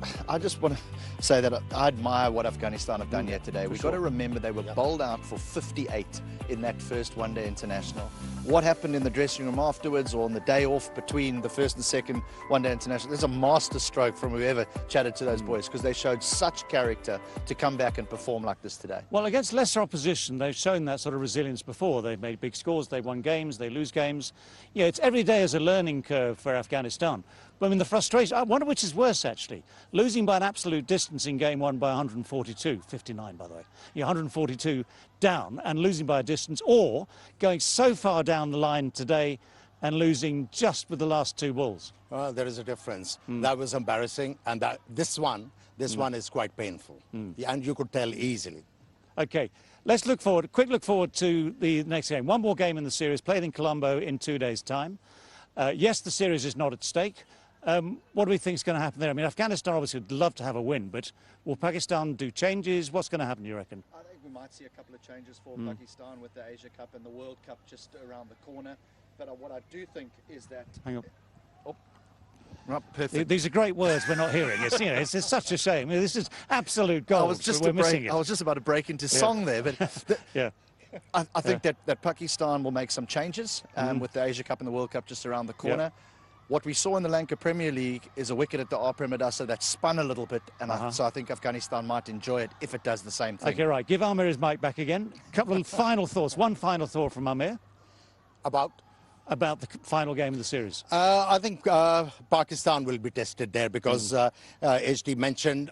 [SPEAKER 2] want to say that I admire what Afghanistan have done here today. We've got to remember they were bowled out for 58 in that first one-day international. What happened in the dressing room afterwards, or on the day off between the first and second one-day international, there's a master stroke from whoever chatted to those boys, because they showed such character to come back and perform like this today.
[SPEAKER 4] Well, against lesser opposition, they've shown that sort of resilience before. They've made big scores, they've won games, they lose games. Yeah, it's every day is a learning curve for Afghanistan. But I mean, the frustration, I wonder which is worse, actually. Losing by an absolute distance in game one by 142, 59, by the way. Yeah, 142 down, and losing by a distance, or going so far down the line today and losing just with the last 2 balls.
[SPEAKER 12] Well, there is a difference. That was embarrassing, and this one is quite painful. And you could tell easily.
[SPEAKER 4] Okay, let's look forward, quick look forward to the next game. One more game in the series, played in Colombo in 2 days' time. Yes, the series is not at stake. What do we think is going to happen there? I mean, Afghanistan obviously would love to have a win, but will Pakistan do changes? What's going to happen, you reckon?
[SPEAKER 2] I think we might see a couple of changes for Pakistan with the Asia Cup and the World Cup just around the corner. But what I do think is that...
[SPEAKER 4] Hang on.
[SPEAKER 2] Oh. Right, perfect.
[SPEAKER 4] These are great words we're not hearing. It's, you know, it's such a shame. I mean, this is absolute gold.
[SPEAKER 2] I was just about to break into song there, but...
[SPEAKER 4] yeah.
[SPEAKER 2] I think that Pakistan will make some changes with the Asia Cup and the World Cup just around the corner. What we saw in the Lanka Premier League is a wicket at the R. Premadasa that spun a little bit, and so I think Afghanistan might enjoy it if it does the same thing.
[SPEAKER 4] Okay, right. Give Amir his mic back again. A couple of final thoughts. One final thought from Amir.
[SPEAKER 12] About
[SPEAKER 4] the final game of the series.
[SPEAKER 12] I think Pakistan will be tested there because HD mentioned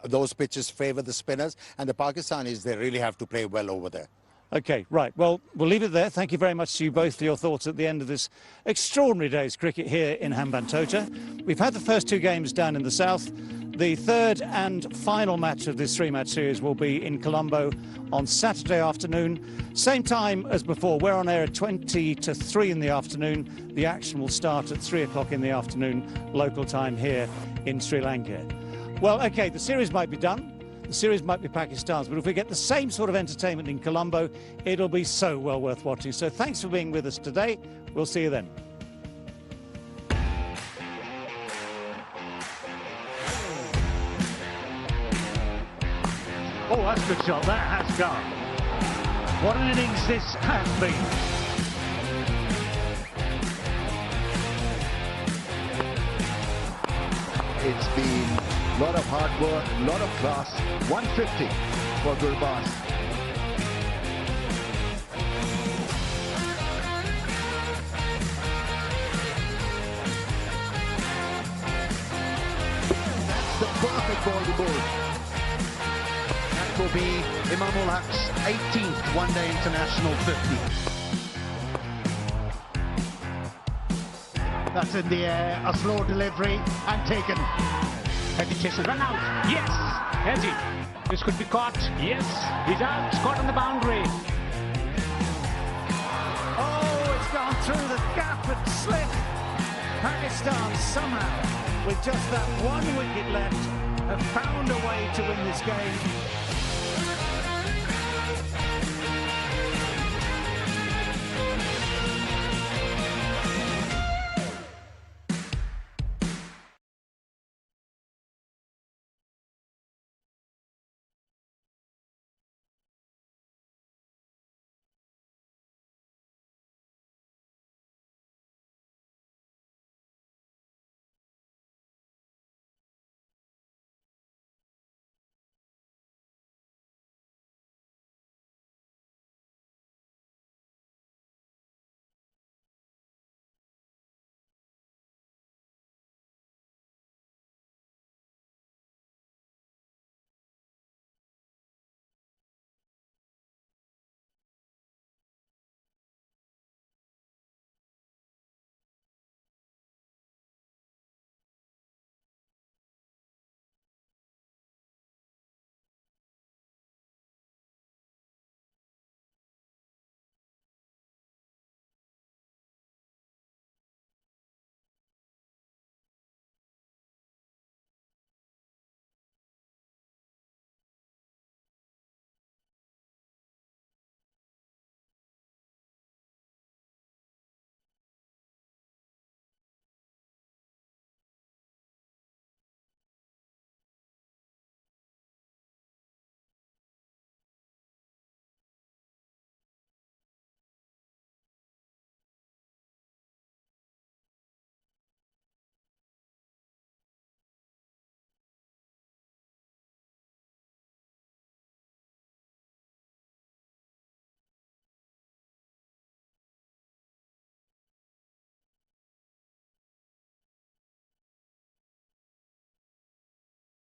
[SPEAKER 12] those pitches favour the spinners, and the Pakistanis, they really have to play well over there.
[SPEAKER 4] Okay, right. Well, we'll leave it there. Thank you very much to you both for your thoughts at the end of this extraordinary day's cricket here in Hambantota. We've had the first 2 games down in the south. The third and final match of this 3-match series will be in Colombo on Saturday afternoon. Same time as before. We're on air at 20 to 3 in the afternoon. The action will start at 3 o'clock in the afternoon, local time here in Sri Lanka. Well, okay, the series might be done. The series might be Pakistan's, but if we get the same sort of entertainment in Colombo, it'll be so well worth watching. So thanks for being with us today. We'll see you then. Oh, that's a good shot. That has gone.
[SPEAKER 3] What an innings this has been.
[SPEAKER 1] It's been a lot of hard work, a lot of class. 150 for Gurbaz. That's the perfect ball to bowl.
[SPEAKER 9] That will be Imam-ul Haq's 18th one-day international 50.
[SPEAKER 3] That's in the air, a slow delivery and taken.
[SPEAKER 16] Hesitation, run out. Yes, has he? This could be caught. Yes, he's out. It's caught on the boundary.
[SPEAKER 3] Oh, it's gone through the gap and slip. Pakistan somehow, with just that one wicket left, have found a way to win this game.